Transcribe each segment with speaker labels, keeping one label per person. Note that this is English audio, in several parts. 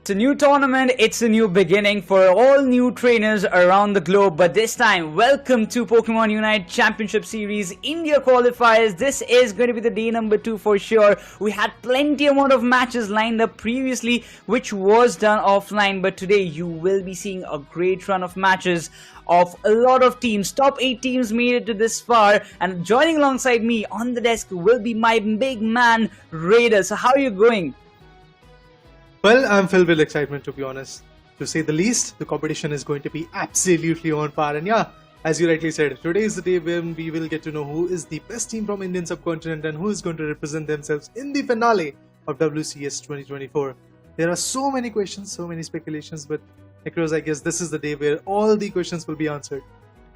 Speaker 1: It's a new tournament, it's a new beginning for all new trainers around the globe, but this time, welcome to Pokémon UNITE Championship Series India Qualifiers. This is going to be the day number 2 for sure. We had plenty amount of matches lined up previously, which was done offline, but today you will be seeing a great run of matches of a lot of teams. Top 8 teams made it to this far, and joining alongside me on the desk will be my big man, Raider. So how are you going?
Speaker 2: Well, I'm filled with excitement, to be honest. To say the least, the competition is going to be absolutely on par. And yeah, as you rightly said, today is the day when we will get to know who is the best team from Indian subcontinent and who is going to represent themselves in the finale of WCS 2024. There are so many questions, so many speculations, but NeKRoz, I guess this is the day where all the questions will be answered.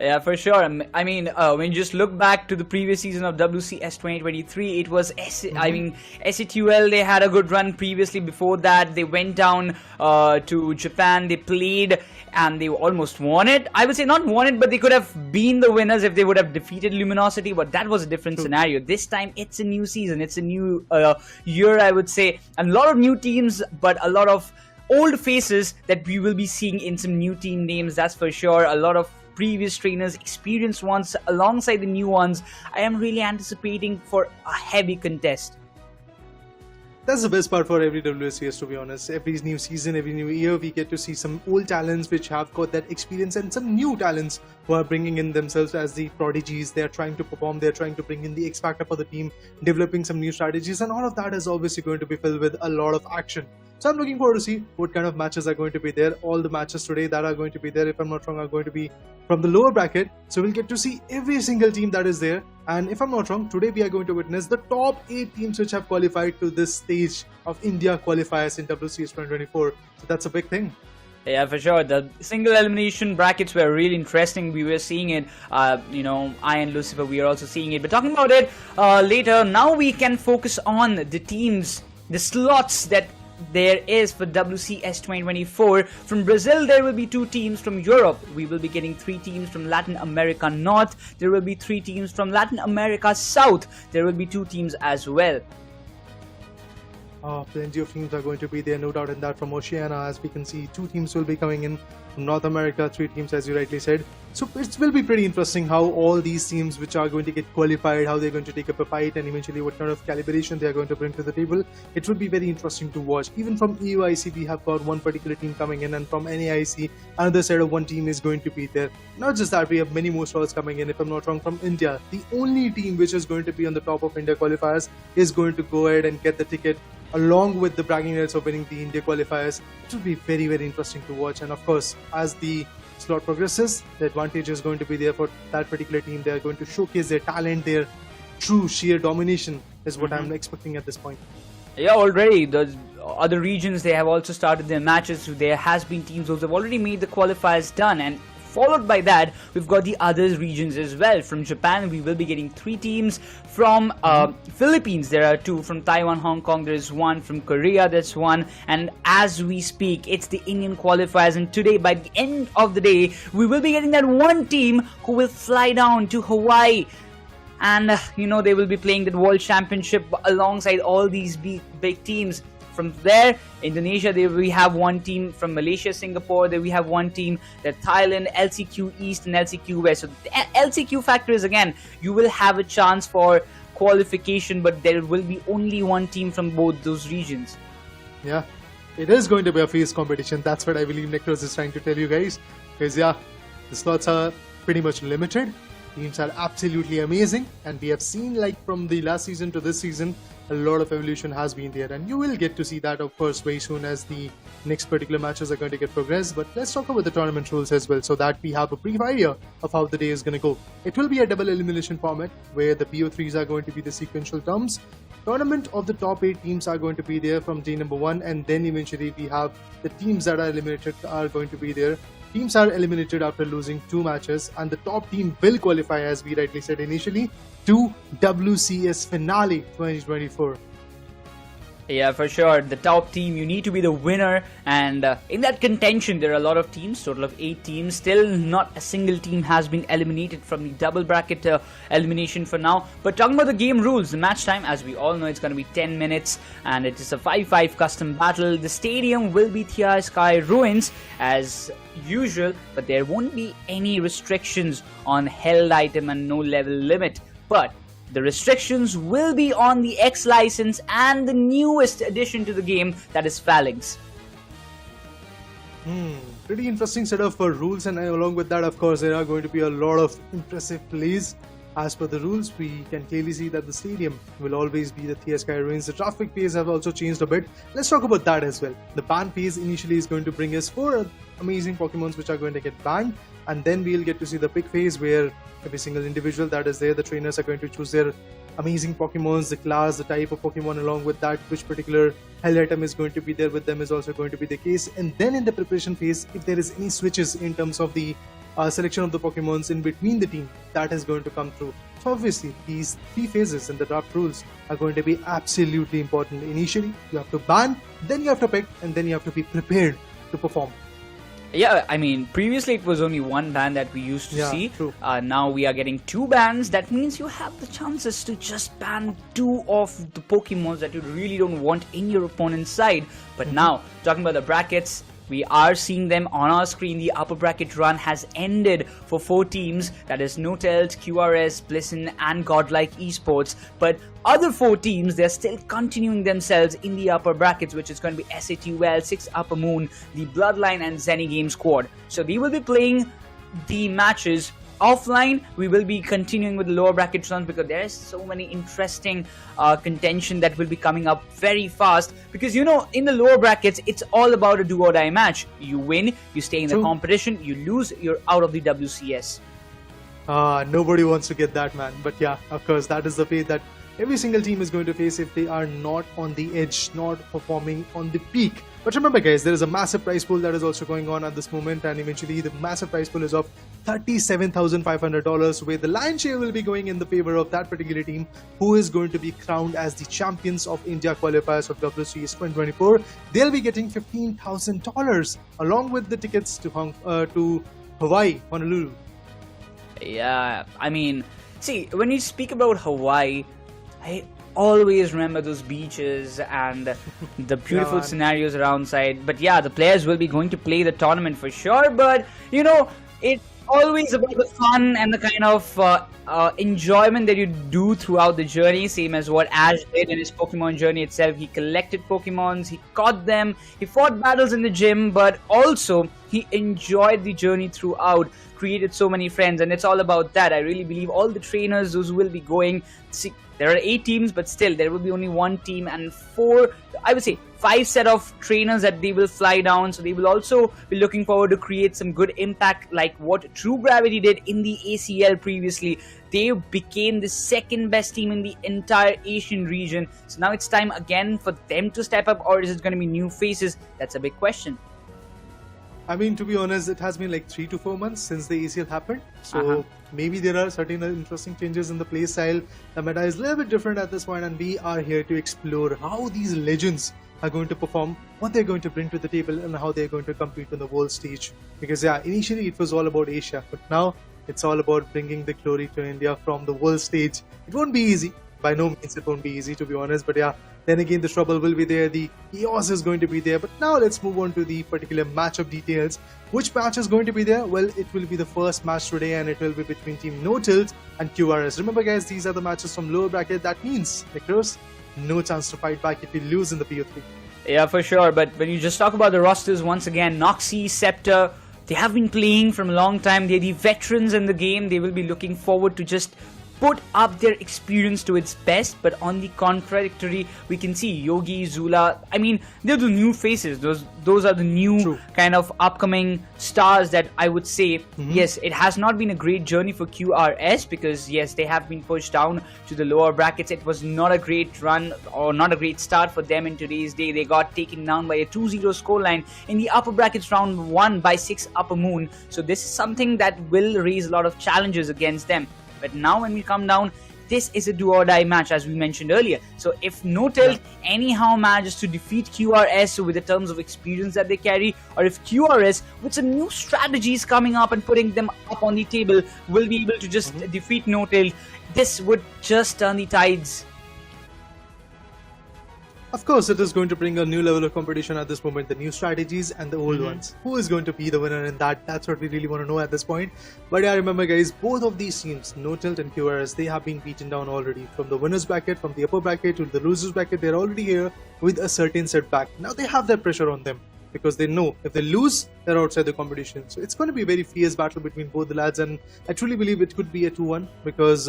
Speaker 1: Yeah, for sure. I mean, when you just look back to the previous season of WCS 2023, it was SATL. They had a good run previously. Before that, they went down to Japan. They played and they almost won it. I would say not won it, but they could have been the winners if they would have defeated Luminosity. But that was a different scenario. This time, it's a new season. It's a new year, I would say. And a lot of new teams, but a lot of old faces that we will be seeing in some new team names. That's for sure. A lot of previous trainers, experienced ones alongside the new ones. I am really anticipating for a heavy contest.
Speaker 2: That's the best part for every WCS, to be honest. Every new season, every new year, we get to see some old talents which have got that experience and some new talents who are bringing in themselves as the prodigies. They're trying to perform, they're trying to bring in the X factor for the team, developing some new strategies, and all of that is obviously going to be filled with a lot of action. So I'm looking forward to see what kind of matches are going to be there. All the matches today that are going to be there, if I'm not wrong, are going to be from the lower bracket. So we'll get to see every single team that is there. And if I'm not wrong, today we are going to witness the top 8 teams which have qualified to this stage of India qualifiers in WCS 2024. So that's a big thing.
Speaker 1: Yeah, for sure. The single elimination brackets were really interesting. We were seeing it, I and Lucifer, we are also seeing it. But talking about it later, now we can focus on the teams, the slots that there is for WCS 2024. From Brazil, there will be 2 teams. From Europe, we will be getting 3 teams. From Latin America North, there will be 3 teams. From Latin America South, there will be 2 teams as well.
Speaker 2: Plenty of teams are going to be there, no doubt in that. From Oceania, as we can see, 2 teams will be coming in. From North America, 3 teams, as you rightly said. So it will be pretty interesting how all these teams which are going to get qualified, how they're going to take up a fight, and eventually what kind of calibration they are going to bring to the table. It would be very interesting to watch. Even from EUIC, we have got one particular team coming in, and from NAIC, another set of one team is going to be there. Not just that, we have many more slots coming in. If I'm not wrong, from India, the only team which is going to be on the top of India qualifiers is going to go ahead and get the ticket along with the bragging rights of winning the India qualifiers. It will be very, very interesting to watch. And of course, as the slot progresses, the advantage is going to be there for that particular team. They are going to showcase their talent, their true sheer domination is what I'm expecting at this point.
Speaker 1: Yeah, already the other regions, they have also started their matches. So there has been teams who have already made the qualifiers done, and followed by that, we've got the other regions as well. From Japan, we will be getting 3 teams. From Philippines, there are 2. From Taiwan, Hong Kong, there's 1. From Korea, there's 1. And as we speak, it's the Indian qualifiers. And today, by the end of the day, we will be getting that one team who will fly down to Hawaii. And, they will be playing the World Championship alongside all these big teams. From there, Indonesia, we have 1 team. From Malaysia, Singapore, there we have 1 team. There Thailand, LCQ East and LCQ West. So the LCQ factor is, again, you will have a chance for qualification, but there will be only 1 team from both those regions.
Speaker 2: Yeah, it is going to be a fierce competition. That's what I believe NeKRoz is trying to tell you guys. Because yeah, the slots are pretty much limited. Teams are absolutely amazing, and we have seen, like, from the last season to this season, a lot of evolution has been there, and you will get to see that, of course, very soon as the next particular matches are going to get progressed. But let's talk about the tournament rules as well, so that we have a brief idea of how the day is going to go. It will be a double elimination format where the PO3s are going to be the sequential terms. Tournament of the top 8 teams are going to be there from day number 1, and then eventually we have the teams that are eliminated are going to be there. Teams are eliminated after losing 2 matches, and the top team will qualify, as we rightly said initially, to WCS Finale 2024.
Speaker 1: Yeah, for sure. The top team, you need to be the winner. And in that contention, there are a lot of teams, total of 8 teams. Still, not a single team has been eliminated from the double bracket elimination for now. But talking about the game rules, the match time, as we all know, it's going to be 10 minutes. And it is a 5-5 custom battle. The stadium will be Thea Sky Ruins as usual. But there won't be any restrictions on held item and no level limit. But the restrictions will be on the X license and the newest addition to the game, that is Phalanx.
Speaker 2: Pretty interesting set of rules, and along with that, of course, there are going to be a lot of impressive plays. As per the rules, we can clearly see that the stadium will always be the Thea Sky Ruins. The traffic phase have also changed a bit. Let's talk about that as well. The ban phase initially is going to bring us 4 amazing Pokemons which are going to get banned, and then we'll get to see the pick phase where every single individual that is there, the trainers are going to choose their amazing Pokemons, the class, the type of Pokemon, along with that which particular hell item is going to be there with them is also going to be the case. And then in the preparation phase, if there is any switches in terms of the selection of the Pokemons in between the team, that is going to come through. So obviously these 3 phases in the draft rules are going to be absolutely important. Initially you have to ban, then you have to pick, and then you have to be prepared to perform.
Speaker 1: Yeah, I mean, previously it was only 1 ban that we used to see.
Speaker 2: True.
Speaker 1: Now we are getting 2 bans. That means you have the chances to just ban 2 of the Pokemons that you really don't want in your opponent's side. But now, talking about the brackets, we are seeing them on our screen. The upper bracket run has ended for 4 teams. That is Notelt, QRS, Blisten and Godlike Esports. But other 4 teams, they're still continuing themselves in the upper brackets, which is going to be SATUL, 6 Upper Moon, the Bloodline and Zeni Game squad. So they will be playing the matches offline. We will be continuing with the lower bracket runs because there is so many interesting contention that will be coming up very fast, because you know, in the lower brackets it's all about a do or die match. You win, you stay in the competition, you lose, you're out of the WCS.
Speaker 2: Nobody wants to get that, man. But yeah, of course, that is the fate that every single team is going to face if they are not on the edge, not performing on the peak. But remember guys, there is a massive prize pool that is also going on at this moment, and eventually the massive prize pool is of $37,500, where the lion's share will be going in the favor of that particular team, who is going to be crowned as the champions of India Qualifiers of WCS2024. They'll be getting $15,000 along with the tickets to Hawaii, Honolulu.
Speaker 1: Yeah, I mean, see, when you speak about Hawaii, I always remember those beaches and the beautiful scenarios around side. But yeah, the players will be going to play the tournament for sure. But you know, it's always about the fun and the kind of enjoyment that you do throughout the journey. Same as what Ash did in his Pokemon journey itself. He collected Pokemons, he caught them, he fought battles in the gym, but also he enjoyed the journey throughout, created so many friends, and it's all about that. I really believe all the trainers, those who will be going, see, there are 8 teams, but still there will be only 1 team and 4, I would say 5 set of trainers that they will fly down. So they will also be looking forward to create some good impact, like what True Gravity did in the ACL previously. They became the 2nd best team in the entire Asian region. So now it's time again for them to step up, or is it going to be new faces? That's a big question.
Speaker 2: I mean, to be honest, it has been like 3 to 4 months since the ACL happened. So maybe there are certain interesting changes in the play style. The meta is a little bit different at this point, and we are here to explore how these legends are going to perform, what they're going to bring to the table, and how they're going to compete on the world stage. Because yeah, initially it was all about Asia, but now it's all about bringing the glory to India from the world stage. It won't be easy. By no means it won't be easy, to be honest, but yeah, then again the trouble will be there, the chaos is going to be there. But now let's move on to the particular matchup details. Which match is going to be there? Well, it will be the first match today, and it will be between Team No Tilt and QRS. Remember guys, these are the matches from lower bracket. That means, NeKRoz, no chance to fight back if you lose in the PO3.
Speaker 1: Yeah, for sure. But when you just talk about the rosters once again, Noxy, Scepter, they have been playing from a long time. They're the veterans in the game. They will be looking forward to just put up their experience to its best. But on the contradictory, we can see Yogi, Zula. I mean, they're the new faces. Those are the new kind of upcoming stars that I would say. Yes, it has not been a great journey for QRS, because yes, they have been pushed down to the lower brackets. It was not a great run or not a great start for them in today's day. They got taken down by a 2-0 scoreline in the upper brackets round 1 by 6 Upper Moon. So this is something that will raise a lot of challenges against them. But now when we come down, this is a do or die match, as we mentioned earlier. So if No Tilt anyhow manages to defeat QRS with the terms of experience that they carry, or if QRS with some new strategies coming up and putting them up on the table will be able to just defeat No Tilt, this would just turn the tides.
Speaker 2: Of course, it is going to bring a new level of competition at this moment, the new strategies and the old ones. Who is going to be the winner in that? That's what we really want to know at this point. But yeah, remember guys, both of these teams, No Tilt and QRS, they have been beaten down already. From the winners bracket, from the upper bracket to the losers bracket, they're already here with a certain setback. Now they have that pressure on them, because they know if they lose, they're outside the competition. So it's going to be a very fierce battle between both the lads, and I truly believe it could be a 2-1, because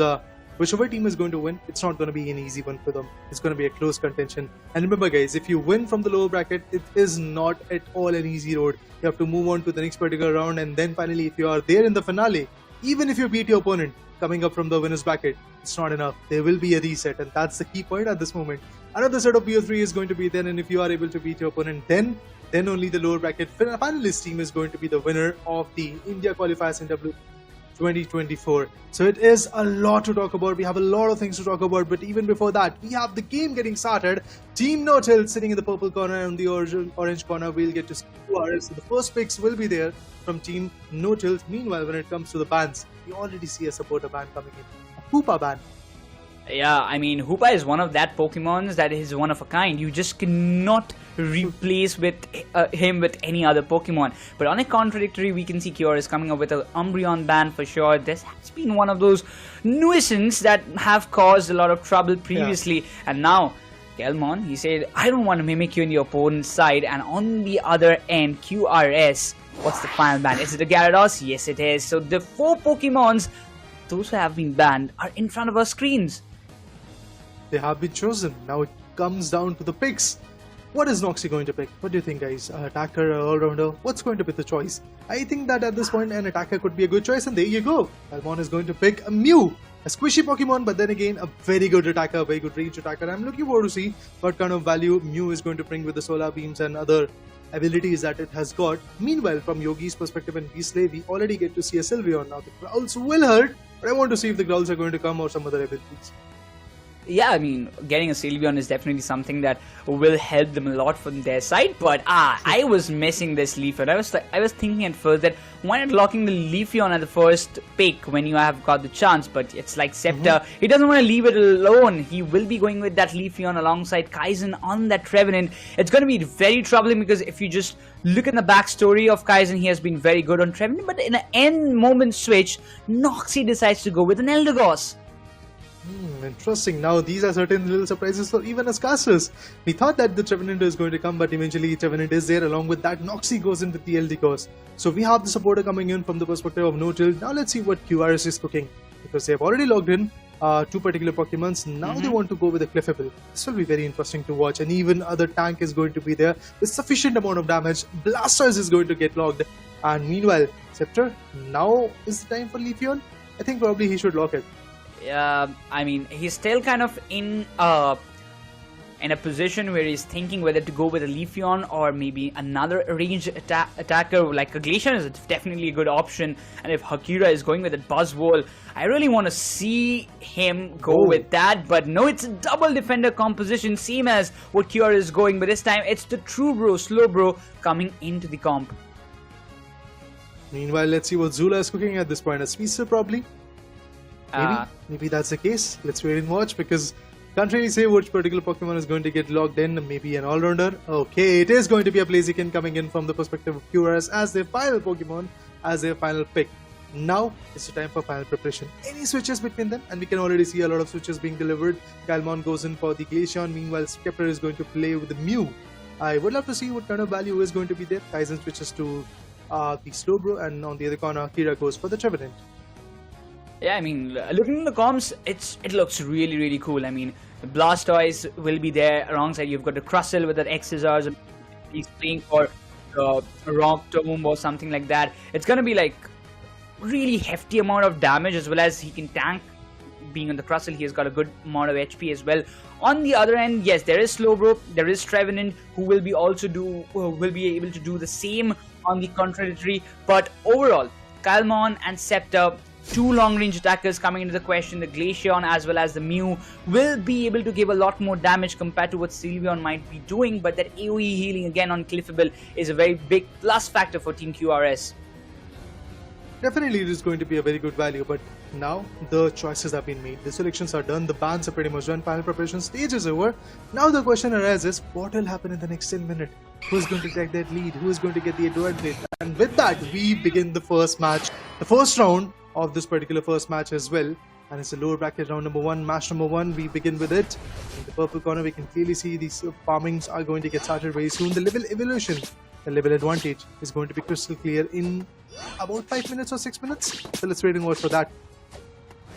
Speaker 2: whichever team is going to win, it's not going to be an easy one for them. It's going to be a close contention. And remember guys, if you win from the lower bracket, it is not at all an easy road. You have to move on to the next particular round, and then finally if you are there in the finale, even if you beat your opponent coming up from the winners bracket, it's not enough. There will be a reset, and that's the key point at this moment. Another set of BO3 is going to be then, and if you are able to beat your opponent, then only the lower bracket finalist team is going to be the winner of the India Qualifiers in W2024. So it is a lot to talk about. We have a lot of things to talk about, but even before that, we have the game getting started. Team No Tilt sitting in the purple corner, and the orange corner we'll get to see who are. So the first picks will be there from Team No Tilt. Meanwhile, when it comes to the bans, we already see a supporter ban coming in, a Hoopa ban.
Speaker 1: Yeah, I mean, Hoopa is one of that Pokemons that is one of a kind. You just cannot replace with him with any other Pokemon. But on a contradictory, we can see QRS coming up with an Umbreon ban for sure. This has been one of those nuisance that have caused a lot of trouble previously. And now, Kelmon, he said, I don't want to mimic you in your opponent's side. And on the other end, QRS, what's the final ban? Is it a Gyarados? Yes, it is. So the 4 Pokemons, those who have been banned, are in front of our screens.
Speaker 2: They have been chosen. Now it comes down to the picks. What is Noxie going to pick? What do you think, guys? Attacker or all-rounder? What's going to be the choice? I think that at this point an attacker could be a good choice, and there you go. Almon is going to pick a Mew, a squishy Pokemon, but then again a very good attacker, a very good range attacker. I'm looking forward to see what kind of value Mew is going to bring with the solar beams and other abilities that it has got. Meanwhile, from Yogi's perspective and Beastly, we already get to see a Sylveon. Now the Growls will hurt, but I want to see if the Growls are going to come or some other abilities.
Speaker 1: Yeah, I mean, getting a Sylveon is definitely something that will help them a lot from their side. But I was missing this Leafeon. I was thinking at first that why not locking the Leafeon at the first pick when you have got the chance? But it's like Scepter. He doesn't want to leave it alone. He will be going with that Leafeon alongside Kaizen on that Trevenant. It's going to be very troubling, because if you just look at the backstory of Kaizen, he has been very good on Trevenant. But in an end moment switch, Noxie decides to go with an Eldegoss.
Speaker 2: Interesting. Now these are certain little surprises for even us casters. We thought that the Trevenant is going to come, but eventually Trevenant is there. Along with that, Noxie goes in with the Eldegoss. So we have the supporter coming in from the perspective of No Tilt. Now let's see what QRS is cooking, because they have already logged in 2 particular Pokemons. Now they want to go with a Clefable. This will be very interesting to watch, and even other tank is going to be there with sufficient amount of damage. Blastoise is going to get logged, and meanwhile Scepter, now is the time for Leafeon. I think probably he should lock it.
Speaker 1: I mean, he's still kind of in a position where he's thinking whether to go with a Leafeon or maybe another ranged attacker like a Glaceon is definitely a good option. And if Hakira is going with a Buzzwole, I really want to see him go with that. But no, it's a double defender composition, same as what QR is going. But this time, it's the True Bro, Slow Bro coming into the comp.
Speaker 2: Meanwhile, let's see what Zula is cooking at this point. A Speedster probably. Maybe that's the case. Let's wait and watch, because can't really say which particular Pokemon is going to get logged in. Maybe an all-rounder. Okay, it is going to be a Blaziken coming in from the perspective of QRS as their final Pokemon, as their final pick. Now it's the time for final preparation. Any switches between them? And we can already see a lot of switches being delivered. Kalmon goes in for the Glaceon. Meanwhile, Scepter is going to play with the Mew. I would love to see what kind of value is going to be there. Kaizen switches to the Slowbro, and on the other corner, Kira goes for the Trevenant.
Speaker 1: Yeah, I mean, looking at the comps, it looks really, really cool. I mean, the Blastoise will be there alongside. You've got the Crustle with that X's. He's playing for Rock Tomb or something like that. It's gonna be like really hefty amount of damage, as well as he can tank. Being on the Crustle, he has got a good amount of HP as well. On the other end, yes, there is Slowbro, there is Trevenant, who will be able to do the same on the contradictory. But overall, Kalmon and Scepter, two long-range attackers coming into the question. The Glaceon as well as the Mew will be able to give a lot more damage compared to what Sylveon might be doing, but that AoE healing again on Cliffable is a very big plus factor for Team QRS.
Speaker 2: Definitely it is going to be a very good value, but now the choices have been made. The selections are done, the bans are pretty much done, final preparation stage is over. Now the question arises, what will happen in the next 10 minutes? Who is going to take that lead? Who is going to get the advantage? And with that, we begin the first match, the first round of this particular first match as well. And it's the lower bracket round number 1, match number 1. We begin with it. In the purple corner, we can clearly see these farmings are going to get started very soon. The level evolution, the level advantage is going to be crystal clear in about 5 minutes or 6 minutes. So let's wait and watch for that.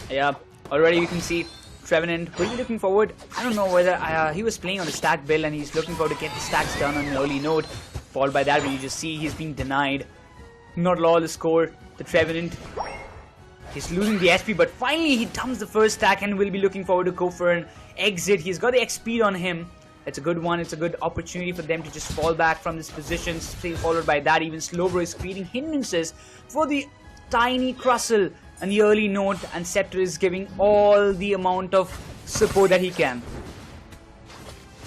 Speaker 1: Yeah, already we can see Trevenant really looking forward. I don't know whether he was playing on the stack build and he's looking forward to get the stacks done on an early note. Followed by that, when you just see he's being denied. Not lawless score. The Trevenant, he's losing the SP, but finally he dumps the first stack and will be looking forward to go for an exit. He's got the XP on him. It's a good one. It's a good opportunity for them to just fall back from this position. Followed by that, even Slowbro is creating hindrances for the tiny Crustle and the early note, and Scepter is giving all the amount of support that he can.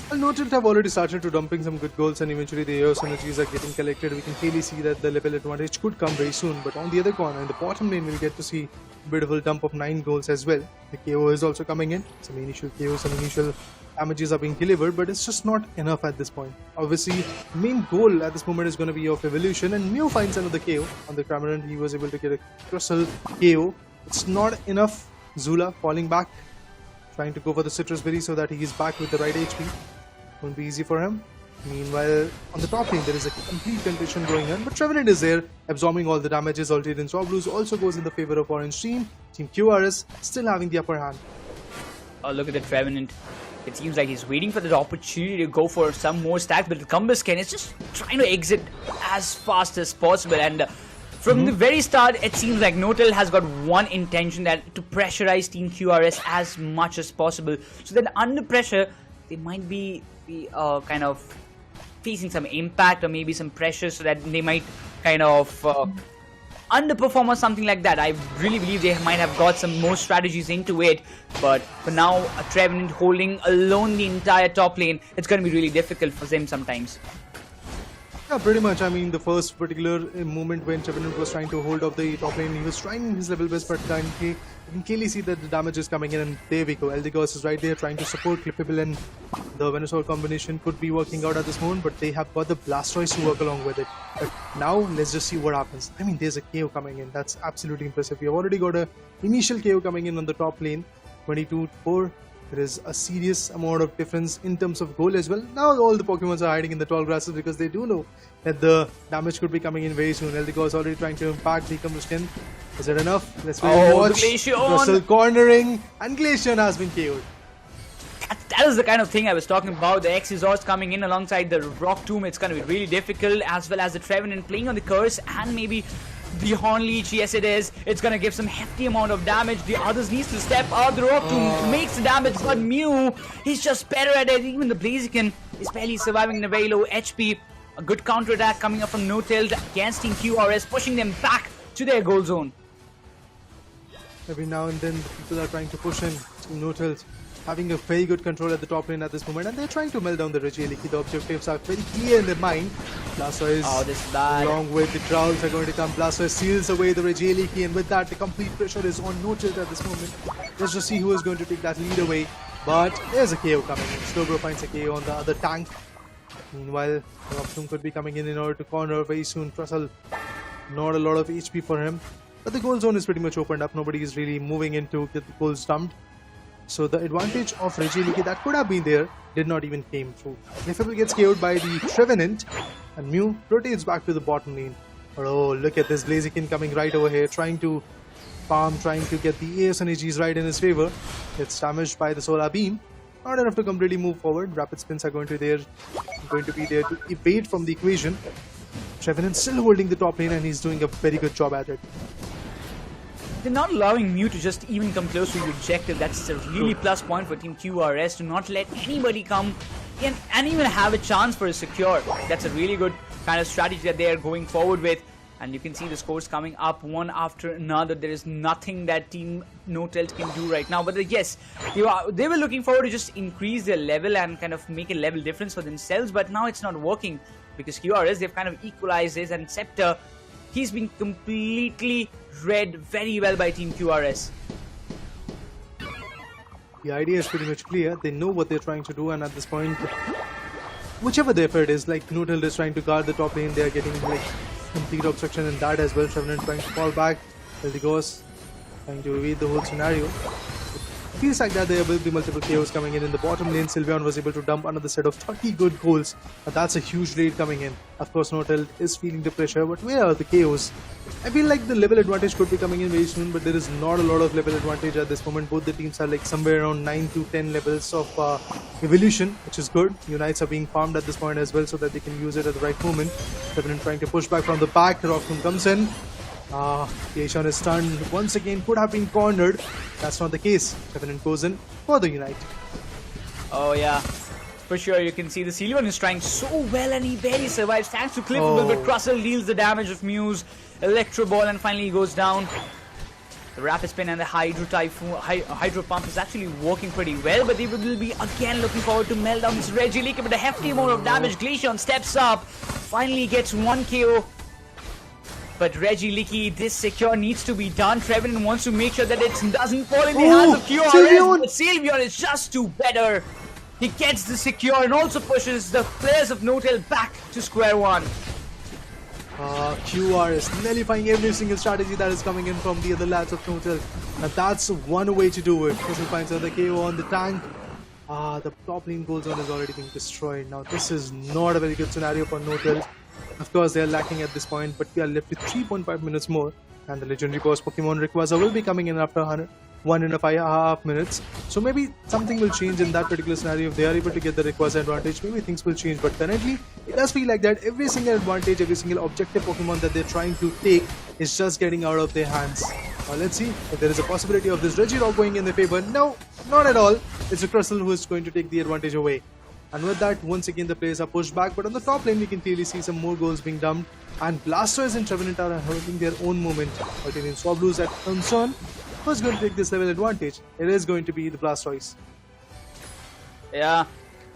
Speaker 2: Well, Noted have already started to dumping some good goals, and eventually the Eos energies are getting collected. We can clearly see that the level advantage could come very soon, but on the other corner, in the bottom lane, we'll get to see a beautiful dump of 9 goals as well. The KO is also coming in. Some initial KOs, some initial damages are being delivered, but it's just not enough at this point. Obviously, main goal at this moment is going to be of evolution, and Mew finds another KO on the Cramorant. He was able to get a Crustle KO. It's not enough. Zula falling back, trying to go for the Citrus Berry so that he is back with the right HP. Won't be easy for him. Meanwhile, on the top lane, there is a complete condition going on, but Trevenant is there, absorbing all the damages. Alternate Raw Blues also goes in the favor of Orange Team. Team QRS still having the upper hand.
Speaker 1: Oh, look at the Trevenant. It seems like he's waiting for the opportunity to go for some more stacks, but the Cumbusken is just trying to exit as fast as possible. And from the very start, it seems like Notel has got one intention, that to pressurize Team QRS as much as possible. So that under pressure, they might be kind of facing some impact or maybe some pressure, so that they might kind of underperform or something like that. I really believe they might have got some more strategies into it, but for now, a Trevenant holding alone the entire top lane, it's going to be really difficult for them sometimes.
Speaker 2: Yeah, pretty much. I mean, the first particular moment when Trevenant was trying to hold off the top lane, he was trying his level best, but currently you can clearly see that the damage is coming in, and there we go. Eldegoss is right there trying to support Clippable, and the Venusaur combination could be working out at this moment, but they have got the Blastoise to work along with it. But now, let's just see what happens. I mean, there's a KO coming in. That's absolutely impressive. We have already got a initial KO coming in on the top lane, 22-4. There is a serious amount of difference in terms of goal as well. Now all the Pokemons are hiding in the tall grasses because they do know that the damage could be coming in very soon. Eldegoss is already trying to impact the Cumbusken. Is it enough? Let's wait and watch. Russell cornering, and Glaceon has been KO'd.
Speaker 1: That is the kind of thing I was talking about. The Exizords coming in alongside the Rock Tomb. It's going to be really difficult, as well as the Trevenant playing on the Curse and maybe the Hornleech. Yes, it is. It's going to give some hefty amount of damage. The others needs to step out. The Rock Tomb makes the damage, but Mew, he's just better at it. Even the Blaziken is barely surviving in a very low HP. A good counter attack coming up from No-Tilt against Team QRS, pushing them back to their goal zone.
Speaker 2: Every now and then, the people are trying to push in. Team No-Tilt having a very good control at the top lane at this moment, and they're trying to melt down the Regieleki. The objectives are very clear in their mind. Blastoise, along with the Trolls, are going to come. Blastoise seals away the Regieleki, and with that, the complete pressure is on No-Tilt at this moment. Let's just see who is going to take that lead away. But there's a KO coming in. Slowbro finds a KO on the other tank. Meanwhile, the Optum could be coming in order to corner very soon. Trussell, not a lot of HP for him. But the goal zone is pretty much opened up. Nobody is really moving in to get the goals dumped. So the advantage of Regieleki that could have been there did not even came through. Cliffable gets KO'd by the Trevenant, and Mew rotates back to the bottom lane. But oh, look at this Blaziken coming right over here, trying to farm, trying to get the AS energies right in his favor. It's damaged by the Solar Beam. Not enough to completely move forward. Rapid Spins are going to be there to evade from the equation. Trevenant still holding the top lane, and he's doing a very good job at it.
Speaker 1: They're not allowing Mew to just even come close to the objective. That's a really plus point for Team QRS, to not let anybody come in and even have a chance for a secure. That's a really good kind of strategy that they are going forward with. And you can see the scores coming up one after another. There is nothing that Team NoTelt can do right now. But yes, they were looking forward to just increase their level and kind of make a level difference for themselves. But now it's not working because QRS, they've kind of equalized this. And Scepter, he's been completely read very well by Team QRS.
Speaker 2: The idea is pretty much clear. They know what they're trying to do, and at this point, whichever the effort is, like NoTelt is trying to guard the top lane, they are getting like complete obstruction in that as well. Trevenant trying to fall back. Eldigos trying to evade the whole scenario. It feels like that there will be multiple KOs coming in the bottom lane. Sylveon was able to dump another set of 30 good goals. That's a huge raid coming in. Of course, NoTelt is feeling the pressure, but where are the KOs? I feel like the level advantage could be coming in very soon, but there is not a lot of level advantage at this moment. Both the teams are like somewhere around 9 to 10 levels of evolution, which is good. Unites are being farmed at this point as well so that they can use it at the right moment. Trevenant trying to push back from the back. Rockmoon comes in. Aishan is stunned once again, could have been cornered. That's not the case. Trevenant goes in for the Unite.
Speaker 1: Oh yeah, for sure. You can see the Sylveon is trying so well and he barely survives thanks to Cliffable, but Crustle deals the damage of Muse, Electro Ball, and finally he goes down. The Rapid Spin and the Hydro Pump is actually working pretty well, but they will be again looking forward to melt down this Regieleki with a hefty amount of damage. Glaceon steps up, finally gets 1 KO. But Regieleki, this secure needs to be done. Trevenant wants to make sure that it doesn't fall in the hands of QRS. But Sylveon is just too better. He gets the secure and also pushes the players of NoTelt back to square one.
Speaker 2: QRS nullifying every single strategy that is coming in from the other lads of NoTelt. And that's one way to do it. Crystal finds another KO on the tank. The top lane goal zone is already being destroyed. Now this is not a very good scenario for NoTelt. Of course, they are lacking at this point, but we are left with 3.5 minutes more. And the legendary boss Pokemon Rayquaza will be coming in after 1.5 minutes. So maybe something will change in that particular scenario. If they are able to get the Rayquaza advantage, maybe things will change. But currently, it does feel like that every single advantage, every single objective Pokemon that they're trying to take is just getting out of their hands. Let's see if there is a possibility of this Regirock going in their favor. No, not at all. It's a Crustle who is going to take the advantage away. And with that, once again, the players are pushed back. But on the top lane, we can clearly see some more goals being dumped. And Blastoise and Trevenant are holding their own moment. But in Swablu's at concern, who's going to take this level advantage? It is going to be the Blastoise.
Speaker 1: Yeah,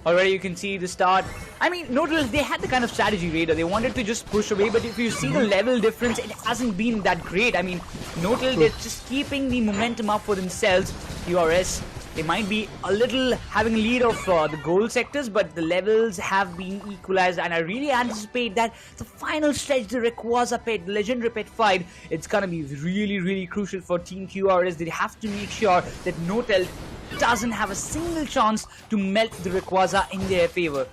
Speaker 1: already you can see the start. I mean, NoTelt, they had the kind of strategy Raider. They wanted to just push away, but if you see the level difference, it hasn't been that great. I mean, NoTelt, they're just keeping the momentum up for themselves. QRS, they might be a little having a lead of the goal sectors, but the levels have been equalized, and I really anticipate that the final stretch, the Rayquaza pet, the legendary pet fight, it's gonna be really crucial for Team QRS. They have to make sure that NoTelt doesn't have a single chance to melt the Rayquaza in their favor.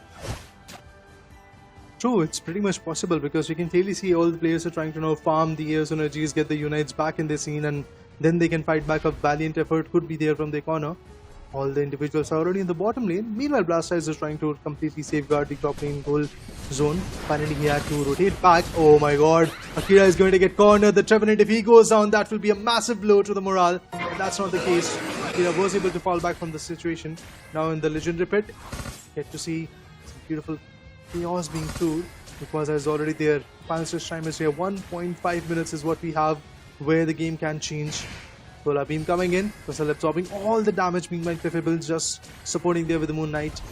Speaker 2: True, it's pretty much possible because we can clearly see all the players are trying to now farm the Air's energies, get the Unites back in the scene, and then they can fight back. A valiant effort could be there from their corner. All the individuals are already in the bottom lane. Meanwhile, Blastoise is trying to completely safeguard the top lane goal zone. Finally, he had to rotate back. Oh my god. Akira is going to get cornered. The Trevenant, if he goes down, that will be a massive blow to the morale. But that's not the case. Akira was able to fall back from the situation. Now in the legendary pit, get to see some beautiful chaos being through. Rayquaza is already there. Final stretch time is here. 1.5 minutes is what we have where the game can change. Solar Beam coming in, Crustle absorbing all the damage being by Cliffable, just supporting there with the Moon Knight.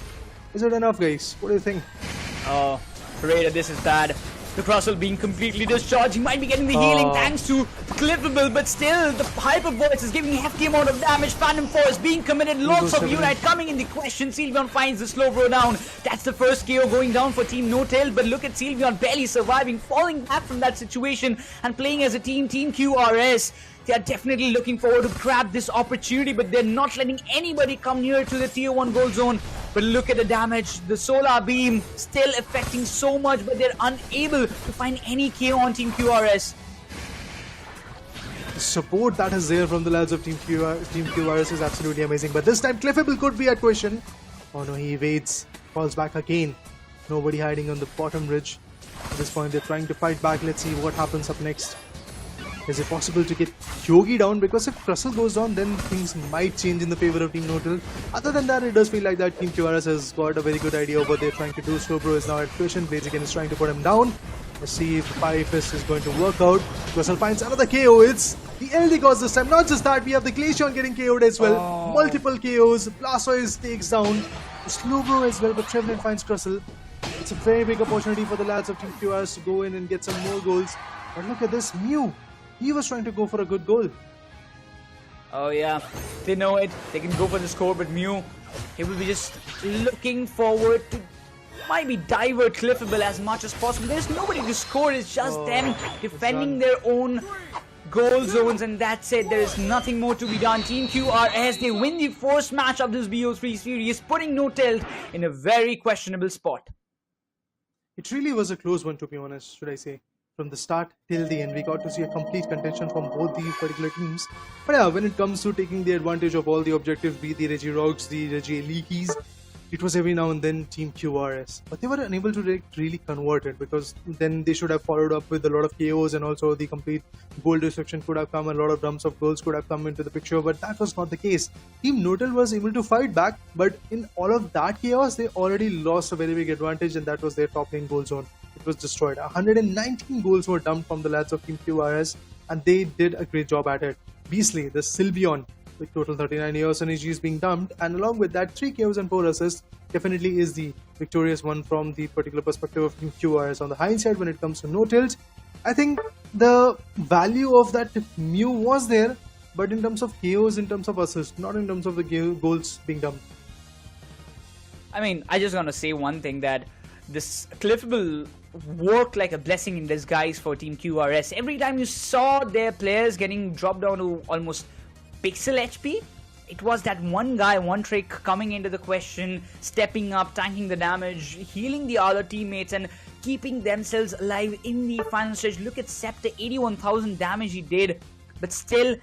Speaker 2: Is it enough, guys? What do you think?
Speaker 1: Oh, Raider, this is bad. The Crustle being completely discharged. He might be getting the healing thanks to Cliffable, but still, the Hyper Voice is giving a hefty amount of damage. Phantom Force being committed. Lots of Unite coming in the question. Sylveon finds the slow bro down. That's the first KO going down for Team NoTelt, but look at Sylveon barely surviving, falling back from that situation and playing as a team, Team QRS. They are definitely looking forward to grab this opportunity, but they're not letting anybody come near to the tier 1 goal zone. But look at the damage. The Solar Beam still affecting so much, but they're unable to find any KO on Team QRS.
Speaker 2: The support that is there from the lads of Team QRS is absolutely amazing. But this time, Cliffable could be at question. Oh no, he evades. Falls back again. Nobody hiding on the bottom ridge. At this point, they're trying to fight back. Let's see what happens up next. Is it possible to get Yogi down? Because if Crustle goes down, then things might change in the favor of Team NoTelt. Other than that, it does feel like that Team QRS has got a very good idea of what they're trying to do. Slowbro is now at question. Blaziken is trying to put him down. Let's see if the Fire Fist is going to work out. Russell finds another KO. It's the LD Gods this time. Not just that, we have the Glaceon getting KO'd as well. Multiple KOs. Blastoise takes down Slowbro as well, but Trevenant finds Crustle. It's a very big opportunity for the lads of Team QRS to go in and get some more goals. But look at this, Mew. He was trying to go for a good goal.
Speaker 1: Oh yeah, they know it. They can go for the score, but Mew, he will be just looking forward to maybe divert Cliffable as much as possible. There's nobody to score. It's just them defending their own goal zones, and that's it. There is nothing more to be done. Team QRS, they win the first match of this BO3 series, putting No Tilt in a very questionable spot.
Speaker 2: It really was a close one, to be honest, should I say. From the start till the end, we got to see a complete contention from both these particular teams. But yeah, when it comes to taking the advantage of all the objectives, be the Regirogs, the Regielekis, it was every now and then Team QRS. But they were unable to really convert it, because then they should have followed up with a lot of KOs, and also the complete goal destruction could have come, a lot of dumps of goals could have come into the picture, but that was not the case. Team Notel was able to fight back, but in all of that chaos, they already lost a very big advantage, and that was their top lane goal zone. It was destroyed. 119 goals were dumped from the lads of Team QRS, and they did a great job at it. Beastly, the Sylveon, with total 39 years energies being dumped, and along with that 3 KOs and 4 assists, definitely is the victorious one from the particular perspective of Team QRS. On the hindsight, when it comes to No Tilt, I think the value of that Mew was there, but in terms of KOs, in terms of assists, not in terms of the goals being dumped.
Speaker 1: I mean, I just want to say one thing, that this Cliffable worked like a blessing in disguise for Team QRS. Every time you saw their players getting dropped down to almost pixel HP, it was that one guy, one trick coming into the question, stepping up, tanking the damage, healing the other teammates, and keeping themselves alive in the final stage. Look at Scepter, 81,000 damage he did, but still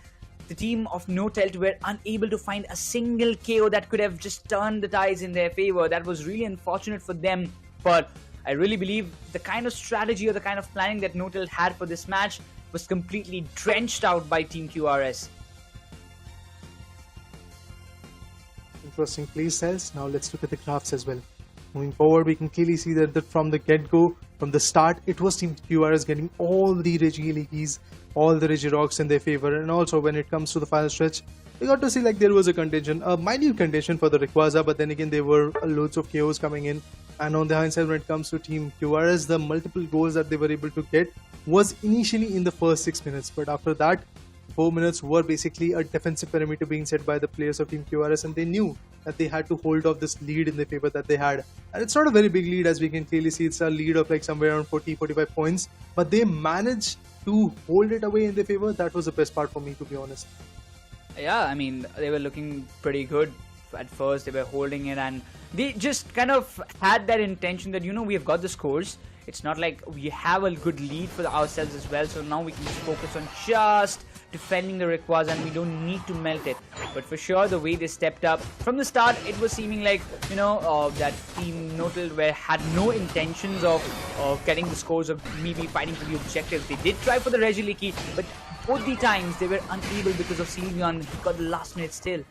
Speaker 1: the team of No Tilt were unable to find a single KO that could have just turned the tides in their favor. That was really unfortunate for them, but I really believe the kind of strategy or the kind of planning that No Tilt had for this match was completely drenched out by Team QRS.
Speaker 2: Interesting play styles. Now let's look at the graphs as well. Moving forward, we can clearly see that from the get-go, from the start, it was Team QRS getting all the Regielekis, all the Regirogs in their favor, and also when it comes to the final stretch, we got to see like there was a contention, a minute contention for the Rayquaza, but then again there were loads of KOs coming in. And on the hindsight, when it comes to Team QRS, the multiple goals that they were able to get was initially in the first 6 minutes, but after that 4 minutes were basically a defensive perimeter being set by the players of Team QRS, and they knew that they had to hold off this lead in the favor that they had. And it's not a very big lead, as we can clearly see. It's a lead of like somewhere around 40-45 points, but they managed to hold it away in their favor. That was the best part for me, to be honest.
Speaker 1: Yeah, I mean, they were looking pretty good at first. They were holding it, and they just kind of had that intention that, you know, we have got the scores. It's not like we have a good lead for ourselves as well, so now we can just focus on just defending the Rayquaza, and we don't need to melt it. But for sure, the way they stepped up from the start, it was seeming like, you know, that Team No Tilt had no intentions of getting the scores of maybe fighting for the objectives. They did try for the Regieleki, but both the times they were unable because of Sylveon. He got the last minute still.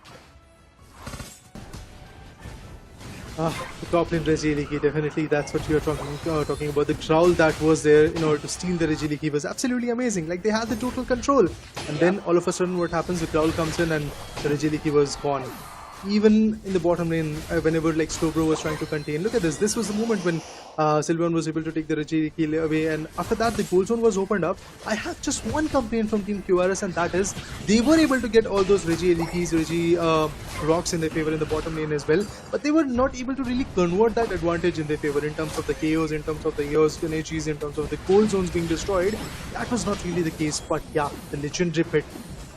Speaker 2: The top lane Regieleki, definitely that's what you are talking about. The growl that was there in order to steal the Regieleki was absolutely amazing. Like, they had the total control, and then all of a sudden what happens, the growl comes in and the Regieleki was gone. Even in the bottom lane, whenever like Slowbro was trying to contain, look at this. This was the moment when Sylveon was able to take the Regieleki away, and after that the goal zone was opened up. I have just one complaint from Team QRS, and that is they were able to get all those Regielekis, rocks in their favor in the bottom lane as well, but they were not able to really convert that advantage in their favor in terms of the KOs, in terms of the energies, in terms of the goal zones being destroyed. That was not really the case, but yeah, the legendary pit.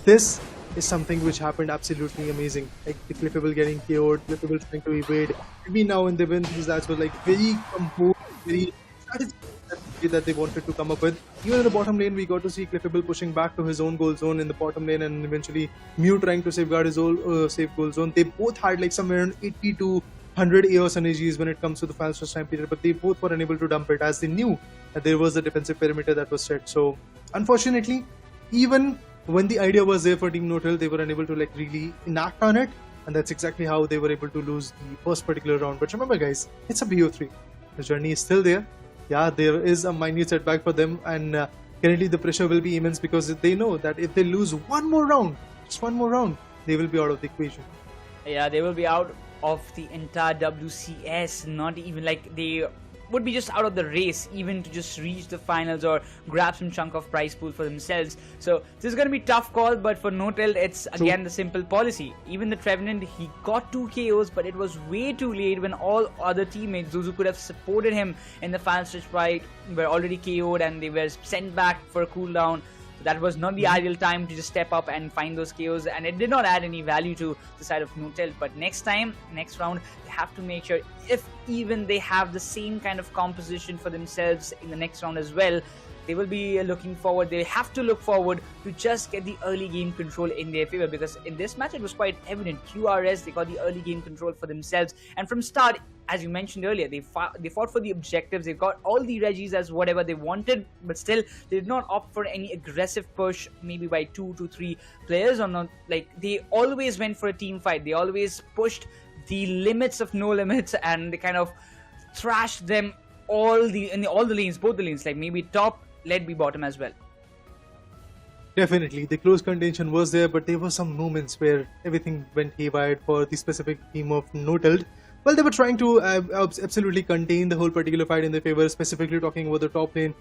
Speaker 2: This is something which happened absolutely amazing. Like the Cliffable getting KO'd, Cliffable trying to evade. Maybe now in the win, these lads were like very composed, very strategic that they wanted to come up with. Even in the bottom lane, we got to see Cliffable pushing back to his own goal zone in the bottom lane, and eventually Mew trying to safeguard his own safe goal zone. They both had like somewhere around 80 to 100 EOS energies when it comes to the final stretch time period, but they both were unable to dump it, as they knew that there was a defensive perimeter that was set. So unfortunately, even when the idea was there for Team No Tilt, they were unable to like really enact on it, and that's exactly how they were able to lose the first particular round. But remember guys, it's a BO3. The journey is still there. yeah, there is a minute setback for them, and currently the pressure will be immense because they know that if they lose one more round, just one more round, they will be out of the equation.
Speaker 1: Yeah, they will be out of the entire WCS. Not even like they would be just out of the race, even to just reach the finals or grab some chunk of prize pool for themselves. So this is going to be a tough call, but for NoTilt, it's again the simple policy. Even the Trevenant, he got 2 KOs, but it was way too late when all other teammates, those who could have supported him in the final stretch fight, were already KO'd and they were sent back for a cooldown. That was not the ideal time to just step up and find those KOs, and it did not add any value to the side of NoTilt. But next time, next round, they have to make sure, if even they have the same kind of composition for themselves in the next round as well, they will be looking forward. They have to look forward to just get the early game control in their favor, because in this match it was quite evident. QRS, they got the early game control for themselves, and from start, as you mentioned earlier, they fought for the objectives. They got all the Regis as whatever they wanted, but still they did not opt for any aggressive push, maybe by 2 to 3 players or not. Like, they always went for a team fight. They always pushed the limits of no limits, and they kind of thrashed them all the lanes, both the lanes, like maybe top, let be bottom as well.
Speaker 2: Definitely, the close contention was there, but there were some moments where everything went haywire for the specific team of NoTilt. Well, they were trying to absolutely contain the whole particular fight in their favor, specifically talking about the top lane.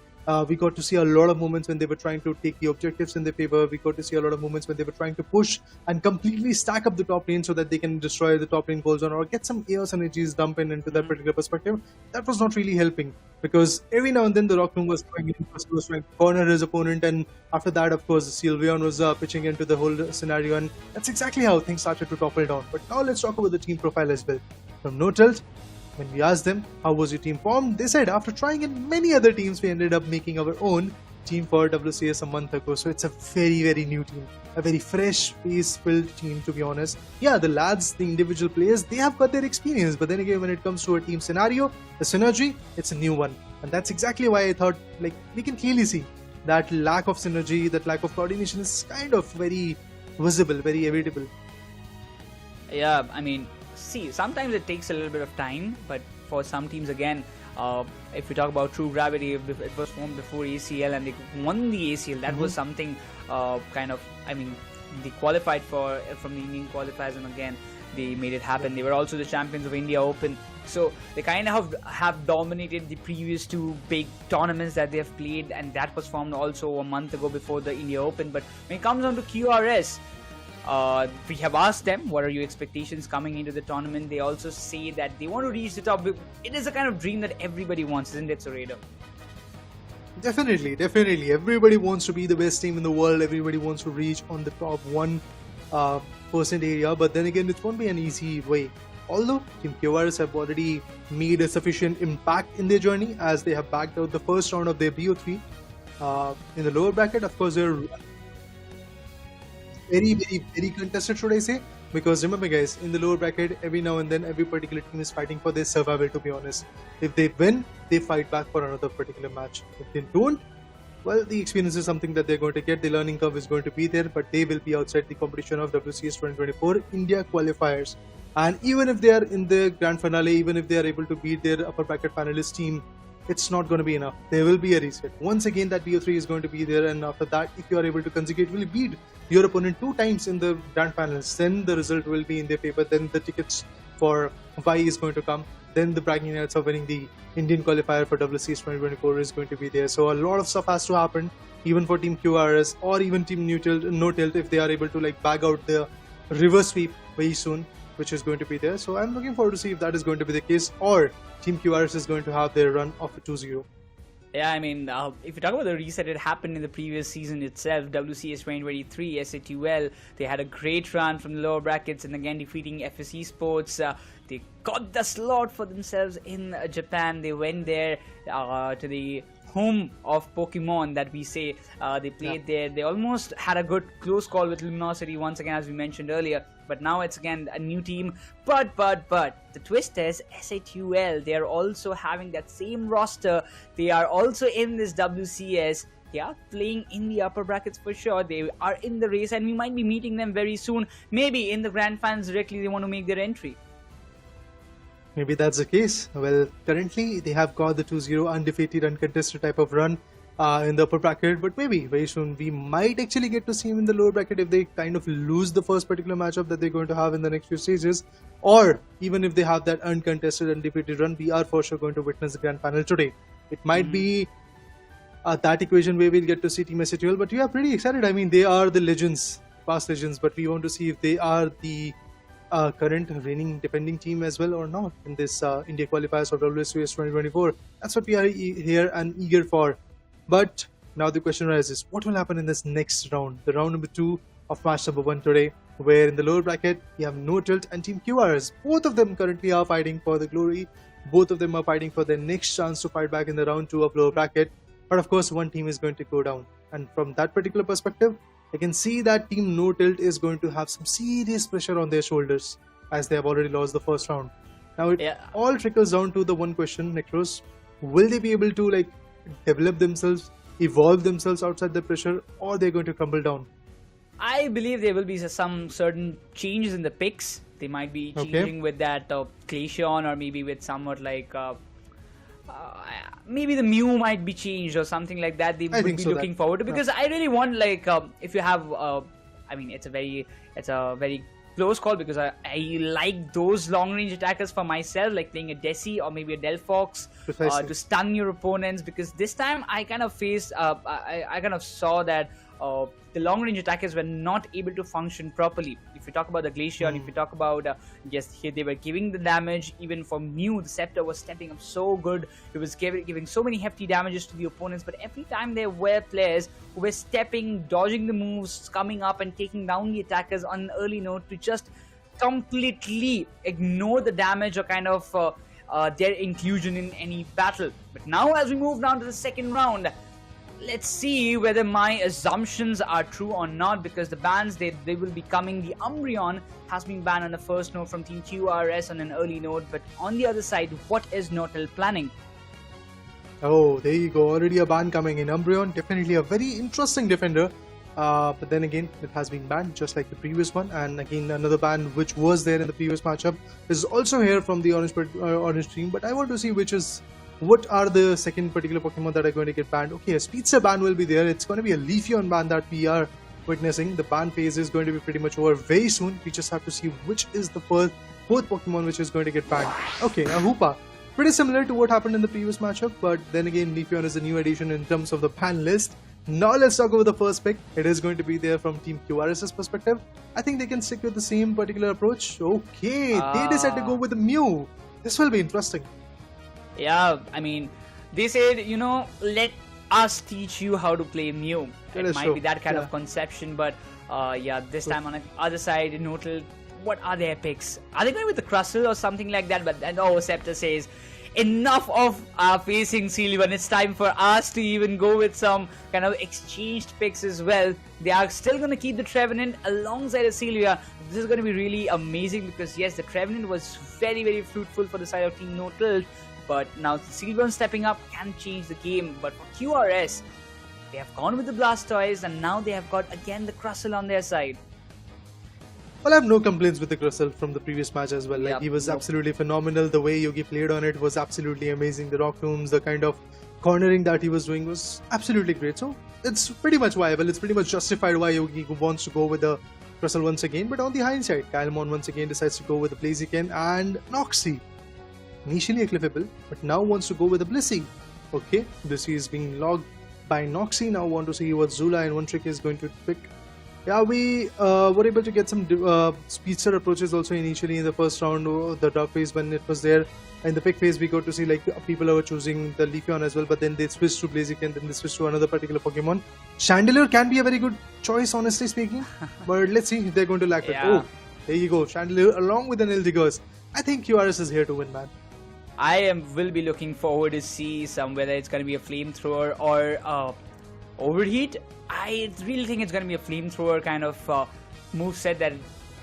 Speaker 2: We got to see a lot of moments when they were trying to take the objectives in their favor. We got to see a lot of moments when they were trying to push and completely stack up the top lane so that they can destroy the top lane gold zone or get some chaos energies dump into that particular perspective. That was not really helping, because every now and then the Rock Room was trying to corner his opponent, and after that, of course, Sylveon was pitching into the whole scenario, and that's exactly how things started to topple down. But now let's talk about the team profile as well. From NoTilt, when we asked them how was your team formed, they said after trying in many other teams, we ended up making our own team for WCS a month ago. So it's a very, very new team, a very fresh, pace-filled team, to be honest. Yeah, the lads, the individual players, they have got their experience, but then again, when it comes to a team scenario, the synergy, it's a new one. And that's exactly why I thought, like, we can clearly see that lack of synergy, that lack of coordination is kind of very visible, very evident.
Speaker 1: Yeah, I mean, see, sometimes it takes a little bit of time, but for some teams, again, if we talk about True Gravity, it was formed before ACL and they won the ACL. That was something they qualified from the Indian qualifiers, and again, they made it happen. They were also the champions of India Open. So they kind of have dominated the previous 2 big tournaments that they have played, and that was formed also a month ago before the India Open. But when it comes down to QRS, we have asked them what are your expectations coming into the tournament. They also say that they want to reach the top. It is a kind of dream that everybody wants, isn't it, Sarado?
Speaker 2: Definitely. Everybody wants to be the best team in the world. Everybody wants to reach on the top 1% area. But then again, it won't be an easy way. Although Team QRS have already made a sufficient impact in their journey, as they have backed out the first round of their BO3 in the lower bracket. Of course, they're very, very, very contested, should I say? Because remember, guys, in the lower bracket, every now and then, every particular team is fighting for their survival, to be honest. If they win, they fight back for another particular match. If they don't, well, the experience is something that they're going to get. The learning curve is going to be there, but they will be outside the competition of WCS 2024 India Qualifiers. And even if they are in the grand finale, even if they are able to beat their upper bracket finalist team, it's not going to be enough. There will be a reset. Once again, that BO3 is going to be there, and after that, if you are able to consecutively beat your opponent 2 times in the grand finals, then the result will be in their favor. Then the tickets for Y is going to come. Then the bragging rights of winning the Indian qualifier for WCS 2024 is going to be there. So a lot of stuff has to happen, even for Team QRS or even Team NoTilt, if they are able to bag out the reverse sweep very soon, which is going to be there. So I'm looking forward to see if that is going to be the case, or Team QRS is going to have their run of a 2-0.
Speaker 1: Yeah, I mean, if you talk about the reset, it happened in the previous season itself. WCS 2023, Satl, they had a great run from the lower brackets, and again defeating Skyesports. They got the slot for themselves in Japan. They went there to the home of Pokemon that we say. They played there. They almost had a good close call with Luminosity once again, as we mentioned earlier. But now it's again a new team. But the twist is Satl. They are also having that same roster. They are also in this WCS. They are playing in the upper brackets for sure. They are in the race, and we might be meeting them very soon. Maybe in the grand finals directly. They want to make their entry.
Speaker 2: Maybe that's the case. Well, currently they have got the 2-0 undefeated, uncontested type of run in the upper bracket, but maybe very soon we might actually get to see him in the lower bracket if they kind of lose the first particular matchup that they're going to have in the next few stages, or even if they have that uncontested, undefeated run, we are for sure going to witness the grand final today. It might be that equation where we'll get to see Team SATL, but we are pretty excited. I mean, they are the legends, past legends, but we want to see if they are the current reigning defending team as well or not in this India Qualifiers of WCS2024. That's what we are here and eager for. But now the question arises, what will happen in this next round, the round number 2 of match number 1 today, where in the lower bracket we have NoTilt and Team QRS. Both of them currently are fighting for the glory. Both of them are fighting for their next chance to fight back in the round 2 of lower bracket. But of course, one team is going to go down. And from that particular perspective, I can see that Team NoTilt is going to have some serious pressure on their shoulders as they have already lost the first round. Now it all trickles down to the one question, NeKRoz. Will they be able to develop themselves, evolve themselves outside the pressure, or they're going to crumble down?
Speaker 1: I believe there will be some certain changes in the picks. They might be changing with that Glaceon, or maybe with somewhat maybe the Mew might be changed or something like that. They would be looking forward to, because I really want if you have I mean it's a very close call, because I like those long range attackers for myself, like playing a Desi or maybe a Delphox to stun your opponents, because this time I kind of faced I kind of saw that the long range attackers were not able to function properly. If you talk about the Glaceon, if you talk about yes, here they were giving the damage. Even for Mew, the Scepter was stepping up so good. It was giving so many hefty damages to the opponents, but every time there were players who were stepping, dodging the moves, coming up and taking down the attackers on an early note to just completely ignore the damage or kind of their inclusion in any battle. But now as we move down to the second round, let's see whether my assumptions are true or not, because the bans they will be coming. The Umbreon has been banned on the first note from Team QRS on an early note, but on the other side, what is NoTilt planning?
Speaker 2: Oh, there you go, already a ban coming in. Umbreon, definitely a very interesting defender, but then again, it has been banned just like the previous one, and again another ban which was there in the previous matchup is also here from the orange team, but I want to see what are the second particular Pokemon that are going to get banned. Okay, a Speedster ban will be there. It's going to be a Leafeon ban that we are witnessing. The ban phase is going to be pretty much over very soon. We just have to see which is the fourth Pokemon which is going to get banned. Okay, a Hoopa. Pretty similar to what happened in the previous matchup, but then again, Leafeon is a new addition in terms of the ban list. Now let's talk about the first pick. It is going to be there from Team QRS's perspective. I think they can stick with the same particular approach. Okay, they decided to go with the Mew. This will be interesting.
Speaker 1: Yeah, I mean, they said, let us teach you how to play Mew. It might be that kind of conception, but this time on the other side, NoTilt, what are their picks? Are they going with the Crustle or something like that? But then, Scepter says, enough of facing Sylvan. It's time for us to even go with some kind of exchanged picks as well. They are still going to keep the Trevenant alongside a Sylvia. This is going to be really amazing, because yes, the Trevenant was very, very fruitful for the side of Team NoTilt. But now the Sylveon stepping up can change the game. But for QRS, they have gone with the Blastoise, and now they have got again the Crustle on their side.
Speaker 2: Well, I have no complaints with the Crustle from the previous match as well. He was absolutely phenomenal. The way Yogi played on it was absolutely amazing. The Rock Tombs, the kind of cornering that he was doing was absolutely great. So it's pretty much viable. It's pretty much justified why Yogi wants to go with the Crustle once again. But on the hindsight, Kylemon once again decides to go with the Blaziken and Noxie. Initially a Cliffable, but now wants to go with a Blissey. Okay, Blissey is being logged by Noxie. Now want to see what Zula and One Trick is going to pick. Yeah, we were able to get some speedster approaches also initially in the first round, the draft phase when it was there. In the pick phase, we got to see people who were choosing the Leafeon as well, but then they switched to Blaziken, then they switched to another particular Pokemon. Chandelure can be a very good choice, honestly speaking, but let's see if they're going to lack it. Oh, there you go, Chandelure along with an Ildigos. I think QRS is here to win, man.
Speaker 1: will be looking forward to see whether it's going to be a flamethrower or overheat. I really think it's going to be a flamethrower kind of moveset that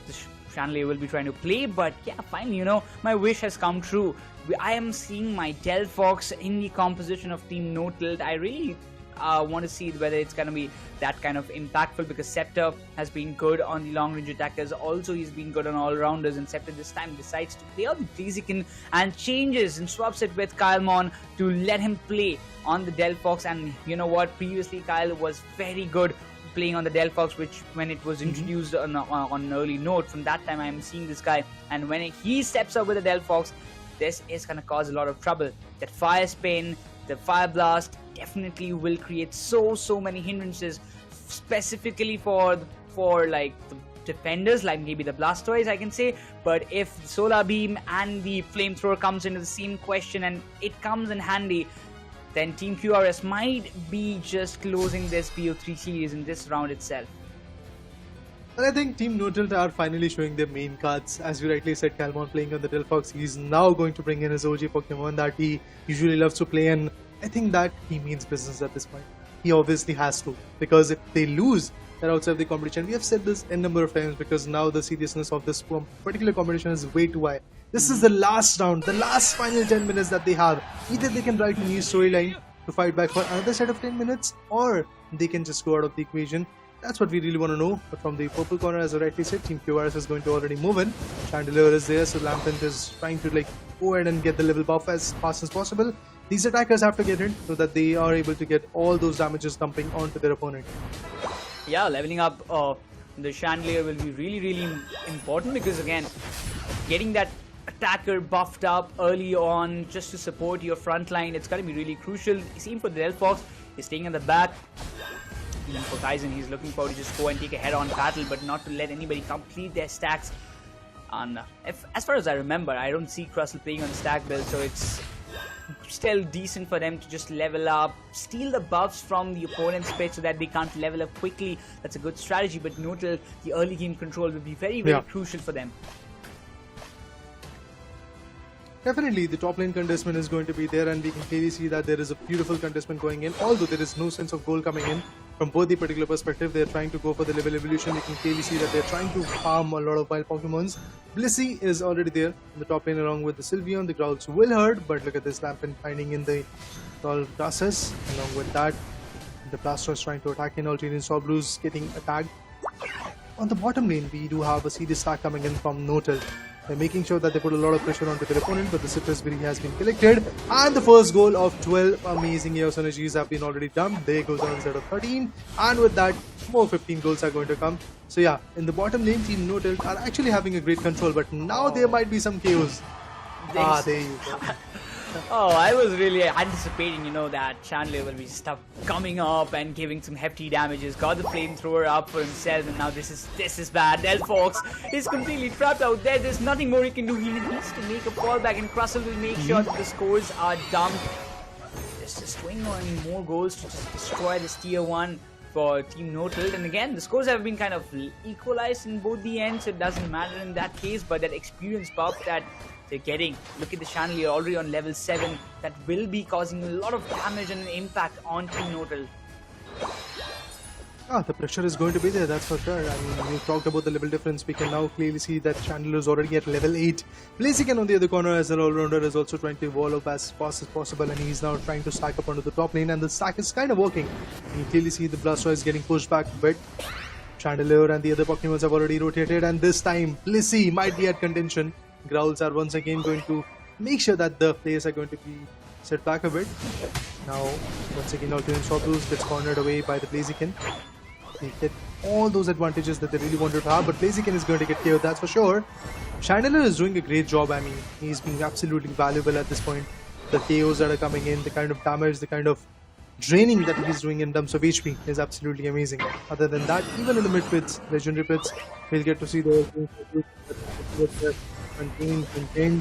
Speaker 1: the Chandelure will be trying to play. But yeah, finally, my wish has come true. I am seeing my Delphox in the composition of Team NoTilt. I really want to see whether it's going to be that kind of impactful, because Scepter has been good on the long range attackers. Also, he's been good on all-rounders, and Scepter this time decides to play on the Blaziken and changes and swaps it with Kylemon to let him play on the Delphox. And you know what? Previously, Kyle was very good playing on the Delphox, which when it was introduced on an early note, from that time I'm seeing this guy, and when he steps up with the Delphox, this is going to cause a lot of trouble. That Fire Spin, the Fire Blast definitely will create so many hindrances, specifically for like the defenders, like maybe the Blastoise I can say. But if Solar Beam and the Flamethrower comes into the same question and it comes in handy, then Team QRS might be just closing this BO3 series in this round itself.
Speaker 2: And I think Team Neutral are finally showing their main cards. As you rightly said, Kylemon playing on the Delphox, he's now going to bring in his OG Pokemon that he usually loves to play, and I think that he means business at this point. He obviously has to, because if they lose, they're outside the competition. We have said this a number of times, because now the seriousness of this particular competition is way too high. This is the last round, the last final 10 minutes that they have. Either they can write a new storyline to fight back for another set of 10 minutes, or they can just go out of the equation. That's what we really want to know. But from the purple corner, as I rightly said, Team QRS is going to already move in. Chandelier is there, so Lampent is trying to go ahead and get the level buff as fast as possible. These attackers have to get in so that they are able to get all those damages dumping onto their opponent.
Speaker 1: Yeah, leveling up the Chandelier will be really important, because again, getting that attacker buffed up early on just to support your front line, it's going to be really crucial. Same for the Delphox, he's staying in the back. Even for Tyson, he's looking forward to just go and take a head-on battle, but not to let anybody complete their stacks. And as far as I remember, I don't see Crustle playing on the stack build, so it's still decent for them to just level up, steal the buffs from the opponent's pit so that they can't level up quickly. That's a good strategy, but note the early game control will be very crucial for them.
Speaker 2: Definitely, the top lane contestment is going to be there, and we can clearly see that there is a beautiful contestment going in. Although there is no sense of goal coming in from both the particular perspective, they're trying to go for the level evolution. You can clearly see that they're trying to farm a lot of wild Pokemons. Blissey is already there in the top lane along with the Sylveon. The Growls will hurt, but look at this Lampent finding in the tall grasses. Along with that, the Blastoise trying to attack in. Alternate Swablu's getting attacked. On the bottom lane, we do have a serious stack coming in from Notel. They're making sure that they put a lot of pressure onto their opponent, but the Citrus Berry has been collected, and the first goal of 12 amazing Chaos Energies have been already dumped. There goes on instead of 13, and with that, more 15 goals are going to come. So yeah, in the bottom lane, Team Notel are actually having a great control, but now there might be some chaos. There you go.
Speaker 1: Oh, I was really anticipating, that Chandler will be stuff coming up and giving some hefty damages. Got the flamethrower up for himself, and now this is bad. Delphox is completely trapped out there. There's nothing more he can do. He needs to make a fallback, and Crustle will make sure that the scores are dumped. Just swing on more goals to just destroy this tier 1 for Team Notel. And again, the scores have been kind of equalized in both the ends. It doesn't matter in that case, but that experience buff that they're getting. Look at the Chandelier already on level 7. That will be causing a lot of damage and impact on Team Notel.
Speaker 2: The pressure is going to be there, that's for sure. I mean, you talked about the level difference. We can now clearly see that Chandler is already at level 8. Blaziken on the other corner as an all-rounder is also trying to evolve up as fast as possible, and he's now trying to stack up onto the top lane, and the stack is kind of working. You clearly see the Blastoise getting pushed back a bit. Chandelier and the other Pokemons have already rotated, and this time Blissey might be at contention. Growls are once again going to make sure that the players are going to be set back a bit. Now, once again, Alternate Swablu's gets cornered away by the Blaziken. They get all those advantages that they really wanted to have, but Blaziken is going to get killed, that's for sure. Chandelier is doing a great job. I mean, he's being absolutely valuable at this point. The KOs that are coming in, the kind of damage, the kind of draining that he's doing in terms of HP is absolutely amazing. Other than that, even in the mid pits, legendary pits, we'll get to see the contained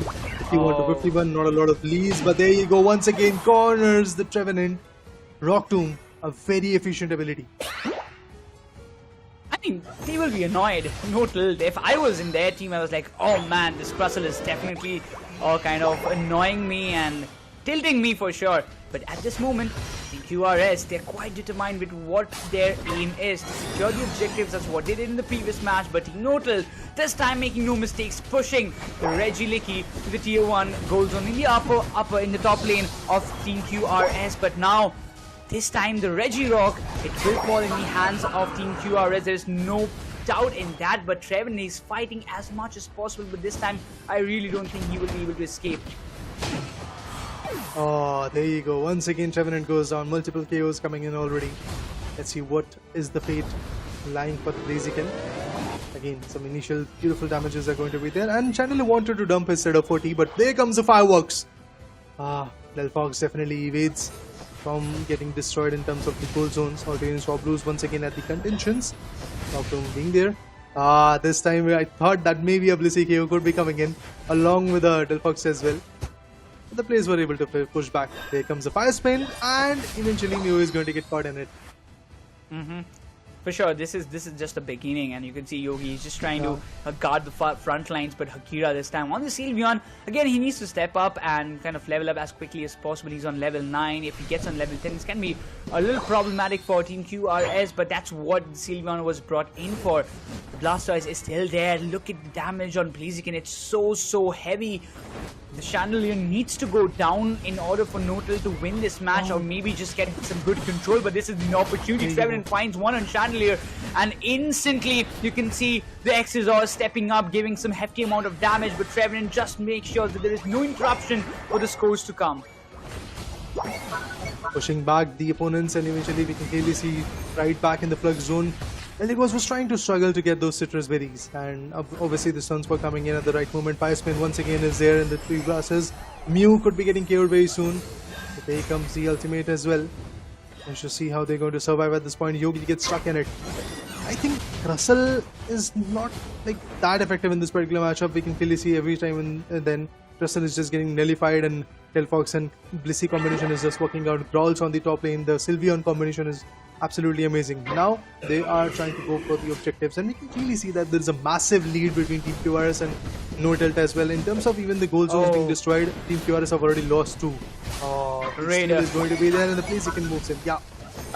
Speaker 2: 51 to 51, not a lot of leads, but there you go, once again corners the Trevenant. Rock Tomb, a very efficient ability.
Speaker 1: I mean, they will be annoyed. Notel, if I was in their team, I was like, oh man, this Crustle is definitely kind of annoying me and tilting me for sure. But at this moment, the QRS, they're quite determined with what their aim is to secure the objectives. That's what they did in the previous match. But Notel, this time making no mistakes, pushing the Regieleki to the tier 1 goal zone in the upper in the top lane of Team QRS. But now this time the Regirock, it will fall in the hands of Team QRS. There is no doubt in that, but Trevin is fighting as much as possible, but this time I really don't think he will be able to escape.
Speaker 2: Oh, there you go. Once again, Trevenant goes down. Multiple KOs coming in already. Let's see what is the fate lying for the Blaziken. Again, some initial beautiful damages are going to be there. And Chandler wanted to dump his set of 40, but there comes the fireworks. Delphox definitely evades from getting destroyed in terms of the gold zones. Alternate Swap Blues once again at the contentions. Lockdown being there. This time I thought that maybe a Blissey KO could be coming in along with a Delphox as well. But the players were able to push back. There comes a fire spin, and eventually Mew is going to get caught in it.
Speaker 1: For sure, this is just the beginning, and you can see Yogi is just trying to guard the front lines, but Hakira this time on the Sylveon, again he needs to step up and kind of level up as quickly as possible. He's on level 9. If he gets on level 10, this can be a little problematic for Team QRS, but that's what Sylveon was brought in for. The Blastoise is still there. Look at the damage on Blaziken, it's so heavy. The Chandelier needs to go down in order for Notel to win this match, or maybe just get some good control, but this is an opportunity. Trevenant finds one on Chandelier, and instantly you can see the Exizor stepping up, giving some hefty amount of damage, but Trevenant just makes sure that there is no interruption for the scores to come.
Speaker 2: Pushing back the opponents, and eventually we can clearly see right back in the flux zone. NeKRoz was trying to struggle to get those citrus berries, and obviously the stuns were coming in at the right moment. Fire Spin once again is there in the tree grasses. Mew could be getting KO'd very soon. But there comes the ultimate as well. Let's just see how they're going to survive at this point. Yogi gets stuck in it. I think Russell is not like that effective in this particular matchup. We can clearly see every time and then Russell is just getting nullified, and Delphox and Blissey combination is just working out. Growls on the top lane. The Sylveon combination is absolutely amazing. Now they are trying to go for the objectives, and we can clearly see that there is a massive lead between Team QRS and No Delta as well. In terms of even the gold zones being destroyed, Team QRS have already lost 2. Raider is going to be there, and the Blaziken moves in.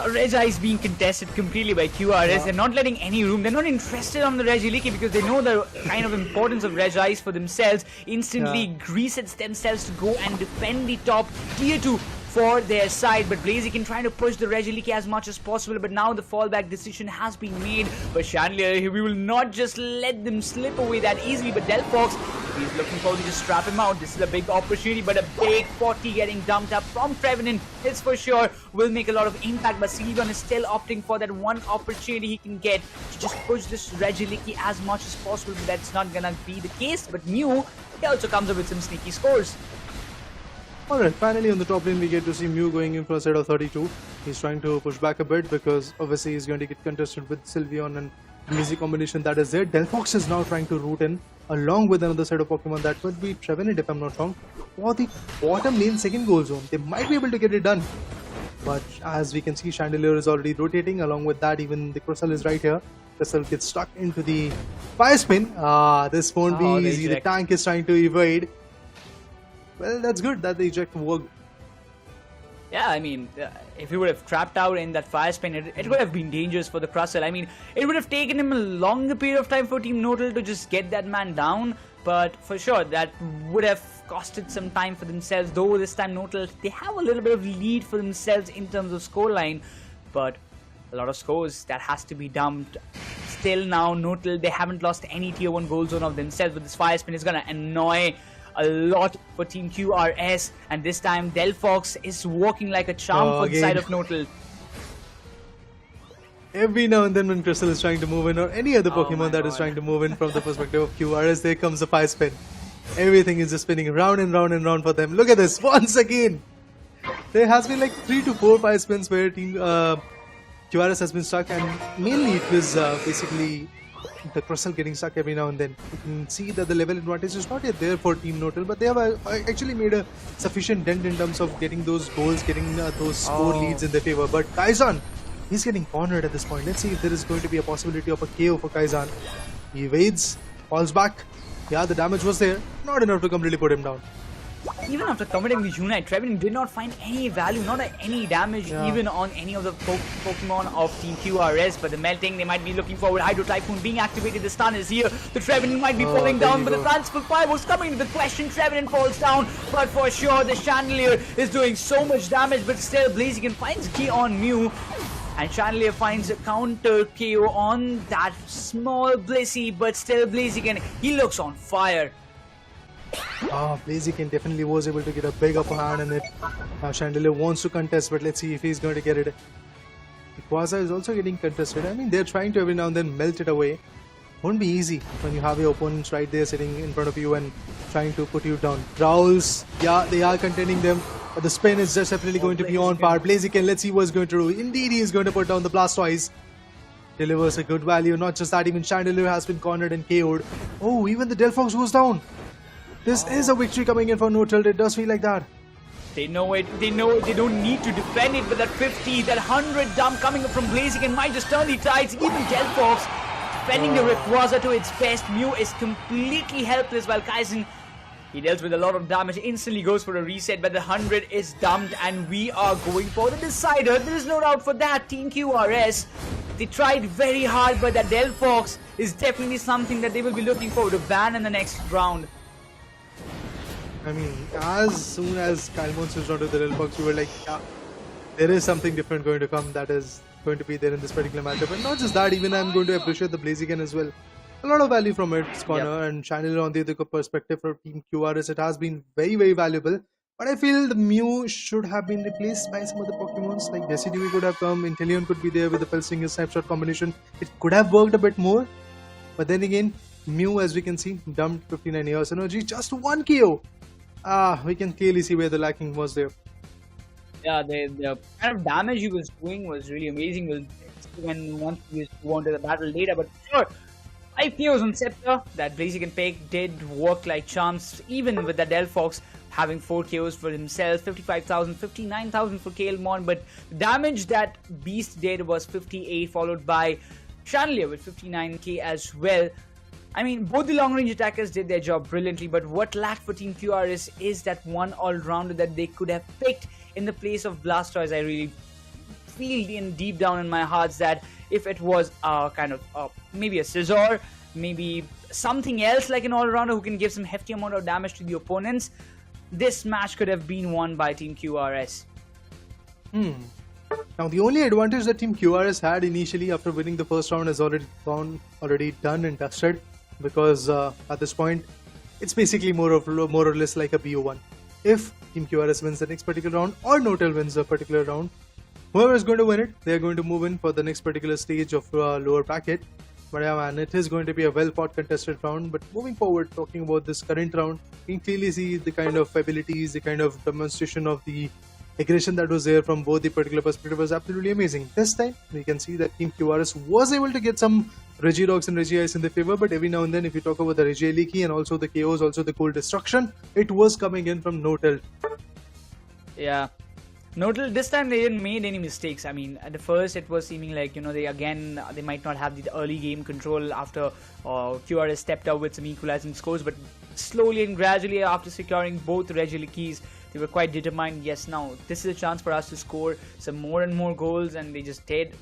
Speaker 1: Regi is being contested completely by QRS. They're not letting any room. They're not interested on the Regiliki because they know the kind of importance of Regis for themselves. Instantly resets themselves to go and defend the top tier 2 for their side, but Blaziken trying to push the Regiliki as much as possible, but now the fallback decision has been made. But Chandelier, we will not just let them slip away that easily, but Delphox, he's looking forward to just strap him out. This is a big opportunity, but a big 40 getting dumped up from Trevenant is for sure will make a lot of impact, but Sylveon is still opting for that one opportunity he can get to just push this Regiliki as much as possible, but that's not gonna be the case. But Mew, he also comes up with some sneaky scores.
Speaker 2: Alright, finally on the top lane we get to see Mew going in for a set of 32. He's trying to push back a bit because obviously he's going to get contested with Sylveon and Blissey combination that is there. Delphox is now trying to root in along with another set of Pokemon that would be Trevenant if I'm not wrong, for the bottom lane second goal zone. They might be able to get it done, but as we can see, Chandelier is already rotating. Along with that, even the Crystal is right here. Crystal gets stuck into the fire spin. This won't be easy. The tank is trying to evade. Well, that's good that the eject worked.
Speaker 1: Yeah, I mean, if he would have trapped out in that fire spin, it would have been dangerous for the Crustle. I mean, it would have taken him a longer period of time for Team Notel to just get that man down, but for sure, that would have costed some time for themselves, though this time Notel, they have a little bit of lead for themselves in terms of scoreline, but a lot of scores that has to be dumped. Still now, Notel, they haven't lost any tier 1 goal zone of themselves, but this fire spin is gonna annoy a lot for Team QRS, and this time Delphox is working like a charm for the side of Notel.
Speaker 2: Every now and then when Crystal is trying to move in, or any other Pokemon that is trying to move in from the perspective of QRS, there comes a fire spin. Everything is just spinning round and round and round for them. Look at this, once again! There has been like 3 to 4 fire spins where Team QRS has been stuck, and mainly it was basically the Crystal getting stuck every now and then. You can see that the level advantage is not yet there for Team Notel, but they have actually made a sufficient dent in terms of getting those goals, getting those score leads in their favor. But Kaizan, he's getting cornered at this point. Let's see if there is going to be a possibility of a KO for Kaizan. He evades, falls back. Yeah, the damage was there. Not enough to completely put him down.
Speaker 1: Even after committing the Unite, Trevenant did not find any value, not any damage even on any of the Pokemon of Team QRS. But the melting, they might be looking forward. Hydro Typhoon being activated, the stun is here. The Trevenant might be falling down, but the Transfer Fire was coming into the question. Trevenant falls down, but for sure the Chandelier is doing so much damage, but still Blaziken finds key on Mew. And Chandelier finds a counter KO on that small Blissey, but still Blaziken, he looks on fire.
Speaker 2: Blaziken definitely was able to get a big upper hand in it. Now Chandelier wants to contest, but let's see if he's going to get it. Quasar is also getting contested. I mean, they're trying to every now and then melt it away. Won't be easy when you have your opponents right there sitting in front of you and trying to put you down. Growls, yeah, they are containing them. But the spin is just definitely going to be on par. Blaziken, let's see what's going to do. Indeed, he is going to put down the Blastoise. Delivers a good value. Not just that, even Chandelier has been cornered and KO'd. Oh, even the Delphox goes down. This is a victory coming in for No Tilt. It does feel like that.
Speaker 1: They know it. They know it. They don't need to defend it. But that 50, that 100 dump coming up from Blaziken might just turn the tides. Even Delphox defending the Rayquaza to its best. Mew is completely helpless while Kaizen, he deals with a lot of damage, instantly goes for a reset, but the 100 is dumped and we are going for the decider. There is no doubt for that. Team QRS, they tried very hard, but that Delphox is definitely something that they will be looking forward to ban in the next round.
Speaker 2: I mean, as soon as Kyle switched onto the Delphox, we were like, yeah, there is something different going to come that is going to be there in this particular matchup. And not just that, even I'm going to appreciate the Blaziken as well. A lot of value from its corner, and Chandelier on the other perspective for Team QRS, it has been very, very valuable. But I feel the Mew should have been replaced by some other Pokemons, like Decidueye could have come, Inteleon could be there with the Pulsing Snapshot combination. It could have worked a bit more. But then again, Mew, as we can see, dumped 59 years energy, just one KO. We can clearly see where the lacking was there.
Speaker 1: Yeah, the kind of damage he was doing was really amazing. When once we go on to the battle later, but sure. 5 KOs on Scepter, that Blaziken pick did work like charms, even with the Delphox having 4 KOs for himself, 55,000, 59,000 for Kael'Mon, but the damage that Beast did was 58, followed by Chandelier with 59k as well. I mean, both the long-range attackers did their job brilliantly, but what lacked for Team QRS is that one all-rounder that they could have picked in the place of Blastoise. I really feel deep down in my heart that if it was kind of maybe a Scizor, maybe something else like an all-rounder who can give some hefty amount of damage to the opponents, this match could have been won by Team QRS.
Speaker 2: Now the only advantage that Team QRS had initially after winning the first round is already done and dusted, because at this point it's basically more or less like a BO1. If Team QRS wins the next particular round or Notel wins a particular round, whoever is going to win it, they are going to move in for the next particular stage of lower bracket. But yeah, man, it is going to be a well-fought contested round. But moving forward, talking about this current round, you can clearly see the kind of abilities, the kind of demonstration of the aggression that was there from both the particular perspective was absolutely amazing. This time, we can see that Team QRS was able to get some Regirox and Regice in their favor, but every now and then, if you talk about the Regieleki and also the KOs, also the Cold Destruction, it was coming in from No Tilt.
Speaker 1: Yeah. Notel, this time they didn't make any mistakes. I mean, at the first it was seeming like, they might not have the early game control after QRS stepped out with some equalizing scores, but slowly and gradually after securing both Regielekis, they were quite determined. Yes, now this is a chance for us to score some more and more goals, and they just did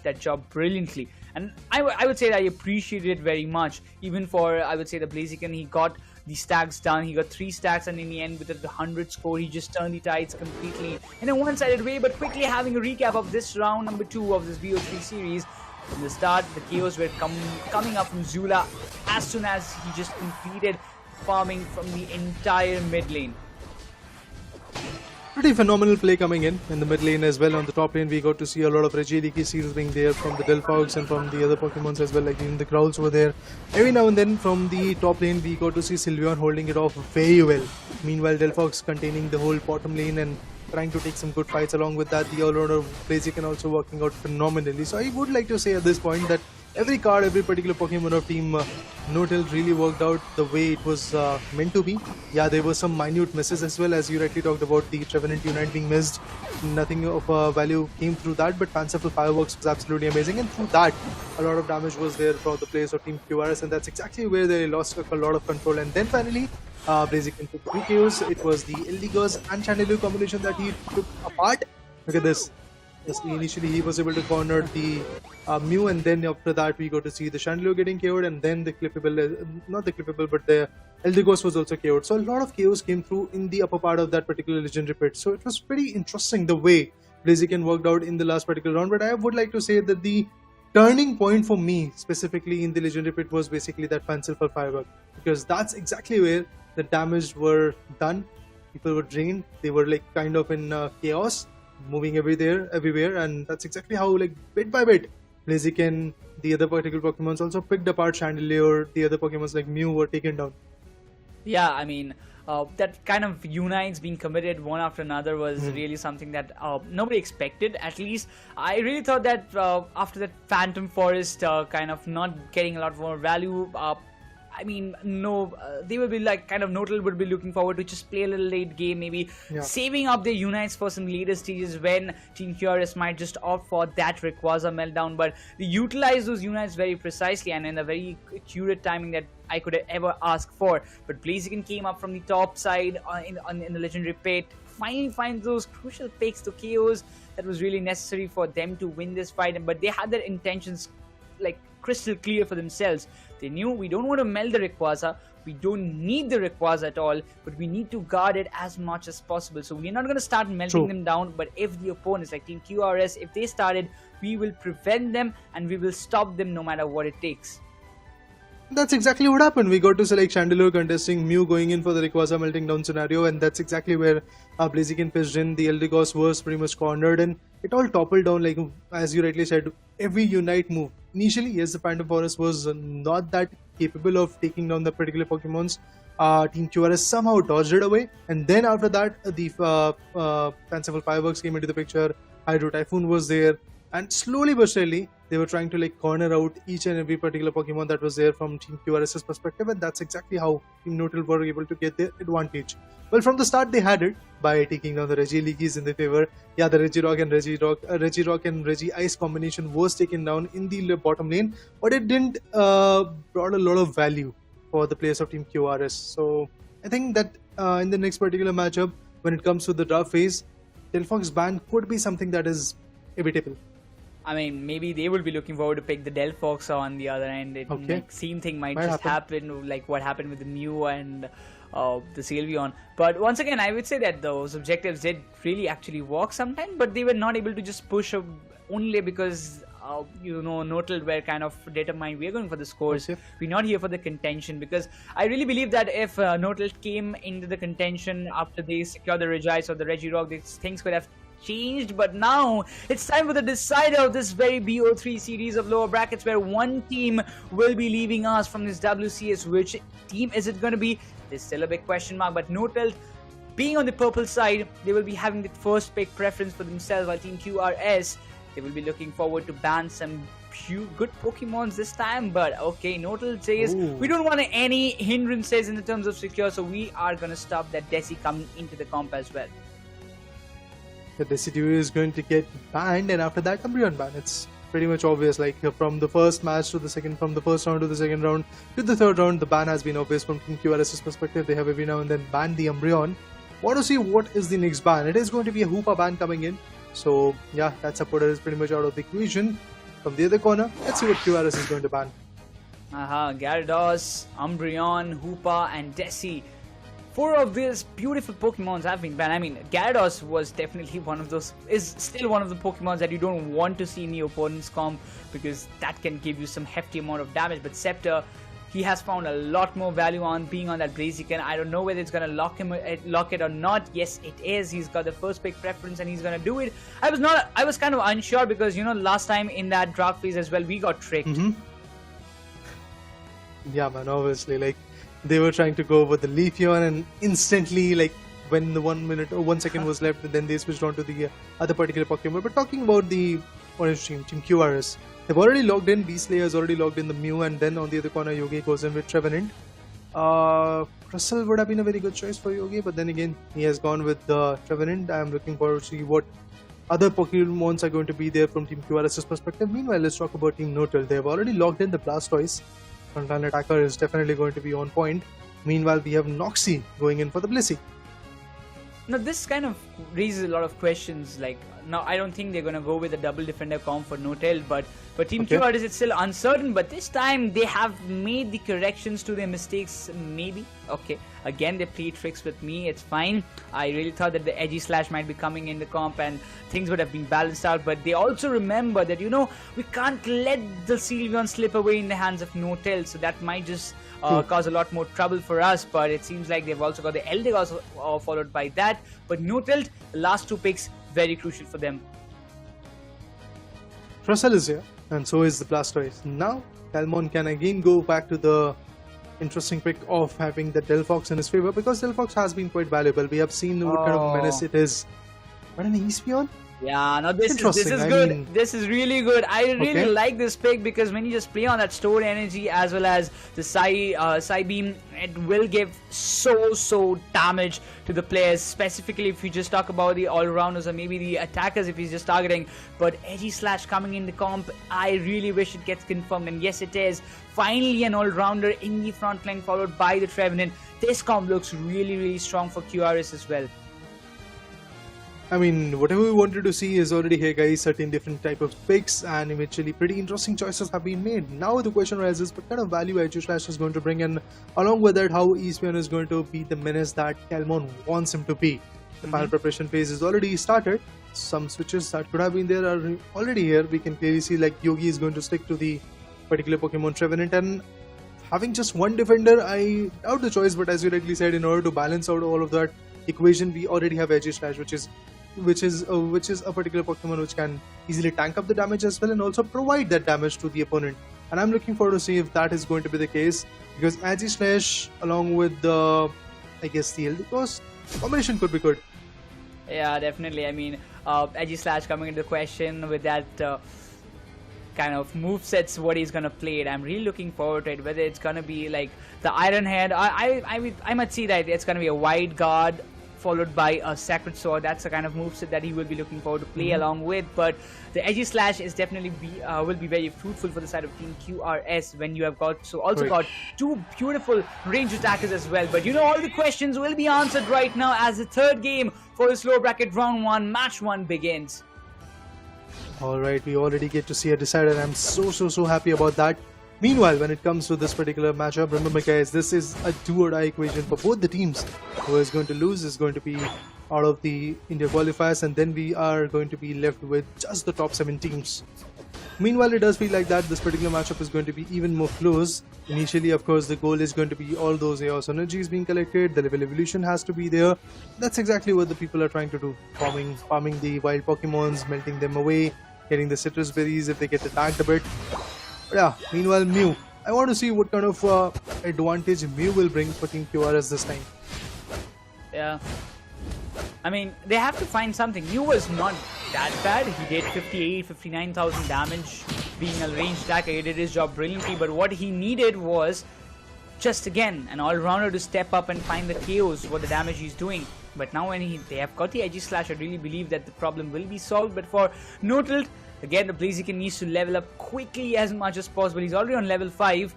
Speaker 1: that job brilliantly. And I would say that I appreciated it very much. Even for, I would say, the Blaziken, he got the stacks done. He got 3 stacks, and in the end with the 100 score, he just turned the tides completely in a one-sided way. But quickly having a recap of this round number 2 of this BO3 series. From the start, the KOs were coming up from Zula as soon as he just completed farming from the entire mid lane.
Speaker 2: Pretty phenomenal play coming in the mid lane as well. On the top lane, we got to see a lot of Regieleki seals being there from the Delphox and from the other Pokemons as well, like even the Growls were there. Every now and then from the top lane, we got to see Sylveon holding it off very well. Meanwhile, Delphox containing the whole bottom lane and trying to take some good fights. Along with that, the all-rounder Blaziken also working out phenomenally. So I would like to say at this point that every card, every particular Pokemon of Team No-Till really worked out the way it was meant to be. Yeah, there were some minute misses as well, as you rightly talked about the Trevenant Unite being missed. Nothing of value came through that, but Fanciful Fireworks was absolutely amazing, and through that, a lot of damage was there from the players of Team QRS, and that's exactly where they lost a lot of control. And then finally, Blaziken took 3 KOs. It was the Eldegoss and Chandelure combination that he took apart. Look at this. Initially, he was able to corner the Mew, and then after that, we got to see the Chandelure getting KO'd, and then the clippable, not the clippable, but the Eldegoss was also KO'd. So a lot of KOs came through in the upper part of that particular legendary pit. So it was pretty interesting the way Blaziken worked out in the last particular round. But I would like to say that the turning point for me, specifically in the legendary pit, was basically that Fanciful Firework, because that's exactly where the damage were done. People were drained. They were like kind of in chaos, moving everywhere, and that's exactly how, like, bit by bit, Blaziken, the other particular Pokemons also picked apart Chandelure. The other Pokemons like Mew were taken down.
Speaker 1: Yeah, I mean, that kind of unites being committed one after another was really something that nobody expected. At least I really thought that after that Phantom Forest kind of not getting a lot more value, I mean, no, they will be like kind of No-Till would be looking forward to just play a little late game, maybe saving up their unites for some later stages when Team QRS might just opt for that Rayquaza meltdown. But they utilize those unites very precisely and in a very accurate timing that I could ever ask for. But Blaziken came up from the top side in the legendary pit, finally finds those crucial picks to KOs that was really necessary for them to win this fight. But they had their intentions like crystal clear for themselves. They knew we don't want to melt the Rayquaza, we don't need the Rayquaza at all, but we need to guard it as much as possible. So we're not going to start melting them down, but if the opponents like Team QRS, if they started, we will prevent them and we will stop them no matter what it takes.
Speaker 2: That's exactly what happened. We got to select Chandelure contesting Mew going in for the Rayquaza melting down scenario, and that's exactly where Blaziken pitched in. The Eldegoss was pretty much cornered, and it all toppled down, like as you rightly said, every Unite move. Initially, yes, the Phantom Forest was not that capable of taking down the particular Pokemons. Team QRS somehow dodged it away, and then after that, the Fanciful Fireworks came into the picture. Hydro Typhoon was there, and slowly but surely, they were trying to like corner out each and every particular Pokemon that was there from Team QRS's perspective, and that's exactly how Team No-Till were able to get their advantage. Well, from the start they had it by taking down the Regielekis in their favor. Yeah, the Regirock and Regirock and Regi-Ice combination was taken down in the bottom lane, but it didn't brought a lot of value for the players of Team QRS. So I think that in the next particular matchup, when it comes to the draft phase, Delphox ban could be something that is evitable.
Speaker 1: I mean, maybe they will be looking forward to pick the Delphox on the other end. Like, same thing might just happen, like what happened with the Mew and the Sylveon. But once again, I would say that those objectives did really actually work sometimes, but they were not able to just push only because No-Till were kind of determined we're going for the scores. We're not here for the contention, because I really believe that if No-Till came into the contention after they secured the Regice or the Regirock, these things could have changed. But now it's time for the decider of this very BO3 series of lower brackets, where one team will be leaving us from this WCS. Which team is it going to be? There's still a big question mark, but No-Till being on the purple side, they will be having the first pick preference for themselves, while Team QRS, they will be looking forward to ban some good Pokemons this time. But okay, No-Till says we don't want any hindrances in the terms of secure, so we are going to stop that Desi coming into the comp as well.
Speaker 2: The Decidueye is going to get banned, and after that Umbreon ban. It's pretty much obvious, like from the first match to the second, from the first round to the second round to the third round, the ban has been obvious from Team QRS's perspective. They have every now and then banned the Umbreon. Want to see what is the next ban? It is going to be a Hoopa ban coming in. So yeah, that supporter is pretty much out of the equation. From the other corner, let's see what QRS is going to ban.
Speaker 1: Gyarados, Umbreon, Hoopa and Desi. 4 of these beautiful Pokemons have been banned. I mean, Gyarados was definitely one of those, is still one of the Pokemons that you don't want to see in the opponent's comp, because that can give you some hefty amount of damage. But Scepter, he has found a lot more value on being on that Blaziken. I don't know whether it's going to lock it or not. Yes, it is. He's got the first pick preference and he's going to do it. I was kind of unsure, because last time in that draft phase as well, we got tricked.
Speaker 2: Yeah, man, obviously, like, they were trying to go over the Leafeon, and instantly, like, when the 1 minute or 1 second was left, then they switched on to the other particular Pokemon. But talking about the orange team, Team QRS, They've already logged in, Beastlayer has already logged in the Mew, and then on the other corner Yogi goes in with Trevenant. Crystal would have been a very good choice for Yogi, but then again he has gone with the Trevenant. I am looking forward to see what other Pokemons are going to be there from Team QRS's perspective. Meanwhile, let's talk about Team Notel. They have already logged in the Blastoise. Frontline attacker is definitely going to be on point. Meanwhile, we have Noxie going in for the Blissey.
Speaker 1: Now this kind of raises a lot of questions. Like, now I don't think they're gonna go with a double defender comp for Notel, but for Team QRS it's still uncertain. But this time they have made the corrections to their mistakes. Maybe again they play tricks with me. It's fine. I really thought that the edgy slash might be coming in the comp and things would have been balanced out. But they also remember that we can't let the Sylveon slip away in the hands of Notel, so that might just cause a lot more trouble for us. But it seems like they've also got the Eldegoss followed by that. But Notel, the last two picks, very crucial for them.
Speaker 2: Trussell is here, and so is the Blastoise. Now, Talmon can again go back to the interesting pick of having the Delphox in his favor, because Delphox has been quite valuable. We have seen what kind of menace it is. But an Espeon?
Speaker 1: Yeah, no, this is good. This is really good. I really like this pick because when you just play on that stored energy as well as the Psy Beam, it will give so damage to the players. Specifically, if you just talk about the all-rounders or maybe the attackers, if he's just targeting. But Edgy Slash coming in the comp, I really wish it gets confirmed. And yes, it is. Finally, an all-rounder in the front line followed by the Trevenant. This comp looks really strong for QRS as well.
Speaker 2: I mean, whatever we wanted to see is already here, guys. Certain different type of picks, and eventually pretty interesting choices have been made. Now the question arises, what kind of value Edge Slash is going to bring in? Along with that, how Espeon is going to be the menace that Calmon wants him to be. The final preparation phase is already started. Some switches that could have been there are already here. We can clearly see like Yogi is going to stick to the particular Pokemon Trevenant, and having just one defender, I doubt the choice. But as you rightly said, in order to balance out all of that equation, we already have Edge Slash, which is a particular Pokemon which can easily tank up the damage as well and also provide that damage to the opponent. And I'm looking forward to see if that is going to be the case, because Edgy Slash along with the, I guess, the Eldegoss combination could be good.
Speaker 1: Yeah, definitely. I mean, Edgy Slash coming into the question with that kind of movesets, what he's gonna play it. I'm really looking forward to it. Whether it's gonna be like the Iron Head, I might see that it's gonna be a wide guard followed by a Sacred Sword. That's the kind of moveset that he will be looking forward to play along with. But the Edgy Slash is definitely will be very fruitful for the side of Team QRS when you have got got two beautiful range attackers as well. But all the questions will be answered right now as the third game for this lower bracket round 1, match 1 begins.
Speaker 2: Alright, we already get to see a decider. I'm so happy about that. Meanwhile, when it comes to this particular matchup, remember guys, this is a do-or-die equation for both the teams. Who is going to lose is going to be out of the India qualifiers, and then we are going to be left with just the top 7 teams. Meanwhile, it does feel like that this particular matchup is going to be even more close. Initially, of course, the goal is going to be all those Chaos energies being collected, the level evolution has to be there. That's exactly what the people are trying to do. Farming the wild Pokemons, melting them away, getting the citrus berries if they get attacked a bit. But yeah, meanwhile Mew. I want to see what kind of advantage Mew will bring for Team QRS this time.
Speaker 1: Yeah. I mean, they have to find something. Mew was not that bad. He did 59,000 damage being a ranged attacker. He did his job brilliantly, but what he needed was just again an all-rounder to step up and find the KOs for the damage he's doing. But now when they have got the Edgy Slash, I really believe that the problem will be solved. But for Notel, again, the Blaziken needs to level up quickly as much as possible. He's already on level 5.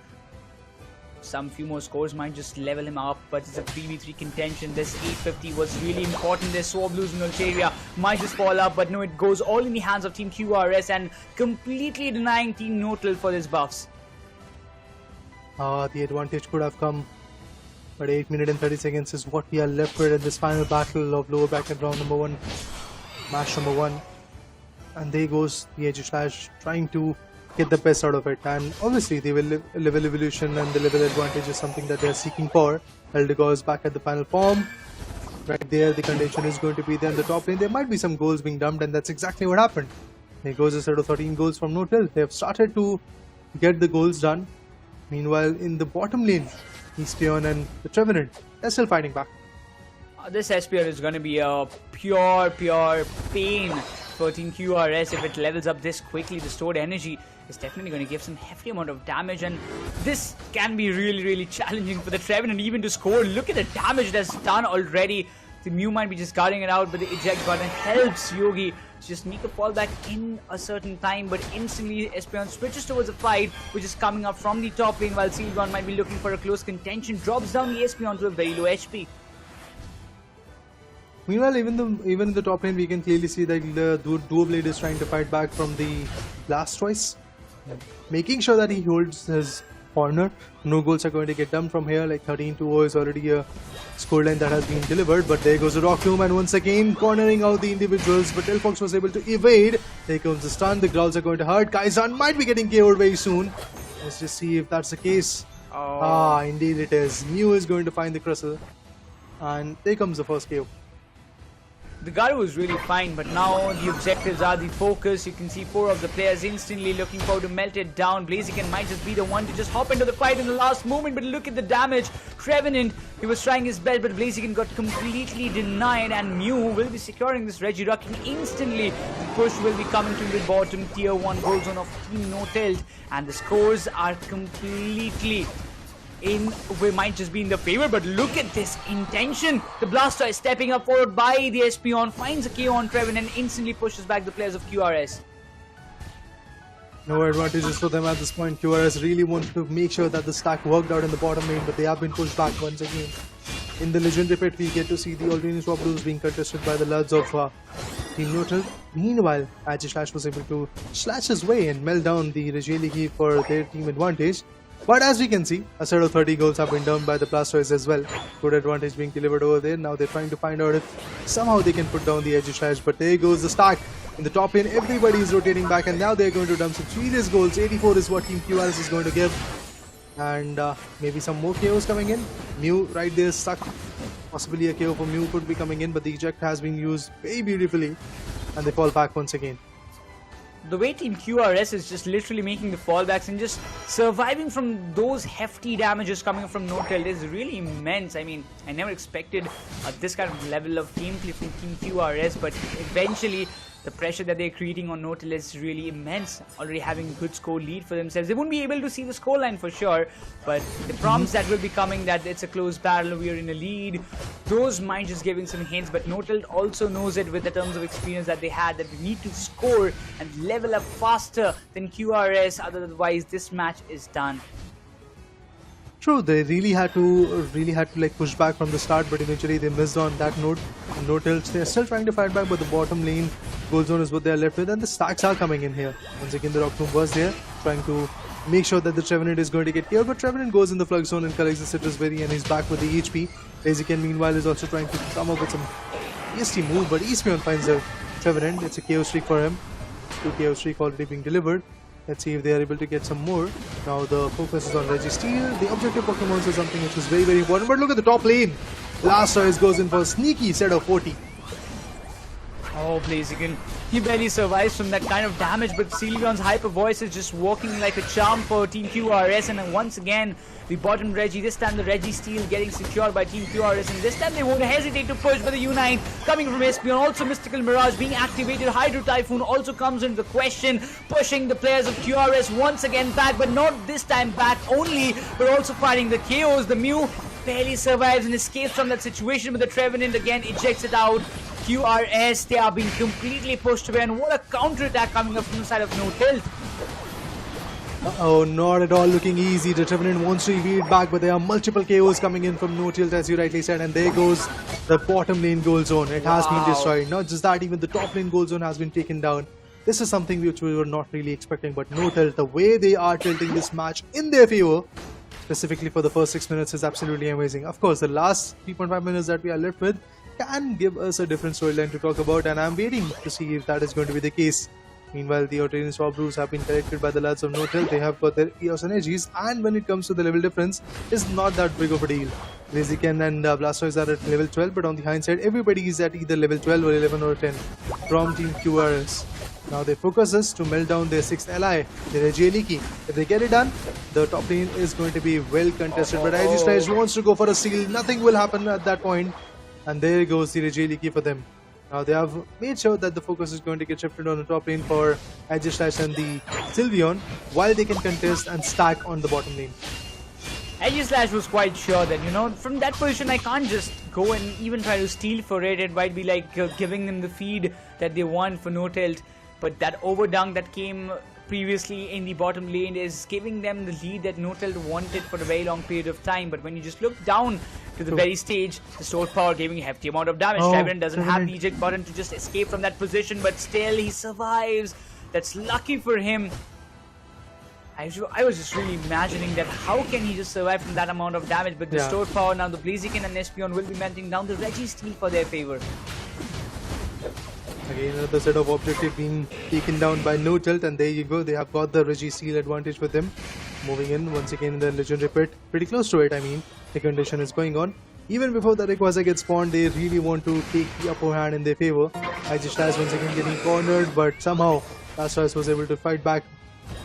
Speaker 1: Some few more scores might just level him up, but it's a 3v3 contention. This 850 was really important. This Swablu's in Ulteria might just fall up, but no, it goes all in the hands of Team QRS and completely denying Team Notel for his buffs.
Speaker 2: The advantage could have come, but 8 minutes and 30 seconds is what we are left with in this final battle of lower bracket round number 1, match number 1. And there goes the Edge Slash trying to get the best out of it, and obviously the level evolution and the level advantage is something that they are seeking for. Eldegoss back at the final form. Right there, the contention is going to be there in the top lane. There might be some goals being dumped, and that's exactly what happened. There goes a set of 13 goals from Notel. They have started to get the goals done. Meanwhile, in the bottom lane, Espeon and the Trevenant, they're still fighting back.
Speaker 1: This Espeon is going to be a pure pain for Team QRS. If it levels up this quickly, the stored energy is definitely going to give some hefty amount of damage, and this can be really challenging for the Trevenant even to score. Look at the damage that's done already. The Mew might be just guarding it out, but the eject button helps Yogi to just sneak a fallback in a certain time, but instantly Espeon switches towards a fight which is coming up from the top lane, while Sealgon might be looking for a close contention, drops down the Espeon to a very low HP.
Speaker 2: Meanwhile, even in the top lane, we can clearly see that the Duo Blade is trying to fight back from the Blastoise, making sure that he holds his corner. No goals are going to get done from here, like 13-0 is already a scoreline that has been delivered, but there goes the Rock Tomb and once again cornering out the individuals, but Delphox was able to evade. There comes the stun, the Growls are going to hurt. Kai'San might be getting KO'd very soon. Let's just see if that's the case. Indeed it is. Mew is going to find the Crystal, and there comes the first KO.
Speaker 1: The Garu was really fine, but now the objectives are the focus. You can see 4 of the players instantly looking forward to melt it down. Blaziken might just be the one to just hop into the fight in the last moment, but look at the damage. Trevenant, he was trying his best, but Blaziken got completely denied, and Mew will be securing this Regirock instantly. The push will be coming to the bottom tier 1 goal zone of Team No Tilt, and the scores are completely we might just be in the favor, but look at this intention. The Blastoise stepping up forward by the Espeon, finds a KO on Trevenant and instantly pushes back the players of QRS.
Speaker 2: No advantages for them at this point. QRS really wanted to make sure that the stack worked out in the bottom lane, but they have been pushed back once again. In the Legendary Pit, we get to see the alternate swap duels being contested by the lads of Team Neutral. Meanwhile, Agislash was able to slash his way and melt down the Regieleki for their team advantage. But as we can see, a set of 30 goals have been done by the Blastoise as well. Good advantage being delivered over there. Now they're trying to find out if somehow they can put down the Agislash, but there goes the stack. In the top lane, everybody is rotating back, and now they're going to dump some serious goals. 84 is what Team QRS is going to give. And maybe some more KOs coming in. Mew right there stuck. Possibly a KO for Mew could be coming in, but the eject has been used very beautifully. And they fall back once again.
Speaker 1: The way Team QRS is just literally making the fallbacks and just surviving from those hefty damages coming from No Tilt is really immense. I mean, I never expected this kind of level of gameplay from Team QRS, but eventually the pressure that they're creating on No Tilt is really immense. Already having a good score lead for themselves. They won't be able to see the scoreline for sure, but the prompts that will be coming that it's a close battle, we are in a lead, those might just giving some hints, but No Tilt also knows it with the terms of experience that they had, that we need to score and level up faster than QRS, otherwise this match is done.
Speaker 2: True, they really had to like push back from the start, but eventually they missed on that note. No tilts, they're still trying to fight back, but the bottom lane goal zone is what they're left with, and the stacks are coming in here. Once again, the Rock Tomb was there, trying to make sure that the Trevenant is going to get killed, but Trevenant goes in the Flux Zone and collects the Citrus Berry, and he's back with the HP. Blaziken, meanwhile, is also trying to come up with some hasty move, but Espeon finds a Trevenant. It's a KO streak for him. 2 KO streak already being delivered. Let's see if they are able to get some more. Now the focus is on Registeel. The objective Pokemon is something which is very important. But look at the top lane. Blastoise goes in for a sneaky set of 40.
Speaker 1: Oh, Blaziken, he barely survives from that kind of damage, but Sealgon's Hyper Voice is just working like a charm for Team QRS, and then once again, the bottom Regi, this time the Registeel getting secured by Team QRS, and this time they won't hesitate to push for the Unite, coming from Espeon, also Mystical Mirage being activated, Hydro Typhoon also comes into the question, pushing the players of QRS once again back, but not this time back only, but also finding the KOs. The Mew barely survives and escapes from that situation, but the Trevenant again ejects it out. QRS, they are being completely pushed away, and what a counter-attack coming up from the side of No Tilt.
Speaker 2: Oh, not at all looking easy. The Trevenant wants to evade back, but there are multiple KOs coming in from No Tilt, as you rightly said, and there goes the bottom lane goal zone. It has been destroyed. Not just that, even the top lane goal zone has been taken down. This is something which we were not really expecting, but No Tilt, the way they are tilting this match in their favor, specifically for the first 6 minutes, is absolutely amazing. Of course, the last 3.5 minutes that we are left with can give us a different storyline to talk about, and I'm waiting to see if that is going to be the case. Meanwhile, the Australian swap rules have been collected by the lads of No Tilt. They have got their EOS energies, and when it comes to the level difference, it's not that big of a deal. Blaziken and Blastoise are at level 12, but on the hindsight, everybody is at either level 12 or 11 or 10 from Team QRS. Now their focus is to melt down their 6th ally, the Regieleki. If they get it done, the top lane is going to be well contested, but Agislash wants to go for a steal. Nothing will happen at that point. And there goes the Regieleki for them. Now they have made sure that the focus is going to get shifted on the top lane for Aegislash and the Sylveon, while they can contest and stack on the bottom lane.
Speaker 1: Aegislash was quite sure that, from that position I can't just go and even try to steal for it. It might be like giving them the feed that they want for no tilt. But that overdunk that came previously in the bottom lane is giving them the lead that no tilt wanted for a very long period of time. But when you just look down to the very stage, the sword power giving a hefty amount of damage. Trevenant doesn't have the eject button to just escape from that position, but still he survives. That's lucky for him. I was just really imagining that how can he just survive from that amount of damage, but the sword power now, the Blaziken and Espeon will be melting down the Registeel for their favor.
Speaker 2: Again, another set of objective being taken down by no tilt, and there you go, they have got the Registeel advantage with them. Moving in once again in the legendary pit, pretty close to it. I mean, the condition is going on. Even before the Rayquaza gets spawned, they really want to take the upper hand in their favor. Aegislash once again getting cornered, but somehow Blastoise was able to fight back,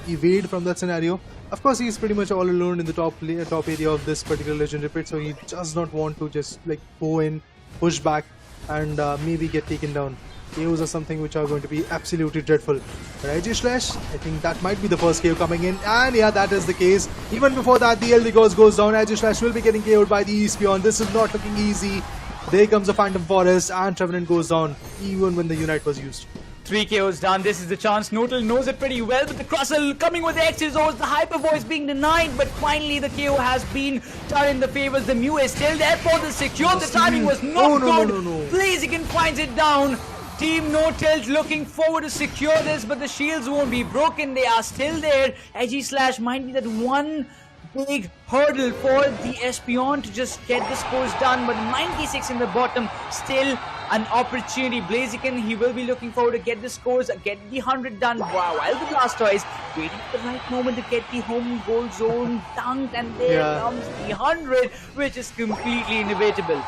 Speaker 2: evade from that scenario. Of course, he's pretty much all alone in the top area of this particular legendary pit, so he does not want to just like go in, push back, and maybe get taken down. KOs are something which are going to be absolutely dreadful. But Aegislash, I think that might be the first KO coming in, and yeah, that is the case. Even before that, the Eldegoss goes down. Aegislash will be getting KO'd by the Espeon. This is not looking easy. There comes the Phantom Forest, and Trevenant goes down, even when the Unite was used.
Speaker 1: 3 KOs done. This is the chance. Notel knows it pretty well, but the Crustle coming with the X's, the Hyper Voice being denied, but finally the KO has been done in the favors. The Mew is still there for the secure. The timing was not good. Blaziken finds it down. Team No Tilt looking forward to secure this, but the shields won't be broken. They are still there. Aegislash might be that one big hurdle for the Espeon to just get the scores done, but 96 in the bottom, still an opportunity. Blaziken, he will be looking forward to get the scores, get the 100 done, while the Blastoise waiting for the right moment to get the home goal zone dunked, and there comes the 100, which is completely inevitable.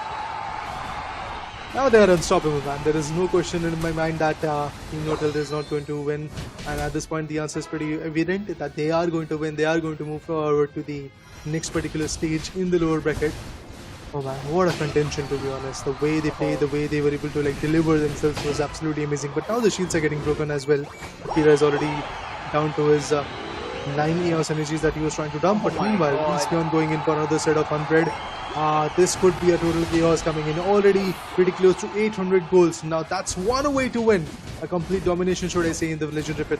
Speaker 2: Now they are unstoppable, man. There is no question in my mind that Team No Tilt is not going to win, and at this point the answer is pretty evident that they are going to win. They are going to move forward to the next particular stage in the lower bracket. Oh man, what a contention, to be honest. The way they played, the way they were able to like deliver themselves was absolutely amazing. But now the shields are getting broken as well. Akira is already down to his 9 EOS energies that he was trying to dump, but meanwhile Espeon going in for another set of 100. This could be a total chaos coming in. Already pretty close to 800 goals. Now that's one way to win. A complete domination, should I say, in the legendary pit.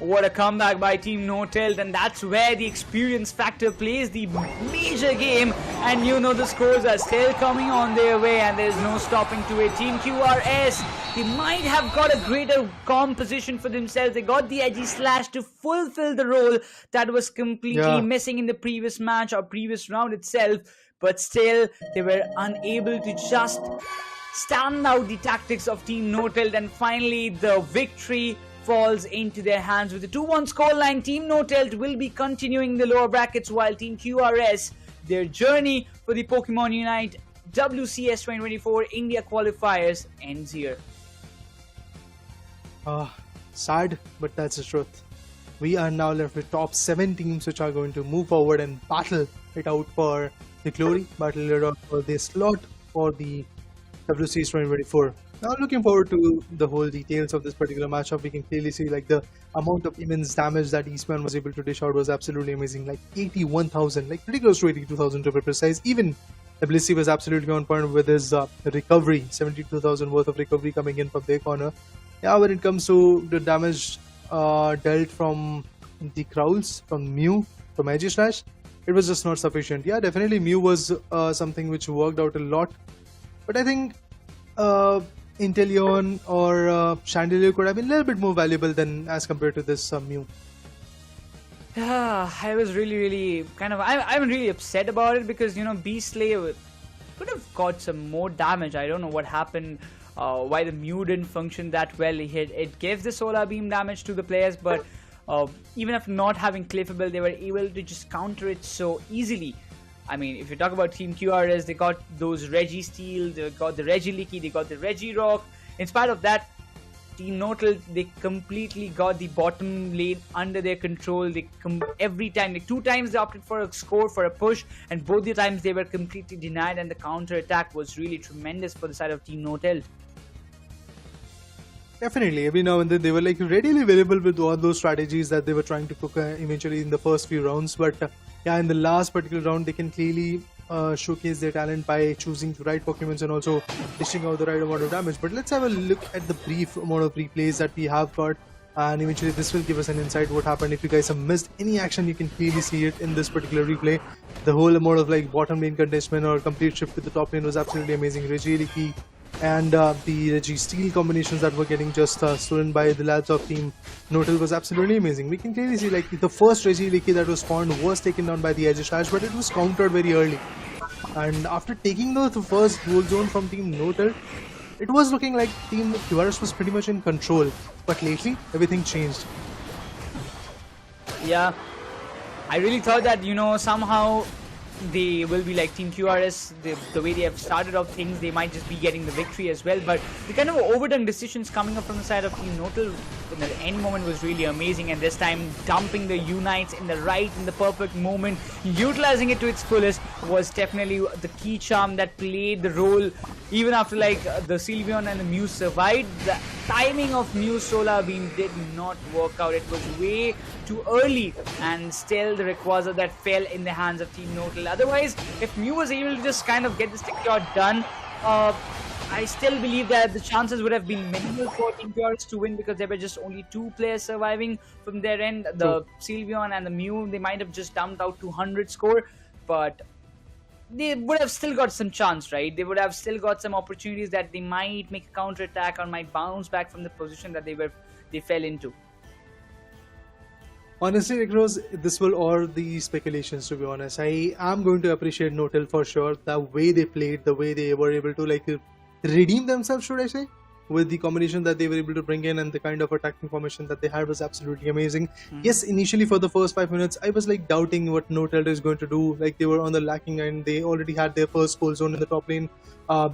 Speaker 1: What a comeback by Team No Tilt, and that's where the experience factor plays the major game. And the scores are still coming on their way, and there's no stopping to it. Team QRS, they might have got a greater composition for themselves. They got the Aegislash to fulfill the role that was completely missing in the previous match or previous round itself, but still they were unable to just stand out the tactics of Team No Tilt, and finally the victory falls into their hands with a 2-1 scoreline. Team No Tilt will be continuing the lower brackets, while Team QRS, their journey for the Pokémon UNITE WCS2024 India Qualifiers ends here.
Speaker 2: Sad, but that's the truth. We are now left with top 7 teams which are going to move forward and battle it out for the glory, battle it out for the slot for the WCS 2024. Now looking forward to the whole details of this particular matchup. We can clearly see like the amount of immense damage that Eastman was able to dish out was absolutely amazing. Like 81,000, like pretty close to 82,000 to be precise. Even the Blissey was absolutely on point with his recovery, 72,000 worth of recovery coming in from their corner. Yeah, when it comes to the damage dealt from the Crowls, from Mew, from Aegislash, it was just not sufficient. Yeah, definitely Mew was something which worked out a lot. But I think Inteleon or Chandelier could have been a little bit more valuable than as compared to this Mew.
Speaker 1: Yeah, I was really I'm really upset about it because Beastlayer could have got some more damage. I don't know what happened, why the Mew didn't function that well. It gave the solar beam damage to the players, but even after not having Cliffable, they were able to just counter it so easily. I mean, if you talk about Team QRS, they got those Registeel, they got the Regieleki, they got the Regirock. In spite of that, Team No Tilt, they completely got the bottom lane under their control. Every time, like 2 times they opted for a score, for a push, and both the times they were completely denied, and the counter attack was really tremendous for the side of Team No Tilt.
Speaker 2: Definitely, every now and then they were like readily available with all those strategies that they were trying to cook eventually in the first few rounds. But yeah, in the last particular round, they can clearly showcase their talent by choosing the right Pokemons and also dishing out the right amount of damage. But let's have a look at the brief amount of replays that we have got, and eventually this will give us an insight what happened. If you guys have missed any action, you can clearly see it in this particular replay. The whole amount of like bottom lane contestment or complete shift to the top lane was absolutely amazing. Reggie and the Reggie Steel combinations that were getting just stolen by the lads of Team NeKRoz was absolutely amazing. We can clearly see like the first Reggie that was spawned was taken down by the Edge Slash, but it was countered very early. And after taking the first gold zone from Team NeKRoz, it was looking like Team NeKRoz was pretty much in control. But lately, everything changed.
Speaker 1: Yeah, I really thought that, you know, somehow they will be like Team QRS, the way they have started off things, they might just be getting the victory as well. But the kind of overdone decisions coming up from the side of Team NeKRoz in the end moment was really amazing. And this time, dumping the Unites in the perfect moment, utilizing it to its fullest was definitely the key charm that played the role. Even after like the Sylveon and the Mew survived, the timing of Mew's Solar Beam did not work out. It was way too early, and still the Rayquaza that fell in the hands of Team NeKRoz. Otherwise, if Mew was able to just kind of get this TikTok done, I still believe that the chances would have been minimal for Team QRS to win, because there were just only 2 players surviving from their end. The Sylveon and the Mew, they might have just dumped out 200 score, but they would have still got some chance, right? They would have still got some opportunities that they might make a counter attack or might bounce back from the position that they fell into.
Speaker 2: Honestly, NeKRoz, this will all the speculations, to be honest. I am going to appreciate NeKRoz for sure. The way they played, the way they were able to like redeem themselves, should I say, with the combination that they were able to bring in and the kind of attacking formation that they had was absolutely amazing. Yes, initially for the first 5 minutes, I was like doubting what NeKRoz is going to do. Like they were on the lacking and they already had their first goal zone in the top lane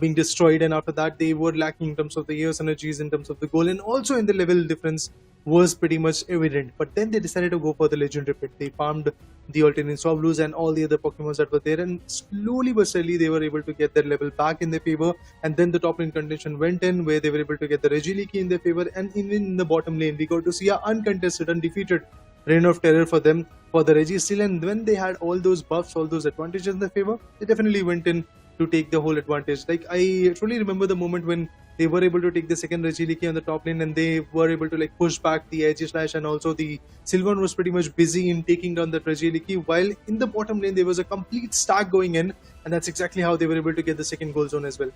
Speaker 2: being destroyed, and after that they were lacking in terms of the Eos energies, in terms of the goal, and also in the level difference was pretty much evident. But then they decided to go for the legendary pit. They farmed the alternate Swablues and all the other Pokemon that were there, and slowly but steadily they were able to get their level back in their favor. And then the top lane contention went in, where they were able to get the Reggie in their favor, and even in the bottom lane we got to see an uncontested, undefeated reign of terror for them, for the Reggie Steel. And when they had all those buffs, all those advantages in their favor, they definitely went in to take the whole advantage. Like I truly remember the moment when they were able to take the second Reggie on the top lane, and they were able to like push back the Edge Slash, and also the Sylveon was pretty much busy in taking down that Reggie, while in the bottom lane there was a complete stack going in, and that's exactly how they were able to get the second goal zone as well.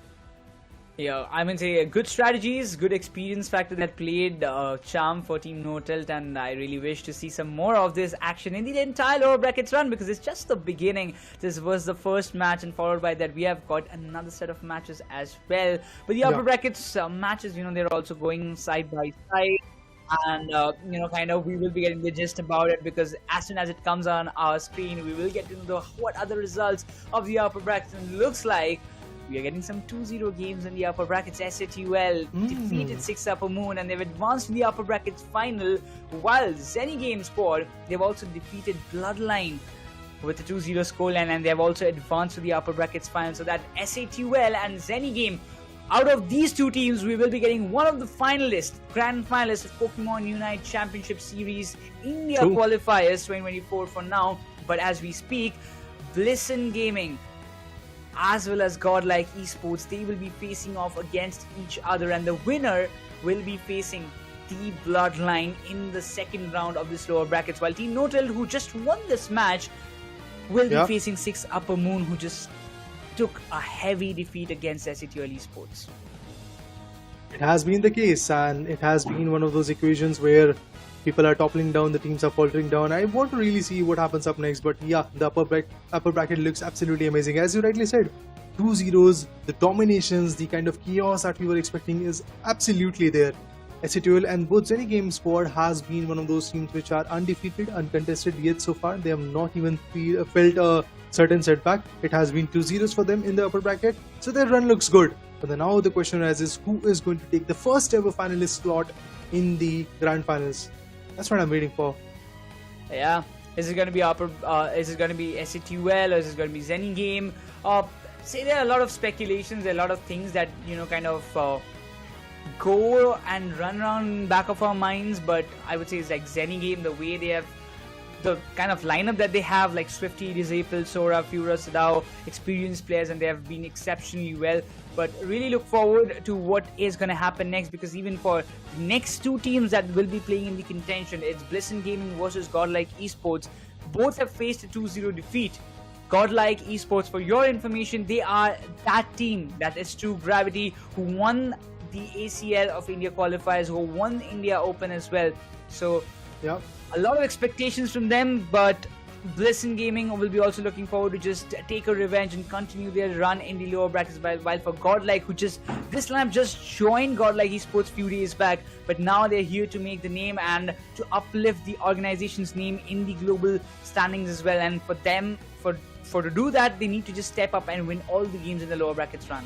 Speaker 1: Yeah, I mean, say good strategies, good experience factor that played charm for Team NeKRoz, and I really wish to see some more of this action in the entire lower brackets run, because it's just the beginning. This was the first match, and followed by that we have got another set of matches as well. But the upper brackets matches, you know, they're also going side by side, and you know, kind of we will be getting the gist about it, because as soon as it comes on our screen, we will get to know what are the results of the upper brackets. And it looks like we are getting some 2-0 games in the upper brackets. Satl defeated 6 Upper Moon, and they've advanced to the upper brackets final, while Zeni Game squad, they've also defeated Bloodline with a 2-0 scoreline, and they've also advanced to the upper brackets final. So that Satl and Zeni Game, out of these 2 teams, we will be getting one of the finalists, grand finalists of Pokemon UNITE Championship Series India Qualifiers 2024 for now. But as we speak, Blisten Gaming as well as Godlike Esports, they will be facing off against each other, and the winner will be facing the Bloodline in the second round of this lower brackets, while Team NeKRoz, who just won this match, will be facing 6 Upper Moon, who just took a heavy defeat against Satl Esports.
Speaker 2: It has been the case, and it has been one of those equations where people are toppling down, the teams are faltering down. I want to really see what happens up next, but yeah, the upper bracket looks absolutely amazing. As you rightly said, 2-0s, the dominations, the kind of chaos that we were expecting is absolutely there. Satl and both Zeni Game squad has been one of those teams which are undefeated, uncontested, yet so far they have not even felt a certain setback. It has been 2-0s for them in the upper bracket, so their run looks good. But then now the question arises, who is going to take the first ever finalist slot in the grand finals? That's what I'm waiting for.
Speaker 1: Yeah, is it going to be is it going to be Satl, or is it going to be Zeni Game? Say there are a lot of speculations, there are a lot of things that, you know, kind of go and run around back of our minds, but I would say it's like Zeni Game, the way they have the kind of lineup that they have, like Swifty, Disciple, Sora, Fura, Sadao, experienced players, and they have been exceptionally well. But really look forward to what is going to happen next, because even for the next two teams that will be playing in the contention, it's Blisten Gaming versus Godlike Esports. Both have faced a 2-0 defeat. Godlike Esports, for your information, they are that team that is True Gravity, who won the ACL of India Qualifiers, who won India Open as well. So,
Speaker 2: Yeah.
Speaker 1: a lot of expectations from them, but Blisten Gaming will be also looking forward to just take a revenge and continue their run in the lower brackets. While for Godlike, who this lineup just joined Godlike Esports few days back, but now they're here to make the name and to uplift the organization's name in the global standings as well. And for them, for to do that, they need to just step up and win all the games in the lower brackets run.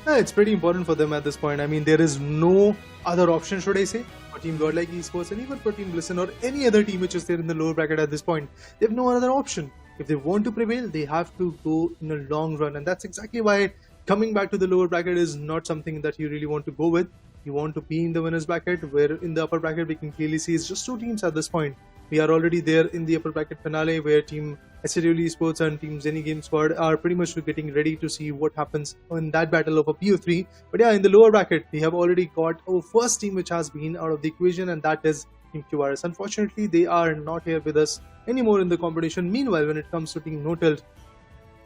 Speaker 2: Yeah, it's pretty important for them at this point. I mean, there is no other option, should I say, for Team Godlike Esports and even for Team Blisten or any other team which is there in the lower bracket at this point. They have no other option. If they want to prevail, they have to go in a long run, and that's exactly why coming back to the lower bracket is not something that you really want to go with. You want to be in the winners bracket, where in the upper bracket we can clearly see it's just two teams at this point. We are already there in the upper bracket finale, where Team Satl Esports and Team Zeni Game squad are pretty much getting ready to see what happens in that battle of a PO3. But yeah, in the lower bracket, we have already got our first team which has been out of the equation, and that is Team QRS. Unfortunately, they are not here with us anymore in the competition. Meanwhile, when it comes to Team No Tilt,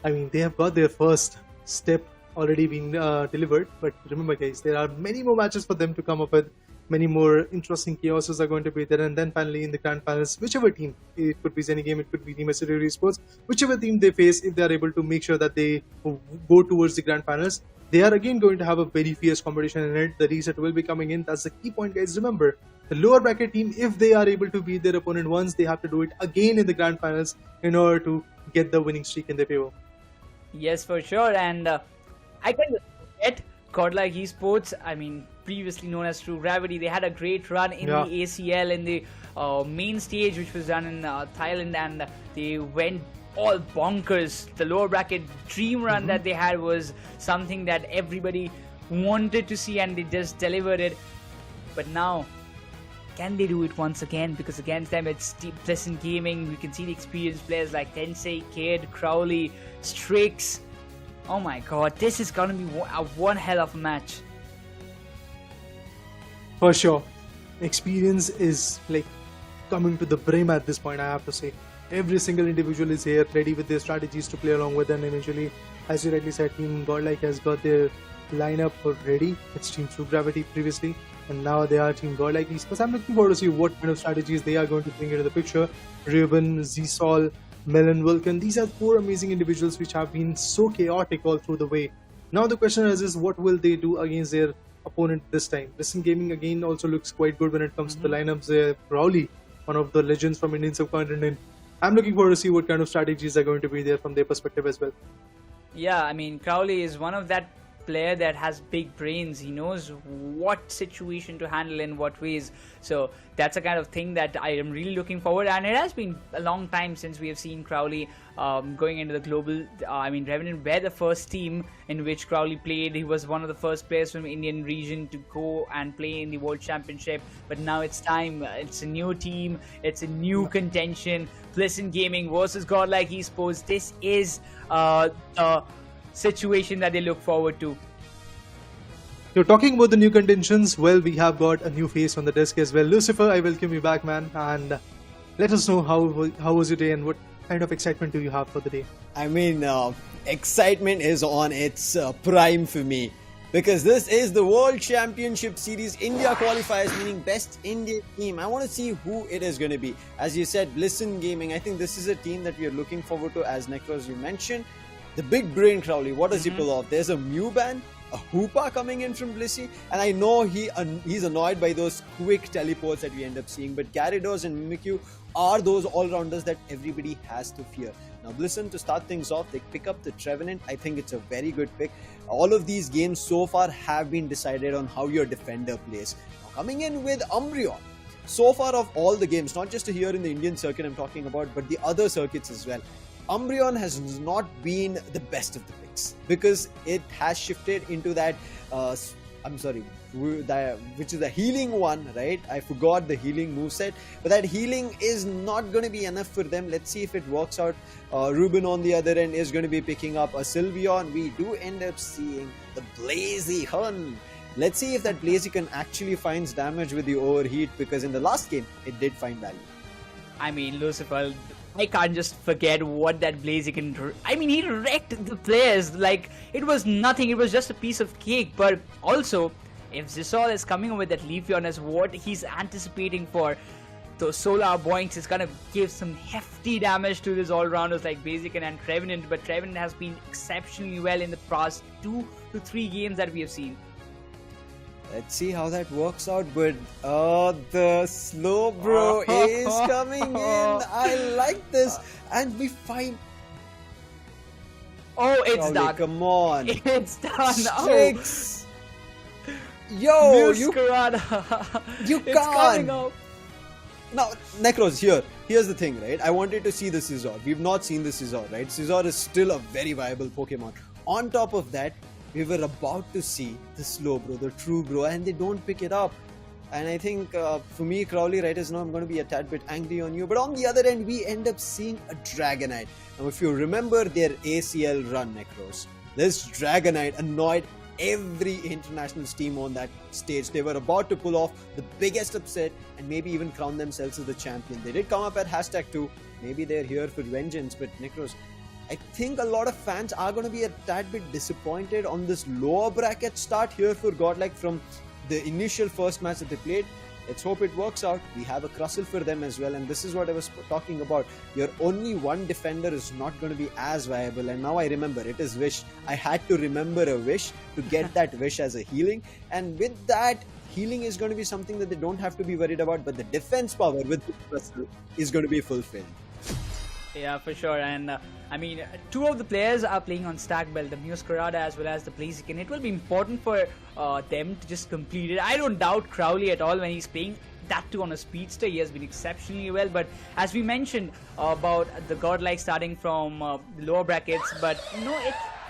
Speaker 2: I mean, they have got their first step already being delivered. But remember, guys, there are many more matches for them to come up with. Many more interesting chaoses are going to be there, and then finally in the grand finals, whichever team, it could be Zeni Game, it could be Team Satl Esports, whichever team they face, if they are able to make sure that they go towards the grand finals, they are again going to have a very fierce competition in it. The reset will be coming in. That's the key point, guys. Remember, the lower bracket team, if they are able to beat their opponent once, they have to do it again in the grand finals in order to get the winning streak in their favor.
Speaker 1: Yes, for sure. And I can forget Godlike Esports, I mean, previously known as True Gravity, they had a great run in the ACL in the main stage, which was done in Thailand, and they went all bonkers. The lower bracket dream run that they had was something that everybody wanted to see, and they just delivered it. But now, can they do it once again? Because against them, it's Blisten Gaming. We can see the experienced players like Tencent, Kid, Crowley, Strix. Oh my god, this is gonna be one hell of a match.
Speaker 2: For sure. Experience is like coming to the brim at this point, I have to say. Every single individual is here ready with their strategies to play along with them. Eventually, as you rightly said, Team Godlike has got their lineup ready. It's Team True Gravity previously, and now they are Team Godlike Esports. I'm looking forward to see what kind of strategies they are going to bring into the picture. Ribbon, Zsol, Melon, Vulcan, these are four amazing individuals which have been so chaotic all through the way. Now the question is what will they do against their opponent this time? Blisten Gaming again also looks quite good when it comes to the lineups. Crowley, one of the legends from Indian subcontinent. I'm looking forward to see what kind of strategies are going to be there from their perspective as well.
Speaker 1: Yeah, I mean, Crowley is one of that player that has big brains. He knows what situation to handle in what ways. So that's a kind of thing that I am really looking forward. And it has been a long time since we have seen Crowley going into the global. I mean, Revenant were the first team in which Crowley played. He was one of the first players from Indian region to go and play in the World Championship. But now it's time. It's a new team. It's a new contention. Blisten Gaming versus Godlike Esports. This is the situation that they look forward to.
Speaker 2: You're talking about the new contentions. Well, we have got a new face on the desk as well. Lucifer, I welcome you back, man, and let us know how was your day and what kind of excitement do you have for the day?
Speaker 3: I mean, excitement is on its prime for me, because this is the World Championship Series India Qualifiers, meaning best Indian team. I want to see who it is going to be. As you said, Blisten Gaming, I think this is a team that we are looking forward to. As NeKRoz, you mentioned, the big brain Crowley, what does he pull off? There's a Mew ban, a Hoopa coming in from Blissey, and I know he's annoyed by those quick teleports that we end up seeing, but Gyarados and Mimikyu are those all-rounders that everybody has to fear. Now Blisten, to start things off, they pick up the Trevenant. I think it's a very good pick. All of these games so far have been decided on how your defender plays. Now coming in with Umbreon, so far of all the games, not just here in the Indian circuit I'm talking about, but the other circuits as well, Umbreon has not been the best of the picks, because it has shifted into that I'm sorry, which is the healing one, right? I forgot the healing moveset, but that healing is not going to be enough for them. Let's see if it works out. Ruben on the other end is going to be picking up a Sylveon. We do end up seeing the Blazy Hun. Let's see if that Blaziken actually finds damage with the overheat, because in the last game, it did find value.
Speaker 1: I mean, Lucifer, I can't just forget what that Blaziken... I mean, he wrecked the players. Like, it was nothing. It was just a piece of cake. But also, if Zisol is coming with that Leafeon as what he's anticipating for, those Solar Boinks is gonna give some hefty damage to these all-rounders like Blaziken and Trevenant. But Trevenant has been exceptionally well in the past 2 to 3 games that we have seen.
Speaker 3: Let's see how that works out, but the Slowbro is coming in. I like this, and we find...
Speaker 1: Oh, it's
Speaker 3: Crowley,
Speaker 1: done.
Speaker 3: Come on.
Speaker 1: It's done.
Speaker 3: Strix. Yo, you can't.
Speaker 1: It's coming out.
Speaker 3: Now, NeKRoz, here's the thing, right? I wanted to see the Scizor. We've not seen the Scizor, right? Scizor is still a very viable Pokemon. On top of that, we were about to see the Slowbro, the true bro, and they don't pick it up. And I think for me, Crowley, right as now, I'm going to be a tad bit angry on you. But on the other end, we end up seeing a Dragonite. Now, if you remember their ACL run, NeKRoz, this Dragonite annoyed every international team on that stage. They were about to pull off the biggest upset and maybe even crown themselves as the champion. They did come up at #2. Maybe they're here for vengeance, but NeKRoz, I think a lot of fans are going to be a tad bit disappointed on this lower bracket start here for Godlike from the initial first match that they played. Let's hope it works out. We have a Crustle for them as well, and this is what I was talking about. Your only one defender is not going to be as viable, and now I remember it is Wish. I had to remember a Wish to get that Wish as a healing, and with that, healing is going to be something that they don't have to be worried about, but the defense power with Crustle is going to be fulfilled.
Speaker 1: Yeah, for sure. And I mean, 2 of the players are playing on Stack Belt, the Meowscarada as well as the Blaziken. It will be important for them to just complete it. I don't doubt Crowley at all when he's playing that too on a speedster. He has been exceptionally well. But as we mentioned about the Godlike starting from the lower brackets, but no,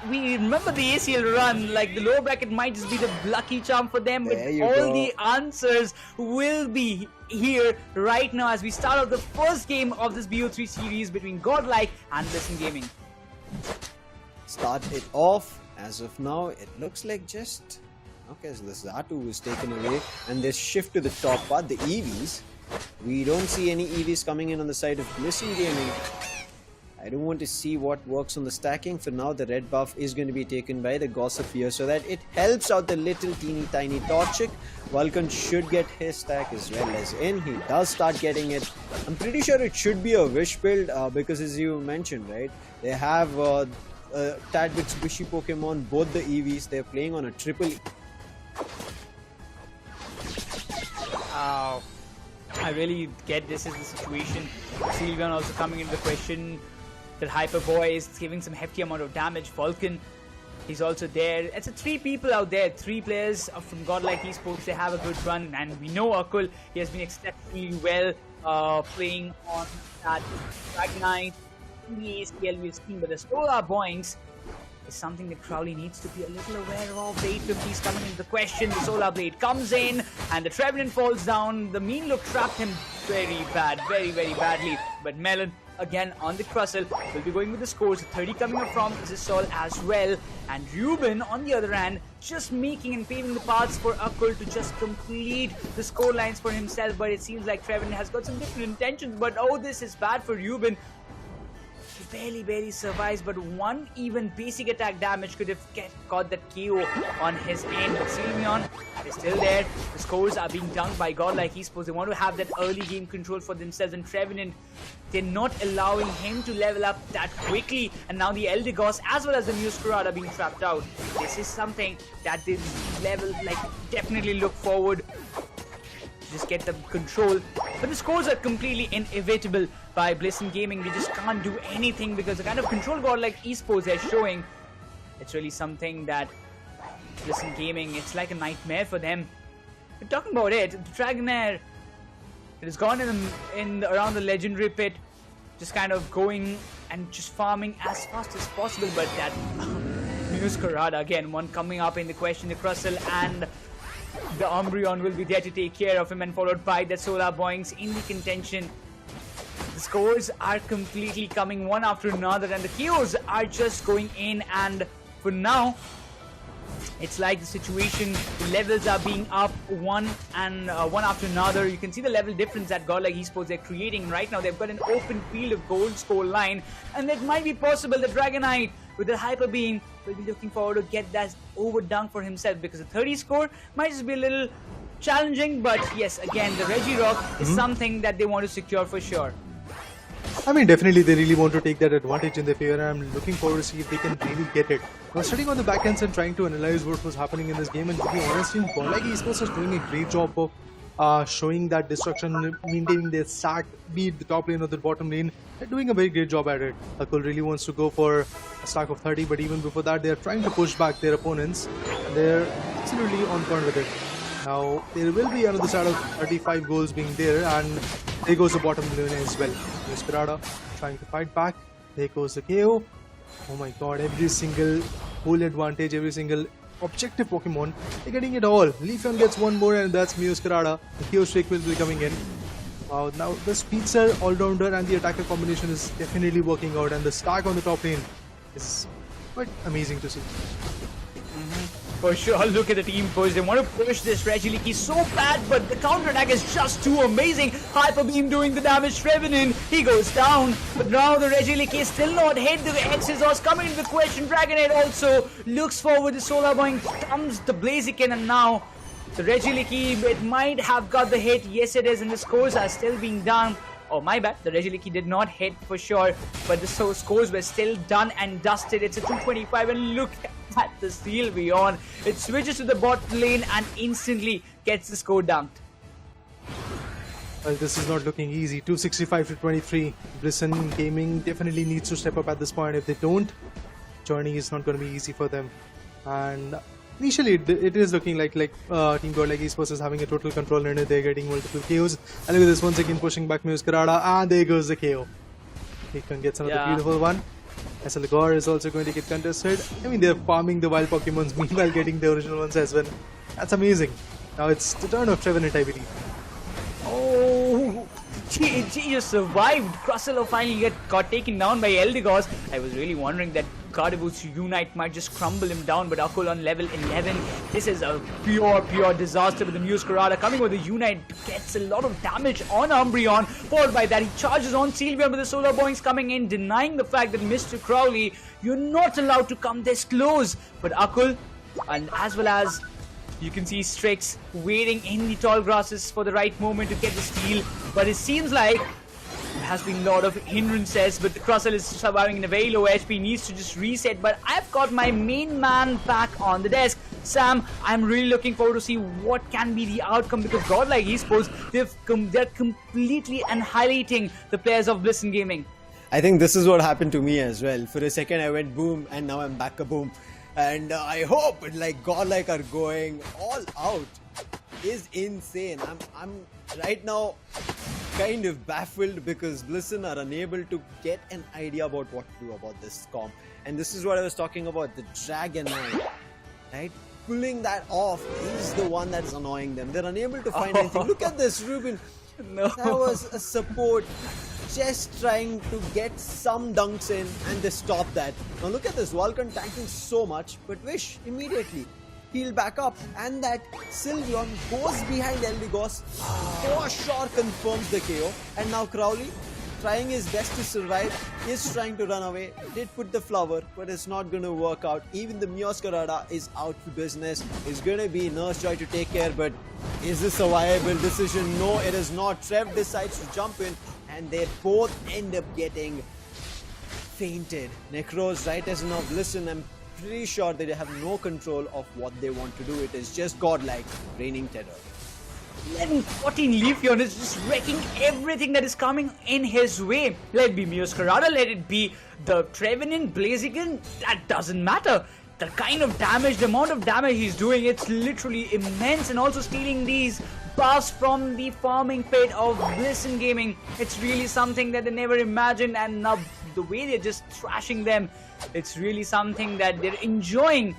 Speaker 1: we remember the ACL run, like the lower bracket might just be the lucky charm for them, but all the answers will be here right now as we start off the first game of this BO3 series between Godlike and Blisten Gaming.
Speaker 3: Start it off. As of now, it looks like just... Okay, so the Zatu is taken away and they shift to the top part, the EVs. We don't see any EVs coming in on the side of Blisten Gaming. I don't want to see what works on the stacking. For now, the red buff is going to be taken by the Gossip here so that it helps out the little teeny tiny Torchic. Vulcan should get his stack as well as in. He does start getting it. I'm pretty sure it should be a Wish build because as you mentioned, right, they have tad bit squishy Pokemon, both the EVs. They're playing on a triple.
Speaker 1: I really get this is the situation. Sylveon also coming into the question. That Hyper Boy is giving some hefty amount of damage. Vulcan, he's also there. It's 3 people out there, 3 players from Godlike Esports. They have a good run, and we know Akul, he has been exceptionally well playing on that Dragonite. In the ACL we've seen, but the Solar Boinks is something that Crowley needs to be a little aware of. The 850 is coming into the question. The Solar Blade comes in, and the Trevenant falls down. The Mean Look trapped him very bad, very badly. But Melon, again on the Crustle, will be going with the scores. 30 coming up from Zisol as well. And Ruben, on the other hand, just making and paving the paths for Akul to just complete the score lines for himself. But it seems like Trevenant has got some different intentions. But oh, this is bad for Ruben. He barely survives, but one even basic attack damage could have got that KO on his end. But Sylveon is still there. The scores are being dunked by Godlike Esports. They want to have that early game control for themselves, and Trevenant, they're not allowing him to level up that quickly. And now the Eldegoss as well as the Meowscarada are being trapped out. This is something that they definitely look forward just get the control, but the scores are completely inevitable by Blisten Gaming. They just can't do anything because the kind of control Godlike Esports they're showing, it's really something that Blisten Gaming, it's like a nightmare for them. But talking about it, the Dragonair, it has gone around the legendary pit, just kind of going and just farming as fast as possible, but that NeKRoz again, one coming up in the question, the Crustle and the Umbreon will be there to take care of him, and followed by the Solar Boinks in the contention. The scores are completely coming one after another, and the KOs are just going in, and for now, it's like the situation, the levels are being up one after another. You can see the level difference that Godlike Esports they're creating right now. They've got an open field of gold score line, and it might be possible that Dragonite with the Hyper Beam will be looking forward to get that overdone for himself, because the 30 score might just be a little challenging, but yes, again, the Regirock is something that they want to secure for sure.
Speaker 2: I mean, definitely they really want to take that advantage in their favor, and I'm looking forward to see if they can really get it. I was sitting on the backends and trying to analyze what was happening in this game, and to be honest, Godlike Esports is doing a great job of showing that destruction, maintaining their stack, be it the top lane or the bottom lane. They're doing a very great job at it. Akul really wants to go for a stack of 30, but even before that, they're trying to push back their opponents. They're absolutely on point with it. Now, there will be another set of 35 goals being there, and there goes the bottom lane as well. NeKRoz trying to fight back. There goes the KO. Oh my god, every single whole advantage, every single objective Pokemon, they're getting it all. Leafeon gets one more, and that's NeKRoz. The KO streak will be coming in. Now, the Speedster, all-rounder, and the attacker combination is definitely working out, and the stack on the top lane is quite amazing to see.
Speaker 1: For sure, look at the team push. They want to push this Regieleki so bad, but the counter attack is just too amazing. Hyper Beam doing the damage. Trevenant, he goes down, but now the Regieleki is still not hit. The Exorcist coming into the question. Dragonite also looks forward. The Solar Boing comes the Blaziken, and now the Regieleki, it might have got the hit. Yes, it is, and the scores are still being done. Oh, my bad. The Regieleki did not hit for sure, but the scores were still done and dusted. It's a 225, and look at the steal beyond. It switches to the bot lane and instantly gets the score dunked.
Speaker 2: Well, this is not looking easy. 265 to 23. Blisten Gaming definitely needs to step up at this point. If they don't, journey is not going to be easy for them. And initially, it is looking like Team Godlike Esports is having a total control, and they're getting multiple KOs. And look at this, once again pushing back NeKRoz, and there goes the KO. He can get another beautiful one. Satl is also going to get contested. I mean, they're farming the wild Pokemons, meanwhile getting the original ones as well. That's amazing. Now it's the turn of Trevenant, I believe.
Speaker 1: Oh, he just survived. Crustle finally got taken down by Eldegoss. I was really wondering that Pokémon UNITE might just crumble him down, but Akul on level 11. This is a pure disaster with the NeKRoz coming with the UNITE. Gets a lot of damage on Umbreon. Followed by that, he charges on Sylveon with the Solar Boinks coming in, denying the fact that Mr. Crowley, you're not allowed to come this close. But Akul, and as well as you can see Strix waiting in the tall grasses for the right moment to get the steal, but it seems like there has been a lot of hindrances, but the Crustle is surviving in a very low HP, needs to just reset. But I've got my main man back on the desk. Sam, I'm really looking forward to see what can be the outcome, because Godlike Esports, they're completely annihilating the players of Blisten Gaming.
Speaker 3: I think this is what happened to me as well. For a second I went boom, and now I'm back a boom. And I hope like Godlike are going all out. Is insane. I'm right now kind of baffled because Blisten are unable to get an idea about what to do about this comp. And this is what I was talking about, the Dragonite, right? Pulling that off is the one that's annoying them. They're unable to find anything. Look at this, Ruben.
Speaker 1: No.
Speaker 3: That was a support just trying to get some dunks in, and they stop that. Now look at this, Vulcan tanking so much, but Wish immediately heal back up, and that Sylveon goes behind Eldegoss, for sure confirms the KO. And now Crowley, trying his best to survive, is trying to run away. Did put the flower, but it's not going to work out. Even the NeKRoz is out for business. It's going to be Nurse Joy to take care, but is this a viable decision? No, it is not. Trev decides to jump in, and they both end up getting fainted. NeKRoz, right as now, listen, I'm pretty sure they have no control of what they want to do. It is just Godlike reigning terror.
Speaker 1: 11-14 Leafeon is just wrecking everything that is coming in his way. Let it be NeKRoz, let it be the Trevenant, Blaziken, that doesn't matter. The kind of damage, the amount of damage he's doing, it's literally immense. And also stealing these buffs from the farming pit of Blisten Gaming. It's really something that they never imagined, and now the way they're just thrashing them, it's really something that they're enjoying.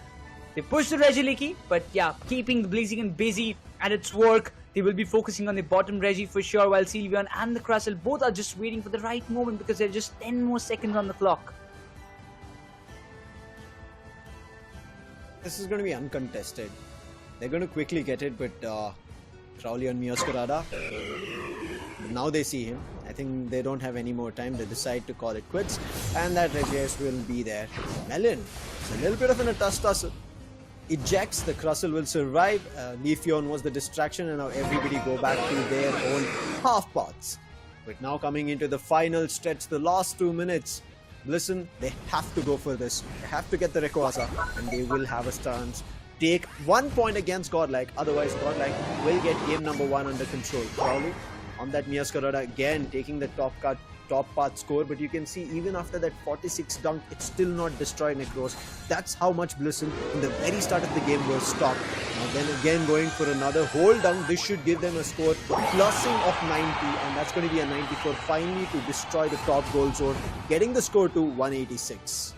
Speaker 1: They push the Reggie, but yeah, keeping the Blaziken busy at its work. They will be focusing on the bottom Reggie for sure, while Sylveon and the Crustle both are just waiting for the right moment because they're just 10 more seconds on the clock.
Speaker 3: This is going to be uncontested. They're going to quickly get it, but Crowley and Mioscarada, now they see him. I think they don't have any more time. They decide to call it quits, and that Regius will be there. Melon, it's a little bit of an tussle. Ejects, the Crustle will survive. Leafeon was the distraction, and now everybody go back to their own half paths. But now coming into the final stretch, the last 2 minutes, Blisten, they have to go for this. They have to get the Rayquaza, and they will have a chance. Take 1 point against Godlike, otherwise Godlike will get game number 1 under control. Crowley on that Mioscarada again taking the top path score, but you can see even after that 46 dunk, it's still not destroyed NeKRoz. That's how much Blisten in the very start of the game was stopped. Now then again going for another whole dunk, this should give them a score plussing of 90, and that's going to be a 94 finally to destroy the top goal zone, getting the score to 186.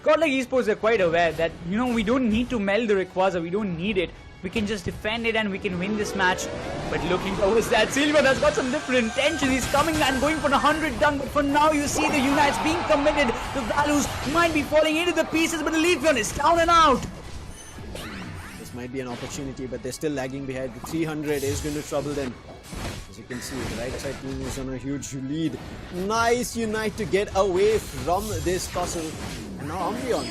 Speaker 1: Godlike Esports are quite aware that, we don't need to meld the Rayquaza, we don't need it. We can just defend it and we can win this match. But looking towards that, Sylveon has got some different intentions. He's coming and going for a 100 dunk. But for now, you see the Unites being committed. The values might be falling into the pieces, but the Leafeon is down and out.
Speaker 3: This might be an opportunity, but they're still lagging behind. The 300 is going to trouble them. As you can see, the right side team is on a huge lead. Nice Unite to get away from this tussle. And now Umbreon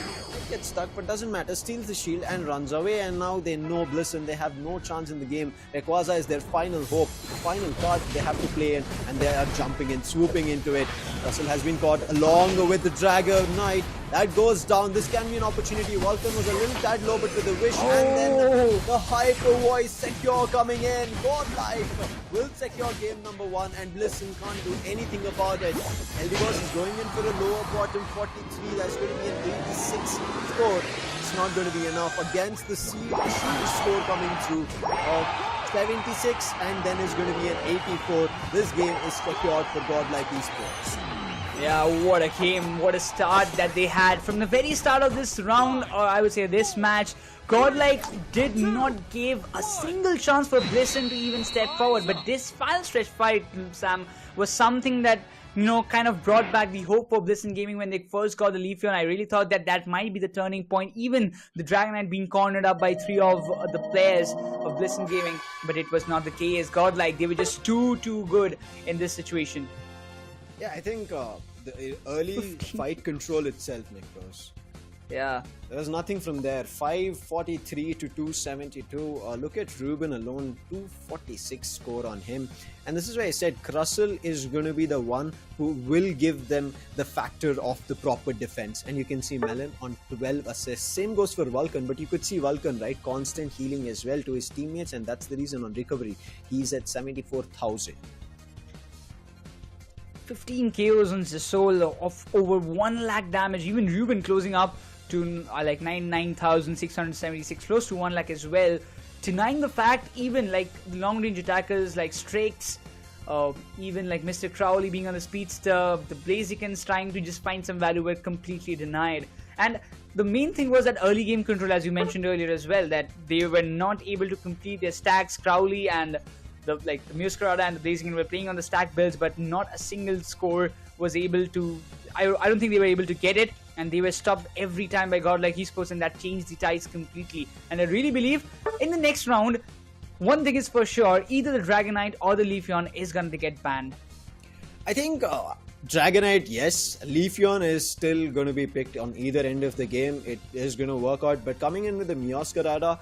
Speaker 3: gets stuck, but doesn't matter, steals the shield and runs away, and now they know Blisten, they have no chance in the game. Rayquaza is their final hope, the final card they have to play in, and they are jumping in, swooping into it. Russell has been caught along with the Dragonite. That goes down. This can be an opportunity. Vulcan was a little tad low, but with a wish, and then the Hyper Voice secure coming in. Godlike will secure game number 1, and Blisten can't do anything about it. Eldigos is going in for a lower bottom 43. That's going to be an 86 score. It's not going to be enough against the Shield score coming through of 76, and then it's going to be an 84. This game is secured for Godlike Esports.
Speaker 1: Yeah, what a game, what a start that they had. From the very start of this round, or I would say this match, Godlike did not give a single chance for Blisten to even step forward. But this final stretch fight, Sam, was something that, kind of brought back the hope for Blisten Gaming when they first got the Leafeon. I really thought that might be the turning point. Even the Dragonite being cornered up by 3 of the players of Blisten Gaming. But it was not the case. Godlike, they were just too good in this situation.
Speaker 3: Yeah, I think the early fight control itself, NeKRoz.
Speaker 1: Yeah.
Speaker 3: There was nothing from there. 543 to 272. Look at Ruben alone, 246 score on him. And this is why I said Crustle is going to be the one who will give them the factor of the proper defense. And you can see Melon on 12 assists. Same goes for Vulcan, but you could see Vulcan, right? Constant healing as well to his teammates, and that's the reason on recovery. He's at 74,000.
Speaker 1: 15 KOs on Satl of over 1 lakh damage. Even Ruben closing up to like 99,676, close to 1 lakh as well. Denying the fact, even like the long range attackers like Strakes, even like Mr. Crowley being on the speedster, the Blazikens trying to just find some value were completely denied. And the main thing was that early game control, as you mentioned earlier as well, that they were not able to complete their stacks. Crowley and the Mioscarada and the Blaziken were playing on the stack builds, but not a single score was able to. I don't think they were able to get it, and they were stopped every time by Godlike Esports, and that changed the tides completely. And I really believe in the next round, one thing is for sure: either the Dragonite or the Leafeon is going to get banned.
Speaker 3: I think Dragonite, yes. Leafeon is still going to be picked on either end of the game. It is going to work out, but coming in with the Mioscarada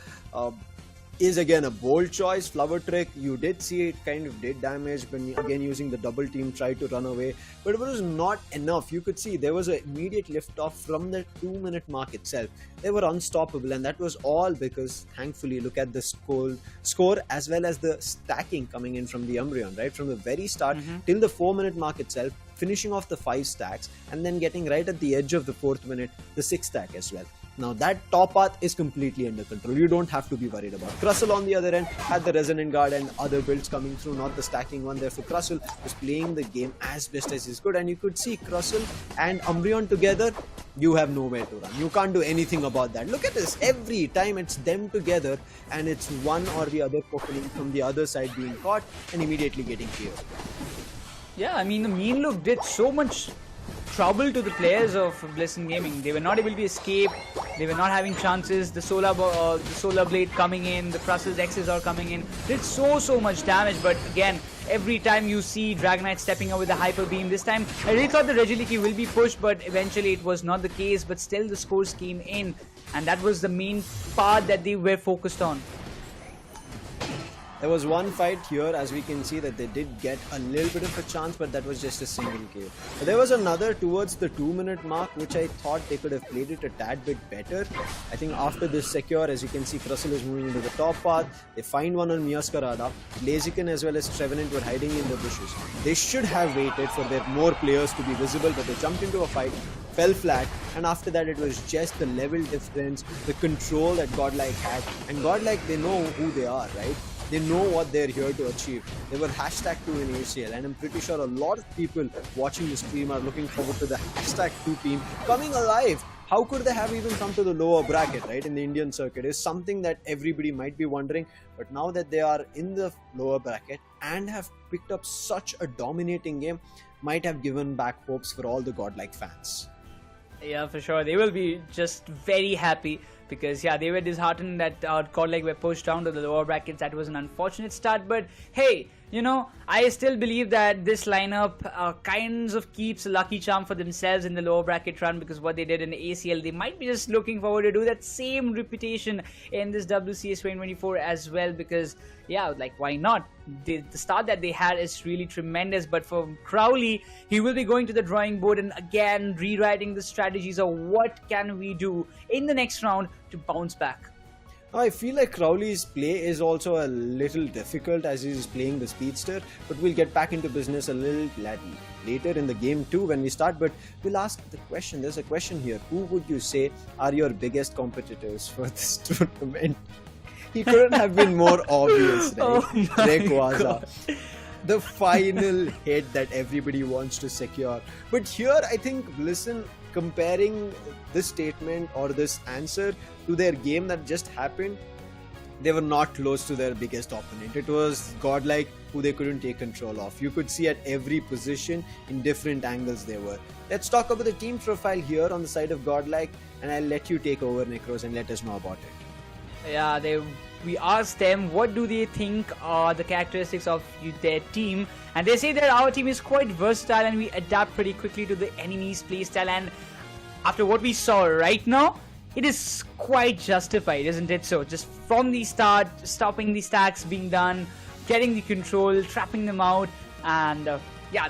Speaker 3: is again a bold choice. Flower Trick, you did see it kind of did damage when again using the double team tried to run away, but it was not enough. You could see there was an immediate lift off from the 2-minute mark itself. They were unstoppable, and that was all because thankfully look at the score as well as the stacking coming in from the Umbreon, right from the very start till the 4-minute mark itself, finishing off the 5 stacks and then getting right at the edge of the 4th minute the 6th stack as well. Now that top path is completely under control. You don't have to be worried about. Krusell on the other end had the Resonant Guard and other builds coming through, not the stacking one. Therefore Krusell was playing the game as best as he's good, and you could see Krusell and Umbreon together, you have nowhere to run. You can't do anything about that. Look at this, every time it's them together and it's one or the other Pokemon from the other side being caught and immediately getting killed.
Speaker 1: Yeah, I mean, the mean look did so much trouble to the players of Blisten Gaming. They were not able to escape. They were not having chances. The Solar Blade coming in, the Krusell's X's are coming in. Did so much damage. But again, every time you see Dragonite stepping up with the Hyper Beam, this time I really thought the Regieleki will be pushed, but eventually it was not the case. But still, the scores came in, and that was the main part that they were focused on.
Speaker 3: There was one fight here, as we can see, that they did get a little bit of a chance, but that was just a single kill. But there was another towards the 2-minute mark, which I thought they could have played it a tad bit better. I think after this secure, as you can see, Krusell is moving into the top path. They find one on Miaskarada. Blaziken as well as Trevenant were hiding in the bushes. They should have waited for their more players to be visible, but they jumped into a fight, fell flat, and after that it was just the level difference, the control that Godlike had. And Godlike, they know who they are, right? They know what they're here to achieve. They were #2 in ACL, and I'm pretty sure a lot of people watching the stream are looking forward to the #2 team coming alive. How could they have even come to the lower bracket, right, in the Indian circuit is something that everybody might be wondering. But now that they are in the lower bracket and have picked up such a dominating game, might have given back hopes for all the Godlike fans.
Speaker 1: Yeah, for sure. They will be just very happy because, yeah, they were disheartened that Godlike were pushed down to the lower brackets. That was an unfortunate start. But hey, you know, I still believe that this lineup kinds of keeps a lucky charm for themselves in the lower bracket run, because what they did in the ACL, they might be just looking forward to do that same repetition in this WCS 2024 as well, because, yeah, like, why not? The start that they had is really tremendous. But for Crowley, he will be going to the drawing board and again rewriting the strategies of what can we do in the next round to bounce back.
Speaker 3: I feel like Crowley's play is also a little difficult as he's playing the Speedster, but we'll get back into business a little later in the game too when we start. But we'll ask the question, there's a question here: who would you say are your biggest competitors for this tournament? He couldn't have been more obvious, right? Rayquaza. The final hit that everybody wants to secure. But here I think, listen, comparing this statement or this answer to their game that just happened, they were not close to their biggest opponent. It was Godlike who they couldn't take control of. You could see at every position in different angles they were. Let's talk about the team profile here on the side of Godlike, and I'll let you take over, NeKRoz, and let us know about it.
Speaker 1: Yeah, we asked them what do they think are the characteristics of their team, and they say that our team is quite versatile and we adapt pretty quickly to the enemy's playstyle. And after what we saw right now, it is quite justified, isn't it? So just from the start, stopping the stacks being done, getting the control, trapping them out, and yeah,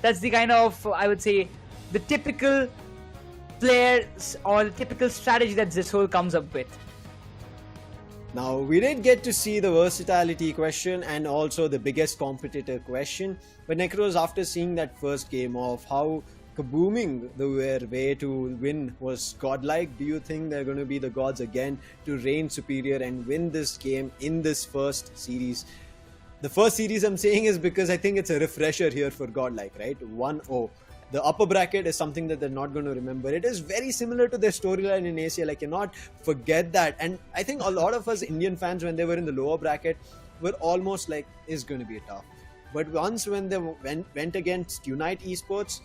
Speaker 1: that's the kind of, I would say, the typical players or the typical strategy that Zisol comes up with.
Speaker 3: Now, we did get to see the versatility question and also the biggest competitor question. But NeKRoz, after seeing that first game of how kabooming the way to win was Godlike, do you think they're going to be the gods again to reign superior and win this game in this first series? The first series I'm saying is because I think it's a refresher here for Godlike, right? 1-0. The upper bracket is something that they're not going to remember. It is very similar to their storyline in ACL. I cannot forget that. And I think a lot of us Indian fans, when they were in the lower bracket, were almost like, it's going to be tough. But once when they went against Unite Esports,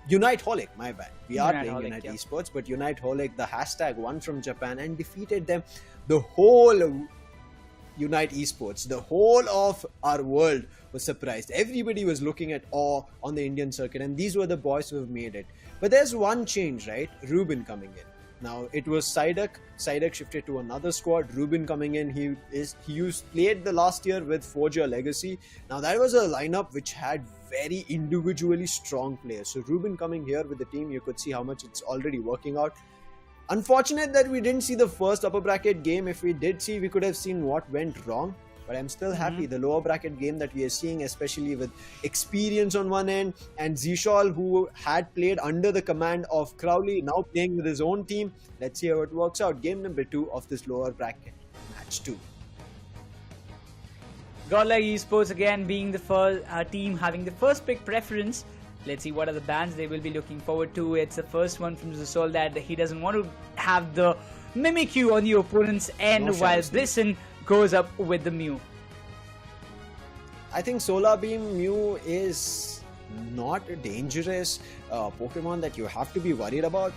Speaker 3: Unite Holic, my bad. We are playing Unite Esports, but Unite Holic, the #1 from Japan, and defeated them. The whole Unite Esports, the whole of our world was surprised. Everybody was looking at awe on the Indian circuit, and these were the boys who have made it. But there's one change, right? Ruben coming in. Now it was Psyduck. Psyduck shifted to another squad. Ruben coming in. He played the last year with Forger Legacy. Now that was a lineup which had very individually strong players. So Ruben coming here with the team, you could see how much it's already working out. Unfortunate that we didn't see the first upper bracket game. If we did see, we could have seen what went wrong. But I'm still happy. The lower bracket game that we are seeing, especially with experience on one end, and Zishal, who had played under the command of Crowley, now playing with his own team. Let's see how it works out. Game number 2 of this lower bracket, match 2.
Speaker 1: Godlike Esports again being the first team having the first pick preference. Let's see what are the bans they will be looking forward to. It's the first one from Zasol that he doesn't want to have the Mimikyu on the opponent's end, while Blisten goes up with the Mew.
Speaker 3: I think Solar Beam Mew is not a dangerous Pokemon that you have to be worried about.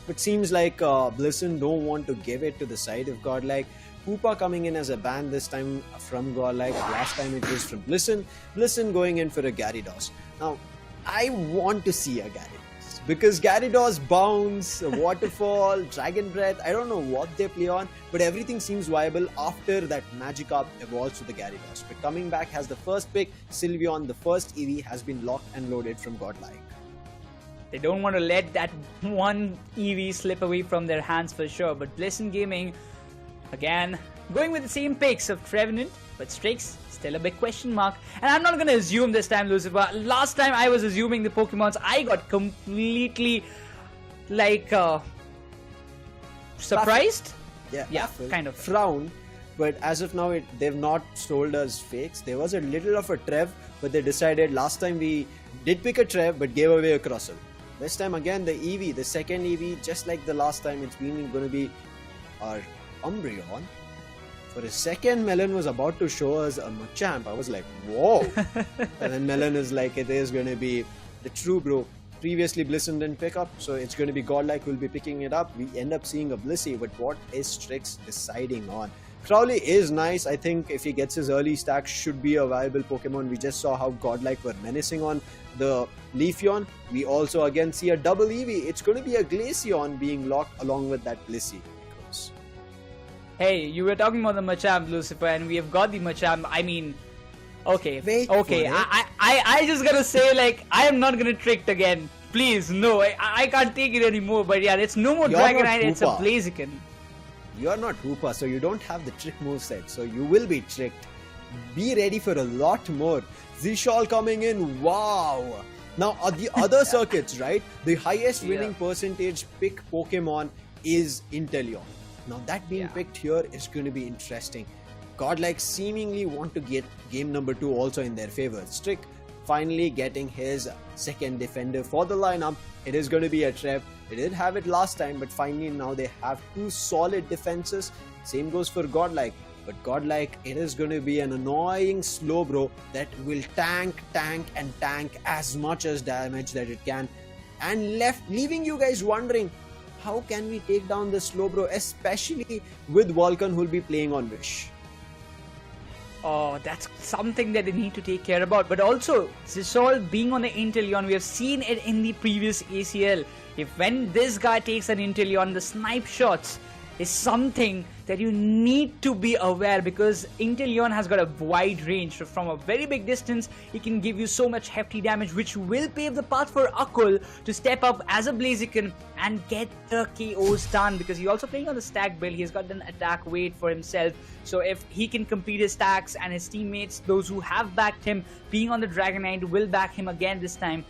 Speaker 3: But seems like Blisten don't want to give it to the side of Godlike. Koopa coming in as a ban this time from Godlike. Last time it was from Blisten. Blisten going in for a Gyarados. Now, I want to see a Gyarados because Gyarados bounce, Waterfall, Dragon Breath. I don't know what they play on, but everything seems viable after that Magikarp evolves to the Gyarados. But coming back has the first pick. Sylveon, the first EV, has been locked and loaded from Godlike.
Speaker 1: They don't want to let that one EV slip away from their hands for sure. But Blisten Gaming, again, going with the same picks of Trevenant, but Strix, still a big question mark. And I'm not going to assume this time, Lucifer. Last time I was assuming the Pokemons, I got completely, like, surprised?
Speaker 3: Yeah,
Speaker 1: kind of.
Speaker 3: Frown. But as of now, they've not sold us fakes. There was a little of a Trev, but they decided last time we did pick a Trev, but gave away a Crossel. This time again, the EV, the second EV, just like the last time, it's been going to be our Umbreon. For a second, Melon was about to show us a Machamp. I was like, whoa. And then Melon is like, it is going to be the true bro. Previously, Blisten didn't pick up, so it's going to be Godlike who will be picking it up. We end up seeing a Blissey, but what is Strix deciding on? Crowley is nice. I think if he gets his early stack, should be a viable Pokemon. We just saw how Godlike were menacing on the Leafeon. We also again see a double EV. It's going to be a Glaceon being locked along with that Blissey.
Speaker 1: Hey, you were talking about the Machamp, Lucifer, and we have got the Machamp. I mean, okay,
Speaker 3: Wait
Speaker 1: okay. I just gotta say, like, I am not gonna trick again. Please, no, I can't take it anymore. But yeah, it's no more Dragonite. It's a Blaziken.
Speaker 3: You are not Hoopa, so you don't have the trick moveset, so you will be tricked. Be ready for a lot more. Zishal coming in, wow! Now, on the other circuits, right, the highest winning percentage pick Pokemon is Inteleon. Now, that being picked here is going to be interesting. Godlike seemingly want to get game number 2 also in their favor. Strick finally getting his second defender for the lineup. It is going to be a Trev. They did have it last time, but finally now they have 2 solid defenses. Same goes for Godlike. But Godlike, it is going to be an annoying slow bro that will tank as much as damage that it can. And leaving you guys wondering, how can we take down the slow bro, especially with Vulcan who will be playing on Wish?
Speaker 1: Oh, that's something that they need to take care about. But also, Zisol being on the Inteleon, we have seen it in the previous ACL. If when this guy takes an Inteleon, the snipe shots is something that you need to be aware, because Inteleon has got a wide range. So from a very big distance, he can give you so much hefty damage, which will pave the path for Akul to step up as a Blaziken and get the KOs done, because he's also playing on the stack build. He's got an attack weight for himself. So if he can complete his stacks, and his teammates, those who have backed him, being on the Dragonite, will back him again this time,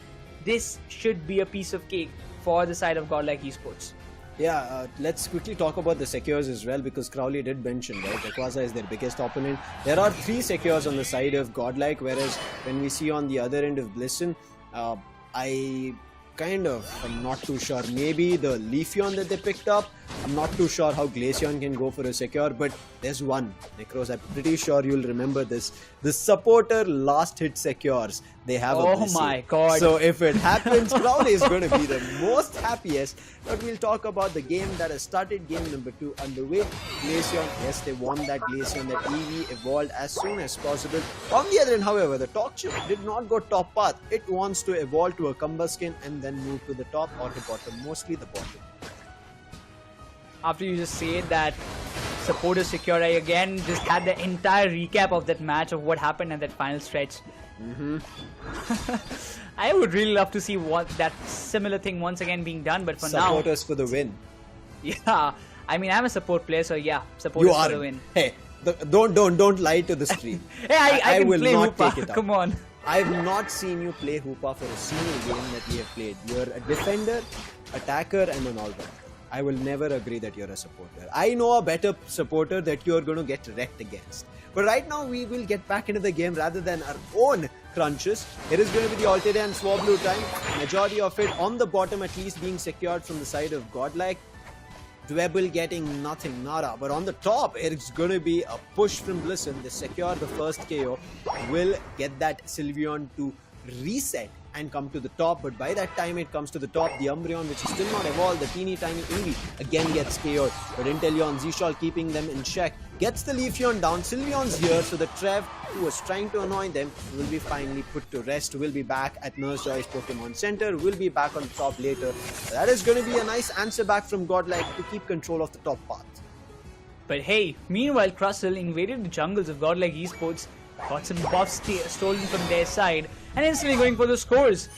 Speaker 1: this should be a piece of cake for the side of Godlike Esports.
Speaker 3: Yeah, let's quickly talk about the Secures as well, because Crowley did mention, right, Rayquaza is their biggest opponent. There are 3 Secures on the side of Godlike, whereas when we see on the other end of Blisten, I am not too sure. Maybe the Leafeon that they picked up. I'm not too sure how Glaceon can go for a Secure, but there's one. NeKRoz, I'm pretty sure you'll remember this. The supporter last hit Secures. They have a Blissey.
Speaker 1: My god.
Speaker 3: So if it happens, Crowley is going to be the most happiest. But we'll talk about the game that has started, game number 2 underway. Glaceon, yes, they won that Glaceon, that EV evolved as soon as possible. On the other end, however, the Toxic did not go top path. It wants to evolve to a Combuskin and then move to the top or the bottom, mostly the bottom.
Speaker 1: After you just say that, supporter secure, I again just had the entire recap of that match, of what happened at that final stretch. I would really love to see that similar thing once again being done, but for
Speaker 3: Supporters for the win.
Speaker 1: Yeah, I mean, I'm a support player, so yeah, supporters for the win.
Speaker 3: Hey, Don't lie to the stream.
Speaker 1: Hey, I can
Speaker 3: will
Speaker 1: play
Speaker 3: not
Speaker 1: Hoopa.
Speaker 3: take it up.
Speaker 1: Come on.
Speaker 3: I've not seen you play Hoopa for a single game that we have played. You're a defender, attacker, and an all-rounder. I will never agree that you're a supporter. I know a better supporter that you're going to get wrecked against. But right now, we will get back into the game rather than our own crunches. It is going to be the Altaria and Swablu time. Majority of it on the bottom at least being secured from the side of Godlike. Dwebble getting nothing, nada. But on the top, it's going to be a push from Blisten. They secure the first KO. Will get that Sylveon to reset and come to the top. But by that time it comes to the top, the Umbreon, which is still not evolved, the teeny tiny Eevee again gets KO'd. But Inteleon, Zishal keeping them in check. Gets the Leafeon down. Sylveon's here, so the Trev, who was trying to annoy them, will be finally put to rest. Will be back at Nurse Joy's Pokemon Center. Will be back on top later. That is going to be a nice answer back from Godlike to keep control of the top path.
Speaker 1: But hey, meanwhile, Crustle invaded the jungles of Godlike Esports, got some buffs stolen from their side, and instantly going for the scores.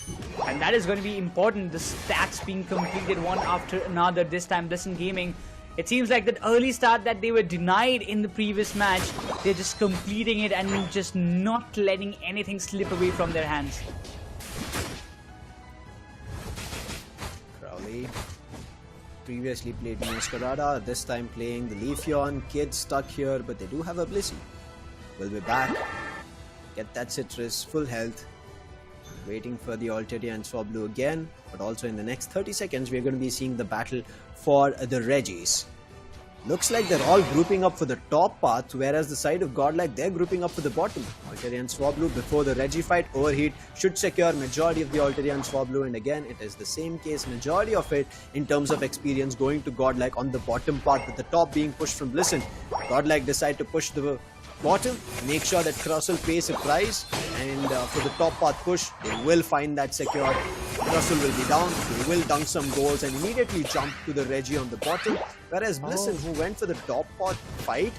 Speaker 1: And that is going to be important. The stacks being completed one after another. This time, Blisten Gaming. It seems like that early start that they were denied in the previous match, they're just completing it and just not letting anything slip away from their hands.
Speaker 3: Crowley previously played Masquerada, this time playing the Leafeon. Kids stuck here, but they do have a Blissey. Will be back. Get that Citrus, full health. Waiting for the Altaria and Swablu again, but also in the next 30 seconds we're going to be seeing the battle for the Reggies. Looks like they're all grouping up for the top path, whereas the side of Godlike, they're grouping up for the bottom. Altaria and Swablu before the Reggie fight, Overheat should secure majority of the Altaria and Swablu, and again it is the same case, majority of it in terms of experience going to Godlike on the bottom path, with the top being pushed from Blisten. Godlike decide to push the bottom, make sure that Crustle pays a price, and for the top path push, they will find that secure. Crustle will be down, they will dunk some goals and immediately jump to the Reggie on the bottom, whereas Blisten, who went for the top path fight,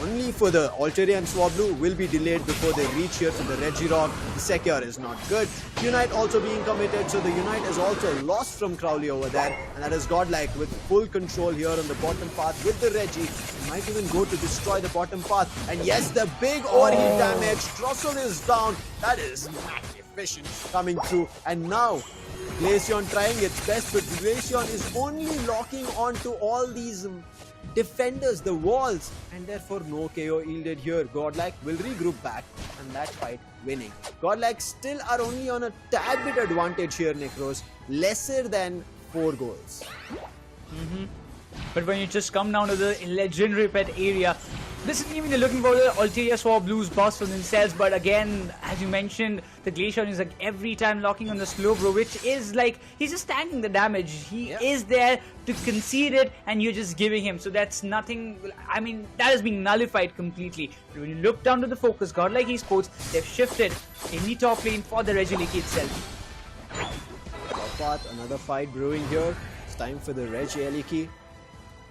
Speaker 3: only for the Altaria and Swablu, will be delayed before they reach here to the Reggie Rock. The secure is not good. Unite also being committed, so the Unite is also lost from Crowley over there, and that is Godlike with full control here on the bottom path with the Reggie. He might even go to destroy the bottom path, and yes, the big overheat damage. Crustle is down. That is magnificent coming through, and now Glaceon trying its best, but Glaceon is only locking onto all these defenders, the walls, and therefore no KO yielded here. Godlike will regroup back and that fight winning. Godlike still are only on a tad bit advantage here, NeKRoz, lesser than 4 goals.
Speaker 1: But when you just come down to the legendary pet area, this is even looking for the Altaria Swablu's boss for themselves, but again, as you mentioned, the Glaceon is like every time locking on the slow bro, which is like, he's just tanking the damage. He is there to concede it, and you're just giving him. So that's nothing, I mean, that has been nullified completely. But when you look down to the focus, Godlike Esports, they've shifted in the top lane for the Regiliki itself.
Speaker 3: Top path, another fight brewing here. It's time for the Regiliki.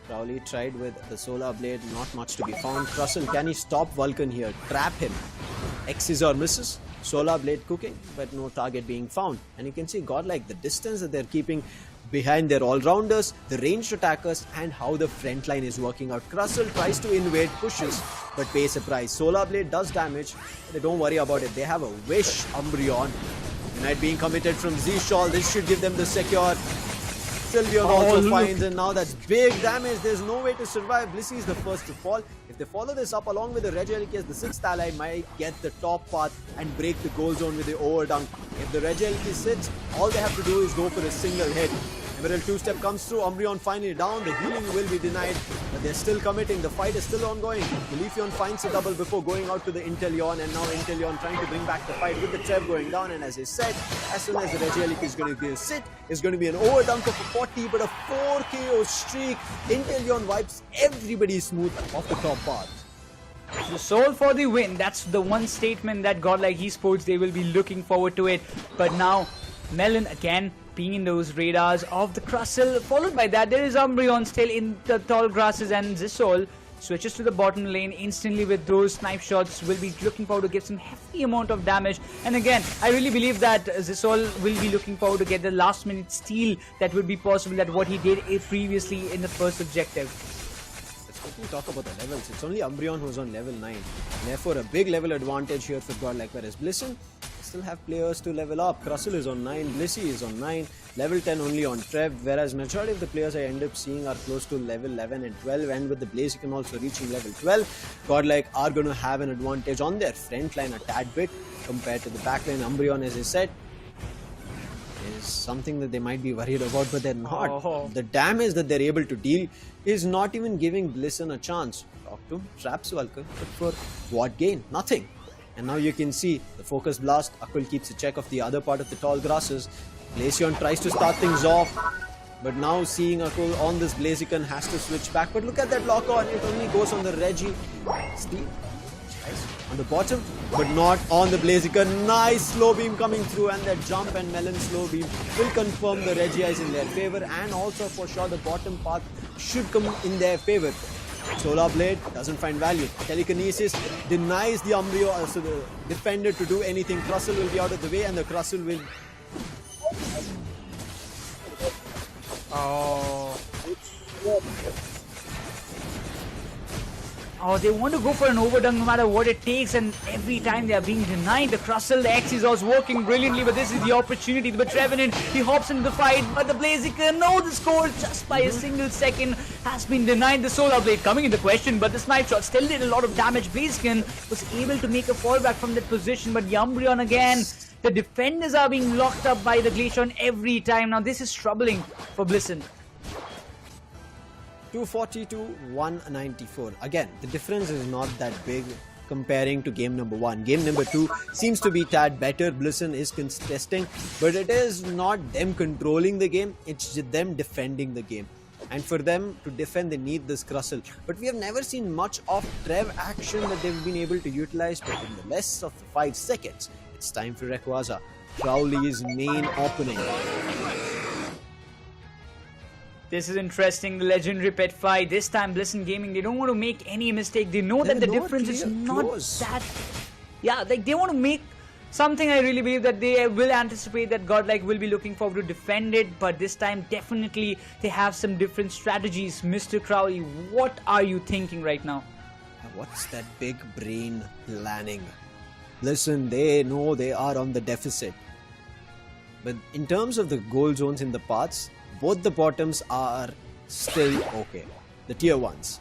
Speaker 3: Crowley tried with the Solar Blade, not much to be found. Crustle, can he stop Vulcan here? Trap him. X's or misses. Solar Blade cooking, but no target being found. And you can see Godlike, the distance that they're keeping behind their all-rounders, the ranged attackers, and how the front line is working out. Crustle tries to invade, pushes, but pays a price. Solar Blade does damage, but they don't worry about it. They have a Wish Umbreon. Unite being committed from Z-Shawl. This should give them the secure. Sylveon also finds, and now that's big damage. There's no way to survive. Blissey is the first to fall. If they follow this up along with the Regiliki as the 6th ally, might get the top path and break the goal zone with the overdunk. If the Regiliki sits, all they have to do is go for a single hit. Emerald 2-step comes through, Umbreon finally down, the healing will be denied, but they're still committing, the fight is still ongoing. The Leafeon finds a double before going out to the Inteleon, and now Inteleon trying to bring back the fight with the Trev going down, and as I said, as soon as the Regiliki is going to be a sit, it's going to be an overdunk of a 40, but a 4 KO streak. Inteleon wipes everybody smooth off the top path.
Speaker 1: The soul for the win, that's the one statement that Godlike Esports, they will be looking forward to it. But now, Melon again being in those radars of the Crustle. Followed by that, there is Umbreon still in the tall grasses, and Zisol switches to the bottom lane instantly with those snipe shots. Will be looking forward to get some hefty amount of damage. And again, I really believe that Zisol will be looking forward to get the last minute steal that would be possible, that what he did previously in the first objective.
Speaker 3: let me talk about the levels. It's only Umbreon who's on level 9. Therefore, a big level advantage here for Godlike. Whereas Blisten still have players to level up. Krustle is on 9, Blissey is on 9, level 10 only on Trev. Whereas majority of the players I end up seeing are close to level 11 and 12. And with the Blaziken also reaching level 12, Godlike are going to have an advantage on their front line a tad bit compared to the back line. Umbreon, as I said, is something that they might be worried about, but they're not. The damage that they're able to deal is not even giving Blisten a chance. Talk to him, traps Vulcan, but for what gain? Nothing. And now you can see the focus blast. Akul keeps a check of the other part of the tall grasses. Glaceon tries to start things off, but now seeing Akul on this Blaziken has to switch back. But look at that lock on, it only goes on the Reggie. Steve on the bottom, but not on the Blaziken. Nice slow beam coming through, and that jump and melon slow beam will confirm the Reggies in their favor, and also for sure the bottom path should come in their favor. Solar Blade doesn't find value. Telekinesis denies the Umbreon, so the defender to do anything. Krustle will be out of the way, and the Krustle will...
Speaker 1: Oh, they want to go for an overdunk no matter what it takes, and every time they are being denied. The Krustle, the X is also working brilliantly, but this is the opportunity. But Trevenant, he hops into the fight, but the Blaziken, no, the score just by a single second has been denied. The Solar Blade coming into question, but the Snipe Shot still did a lot of damage. Blaziken was able to make a fallback from that position, but the Umbreon again, the defenders are being locked up by the Glaceon every time. Now this is troubling for Blisten.
Speaker 3: 240 to 194. Again, the difference is not that big comparing to game number 1. Game number 2 seems to be tad better. Blisten is contesting, but it is not them controlling the game, it's them defending the game. And for them to defend, they need this Krustle. But we have never seen much of Trev action that they've been able to utilize. But in the less of 5 seconds, it's time for Rayquaza, Crowley's main opening.
Speaker 1: This is interesting, the legendary pet fight. This time Blisten Gaming, they don't want to make any mistake. They know that the difference is not that... Yeah, like they want to make something. I really believe that they will anticipate that Godlike will be looking forward to defend it. But this time definitely they have some different strategies. Mr. Crowley, what are you thinking right now?
Speaker 3: What's that big brain planning? Listen, they know they are on the deficit. But in terms of the goal zones in the paths, both the bottoms are still okay, the tier 1s.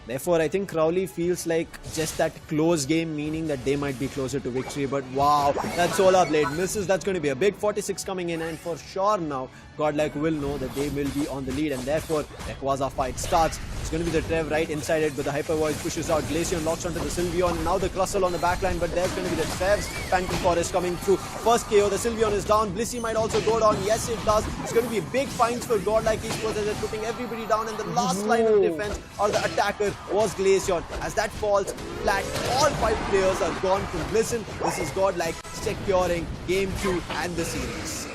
Speaker 3: Therefore, I think Crowley feels like just that close game, meaning that they might be closer to victory. But wow, that Solar Blade misses. That's going to be a big 46 coming in, and for sure now, Godlike will know that they will be on the lead, and therefore, Rayquaza fight starts. It's going to be the Trev right inside it, but the Hyper Voice pushes out. Glaceon locks onto the Sylveon. Now the Krustle on the backline, but there's going to be the Trev's Phantom Forest coming through. First KO, the Sylveon is down. Blissey might also go down. Yes, it does. It's going to be big finds for Godlike Esports as they're putting everybody down, and the last line of defense or the attacker was Glaceon. As that falls flat, all 5 players are gone from Blisten. This is Godlike securing game 2 and the series.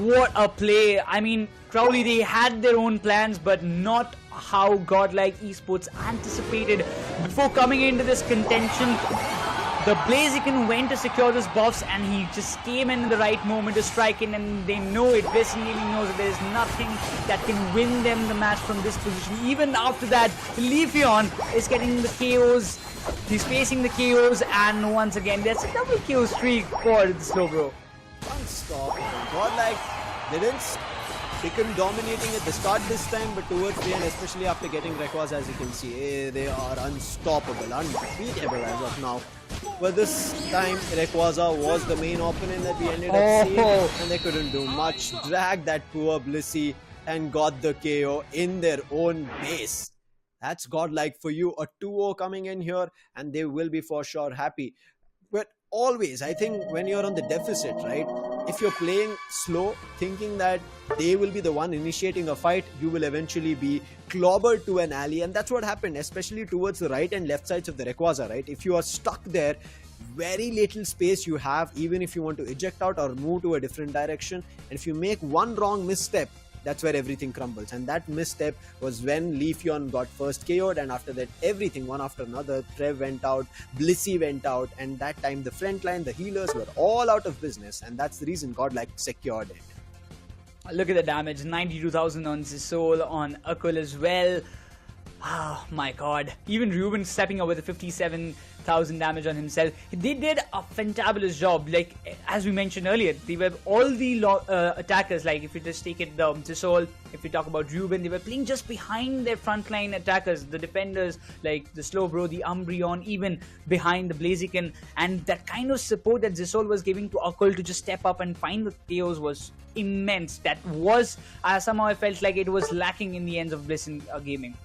Speaker 1: What a play. I mean, Crowley, they had their own plans, but not how Godlike Esports anticipated. Before coming into this contention, the Blaziken went to secure those buffs, and he just came in the right moment to strike in, and they know it. Blisten really knows that there is nothing that can win them the match from this position. Even after that, Leafeon is getting the KOs. He's facing the KOs, and once again, there's a double KO streak for the Slowbro.
Speaker 3: Unstoppable. Godlike didn't become dominating at the start this time, but towards the end, especially after getting Rayquaza, as you can see, they are unstoppable, unbeatable as of now. But this time, Rayquaza was the main opponent that we ended up seeing, and they couldn't do much. Dragged that poor Blissey and got the KO in their own base. That's Godlike for you. A 2-0 coming in here, and they will be for sure happy. But always, I think when you're on the deficit, right, if you're playing slow, thinking that they will be the one initiating a fight, you will eventually be clobbered to an alley. And that's what happened, especially towards the right and left sides of the Rayquaza, right? If you are stuck there, very little space you have, even if you want to eject out or move to a different direction. And if you make one wrong misstep, that's where everything crumbles. And that misstep was when Leafeon got first KO'd, and after that everything one after another. Trev went out, Blissey went out, and that time the front line, the healers were all out of business, and that's the reason Godlike secured it.
Speaker 1: Look at the damage, 92,000 on Zisol, on Akul as well. Oh my god. Even Ruben stepping up with a 57,000 damage on himself. They did a fantabulous job. Like, as we mentioned earlier, they were all the attackers. Like, if you just take it, Zisol, if we talk about Ruben, they were playing just behind their frontline attackers, the defenders, like the Slowbro, the Umbreon, even behind the Blaziken. And that kind of support that Zisol was giving to Occult to just step up and find the KOs was immense. That was, somehow I felt like it was lacking in the ends of Blisten Gaming.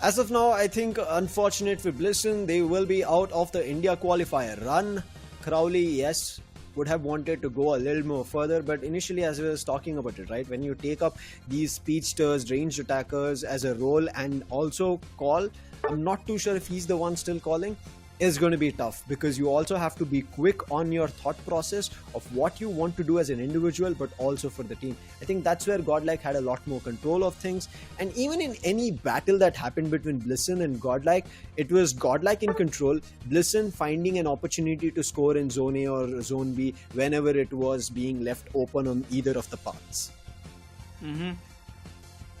Speaker 3: As of now, I think unfortunate for Blisten, they will be out of the India Qualifier run. Crowley, yes, would have wanted to go a little more further, but initially, as we was talking about it, right, when you take up these speedsters, ranged attackers as a role and also call, I'm not too sure if he's the one still calling, is going to be tough, because you also have to be quick on your thought process of what you want to do as an individual, but also for the team. I think that's where Godlike had a lot more control of things, and even in any battle that happened between Blisten and Godlike, it was Godlike in control, Blisten finding an opportunity to score in Zone A or Zone B whenever it was being left open on either of the paths.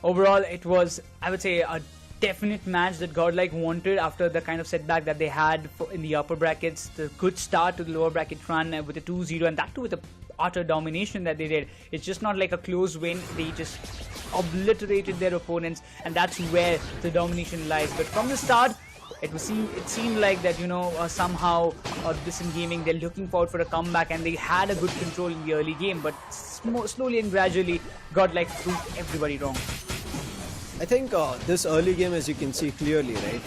Speaker 1: Overall, it was, I would say, a definite match that Godlike wanted after the kind of setback that they had in the upper brackets. The good start to the lower bracket run with a 2-0, and that too with the utter domination that they did. It's just not like a close win. They just obliterated their opponents, and that's where the domination lies. But from the start, it seemed like that, somehow Blisten Gaming, they're looking forward for a comeback, and they had a good control in the early game, but slowly and gradually Godlike proved everybody wrong.
Speaker 3: I think this early game, as you can see clearly, right,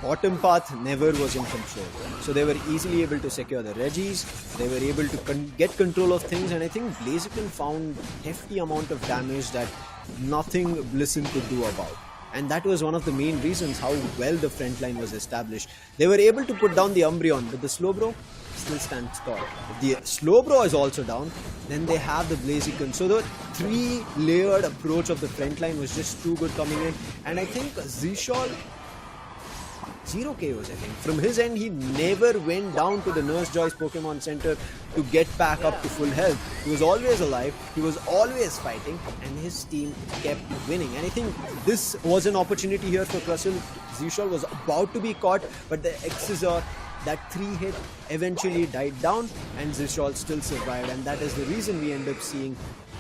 Speaker 3: bottom path never was in control. So they were easily able to secure the Regis, they were able to get control of things, and I think Blaziken found hefty amount of damage that nothing Blisten could do about. And that was one of the main reasons how well the front line was established. They were able to put down the Umbreon, but the Slowbro still stands tall. If the Slowbro is also down, then they have the Blaziken. So the three-layered approach of the front line was just too good coming in. And I think Zisol, 0 KOs, I think. From his end, he never went down to the Nurse Joy's Pokemon Center to get back up to full health. He was always alive, he was always fighting, and his team kept winning. And I think this was an opportunity here for Krusell. Zisol was about to be caught, but the Excisor, that 3-hit eventually died down, and Zisol still survived, and that is the reason we end up seeing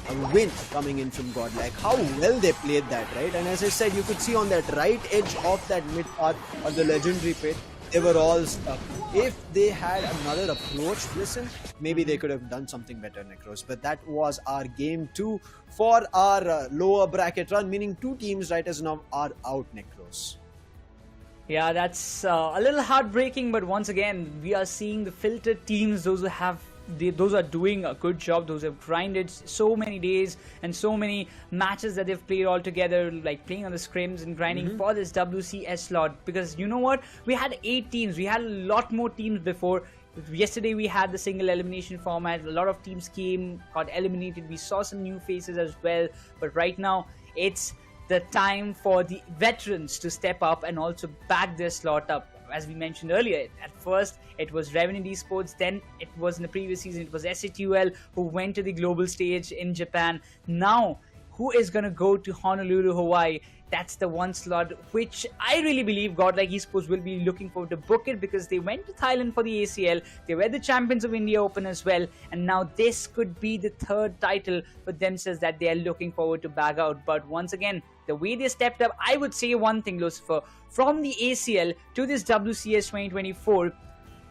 Speaker 3: a win coming in from Godlike. How well they played that, right? And as I said, you could see on that right edge of that mid path on the legendary pit, they were all stuck. If they had another approach, listen, maybe they could have done something better, NeKRoz. But that was our game 2 for our lower bracket run, meaning 2 teams right as now are out, NeKRoz.
Speaker 1: Yeah, that's a little heartbreaking, but once again, we are seeing the filtered teams, those are doing a good job, those have grinded so many days and so many matches that they've played all together, like playing on the scrims and grinding for this WCS slot. Because you know what? We had 8 teams, we had a lot more teams before. Yesterday we had the single elimination format, a lot of teams came, got eliminated, we saw some new faces as well, but right now it's the time for the veterans to step up and also back their slot up. As we mentioned earlier, at first it was Revenant Esports, then it was in the previous season, it was SATUL who went to the global stage in Japan. Now, who is going to go to Honolulu, Hawaii? That's the one slot which I really believe Godlike Esports will be looking forward to book it, because they went to Thailand for the ACL, they were the champions of India Open as well, and now this could be the 3rd title for themselves that they are looking forward to bag out. But once again, the way they stepped up, I would say one thing, Lucifer, from the ACL to this WCS 2024,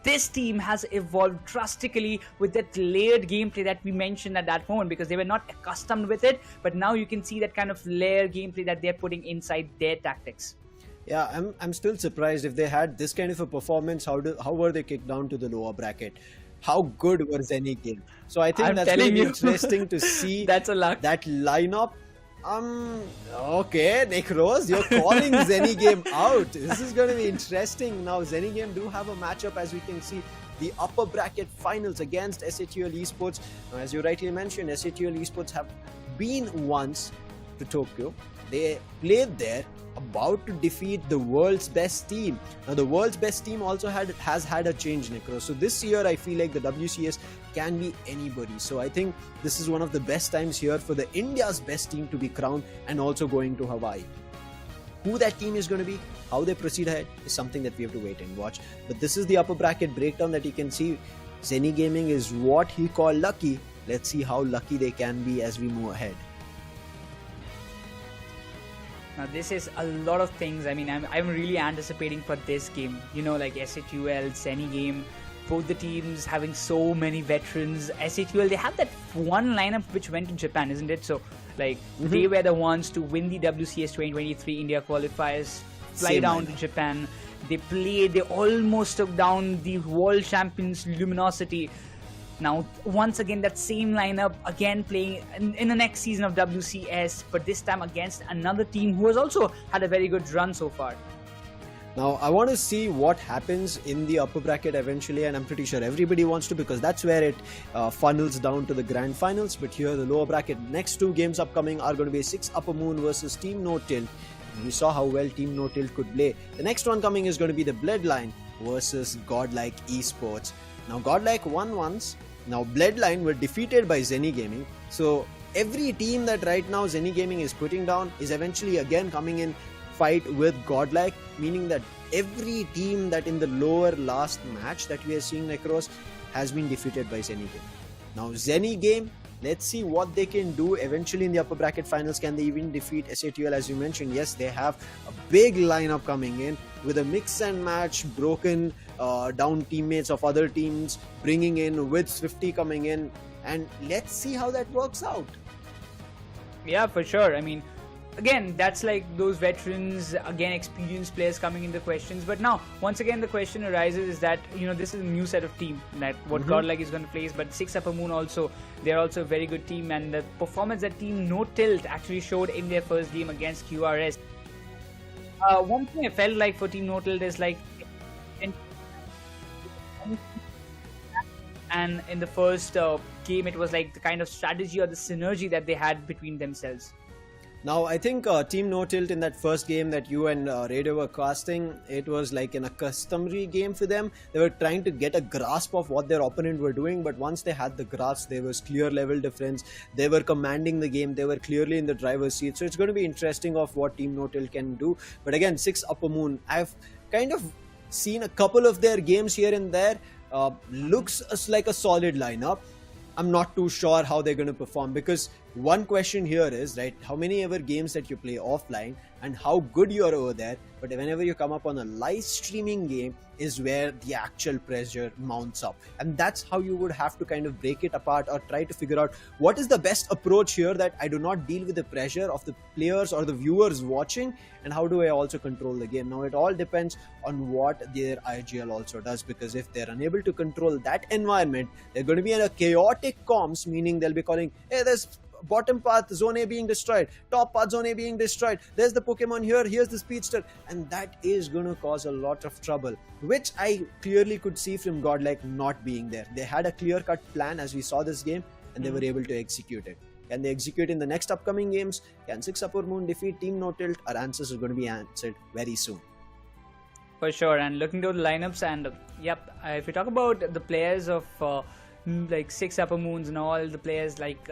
Speaker 1: this team has evolved drastically with that layered gameplay that we mentioned at that moment, because they were not accustomed with it, but now you can see that kind of layered gameplay that they're putting inside their tactics.
Speaker 3: Yeah, I'm still surprised if they had this kind of a performance. How were they kicked down to the lower bracket? How good were Zeni Game? So I think that's going to be interesting to see.
Speaker 1: That's a luck.
Speaker 3: That lineup. Okay, NeKRoz, you're calling Zeni Game out. This is going to be interesting. Now, Zeni Game do have a matchup, as we can see, the upper bracket finals against SATUL Esports. Now, as you rightly mentioned, SATUL Esports have been once to Tokyo. They played there, about to defeat the world's best team. Now, the world's best team also has had a change, NeKRoz. So this year, I feel like the WCS can be anybody. So I think this is one of the best times here for the India's best team to be crowned and also going to Hawaii. Who that team is going to be, how they proceed ahead, is something that we have to wait and watch. But this is the upper bracket breakdown that you can see. Zeni Gaming is what he called lucky. Let's see how lucky they can be as we move ahead.
Speaker 1: Now this is a lot of things. I mean, I'm really anticipating for this game. You know, like SATL, Zeni Game, both the teams having so many veterans. SATL, they have that one lineup which went to Japan, isn't it? So, like, they were the ones to win the WCS2024 India Qualifiers, fly down to Japan. They played, they almost took down the world champions Luminosity. Now, once again, that same lineup again playing in the next season of WCS, but this time against another team who has also had a very good run so far.
Speaker 3: Now, I want to see what happens in the upper bracket eventually, and I'm pretty sure everybody wants to, because that's where it funnels down to the grand finals. But here, the lower bracket, next two games upcoming are going to be 6 Upper Moon versus Team No Tilt. We saw how well Team No Tilt could play. The next one coming is going to be the Bloodline versus Godlike Esports. Now, Godlike won once. Now, Bloodline were defeated by Zeni Gaming. So, every team that right now Zeni Gaming is putting down is eventually again coming in fight with Godlike, meaning that every team that in the lower last match that we are seeing NeKRoz has been defeated by Zeni Game. Now, Zeni Game, let's see what they can do eventually in the upper bracket finals. Can they even defeat SATL? As you mentioned, yes, they have a big lineup coming in with a mix and match, broken down teammates of other teams, bringing in with Swifty coming in, and let's see how that works out.
Speaker 1: Yeah, for sure. I mean, again, that's like those veterans, again, experienced players coming into questions. But now, once again, the question arises is that, you know, this is a new set of team that what Godlike is going to face. But 6 Upper Moon also, they're also a very good team. And the performance that Team No Tilt actually showed in their first game against QRS. One thing I felt like for Team No Tilt is like, and in the first game, it was like the kind of strategy or the synergy that they had between themselves.
Speaker 3: Now, I think Team No Tilt in that first game that you and Raider were casting, it was like in a customary game for them. They were trying to get a grasp of what their opponent were doing, but once they had the grasp, there was clear level difference. They were commanding the game. They were clearly in the driver's seat. So it's going to be interesting of what Team No Tilt can do. But again, 6 Upper Moon, I've kind of seen a couple of their games here and there. Looks like a solid lineup. I'm not too sure how they're going to perform, because one question here is, right, how many ever games that you play offline and how good you are over there, but whenever you come up on a live streaming game is where the actual pressure mounts up, and that's how you would have to kind of break it apart or try to figure out what is the best approach here that I do not deal with the pressure of the players or the viewers watching, and how do I also control the game. Now, it all depends on what their IGL also does, because if they're unable to control that environment, they're going to be in a chaotic comms, meaning they'll be calling, hey, there's bottom path zone A being destroyed, top path zone A being destroyed, there's the Pokemon here, here's the speedster, and that is going to cause a lot of trouble, which I clearly could see from Godlike not being there. They had a clear-cut plan as we saw this game, and they were able to execute it. Can they execute in the next upcoming games? Can 6 Upper Moon defeat Team No Tilt? Our answers are going to be answered very soon.
Speaker 1: For sure. And looking to the lineups, and yep, if we talk about the players of like 6 Upper Moons and all the players, like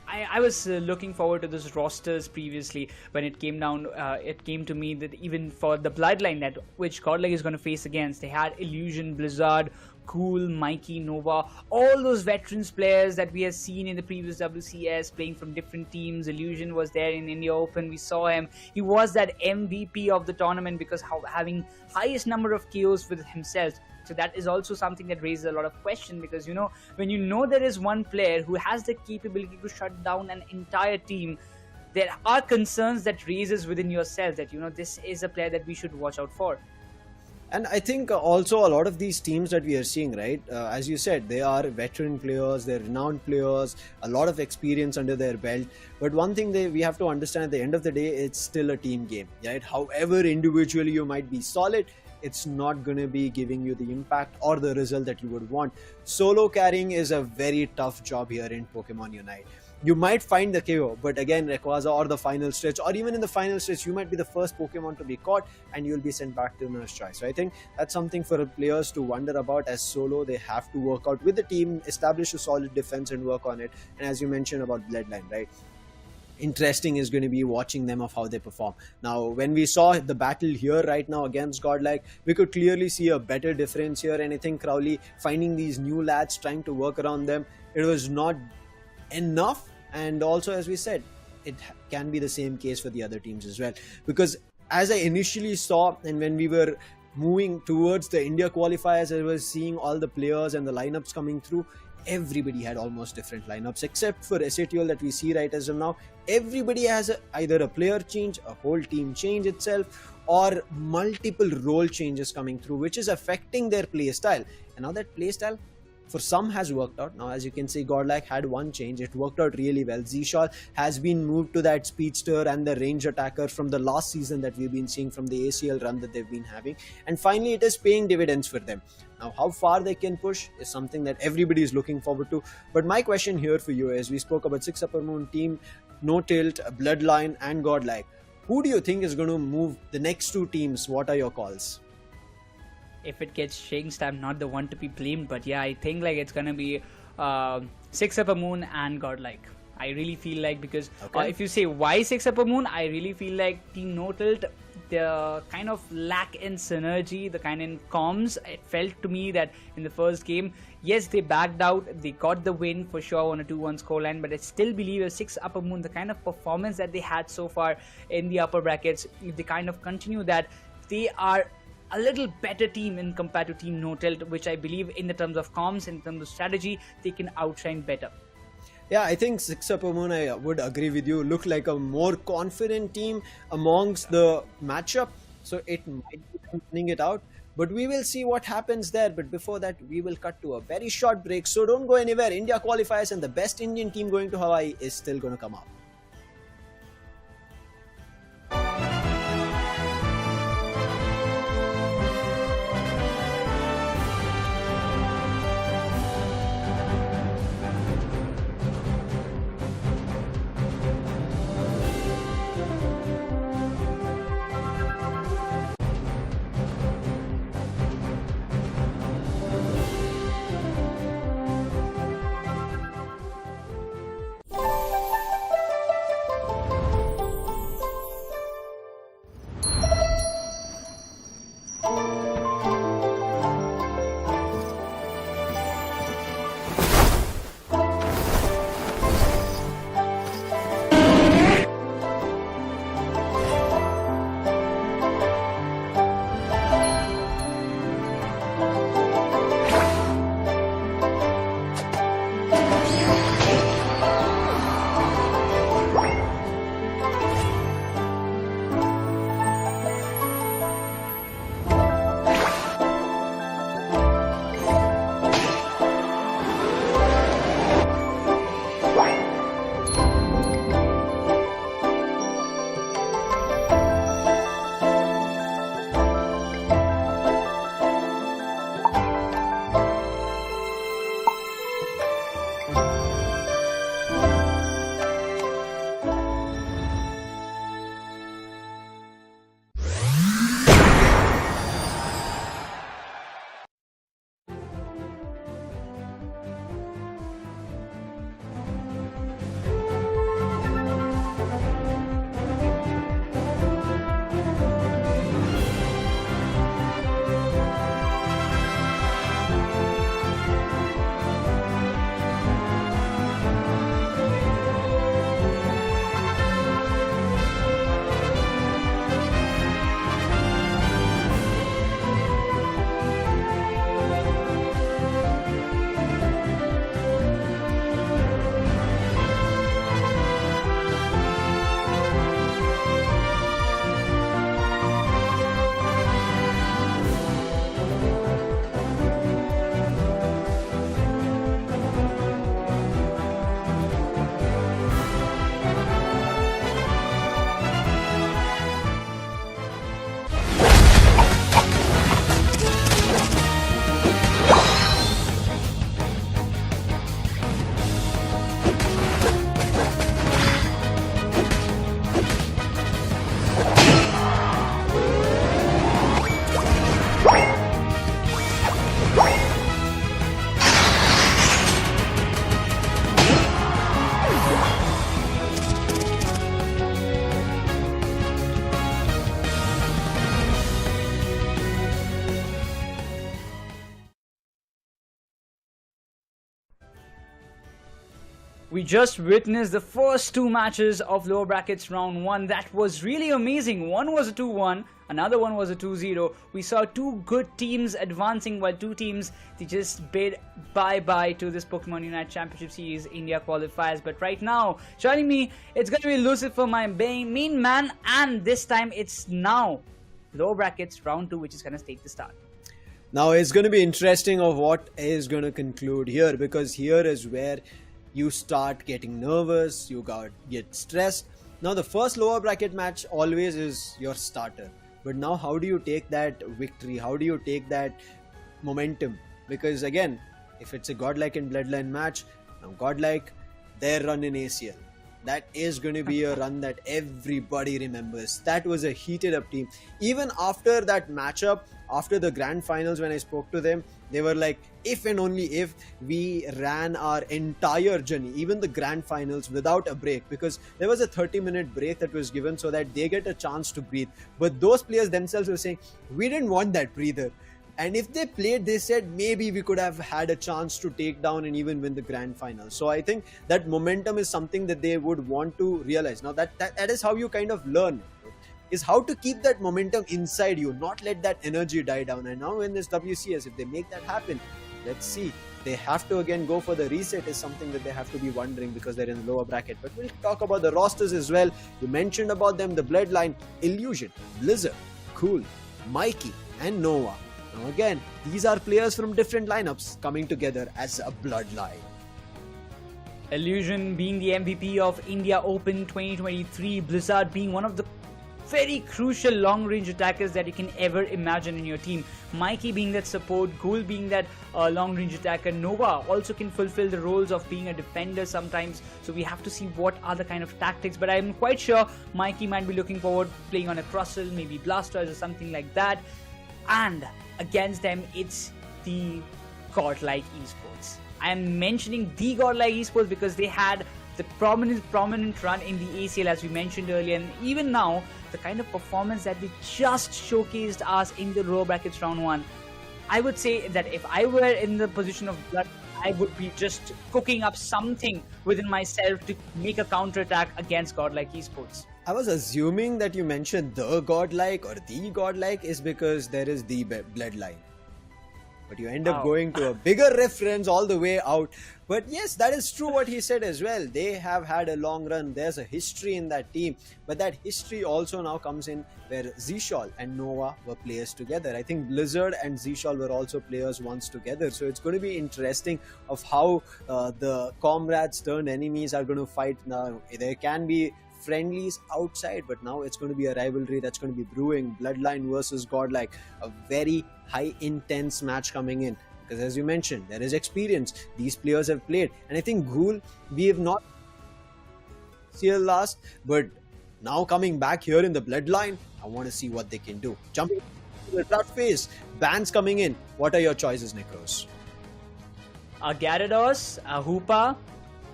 Speaker 1: I was looking forward to those rosters previously when it came down. It came to me that even for the Bloodline that which Godlike is going to face against, they had Illusion, Blizzard, Cool, Mikey, Nova, all those veterans players that we have seen in the previous WCS playing from different teams. Illusion was there in India Open. We saw him. He was that MVP of the tournament because having highest number of KOs with himself. So that is also something that raises a lot of question, because, you know, when you know there is one player who has the capability to shut down an entire team, there are concerns that raises within yourself that, you know, this is a player that we should watch out for.
Speaker 3: And I think also a lot of these teams that we are seeing, right, as you said, they are veteran players, they're renowned players, a lot of experience under their belt. But one thing we have to understand, at the end of the day, it's still a team game, right? However individually you might be solid, it's not going to be giving you the impact or the result that you would want. Solo carrying is a very tough job here in Pokémon UNITE. You might find the KO, but again, Rayquaza or the final stretch, or even in the final stretch, you might be the first Pokemon to be caught and you'll be sent back to Nurse Choice. So I think that's something for players to wonder about. As solo, they have to work out with the team, establish a solid defense and work on it. And as you mentioned about Bloodline, right? interesting is going to be watching them of how they perform. Now, when we saw the battle here right now against Godlike, we could clearly see a better difference here, and I think Crowley finding these new lads, trying to work around them, it was not enough. And also, as we said, it can be the same case for the other teams as well, because as I initially saw, and when we were moving towards the India qualifiers, I was seeing all the players and the lineups coming through. Everybody had almost different lineups except for SATL that we see right as of now. Everybody has either a player change, a whole team change itself, or multiple role changes coming through, which is affecting their play style. And now that play style for some has worked out. Now, as you can see, Godlike had one change. It worked out really well. Zshal has been moved to that speedster and the range attacker from the last season that we've been seeing from the ACL run that they've been having. And finally, it is paying dividends for them. Now, how far they can push is something that everybody is looking forward to. But my question here for you is, we spoke about 6 Upper Moon team, No Tilt, Bloodline and Godlike. Who do you think is going to move the next 2 teams? What are your calls?
Speaker 1: If it gets changed, I'm not the one to be blamed, but yeah, I think like it's gonna be 6 Upper Moon and Godlike. I really feel like, because if you say why 6 Upper Moon, I really feel like Team No Tilt, the kind of lack in synergy, the kind in comms, it felt to me that in the first game, yes, they backed out, they got the win for sure on a 2-1 scoreline, but I still believe a 6 Upper Moon, the kind of performance that they had so far in the upper brackets, if they kind of continue that, they are a little better team in compared to Team No Tilt, which I believe in the terms of comms, in terms of strategy, they can outshine better.
Speaker 3: Yeah, I think 6 Upper Moon, I would agree with you, look like a more confident team amongst the matchup, so it might be winning it out. But we will see what happens there. But before that, we will cut to a very short break, so don't go anywhere. India qualifiers and the best Indian team going to Hawaii is still going to come up.
Speaker 1: We just witnessed the first two matches of lower brackets round 1. That was really amazing. One was a 2-1, another one was a 2-0. We saw two good teams advancing, while two teams, they just bid bye-bye to this Pokemon UNITE Championship Series India qualifiers. But right now, joining me, it's going to be Lucifer, my main man, and this time it's now lower brackets round 2, which is going to take the start.
Speaker 3: Now it's going to be interesting of what is going to conclude here, because here is where you start getting nervous, you get stressed. Now the first lower bracket match always is your starter, but now how do you take that victory? How do you take that momentum? Because again, if it's a Godlike and Bloodline match, now Godlike, their run in ACL, that is going to be a run that everybody remembers. That was a heated up team. Even after that matchup, after the grand finals, when I spoke to them, they were like, if and only if we ran our entire journey, even the grand finals, without a break, because there was a 30-minute break that was given so that they get a chance to breathe. But those players themselves were saying, we didn't want that breather. And if they played, they said maybe we could have had a chance to take down and even win the grand final. So I think that momentum is something that they would want to realize. Now that is how you kind of learn, is how to keep that momentum inside you, not let that energy die down. And now in this WCS, if they make that happen, let's see. They have to again go for the reset is something that they have to be wondering, because they're in the lower bracket. But we'll talk about the rosters as well. You mentioned about them, the Bloodline, Illusion, Blizzard, Cool, Mikey and Nova. Now again, these are players from different lineups coming together as a Bloodline.
Speaker 1: Illusion being the MVP of India Open 2023, Blizzard being one of the very crucial long-range attackers that you can ever imagine in your team. Mikey being that support, Ghoul being that long-range attacker, Nova also can fulfill the roles of being a defender sometimes, so we have to see what are the kind of tactics. But I'm quite sure Mikey might be looking forward playing on a Crustle, maybe Blastoise or something like that. And against them, it's the Godlike Esports. I am mentioning the Godlike Esports because they had the prominent run in the ACL, as we mentioned earlier, and even now the kind of performance that they just showcased us in the lower brackets round 1. I would say that if I were in the position of Blood, I would be just cooking up something within myself to make a counter-attack against Godlike Esports.
Speaker 3: I was assuming that you mentioned the Godlike or the Godlike is because there is the Bloodline. But you end up going to a bigger reference all the way out. But yes, that is true what he said as well. They have had a long run. There's a history in that team. But that history also now comes in where Zishal and Nova were players together. I think Blizzard and Zishal were also players once together. So it's going to be interesting of how the comrades turned enemies are going to fight now. There can be friendlies outside, but now it's going to be a rivalry that's going to be brewing. Bloodline versus Godlike, a very high intense match coming in, because as you mentioned, there is experience. These players have played, and I think Ghoul, we have not seen last, but now coming back here in the Bloodline, I want to see what they can do. Jumping to the draft phase, bans coming in. What are your choices, NeKRoz?
Speaker 1: A Gyarados, a Hoopa,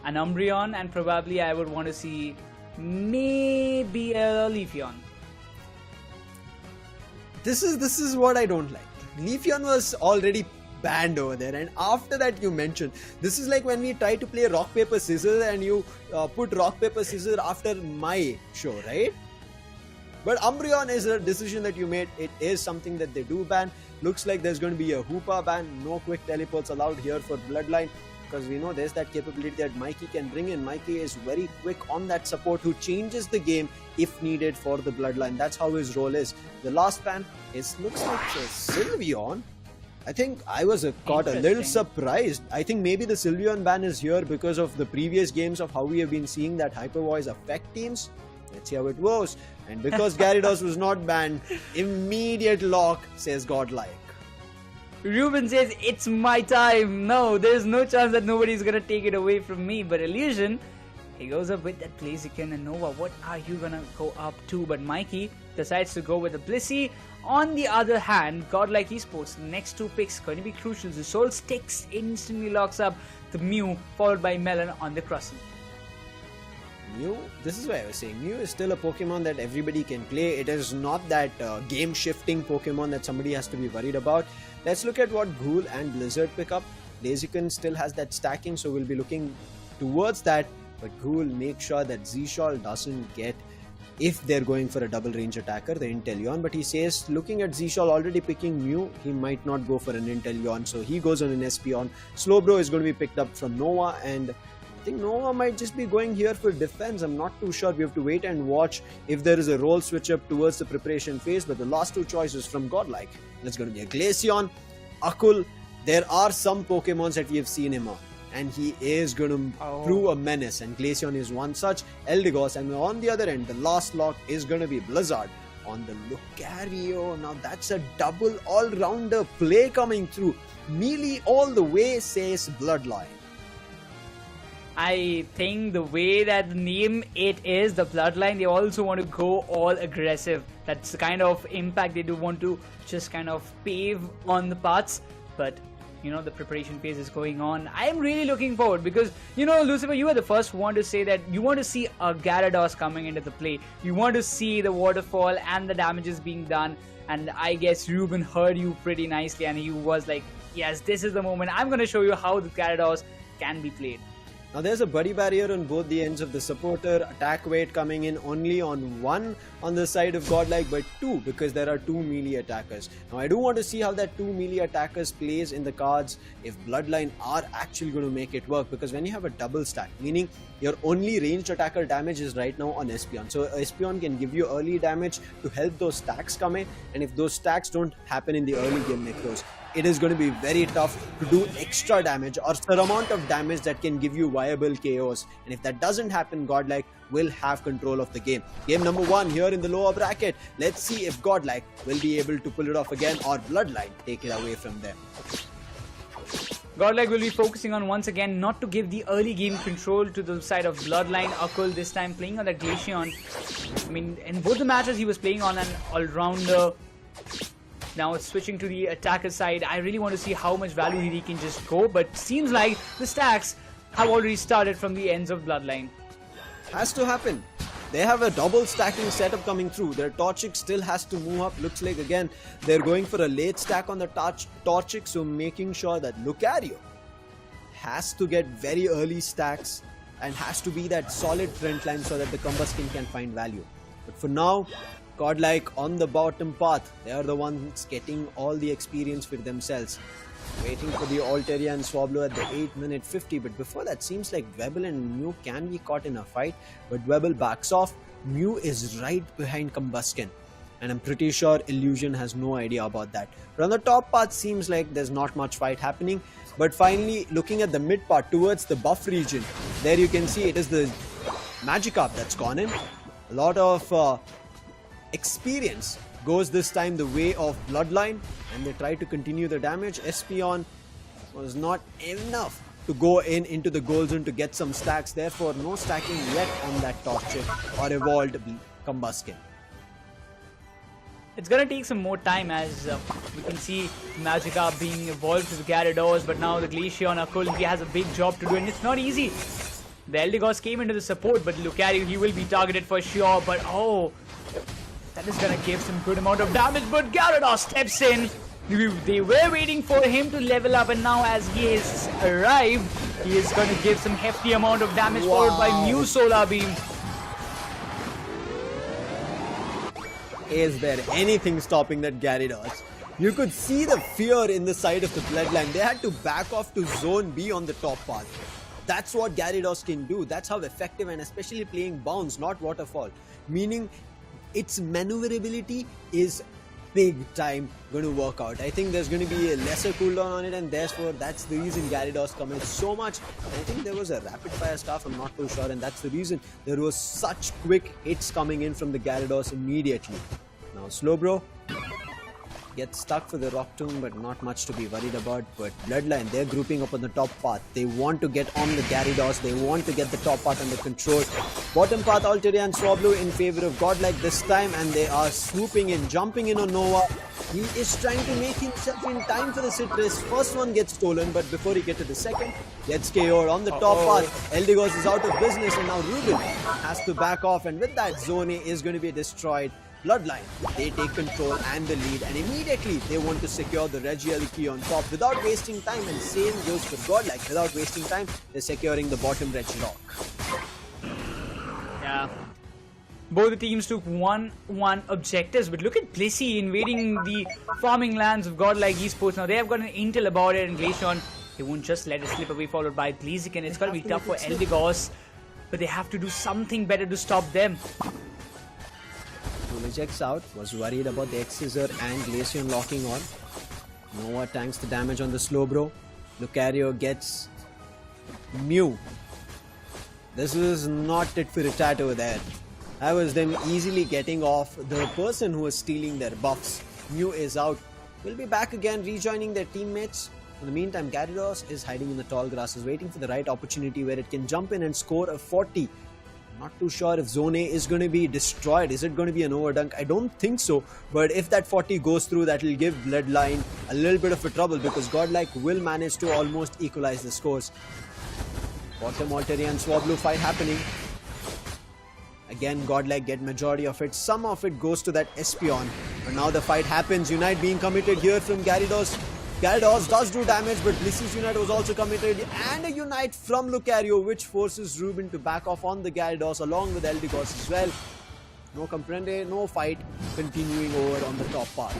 Speaker 1: an Umbreon, and probably I would want to see maybe a Leafeon.
Speaker 3: This is what I don't like. Leafeon was already banned over there, and after that you mentioned, this is like when we try to play rock paper scissors and you put rock paper scissors after my show, right? But Umbreon is a decision that you made. It is something that they do ban. Looks like there's going to be a Hoopa ban. No quick teleports allowed here for Bloodline, because we know there's that capability that Mikey can bring in. Mikey is very quick on that support who changes the game if needed for the Bloodline. That's how his role is. The last ban looks like Sylveon. I think I was caught a little surprised. I think maybe the Sylveon ban is here because of the previous games of how we have been seeing that Hyper Voice affect teams. Let's see how it goes. And because Gyarados was not banned, immediate lock, says Godlike.
Speaker 1: Ruben says, it's my time. No, there's no chance that nobody's gonna take it away from me. But Illusion, he goes up with that Blaziken and Nova. What are you gonna go up to? But Mikey decides to go with the Blissey. On the other hand, Godlike Esports, the next two picks going to be crucial. The Soul Sticks instantly locks up the Mew, followed by Melon on the Crustle.
Speaker 3: Mew, this is why I was saying Mew is still a Pokemon that everybody can play. It is not that game shifting Pokemon that somebody has to be worried about. Let's look at what Ghoul and Blizzard pick up. Blaziken still has that stacking, so we'll be looking towards that, but who will make sure that Zshal doesn't get, if they're going for a double range attacker, the Inteleon. But he says, looking at Zshal already picking Mew, he might not go for an Inteleon, so he goes on an Espeon. Slowbro is going to be picked up from Nova, and I think Nova might just be going here for defense. I'm not too sure. We have to wait and watch if there is a role switch up towards the preparation phase, but the last two choices from Godlike. It's going to be a Glaceon, Akul. There are some Pokemons that we have seen him on, and he is going to prove a menace, and Glaceon is one such. Eldegoss, and on the other end, the last lock is going to be Blizzard on the Lucario. Now that's a double all-rounder play coming through. Melee all the way, says Bloodline.
Speaker 1: I think the way that the name it is, the Bloodline, they also want to go all aggressive. That's the kind of impact they do want to just kind of pave on the paths. But, you know, the preparation phase is going on. I am really looking forward because, you know, Lucifer, you were the first one to say that you want to see a Gyarados coming into the play. You want to see the waterfall and the damages being done. And I guess Ruben heard you pretty nicely and he was like, yes, this is the moment. I'm going to show you how the Gyarados can be played.
Speaker 3: Now there's a buddy barrier on both the ends of the supporter, attack weight coming in only on one on the side of Godlike, but two because there are two melee attackers. Now I do want to see how that two melee attackers plays in the cards if Bloodline are actually going to make it work, because when you have a double stack, meaning your only ranged attacker damage is right now on Espeon. So Espeon can give you early damage to help those stacks come in, and if those stacks don't happen in the early game NeKRoz, it is going to be very tough to do extra damage or some amount of damage that can give you viable KOs. And if that doesn't happen, Godlike will have control of the game. Game number 1 here in the lower bracket. Let's see if Godlike will be able to pull it off again or Bloodline take it away from them.
Speaker 1: Godlike will be focusing on once again not to give the early game control to the side of Bloodline. Akul this time playing on that Glaceon. I mean, in both the matches he was playing on an all-rounder. Now it's switching to the attacker side. I really want to see how much value he can just go, but seems like the stacks have already started from the ends of Bloodline.
Speaker 3: Has to happen. They have a double stacking setup coming through. Their Torchic still has to move up. Looks like again they're going for a late stack on the Torchic, so making sure that Lucario has to get very early stacks and has to be that solid front line so that the Combuskin can find value. But for now, Godlike on the bottom path. They are the ones getting all the experience for themselves. Waiting for the Altaria and Swablu at the 8-minute 50. But before that, seems like Dwebble and Mew can be caught in a fight. But Dwebble backs off. Mew is right behind Combuskin. And I'm pretty sure Illusion has no idea about that. But on the top path, seems like there's not much fight happening. But finally, looking at the mid part towards the buff region, there you can see it is the Magikarp that's gone in. A lot of experience goes this time the way of Bloodline, and they try to continue the damage. Espeon was not enough to go into the goal zone to get some stacks, therefore no stacking yet on that Torchic or evolved Combuskin.
Speaker 1: It's gonna take some more time as we can see Magikarp being evolved to the Gyarados, but now the Glaceon Akul, he has a big job to do and it's not easy. The Eldegoss came into the support, but Lucario, he will be targeted for sure, but that is gonna give some good amount of damage, but Gyarados steps in. They were waiting for him to level up, and now as he has arrived, he is gonna give some hefty amount of damage, followed by Mew Solar Beam.
Speaker 3: Is there anything stopping that Gyarados? You could see the fear in the side of the Bloodline. They had to back off to Zone B on the top path. That's what Gyarados can do. That's how effective, and especially playing Bounce, not Waterfall. Meaning its maneuverability is big time going to work out. I think there's going to be a lesser cooldown on it, and therefore that's the reason Gyarados coming so much. And I think there was a rapid fire stuff, I'm not too sure, and that's the reason there was such quick hits coming in from the Gyarados immediately. Now Slowbro gets stuck for the Rock Tomb, but not much to be worried about. But Bloodline, they're grouping up on the top path. They want to get on the Gyarados. They want to get the top path under control. Bottom path, Altaria and Swablu in favor of Godlike this time, and they are swooping in, jumping in on Nova. He is trying to make himself in time for the Citrus. First one gets stolen, but before he gets to the second, gets KO'd on the top path. Eldegoss is out of business, and now Ruben has to back off, and with that, Zoni is going to be destroyed. Bloodline, they take control and the lead, and immediately they want to secure the Regieleki on top without wasting time, and same goes for Godlike. Without wasting time, they're securing the bottom Regirock.
Speaker 1: Yeah. Both the teams took 1-1 objectives, but look at Blissey invading the farming lands of Godlike Esports. Now they have got an intel about it, and Glaceon, they won't just let it slip away, followed by Blaziken. It's going to be tough for Eldegoss, but they have to do something better to stop them.
Speaker 3: Ejects out, was worried about the X-Scissor and Glaceon locking on. Nova tanks the damage on the Slowbro. Lucario gets Mew. This was not tit for tat over there. That was them easily getting off the person who was stealing their buffs. Mew is out. Will be back again, rejoining their teammates. In the meantime, Gyarados is hiding in the tall grasses, waiting for the right opportunity where it can jump in and score a 40. Not too sure if Zone A is going to be destroyed. Is it going to be an overdunk? I don't think so. But if that 40 goes through, that will give Bloodline a little bit of a trouble, because Godlike will manage to almost equalize the scores. Bottom Alterian Swablu fight happening. Again, Godlike get majority of it. Some of it goes to that Espeon. But now the fight happens. Unite being committed here from Gyarados. Gyarados does do damage, but Blissey's Unite was also committed, and a Unite from Lucario, which forces Ruben to back off on the Gyarados along with Eldegoss as well. No comprende, no fight, continuing over on the top part.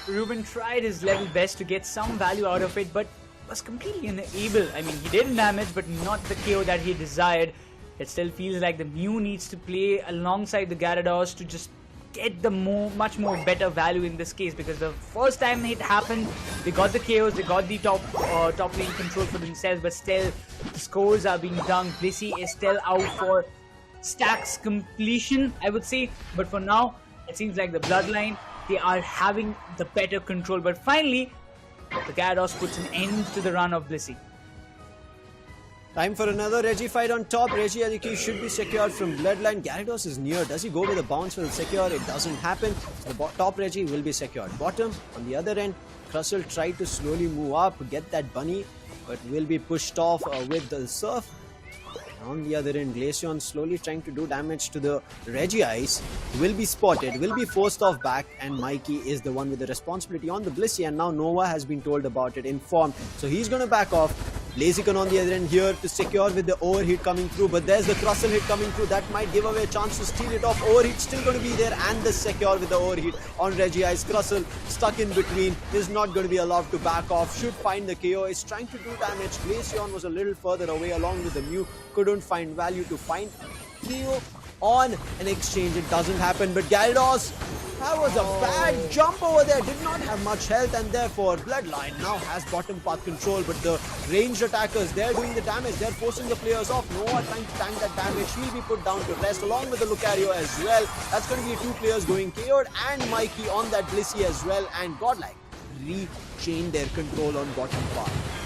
Speaker 1: Ruben tried his level best to get some value out of it, but was completely unable. I mean, he did damage, but not the KO that he desired. It still feels like the Mew needs to play alongside the Gyarados to just get the much more better value in this case, because the first time it happened, they got the KOs, they got the top lane control for themselves, but still the scores are being dunked. Blissey is still out for stacks completion, I would say, but for now it seems like the Bloodline, they are having the better control. But finally the Gyarados puts an end to the run of Blissey.
Speaker 3: Time for another Regi fight on top. Regieleki should be secured from Bloodline. Gyarados is near. Does he go with a bounce for the secure? It doesn't happen. The top Regi will be secured. Bottom, on the other end, Krustle tried to slowly move up, get that bunny, but will be pushed off with the Surf. On the other end, Glaceon slowly trying to do damage to the Regice. Will be spotted, will be forced off back, and Mikey is the one with the responsibility on the Blissey, and now Nova has been told about it, informed. So he's going to back off. Blaziken on the other end here to secure with the overheat coming through, but there's the Krustle hit coming through. That might give away a chance to steal it off. Overheat still going to be there, and the secure with the overheat on Regice. Krustle stuck in between, is not going to be allowed to back off. Should find the KO, is trying to do damage. Glaceon was a little further away along with the Mew. Couldn't find value to find KO on an exchange. It doesn't happen, but Gyarados, that was a bad jump over there. Did not have much health, and therefore Bloodline now has bottom path control, but the ranged attackers, they're doing the damage. They're forcing the players off. Noah trying to tank that damage. He'll be put down to rest along with the Lucario as well. That's going to be two players going KO'd, and Mikey on that Blissey as well, and Godlike rechain their control on bottom path.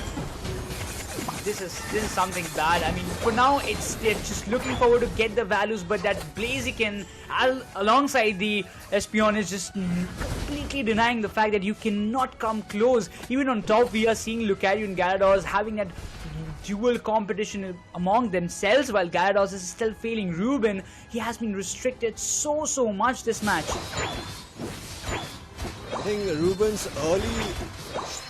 Speaker 1: This is something bad. I mean, for now they're just looking forward to get the values, but that Blaziken alongside the Espeon is just completely denying the fact that you cannot come close. Even on top, we are seeing Lucario and Gyarados having that dual competition among themselves, while Gyarados is still failing Ruben. He has been restricted so much this match.
Speaker 3: I think Ruben's early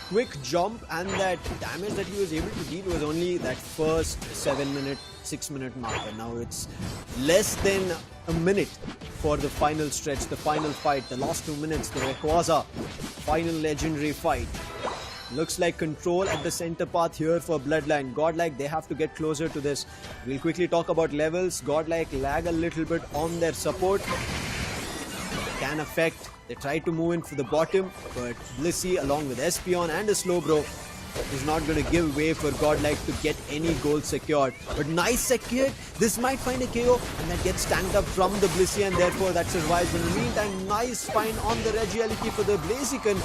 Speaker 3: quick jump and that damage that he was able to deal was only that first 6-minute mark, and now it's less than a minute for the final stretch, the final fight, the last 2 minutes, the Rayquaza final legendary fight. Looks like control at the center path here for Bloodline. Godlike, they have to get closer to this. We'll quickly talk about levels. Godlike lag a little bit on their support. Can affect. They try to move in for the bottom, but Blissey along with Espeon and a Slowbro is not going to give way for Godlike to get any goal secured. But nice secured. This might find a KO, and that gets tanked up from the Blissey, and therefore that survives. In the meantime, nice find on the Regieleki for the Blaziken.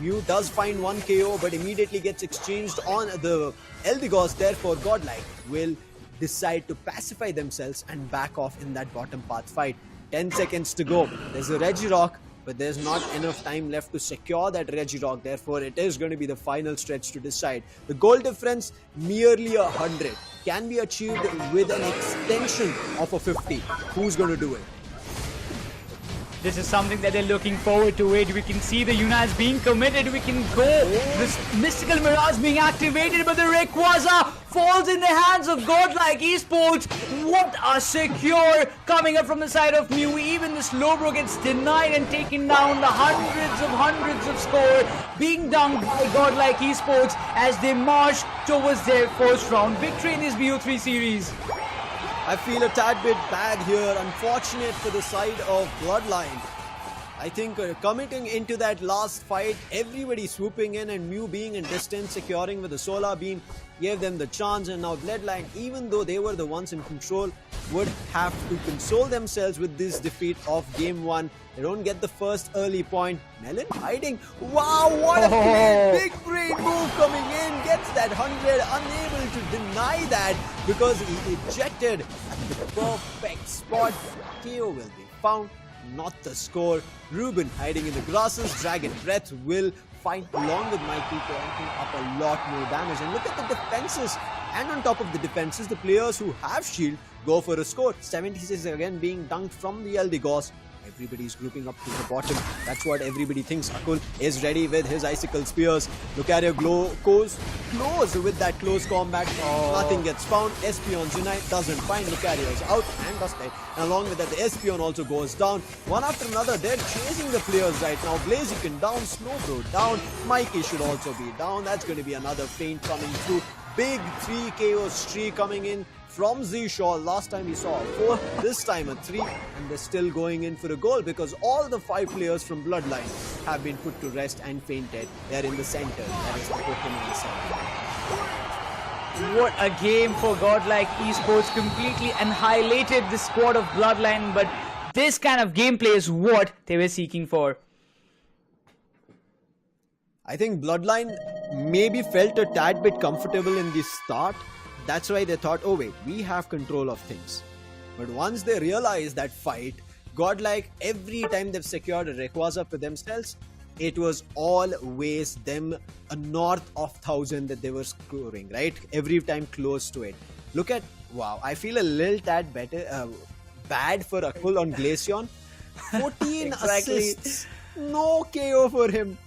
Speaker 3: Mew does find one KO, but immediately gets exchanged on the Eldegoss. Therefore, Godlike will decide to pacify themselves and back off in that bottom path fight. 10 seconds to go. There's a Regirock, but there's not enough time left to secure that Regirock. Therefore, it is going to be the final stretch to decide. The goal difference, merely 100. Can be achieved with an extension of a 50. Who's going to do it?
Speaker 1: This is something that they're looking forward to it. We can see the Unites being committed. We can go. This Mystical Mirage being activated, but the Rayquaza falls in the hands of Godlike Esports. What a secure coming up from the side of Mew. Even the Slowbro gets denied and taken down. The hundreds of score being dunked by Godlike Esports as they march towards their first round victory in this BO3 series.
Speaker 3: I feel a tad bit bad here, unfortunate for the side of Bloodline. I think committing into that last fight, everybody swooping in and Mew being in distance, securing with the solar beam, gave them the chance, and now Bloodline, even though they were the ones in control, would have to console themselves with this defeat of game 1. They don't get the first early point. Melon hiding. Wow, what a play! Big brain move coming in. Gets that 100. Unable to deny that because he ejected at the perfect spot. KO will be found, not the score. Ruben hiding in the grasses. Dragon Breath will fight along with Mikey, cranking up a lot more damage. And look at the defenses. And on top of the defenses, the players who have shield go for a score. 76 again being dunked from the Eldegoss. Everybody's grouping up to the bottom. That's what everybody thinks. Akul is ready with his icicle spears. Lucario goes close with that close combat. Nothing gets found. Espeon's Unite doesn't find. Lucario is out and dusted. And along with that, the Espeon also goes down. One after another, they're chasing the players right now. Blaziken down, Snowbro down. Mikey should also be down. That's going to be another feint coming through. Big 3 KO streak coming in from Zshaw. Last time we saw a 4, this time a 3, and they're still going in for a goal because all the 5 players from Bloodline have been put to rest and fainted. They're in the center. That is the Pokemon center.
Speaker 1: What a game for Godlike Esports. Completely annihilated the squad of Bloodline, but this kind of gameplay is what they were seeking for.
Speaker 3: I think Bloodline maybe felt a tad bit comfortable in the start. That's why they thought, oh wait, we have control of things. But once they realized that fight, Godlike, every time they've secured a Rayquaza for themselves, it was always them a north of 1,000 that they were scoring, right? Every time close to it. Look at, wow, I feel a little tad better, bad for Akul on Glaceon. 14 assists, no KO for him.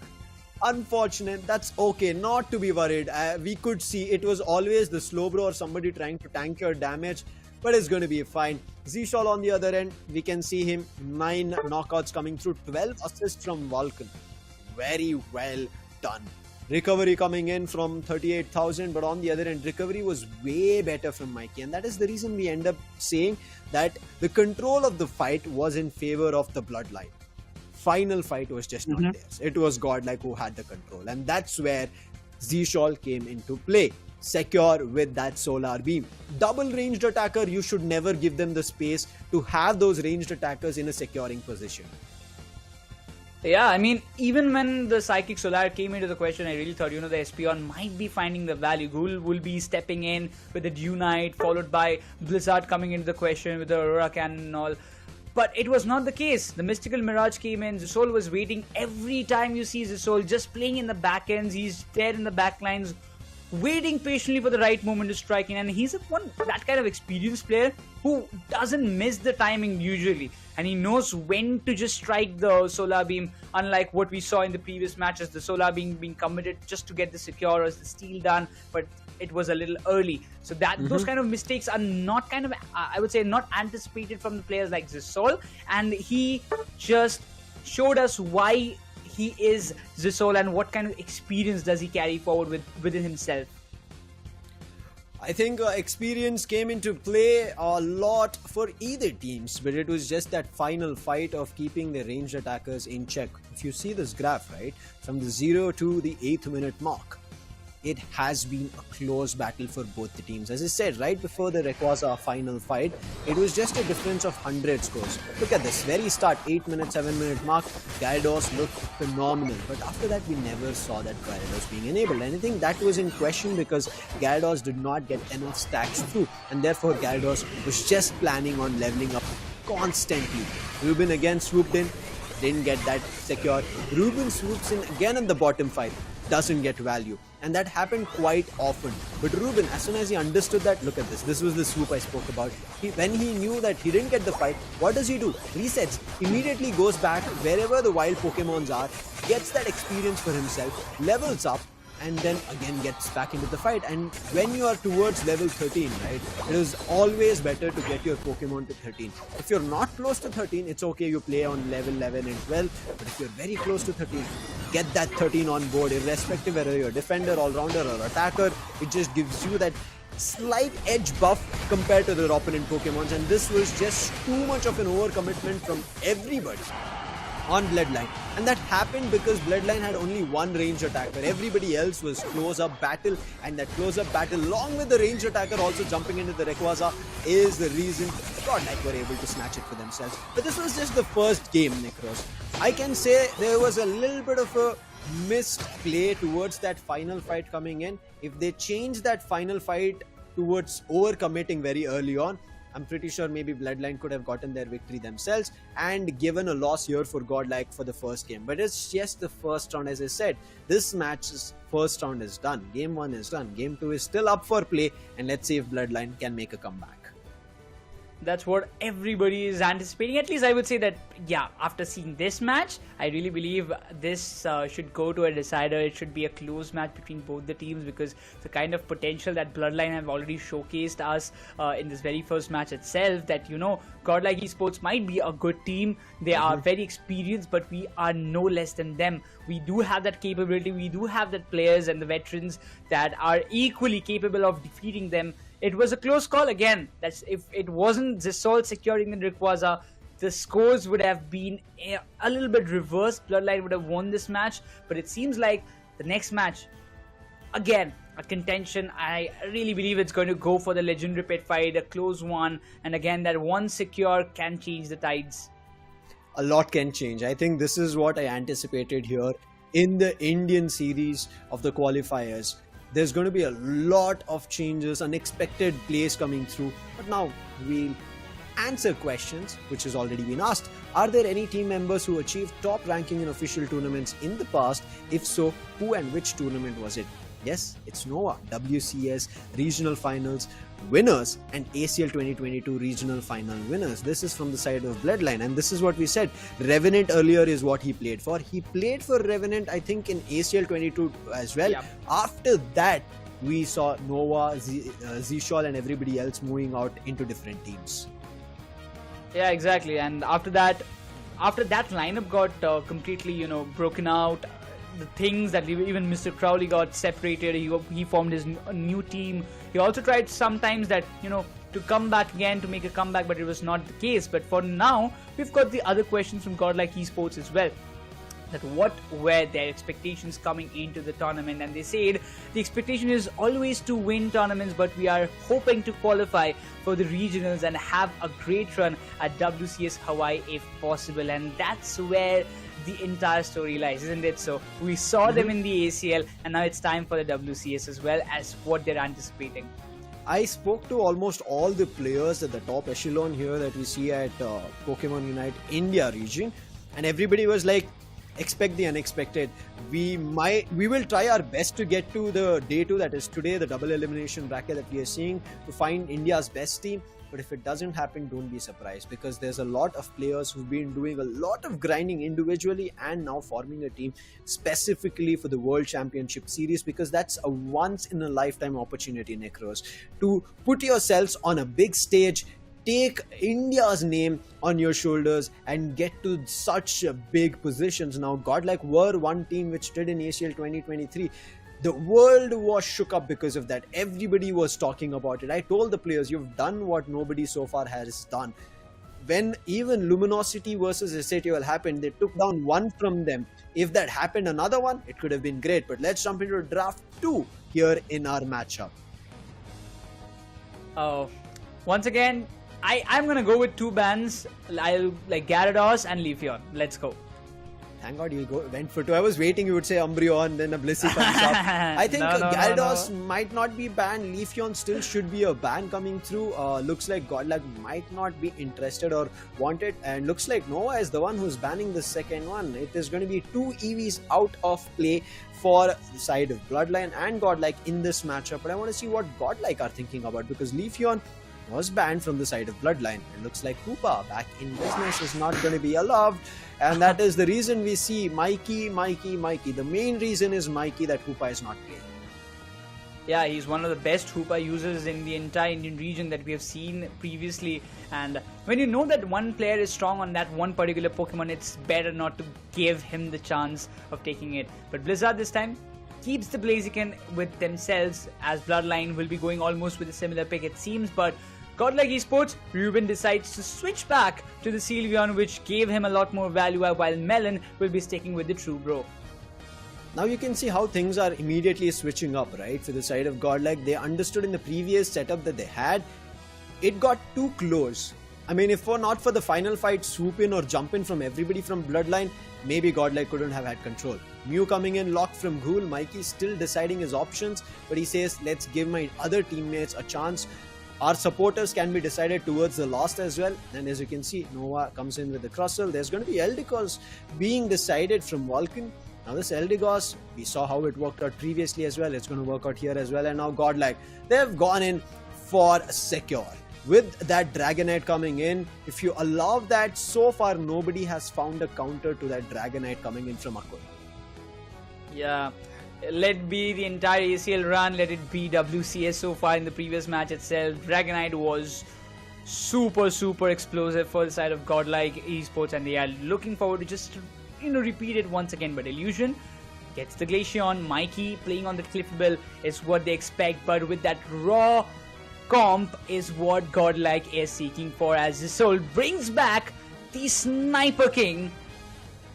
Speaker 3: Unfortunate, that's okay, not to be worried. We could see it was always the Slowbro or somebody trying to tank your damage, but it's going to be fine. Zshal on the other end, we can see him 9 knockouts coming through, 12 assists from Vulcan. Very well done. Recovery coming in from 38,000, but on the other end, recovery was way better from Mikey, and that is the reason we end up saying that the control of the fight was in favor of the Bloodline. Final fight was just not theirs. It was Godlike who had the control, and that's where Zshal came into play. Secure with that solar beam. Double ranged attacker, you should never give them the space to have those ranged attackers in a securing position.
Speaker 1: Yeah, I mean, even when the Psychic Solar came into the question, I really thought, the Espeon might be finding the value. Ghoul will be stepping in with the Unite, followed by Blizzard coming into the question with the Aurora Cannon and all. But it was not the case. The Mystical Mirage came in. Zsol was waiting. Every time you see Zsol just playing in the back ends, he's there in the back lines, waiting patiently for the right moment to strike in. And he's that kind of experienced player who doesn't miss the timing usually. And he knows when to just strike the Solar Beam, unlike what we saw in the previous matches. The Solar Beam being committed just to get the secure or the steal done, but it was a little early. So those kind of mistakes are not I would say not anticipated from the players like Zsol, and he just showed us why he is Zsol and what kind of experience does he carry forward within himself.
Speaker 3: I think experience came into play a lot for either teams, but it was just that final fight of keeping the ranged attackers in check. If you see this graph, right, from the 0 to the 8th minute mark, it has been a close battle for both the teams. As I said, right before the Rayquaza final fight, it was just a difference of 100 scores. Look at this, very start, 8 minute, 7 minute mark, Gyarados looked phenomenal. But after that, we never saw that Gyarados being enabled. And I think that was in question because Gyarados did not get enough stacks through. And therefore, Gyarados was just planning on leveling up constantly. Ruben again swooped in, didn't get that secure. Ruben swoops in again in the bottom 5. doesn't get value. And that happened quite often. But Ruben, as soon as he understood that, look at this. This was the swoop I spoke about. When he knew that he didn't get the fight, what does he do? Resets. Immediately goes back wherever the wild Pokemons are, gets that experience for himself, levels up, and then again gets back into the fight. And when you are towards level 13, right, it is always better to get your Pokemon to 13. If you're not close to 13, it's okay, you play on level 11 and 12, but if you're very close to 13, get that 13 on board, irrespective whether you're a defender, all-rounder or attacker. It just gives you that slight edge buff compared to their opponent Pokemons, and this was just too much of an overcommitment from everybody on Bloodline. And that happened because Bloodline had only one range attacker. Everybody else was close-up battle, and that close-up battle along with the range attacker also jumping into the Rayquaza is the reason Godlike were able to snatch it for themselves. But this was just the first game, NeKRoz. I can say there was a little bit of a missed play towards that final fight coming in. If they change that final fight towards overcommitting very early on, I'm pretty sure maybe Bloodline could have gotten their victory themselves and given a loss here for Godlike for the first game. But it's just the first round, as I said. This match's first round is done. Game 1 is done. Game 2 is still up for play, and let's see if Bloodline can make a comeback.
Speaker 1: That's what everybody is anticipating. At least I would say that, yeah, after seeing this match, I really believe this should go to a decider. It should be a close match between both the teams, because the kind of potential that Bloodline have already showcased us in this very first match itself, that, you know, Godlike Esports might be a good team. They are very experienced, but we are no less than them. We do have that capability. We do have that players and the veterans that are equally capable of defeating them. It was a close call again. That's if it wasn't Zisol securing the Rayquaza, the scores would have been a little bit reversed. Bloodline would have won this match, but it seems like the next match, again, a contention. I really believe it's going to go for the legendary pit fight, a close one, and again, that one secure can change the tides.
Speaker 3: A lot can change. I think this is what I anticipated here in the Indian series of the qualifiers. There's going to be a lot of changes, unexpected plays coming through. But now we'll answer questions which has already been asked. Are there any team members who achieved top ranking in official tournaments in the past? If so, who and which tournament was it? Yes, it's Nova, WCS regional finals winners and ACL 2022 regional final winners. This is from the side of Bloodline, and this is what we said. Revenant earlier is what he played for. He played for Revenant, I think, in ACL 22 as well. Yep. After that, we saw Nova, Zishol and everybody else moving out into different teams.
Speaker 1: Yeah, exactly. And after that lineup got completely, you know, broken out. The things that even Mr. Crowley got separated, he formed his new team. He also tried sometimes that, you know, to come back again, to make a comeback, but it was not the case. But for now, we've got the other questions from Godlike Esports as well. That what were their expectations coming into the tournament, and they said the expectation is always to win tournaments, but we are hoping to qualify for the regionals and have a great run at WCS Hawaii if possible. And that's where the entire story lies, isn't it? So we saw them in the ACL, and now it's time for the WCS as well as what they're anticipating.
Speaker 3: I spoke to almost all the players at the top echelon here that we see at Pokémon UNITE India region, and everybody was like, expect the unexpected. We will try our best to get to the day 2, that is today, the double elimination bracket that we are seeing, to find India's best team. But if it doesn't happen, don't be surprised, because there's a lot of players who've been doing a lot of grinding individually and now forming a team specifically for the World Championship series, because that's a once in a lifetime opportunity, NeKRoz, to put yourselves on a big stage, take India's name on your shoulders and get to such big positions. Now, Godlike were one team which did in ACL 2023. The world was shook up because of that. Everybody was talking about it. I told the players, you've done what nobody so far has done. When even Luminosity versus Satl happened, they took down one from them. If that happened another one, it could have been great. But let's jump into draft 2 here in our matchup.
Speaker 1: Once again, I'm gonna go with 2 bans. I'll like Gyarados and Leafeon. Let's go.
Speaker 3: Thank God you went for 2. I was waiting you would say Umbreon, then a Blissey comes up. I think Gyarados might not be banned. Leafeon still should be a ban coming through. Looks like Godlike might not be interested or want it. And looks like Nova is the one who's banning the second one. It is going to be 2 EVs out of play for the side of Bloodline and Godlike in this matchup. But I want to see what Godlike are thinking about, because Leafeon was banned from the side of Bloodline. It looks like Hoopa back in business is not going to be allowed, and that is the reason we see Mikey. The main reason is Mikey that Hoopa is not playing.
Speaker 1: Yeah, he's one of the best Hoopa users in the entire Indian region that we have seen previously, and when you know that one player is strong on that one particular Pokemon, it's better not to give him the chance of taking it. But Blizzard this time keeps the Blaziken with themselves, as Bloodline will be going almost with a similar pick it seems, but Godlike Esports, Ruben decides to switch back to the Sylveon, which gave him a lot more value, while Melon will be sticking with the True Bro.
Speaker 3: Now you can see how things are immediately switching up, right? For the side of Godlike, they understood in the previous setup that they had, it got too close. I mean, if not for the final fight swoop in or jump in from everybody from Bloodline, maybe Godlike couldn't have had control. Mew coming in, locked from Ghoul. Mikey still deciding his options, but he says, let's give my other teammates a chance. Our supporters can be decided towards the last as well. And as you can see, Nova comes in with the Crustle. There's going to be Eldegoss being decided from Vulcan. Now this Eldegoss, we saw how it worked out previously as well. It's going to work out here as well. And now Godlike, they've gone in for secure. With that Dragonite coming in, if you allow that, so far nobody has found a counter to that Dragonite coming in from Akul.
Speaker 1: Yeah, let it be the entire ACL run, let it be WCS so far in the previous match itself. Dragonite was super explosive for the side of Godlike Esports, and they are looking forward to just repeat it once again. But Illusion gets the Glaceon. Mikey playing on the Cliffable is what they expect, but with that raw comp is what Godlike is seeking for, as his soul brings back the Sniper King,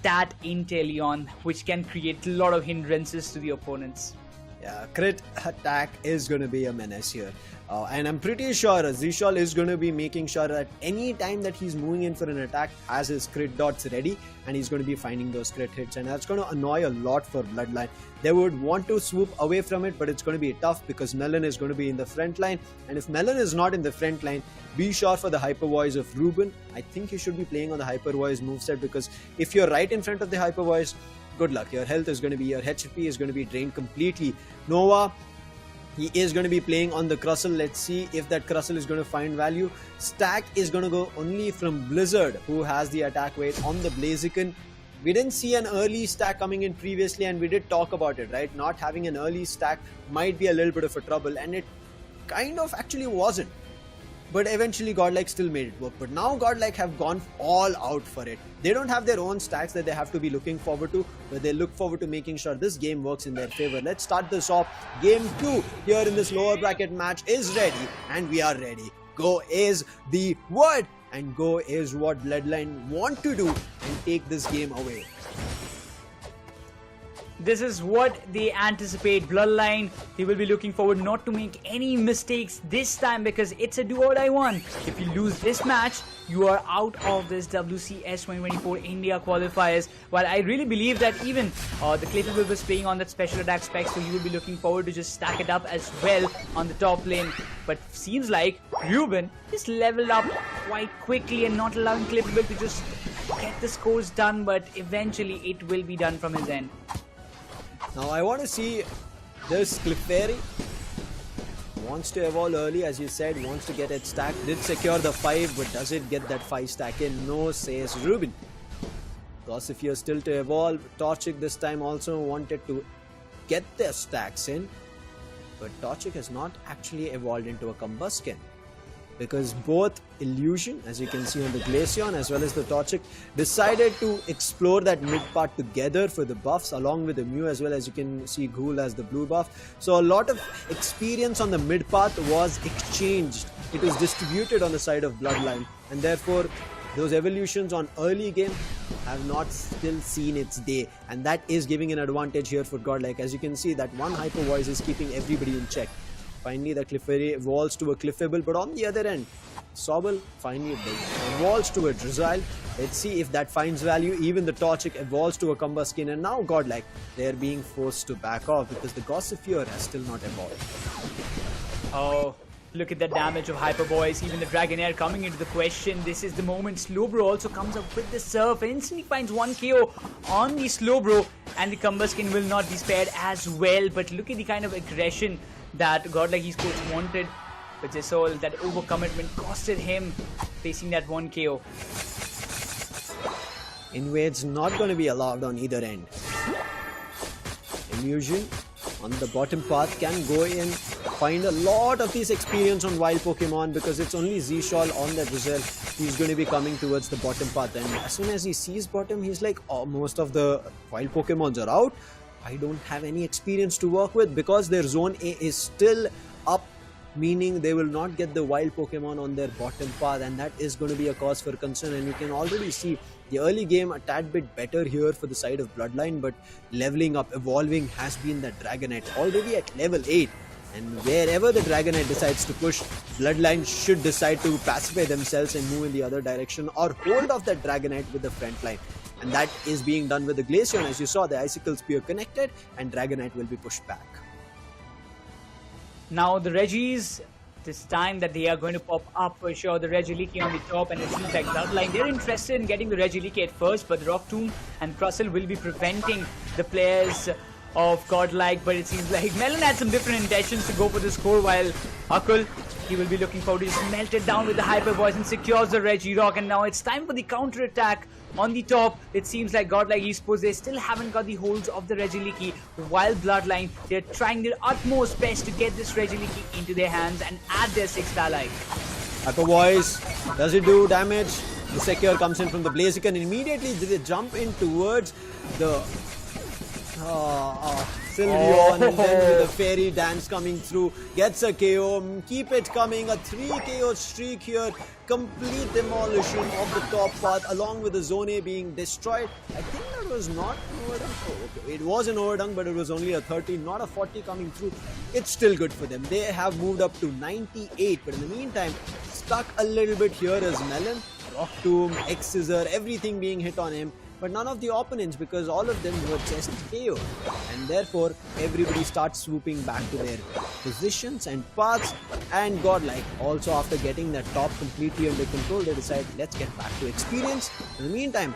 Speaker 1: that Inteleon, which can create a lot of hindrances to the opponents.
Speaker 3: Yeah, crit attack is going to be a menace here. And I'm pretty sure Zishal is going to be making sure that any time that he's moving in for an attack has his crit dots ready, and he's going to be finding those crit hits, and that's going to annoy a lot for Bloodline. They would want to swoop away from it, but it's going to be tough because Melon is going to be in the front line, and if Melon is not in the front line, be sure for the Hyper Voice of Ruben. I think you should be playing on the Hyper Voice moveset, because if you're right in front of the Hyper Voice, good luck. Your health is going to be, your HP is going to be drained completely. Nova, he is going to be playing on the Crustle. Let's see if that Crustle is going to find value. Stack is going to go only from Blizzard, who has the attack weight on the Blaziken. We didn't see an early stack coming in previously, and we did talk about it, right? Not having an early stack might be a little bit of a trouble, and it kind of actually wasn't. But eventually Godlike still made it work. But now Godlike have gone all out for it. They don't have their own stacks that they have to be looking forward to, but they look forward to making sure this game works in their favor. Let's start this off. Game 2 here in this lower bracket match is ready, and we are ready. Go is the word, and go is what Bloodline want to do and take this game away.
Speaker 1: This is what they anticipate. Bloodline, they will be looking forward not to make any mistakes this time, because it's a do or die one. If you lose this match, you are out of this WCS 2024 India qualifiers. While I really believe that even the Clayton was playing on that special attack spec, so you will be looking forward to just stack it up as well on the top lane. But seems like Ruben is leveled up quite quickly and not allowing Clippable to just get the scores done, but eventually it will be done from his end.
Speaker 3: Now I want to see this Clefairy. Wants to evolve early, as you said, wants to get it stacked. Did secure the 5, but does it get that 5 stack in? No, says Ruben. Gossifia still to evolve. Torchic this time also wanted to get their stacks in, but Torchic has not actually evolved into a Combusken, because both Illusion, as you can see on the Glaceon, as well as the Torchic, decided to explore that mid part together for the buffs, along with the Mew, as well as you can see Ghoul as the blue buff. So a lot of experience on the mid path was exchanged. It was distributed on the side of Bloodline, and therefore those evolutions on early game have not still seen its day, and that is giving an advantage here for Godlike. As you can see, that one Hyper Voice is keeping everybody in check. Finally, the Clefairy evolves to a Cliffable, but on the other end, Sobble finally evolves to a Drizzile. Let's see if that finds value. Even the Torchic evolves to a Combuskin, and now Godlike, they're being forced to back off because the Gossifleur has still not evolved.
Speaker 1: Oh, look at the damage of Hyper Boys. Even the Dragonair coming into the question. This is the moment Slowbro also comes up with the surf and instantly finds 1 KO on the Slowbro, and the Combuskin will not be spared as well. But look at the kind of aggression that Godlike Esports wanted. But this all, that overcommitment costed him facing that 1 KO.
Speaker 3: Invades not going to be allowed on either end. Illusion on the bottom path can go in, find a lot of this experience on wild Pokemon because it's only Z-Shall on that result. He's going to be coming towards the bottom path, and as soon as he sees bottom, he's like, oh, most of the wild Pokemons are out. I don't have any experience to work with because their zone A is still up, meaning they will not get the wild Pokemon on their bottom path, and that is going to be a cause for concern. And you can already see the early game a tad bit better here for the side of Bloodline, but leveling up, evolving has been the Dragonite already at level 8. And wherever the Dragonite decides to push, Bloodline should decide to pacify themselves and move in the other direction or hold off that Dragonite with the front line. And that is being done with the Glaceon. As you saw, the Icicle Spear connected and Dragonite will be pushed back.
Speaker 1: Now the Regis, this time that they are going to pop up for sure. The Regiliki on the top, and it seems like Bloodline, they're interested in getting the Regiliki at first, but the Rock Tomb and Crustle will be preventing the players of Godlike. But it seems like Melon had some different intentions to go for the score, while Akul, he will be looking forward to just melt it down with the Hyper Voice and secures the Regirock. And now it's time for the counter attack on the top. It seems like Godlike Esports, they still haven't got the holds of the Regiliki, while Bloodline, they're trying their utmost best to get this Regiliki into their hands and add their 6th ally.
Speaker 3: Hyper Voice, does it do damage? The Secure comes in from the Blaziken, and immediately they jump in towards the Sylveon, and then with the Fairy Dance coming through, gets a KO. Keep it coming, a 3 KO streak here. Complete demolition of the top path along with the Zone A being destroyed. I think that was not an overdunk. Oh, okay. It was an overdunk, but it was only a 30, not a 40 coming through. It's still good for them. They have moved up to 98, but in the meantime, stuck a little bit here is Melon, Rock Tomb, X-Scissor, everything being hit on him. But none of the opponents, because all of them were just KO, and therefore everybody starts swooping back to their positions and paths. And Godlike, also after getting that top completely under control, they decide, let's get back to experience. In the meantime,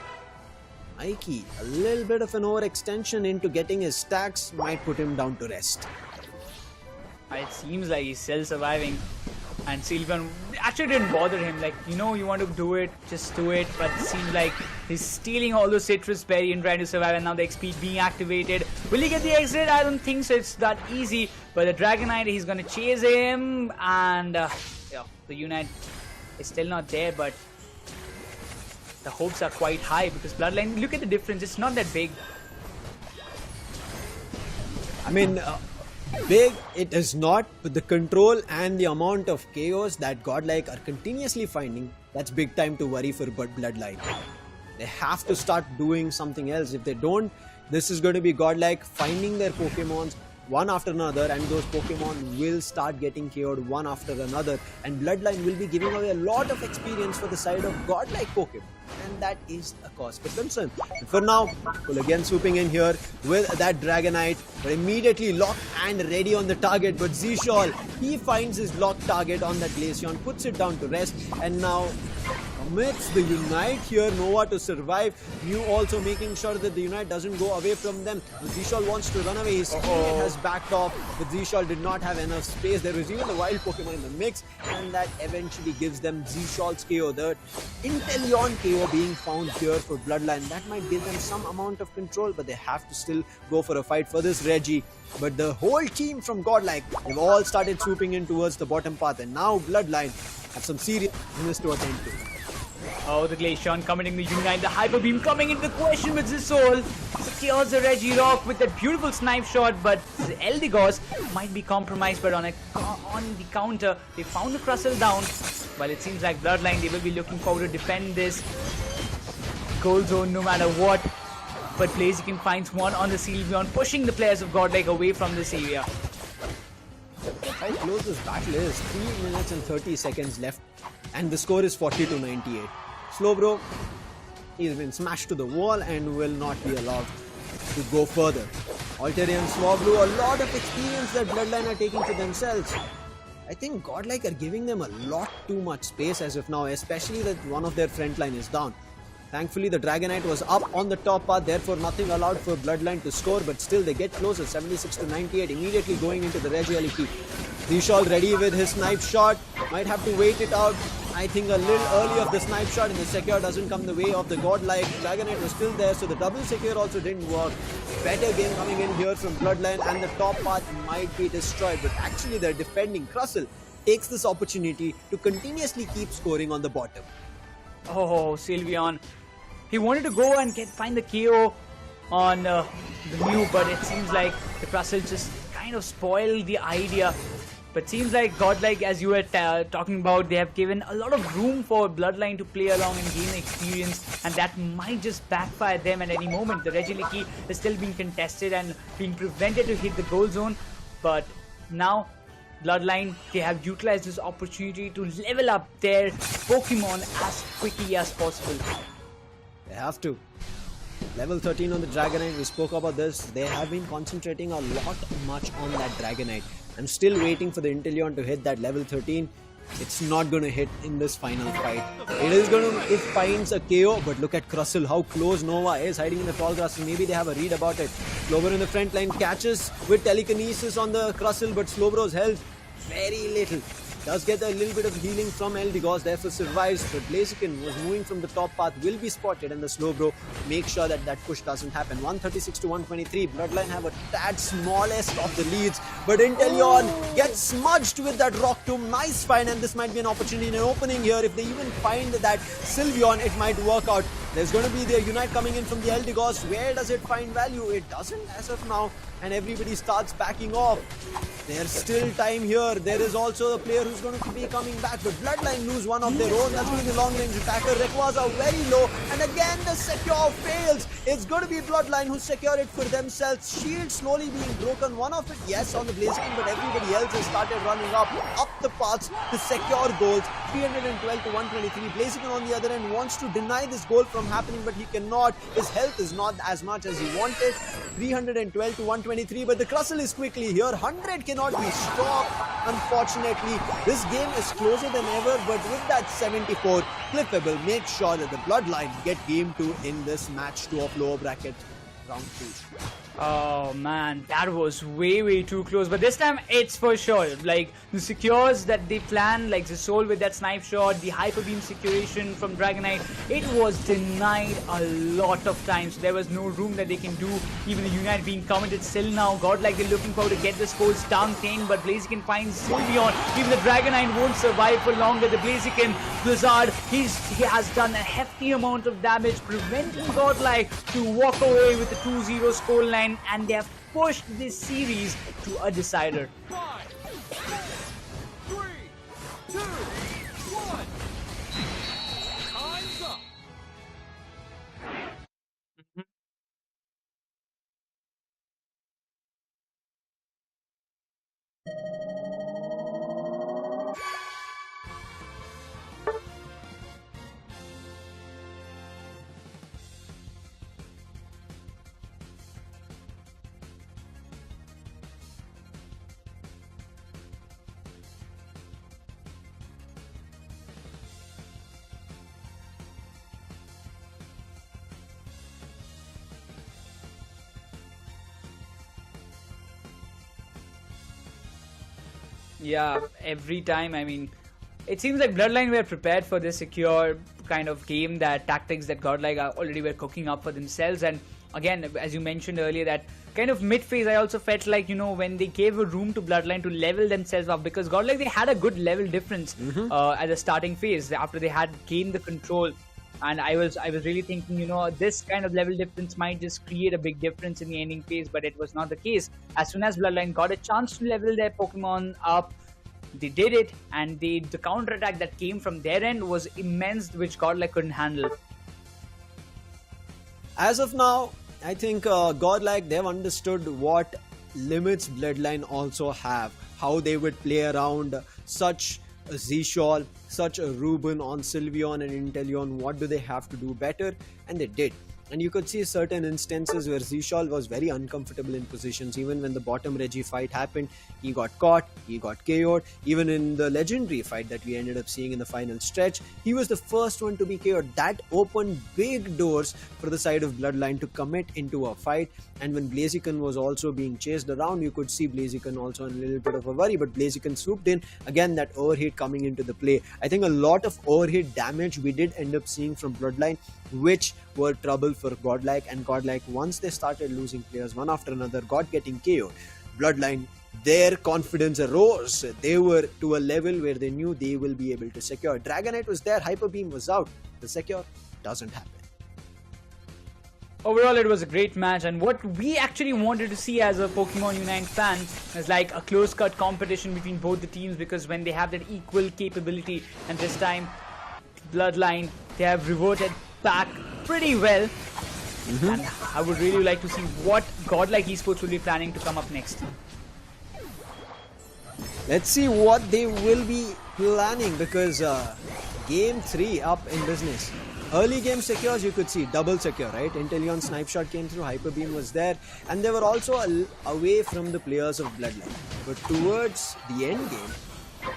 Speaker 3: Mikey, a little bit of an overextension into getting his stacks might put him down to rest.
Speaker 1: It seems like he's still surviving, and Sylveon actually didn't bother him. Like, you know, you want to do it, just do it. But it seems like he's stealing all the citrus berry and trying to survive, and now the XP being activated. Will he get the exit? I don't think so. It's that easy. But the Dragonite, he's going to chase him, and yeah, the Unite is still not there, but the hopes are quite high because Bloodline, look at the difference. It's not that big.
Speaker 3: I mean, big it is not, but the control and the amount of chaos that Godlike are continuously finding, that's big time to worry for Bloodline. They have to start doing something else. If they don't, this is going to be Godlike finding their Pokemons one after another, and those Pokemon will start getting KO'd one after another, and Bloodline will be giving away a lot of experience for the side of Godlike Pokemon, and that is a cause for concern. And for now, we'll again swooping in here with that Dragonite, but immediately locked and ready on the target. But Z-Shall, he finds his locked target on that Glaceon, puts it down to rest, and now commits the Unite here, Nova to survive. Mew also making sure that the Unite doesn't go away from them. Z-Shall wants to run away, his teammate has backed off, but Z-Shall did not have enough space. There was even the wild Pokemon in the mix, and that eventually gives them Z-Shall's KO. The Inteleon KO being found here for Bloodline, that might give them some amount of control, but they have to still go for a fight for this Reggie. But the whole team from Godlike, they've all started swooping in towards the bottom path, and now Bloodline have some serious business to attend to.
Speaker 1: Oh, the Glaceon committing the Unite, the Hyper Beam coming into the question with Zisol. Secures the Regirock with that beautiful snipe shot, but the Eldegoss might be compromised, but on the counter, they found the Crustle down. While it seems like Bloodline, they will be looking forward to defend this goal zone no matter what. But Blaziken finds one on the Sylveon, pushing the players of Godlike away from this area.
Speaker 3: How close this battle is. 3 minutes and 30 seconds left, and the score is 40 to 98. Slowbro, He's been smashed to the wall and will not be allowed to go further. Alterian Swablu, a lot of experience that Bloodline are taking to themselves. I think Godlike are giving them a lot too much space as of now, especially that one of their front line is down. Thankfully, the Dragonite was up on the top path, therefore nothing allowed for Bloodline to score, but still they get closer, 76 to 98, immediately going into the Regieleki. Rishal ready with his snipe shot, might have to wait it out. I think a little early of the snipe shot, and the secure doesn't come the way of the Godlike. Dragonite was still there, so the double secure also didn't work. Better game coming in here from Bloodline, and the top path might be destroyed, but actually they're defending. Krusell takes this opportunity to continuously keep scoring on the bottom.
Speaker 1: Oh, Sylveon. He wanted to go and find the KO on the Mew, but it seems like the Krusell just kind of spoiled the idea. But seems like Godlike, as you were talking about, they have given a lot of room for Bloodline to play along and gain experience, and that might just backfire them at any moment. The Regieleki is still being contested and being prevented to hit the goal zone, but now Bloodline, they have utilized this opportunity to level up their Pokemon as quickly as possible.
Speaker 3: They have to. Level 13 on the Dragonite, we spoke about this. They have been concentrating a lot much on that Dragonite. I'm still waiting for the Inteleon to hit that level 13. It's not going to hit in this final fight. It is going to, if finds a KO, but look at Krusell, how close Nova is hiding in the tall grass. Maybe they have a read about it. Slowbro in the front line catches with telekinesis on the Krusell, but Slowbro's health very little. Does get a little bit of healing from Eldegoss, therefore survives, but Blaziken was moving from the top path, will be spotted, and the Slowbro makes sure that that push doesn't happen. 136 to 123, Bloodline have a tad smallest of the leads, but Inteleon gets smudged with that Rock Tomb. Nice find, and this might be an opportunity in an opening here. If they even find that Sylveon, it might work out. There's going to be the Unite coming in from the Eldegoss. Where does it find value? It doesn't as of now, and everybody starts backing off. There's still time here. There is also a player who's going to be coming back, but Bloodline lose one of their own. That's going to be the long-range attacker. Rayquaza very low, and again the secure fails. It's going to be Bloodline who secure it for themselves. Shield slowly being broken. One of it, yes, on the Blaziken, but everybody else has started running up the paths to secure goals. 312 to 123. Blaziken on the other end wants to deny this goal from happening, but he cannot. His health is not as much as he wanted. 312 to 123, but the Krusell is quickly here. 100 cannot be stopped. Unfortunately, this game is closer than ever, but with that 74, Cliffable makes sure that the Bloodline get game 2 in this match 2 of lower bracket round 2.
Speaker 1: Oh man, that was way too close. But this time it's for sure. Like the secures that they planned, like the Soul with that snipe shot, the Hyper Beam securation from Dragonite, it was denied a lot of times. So there was no room that they can do. Even the Unite being committed still now. Godlike, they're looking forward to get the scores down 10, but Blaziken finds Sylveon. Even the Dragonite won't survive for longer. The Blaziken Blizzard, he has done a hefty amount of damage, preventing Godlike to walk away with the 2-0 scoreline. And they have pushed this series to a decider.
Speaker 4: 5, 4, 3, 2, 1. Time's up.
Speaker 1: Yeah, every time. I mean, it seems like Bloodline were prepared for this secure kind of game, that tactics that Godlike already were cooking up for themselves. And again, as you mentioned earlier, that kind of mid-phase, I also felt like, you know, when they gave a room to Bloodline to level themselves up, because Godlike, they had a good level difference at the starting phase after they had gained the control. And I was really thinking, you know, this kind of level difference might just create a big difference in the ending phase, but it was not the case. As soon as Bloodline got a chance to level their Pokemon up, they did it, and the counter-attack that came from their end was immense, which Godlike couldn't handle.
Speaker 3: As of now, I think Godlike, they've understood what limits Bloodline also have, how they would play around such a Z-Shawl, such a Ruben on Sylveon and Inteleon. What do they have to do better? And they did. And you could see certain instances where Z-Shawl was very uncomfortable in positions. Even when the bottom Reggie fight happened, he got caught, he got KO'd. Even in the legendary fight that we ended up seeing in the final stretch, he was the first one to be KO'd. That opened big doors for the side of Bloodline to commit into a fight. And when Blaziken was also being chased around, you could see Blaziken also in a little bit of a worry. But Blaziken swooped in. Again, that overheat coming into the play. I think a lot of overheat damage we did end up seeing from Bloodline, which were trouble for Godlike. And Godlike, once they started losing players one after another, got getting KO'd. Bloodline, their confidence arose. They were to a level where they knew they will be able to secure. Dragonite was there, Hyper Beam was out. The secure doesn't happen.
Speaker 1: Overall, it was a great match, and what we actually wanted to see as a Pokemon Unite fan is like a close-cut competition between both the teams, because when they have that equal capability, and this time Bloodline, they have reverted back pretty well. And I would really like to see what Godlike Esports will be planning to come up next.
Speaker 3: Let's see what they will be planning, because game 3 up in business. Early game secures, you could see double secure, right? Inteleon Snipe Shot came through, Hyper Beam was there, and they were also away from the players of Bloodline. But towards the end game,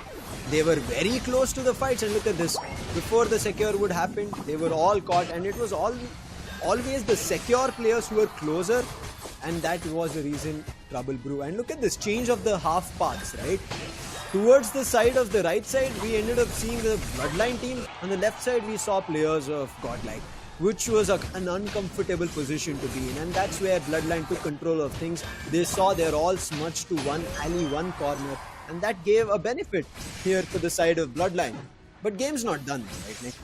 Speaker 3: they were very close to the fights, and look at this. Before the secure would happen, they were all caught, and it was always the secure players who were closer, and that was the reason trouble brew. And look at this change of the half paths, right? Towards the side of the right side, we ended up seeing the Bloodline team. On the left side, we saw players of Godlike, which was an uncomfortable position to be in. And that's where Bloodline took control of things. They saw they're all smudged to one alley, one corner. And that gave a benefit here to the side of Bloodline. But game's not done, right, Nick?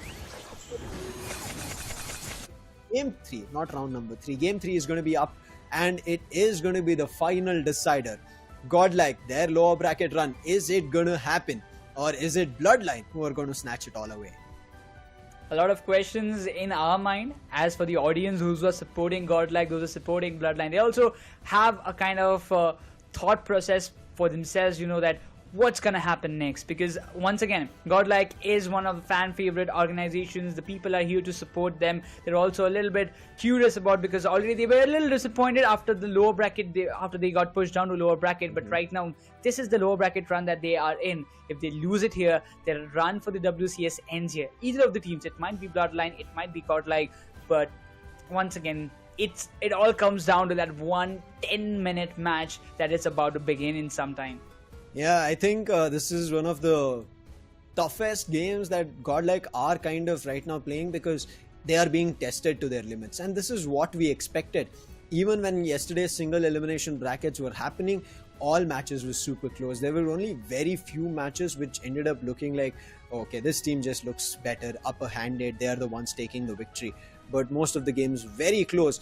Speaker 3: Game 3, not round number 3. Game 3 is going to be up, and it is going to be the final decider. Godlike, their lower bracket run, is it going to happen? Or is it Bloodline who are going to snatch it all away?
Speaker 1: A lot of questions in our mind. As for the audience who are supporting Godlike, those are supporting Bloodline, they also have a kind of thought process for themselves, that what's gonna happen next, because once again, Godlike is one of the fan favorite organizations. The people are here to support them. They're also a little bit curious about, because already they were a little disappointed after the lower bracket, after they got pushed down to lower bracket. But right now, this is the lower bracket run that they are in. If they lose it here, their run for the WCS ends here. Either of the teams, it might be Bloodline, it might be Godlike, but once again, it all comes down to that one 10-minute match that is about to begin in some time.
Speaker 3: Yeah, I think this is one of the toughest games that Godlike are kind of right now playing, because they are being tested to their limits. And this is what we expected. Even when yesterday's single elimination brackets were happening, all matches were super close. There were only very few matches which ended up looking like, okay, this team just looks better, upper-handed, they are the ones taking the victory. But most of the games very close.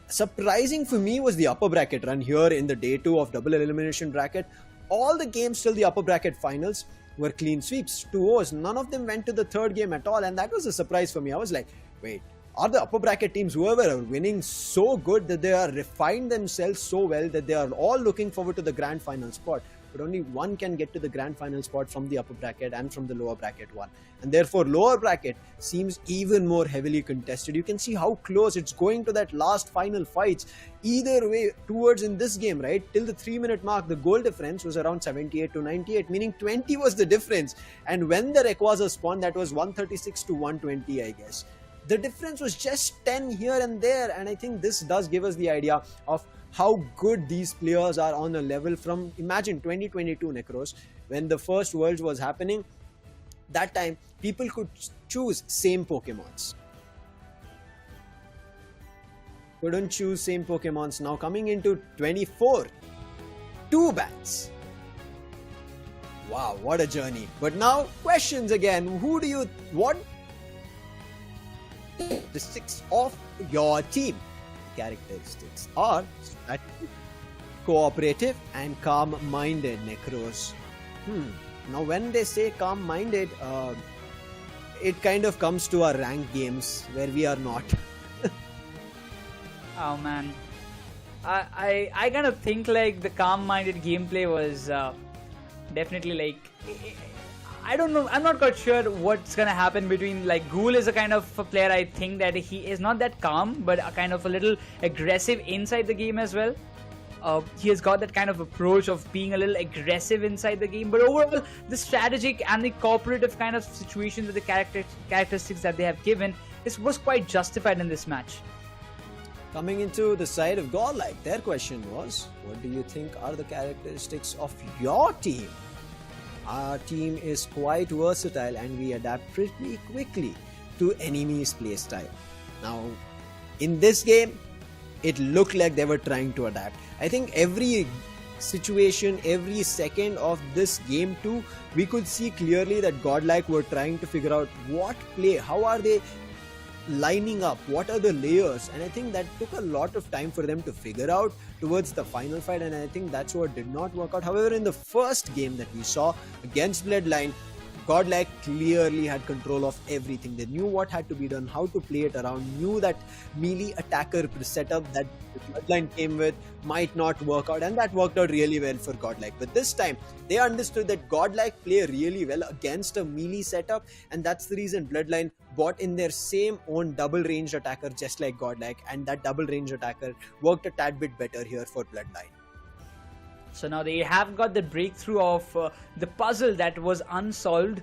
Speaker 3: Surprising for me was the upper bracket run here in the day 2 of double elimination bracket. All the games till the upper bracket finals were clean sweeps, 2-0s. None of them went to the third game at all, and that was a surprise for me. I was like, wait, are the upper bracket teams, whoever are winning, so good that they are refined themselves so well that they are all looking forward to the grand final spot? But only one can get to the grand final spot from the upper bracket and from the lower bracket one. And therefore, lower bracket seems even more heavily contested. You can see how close it's going to that last final fights. Either way, towards in this game, right, till the 3-minute mark, the goal difference was around 78 to 98, meaning 20 was the difference. And when the Rayquaza spawned, that was 136 to 120, I guess. The difference was just 10 here and there, and I think this does give us the idea of how good these players are on a level from, imagine 2022 NeKRoz, when the first Worlds was happening. That time, people could choose same Pokemons. Couldn't choose same Pokemons. Now coming into 24, 2 bans. Wow, what a journey. But now, questions again. What characteristics of your team? Characteristics are strategic, cooperative, and calm-minded, NeKRoz. Now when they say calm-minded, it kind of comes to our ranked games where we are not.
Speaker 1: Oh man, I kind of think like the calm-minded gameplay was definitely like, I don't know. I'm not quite sure what's gonna happen between, like, Ghoul is a kind of a player, I think that he is not that calm, but a kind of a little aggressive inside the game as well. He has got that kind of approach of being a little aggressive inside the game, but overall the strategic and the cooperative kind of situations with the characteristics that they have given was quite justified in this match.
Speaker 3: Coming into the side of Godlike, their question was, what do you think are the characteristics of your team? Our team is quite versatile and we adapt pretty quickly to enemies' playstyle. Now, in this game, it looked like they were trying to adapt. I think every situation, every second of this game too, we could see clearly that Godlike were trying to figure out what play, how are they lining up, what are the layers, and I think that took a lot of time for them to figure out towards the final fight, and I think that's what did not work out. However, in the first game that we saw against Bloodline, Godlike clearly had control of everything. They knew what had to be done, how to play it around, knew that melee attacker setup that the Bloodline came with might not work out, and that worked out really well for Godlike. But this time, they understood that Godlike play really well against a melee setup, and that's the reason Bloodline brought in their same own double ranged attacker just like Godlike, and that double ranged attacker worked a tad bit better here for Bloodline.
Speaker 1: So now they have got the breakthrough of the puzzle that was unsolved,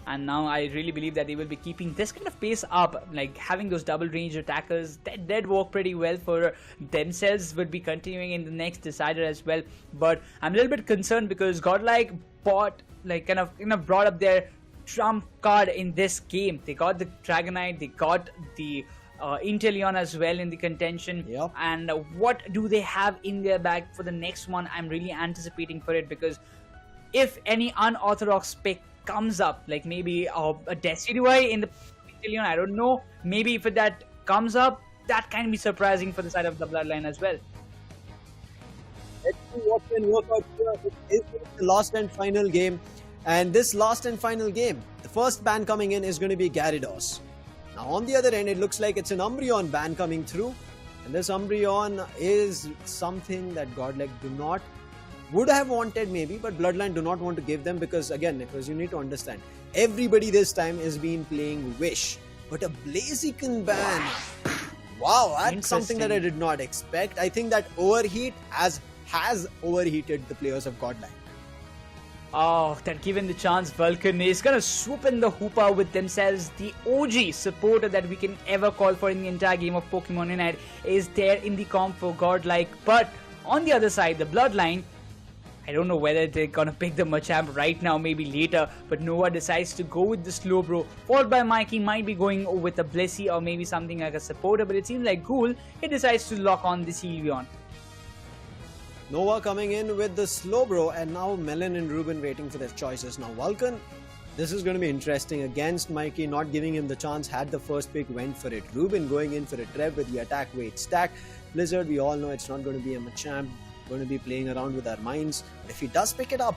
Speaker 1: and now I really believe that they will be keeping this kind of pace up, like having those double range attackers that did work pretty well for themselves, would be continuing in the next decider as well. But I'm a little bit concerned because Godlike brought up their trump card in this game. They got the Dragonite, they got the Intermission as well in the contention.
Speaker 3: Yep.
Speaker 1: And what do they have in their bag for the next one? I'm really anticipating for it, because if any unorthodox pick comes up, like maybe a Decidueye in the Intermission, I don't know, maybe if that comes up, that can be surprising for the side of the Bloodline as well.
Speaker 3: Let's see what can work out here. It is the last and final game, and this last and final game, the first ban coming in is going to be Gyarados. Now on the other end, it looks like it's an Umbreon ban coming through, and this Umbreon is something that Godlike would have wanted maybe, but Bloodline do not want to give them, because again, because you need to understand, everybody this time has been playing Wish, but a Blaziken ban. Wow, that's something that I did not expect. I think that Overheat has overheated the players of Godlike.
Speaker 1: Oh, that given the chance, Vulcan is gonna swoop in the Hoopa with themselves. The OG supporter that we can ever call for in the entire game of Pokemon UNITE is there in the comp for Godlike. But on the other side, the Bloodline, I don't know whether they're gonna pick the Machamp right now, maybe later, but Noah decides to go with the Slowbro, followed by Mikey, might be going with a Blissey or maybe something like a supporter, but it seems like Ghoul, he decides to lock on this Helion.
Speaker 3: Noah coming in with the Slowbro, and now Melon and Ruben waiting for their choices. Now Vulcan, this is going to be interesting against Mikey, not giving him the chance, had the first pick, went for it. Ruben going in for a Trev with the attack weight stack. Blizzard, we all know it's not going to be a Machamp, going to be playing around with our minds. But if he does pick it up,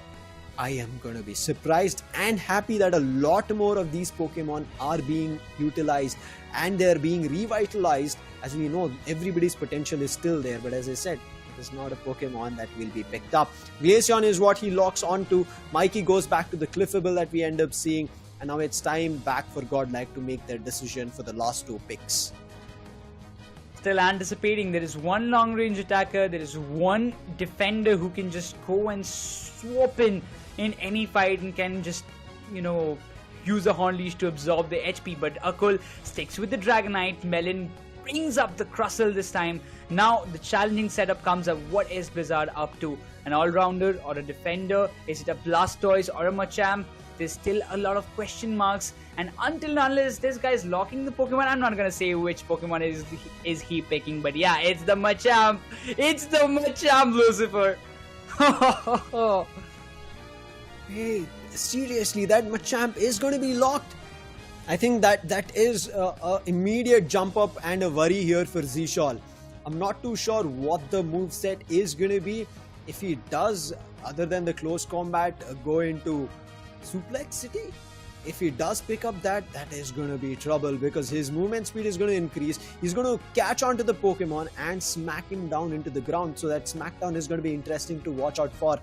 Speaker 3: I am going to be surprised and happy that a lot more of these Pokemon are being utilized and they're being revitalized. As we know, everybody's potential is still there, but as I said, is not a Pokemon that will be picked up. Glaceon is what he locks onto. Mikey goes back to the Cliffable that we end up seeing, and now it's time back for Godlike to make their decision for the last two picks.
Speaker 1: Still anticipating, there is one long range attacker, there is one defender who can just go and swap in any fight and can just, use the Horn Leash to absorb the HP, but Akul sticks with the Dragonite. Melon brings up the Crustle this time. Now the challenging setup comes up. What is Blizzard up to? An all-rounder or a defender? Is it a Blastoise or a Machamp? There's still a lot of question marks, and until and unless this guy is locking the Pokemon, I'm not gonna say which Pokemon is he picking, but yeah, it's the Machamp. It's the Machamp, Lucifer.
Speaker 3: Hey, seriously, that Machamp is going to be locked. I think that is a immediate jump up and a worry here for Zishal. I'm not too sure what the moveset is going to be. If he does, other than the close combat, go into Suplex City, if he does pick up that is going to be trouble, because his movement speed is going to increase. He's going to catch onto the Pokemon and smack him down into the ground. So that smackdown is going to be interesting to watch out for.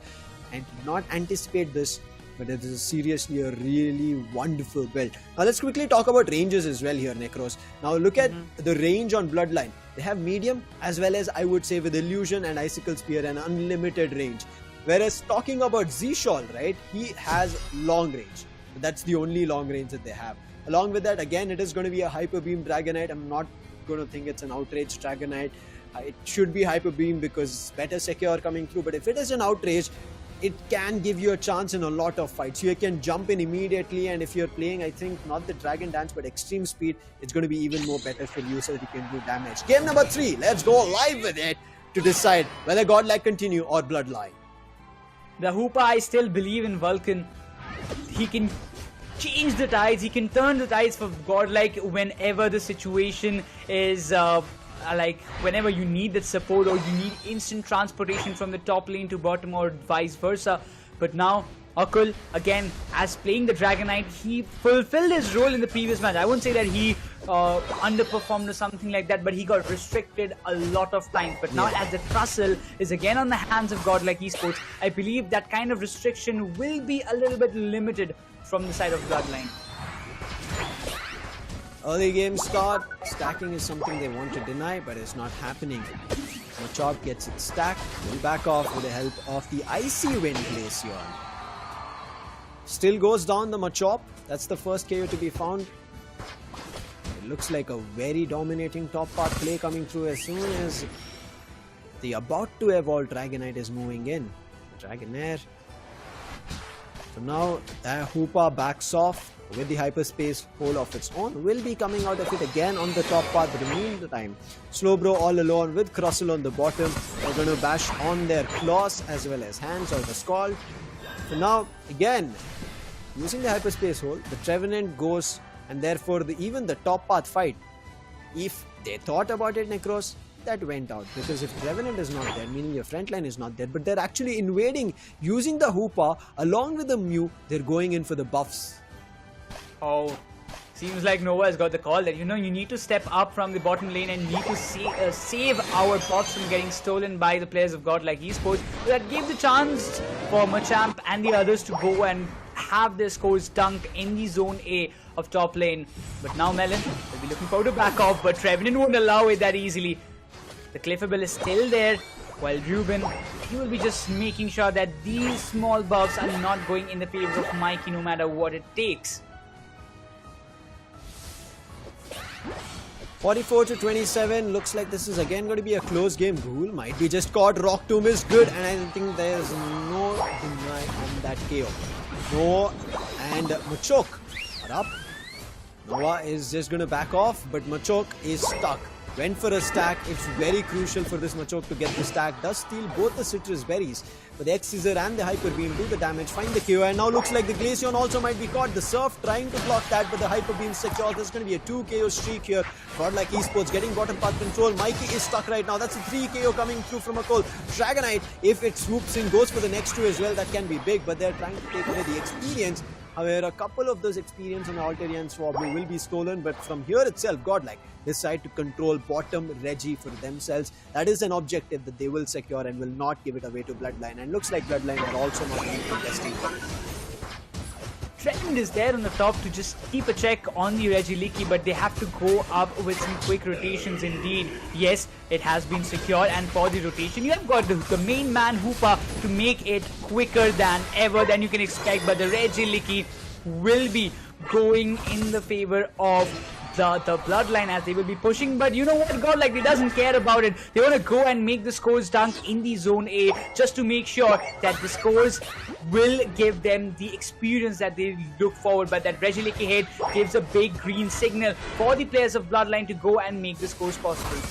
Speaker 3: And not anticipate this. but it is seriously a really wonderful build. Now let's quickly talk about ranges as well here, NeKRoz. Now look at the range on Bloodline. They have medium as well as, I would say, with Illusion and Icicle Spear, an unlimited range. Whereas talking about Z-Shawl, right, he has long range. That's the only long range that they have. Along with that, again, it is going to be a Hyper Beam Dragonite. I'm not going to think it's an Outrage Dragonite. It should be Hyper Beam because it's better secure coming through. But if it is an Outrage, it can give you a chance in a lot of fights. You can jump in immediately, and if you're playing, I think, not the Dragon Dance but Extreme Speed, it's going to be even more better for you so that you can do damage. Game number 3, let's go live with it to decide whether Godlike continue or Bloodline.
Speaker 1: The Hoopa, I still believe in Vulcan. He can change the tides, he can turn the tides for Godlike whenever the situation is like whenever you need that support or you need instant transportation from the top lane to bottom or vice versa. But now Akul, again, as playing the Dragonite, he fulfilled his role in the previous match. I won't say that he underperformed or something like that, but he got restricted a lot of times. But now as the Trussell is again on the hands of Godlike Esports, I believe that kind of restriction will be a little bit limited from the side of Bloodline.
Speaker 3: Early game start, stacking is something they want to deny, but it's not happening. Machop gets it stacked, will back off with the help of the Icy Wind Glaceon. Still goes down the Machop, that's the first KO to be found. It looks like a very dominating top part play coming through as soon as the about to evolve Dragonite is moving in. Dragonair. So now Hoopa backs off with the hyperspace hole of its own, will be coming out of it again on the top path, but in the meantime, Slowbro all alone with Crustle on the bottom. They're going to bash on their claws as well as hands or the Scald. So now, again, using the hyperspace hole, the Trevenant goes, and therefore even the top path fight, if they thought about it, NeKRoz, that went out, because if Trevenant is not there, meaning your front line is not there, but they're actually invading using the Hoopa along with the Mew, they're going in for the buffs.
Speaker 1: Oh, seems like Nova has got the call that, you need to step up from the bottom lane and need to save our buffs from getting stolen by the players of Godlike Esports. That gave the chance for Machamp and the others to go and have their scores dunk in the zone A of top lane. But now Melon will be looking forward to back off, but Trevenant won't allow it that easily. The Clefable is still there, while Ruben, he will be just making sure that these small buffs are not going in the favor of Mikey no matter what it takes.
Speaker 3: 44-27, looks like this is again going to be a close game. Ghoul might be just caught, Rock Tomb is good, and I think there's no deny on that KO. No, and Machoke are up. Nova is just going to back off, but Machoke is stuck. Went for a stack. It's very crucial for this Machoke to get the stack. Does steal both the citrus berries, but the X-Scissor and the Hyper Beam do the damage, find the KO, and now looks like the Glaceon also might be caught. The Surf trying to block that, but the Hyper Beam secures. There's going to be a 2 KO streak here. Godlike Esports getting bottom path control. Mikey is stuck right now. That's a 3 KO coming through from a call. Dragonite, if it swoops in, goes for the next 2 as well. That can be big, but they're trying to take away the experience. However, a couple of those experience on Altaria and Swablu will be stolen, but from here itself, Godlike decide to control bottom Reggie for themselves. That is an objective that they will secure and will not give it away to Bloodline. And looks like Bloodline are also not really contesting.
Speaker 1: Trevenant is there on the top to just keep a check on the Regieleki, but they have to go up with some quick rotations indeed. Yes, it has been secured, and for the rotation, you have got the main man Hoopa to make it quicker than ever than you can expect, but the Regieleki will be going in the favor of the Bloodline as they will be pushing. But you know what, Godlike, they doesn't care about it. They want to go and make the scores dunk in the zone A just to make sure that the scores will give them the experience that they look forward. But that Regieleki head gives a big green signal for the players of Bloodline to go and make the scores possible.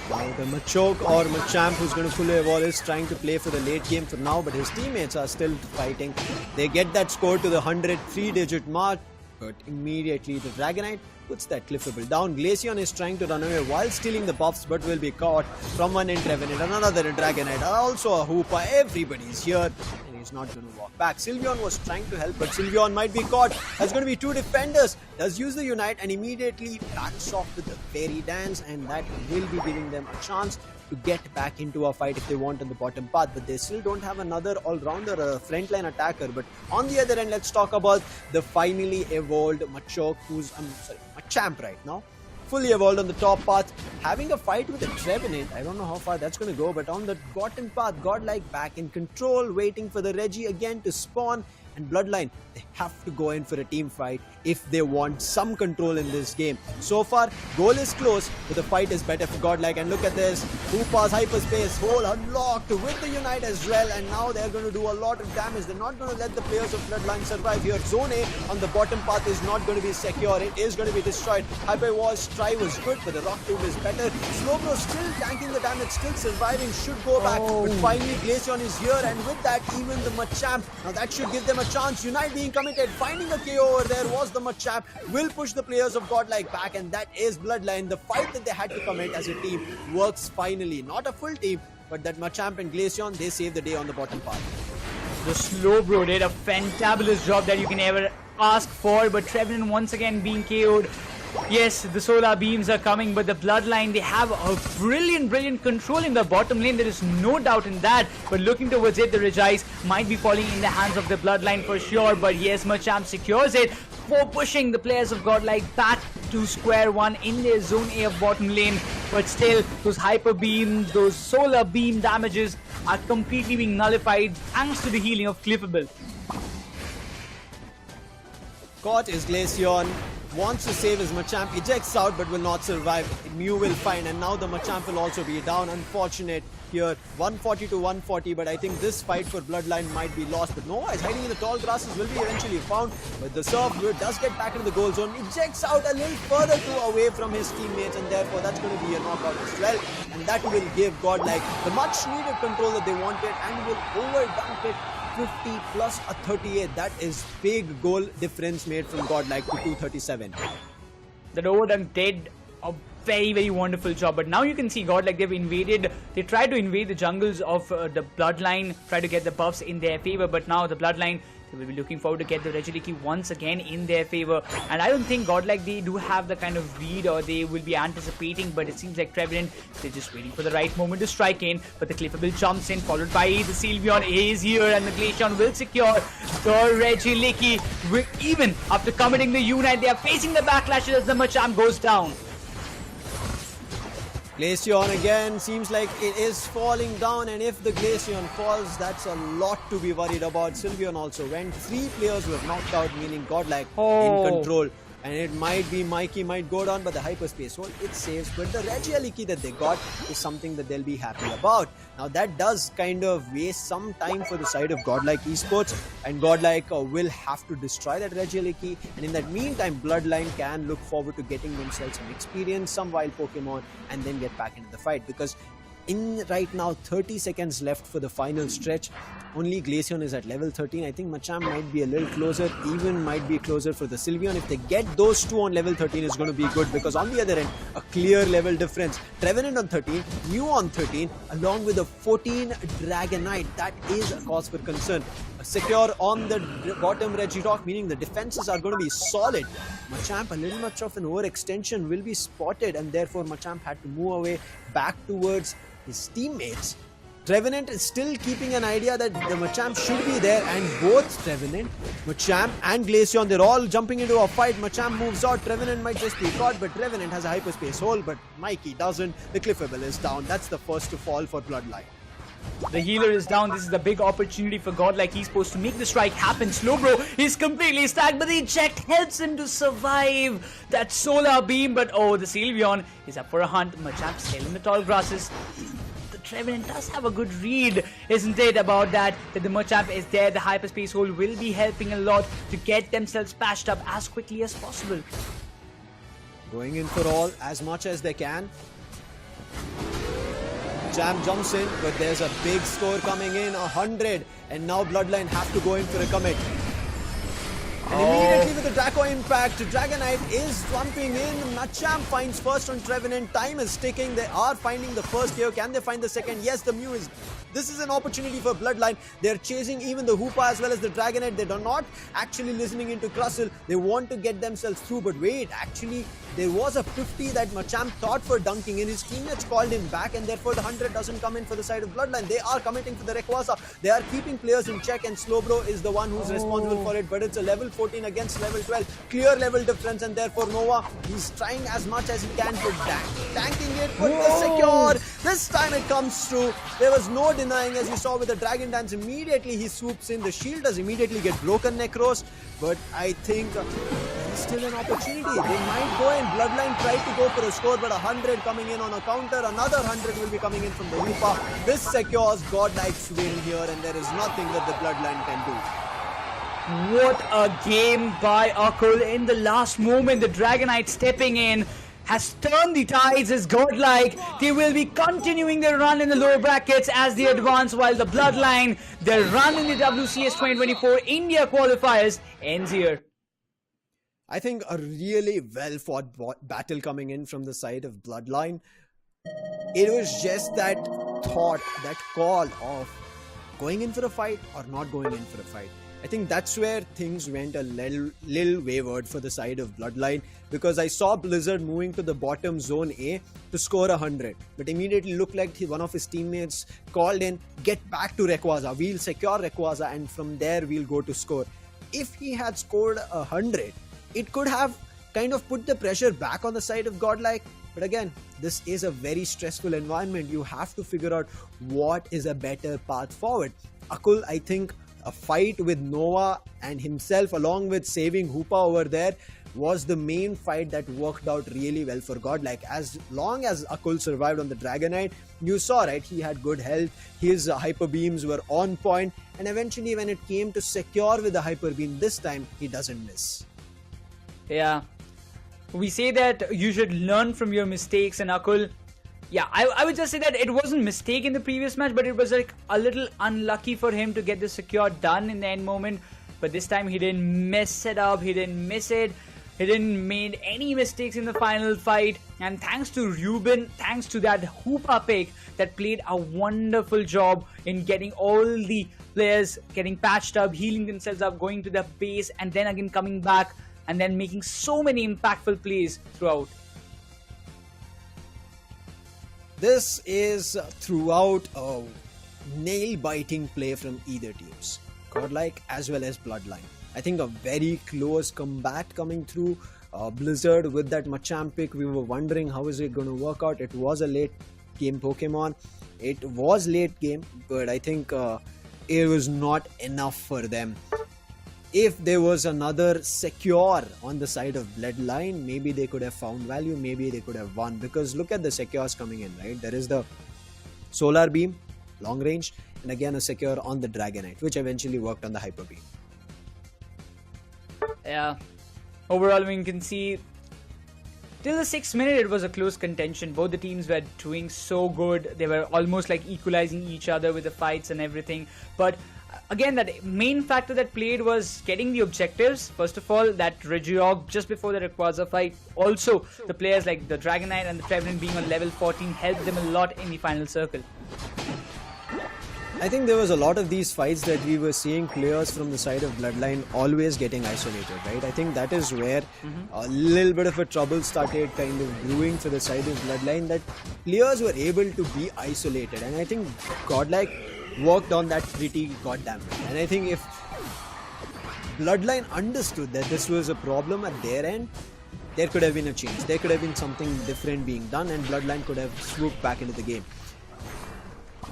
Speaker 3: Now the Machoke or Machamp, who's going to fully evolve, is trying to play for the late game for now, but his teammates are still fighting. They get that score to the 103-digit mark, but immediately the Dragonite puts that Clefable down. Glaceon is trying to run away while stealing the buffs, but will be caught from one in Trevenant, another in Dragonite, also a Hoopa. Everybody's here. And he's not going to walk back. Sylveon was trying to help, but Sylveon might be caught. There's going to be two defenders. Does use the Unite and immediately backs off with the Fairy Dance, and that will be giving them a chance to get back into a fight if they want on the bottom path. But they still don't have another all-rounder, a frontline attacker. But on the other end, let's talk about the finally evolved Machoke, who's Machamp right now. Fully evolved on the top path, having a fight with a Trevenant. I don't know how far that's going to go, but on the bottom path, Godlike back in control, waiting for the Reggie again to spawn. And Bloodline, they have to go in for a team fight if they want some control in this game. So far, goal is close, but the fight is better for Godlike. And look at this, Hoopa's hyperspace hole unlocked with the Unite as well. And now they're going to do a lot of damage. They're not going to let the players of Bloodline survive here. Zone A on the bottom path is not going to be secure. It is going to be destroyed. Hyper Wall's try was good, but the Rock Tomb is better. Slowbro still tanking the damage, still surviving, should go back. But finally, Glaceon is here, and with that, even the Machamp. Now that should give them a chance. Unite being committed, finding a KO over there was the Machamp, will push the players of Godlike back, and that is Bloodline. The fight that they had to commit as a team works finally. Not a full team, but that Machamp and Glaceon, they save the day on the bottom part.
Speaker 1: The Slowbro did a fantabulous job that you can ever ask for, but Trevenant once again being KO'd. Yes, the solar beams are coming, but the Bloodline, they have a brilliant control in the bottom lane. There is no doubt in that. But looking towards it, the Regis might be falling in the hands of the Bloodline for sure. But yes, Machamp secures it for pushing the players of Godlike back to square one in their zone A of bottom lane. But still, those hyper beams, those solar beam damages are completely being nullified thanks to the healing of Clippable.
Speaker 3: Caught is Glaceon. Wants to save his Machamp, ejects out but will not survive. Mew will find, and now the Machamp will also be down. Unfortunate here, 140 to 140, but I think this fight for Bloodline might be lost. But Nova is hiding in the tall grasses, will be eventually found. But the Surf does get back into the goal zone, ejects out a little further away from his teammates, and therefore that's going to be a knockout as well. And that will give Godlike the much needed control that they wanted, and will overdunk it. 50 plus a 38. That is big goal difference made from Godlike to 237.
Speaker 1: That overdunk did a very wonderful job, but now you can see Godlike, they tried to invade the jungles of the Bloodline, try to get the buffs in their favor, but now the Bloodline, they will be looking forward to get the Regiliki once again in their favor. And I don't think Godlike, they do have the kind of read, or they will be anticipating, but it seems like Trevenant, they're just waiting for the right moment to strike in. But the Clippable jumps in, followed by the Sylveon is here, and the Glaceon will secure the Regiliki. Even after committing the Unite, they are facing the backlashes as the Machamp goes down.
Speaker 3: Glaceon again seems like it is falling down, and if the Glaceon falls, that's a lot to be worried about. Sylveon also went. 3 players were knocked out, meaning Godlike in control. And it might be Mikey might go down, but the hyperspace hole, it saves. But the Regiliki that they got is something that they'll be happy about. Now that does kind of waste some time for the side of Godlike Esports, and Godlike will have to destroy that Regiliki. And in that meantime, Bloodline can look forward to getting themselves some experience, some wild Pokemon, and then get back into the fight. Because in right now 30 seconds left for the final stretch, only Glaceon is at level 13. I think Machamp might be a little closer, even might be closer for the Sylveon. If they get those two on level 13, it's going to be good, because on the other end, a clear level difference. Trevenant on 13, Mew on 13, along with a 14 Dragonite. That is a cause for concern. Secure on the bottom Regirock, meaning the defenses are going to be solid. Machamp, a little much of an overextension will be spotted, and therefore Machamp had to move away back towards his teammates. Trevenant is still keeping an idea that the Machamp should be there, and both Trevenant, Machamp and Glaceon, they're all jumping into a fight. Machamp moves out, Trevenant might just be caught, but Trevenant has a hyperspace hole, but Mikey doesn't. The Cliffable is down. That's the first to fall for Bloodline.
Speaker 1: The healer is down. This is the big opportunity for Godlike Esports to make the strike happen. Slowbro is completely stacked, but the eject helps him to survive that solar beam. But oh, the Sylveon is up for a hunt. Machamp still in the tall grasses. The Trevenant does have a good read, isn't it, about that the Machamp is there. The hyperspace hole will be helping a lot to get themselves patched up as quickly as possible.
Speaker 3: Going in for all as much as they can. Jam jumps in, but there's a big score coming in, 100, and now Bloodline have to go in for a commit. And immediately with the Draco Impact, Dragonite is slumping in. Machamp finds first on Trevenant. Time is ticking. They are finding the first KO. Can they find the second? Yes, the Mew is... This is an opportunity for Bloodline. They're chasing even the Hoopa as well as the Dragonite. They are not actually listening into Crustle. They want to get themselves through. But wait, actually, there was a 50 that Machamp thought for dunking in. His teammates called him back, and therefore the 100 doesn't come in for the side of Bloodline. They are committing for the Rayquaza. They are keeping players in check, and Slowbro is the one who's responsible for it. But it's a level 14 against level 12. Clear level difference, and therefore Nova, he's trying as much as he can to tanking it, but the secure. This time it comes through. There was no denying, as you saw with the Dragon Dance. Immediately he swoops in. The shield does immediately get broken, NeKRoz. But I think there's still an opportunity. They might go in. Bloodline tried to go for a score, but 100 coming in on a counter. Another 100 will be coming in from the Hoopa. This secures Godlike's win here, and there is nothing that the Bloodline can do.
Speaker 1: What a game by Akul. In the last moment, the Dragonite stepping in has turned the tides as Godlike. They will be continuing their run in the lower brackets as they advance, while the Bloodline, their run in the WCS 2024 India Qualifiers ends here.
Speaker 3: I think a really well fought battle coming in from the side of Bloodline. It was just that thought, that call of going in for a fight or not going in for a fight. I think that's where things went a little wayward for the side of Bloodline, because I saw Blizzard moving to the bottom zone A to score 100, but immediately looked like one of his teammates called in, get back to Rayquaza, we'll secure Rayquaza and from there we'll go to score. If he had scored 100, it could have kind of put the pressure back on the side of Godlike. But again, this is a very stressful environment. You have to figure out what is a better path forward. Akul, I think a fight with Nova and himself along with saving Hoopa over there was the main fight that worked out really well for Godlike. As long as Akul survived on the Dragonite, you saw, right, he had good health, his hyper beams were on point, and eventually when it came to secure with the hyper beam, this time he doesn't miss.
Speaker 1: Yeah, we say that you should learn from your mistakes, and Akul, yeah, I would just say that it wasn't a mistake in the previous match, but it was like a little unlucky for him to get the secure done in the end moment. But this time he didn't mess it up, he didn't miss it, he didn't make any mistakes in the final fight. And thanks to Ruben, thanks to that Hoopa pick that played a wonderful job in getting all the players getting patched up, healing themselves up, going to their base, and then again coming back and then making so many impactful plays throughout.
Speaker 3: This is throughout a nail-biting play from either teams, Godlike as well as Bloodline. I think a very close combat coming through. Blizzard with that Machamp pick, we were wondering how is it going to work out. It was a late game Pokemon. It was late game, but I think it was not enough for them. If there was another secure on the side of Bloodline, maybe they could have found value, maybe they could have won. Because look at the secures coming in, right? There is the Solar Beam, long range, and again a secure on the Dragonite, which eventually worked on the Hyper Beam.
Speaker 1: Yeah, overall we can see till the 6th minute it was a close contention. Both the teams were doing so good. They were almost like equalizing each other with the fights and everything. But again, that main factor that played was getting the objectives. First of all, that Regirock just before the Rayquaza fight. Also, the players like the Dragonite and the Trevenant being on level 14 helped them a lot in the final circle.
Speaker 3: I think there was a lot of these fights that we were seeing players from the side of Bloodline always getting isolated, right? I think that is where a little bit of a trouble started kind of brewing for the side of Bloodline, that players were able to be isolated. And I think Godlike worked on that pretty goddamn well. And I think if Bloodline understood that this was a problem at their end, there could have been a change. There could have been something different being done, and Bloodline could have swooped back into the game.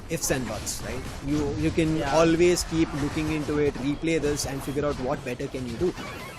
Speaker 3: Ifs and buts, right? You can always keep looking into it, replay this and figure out what better can you do.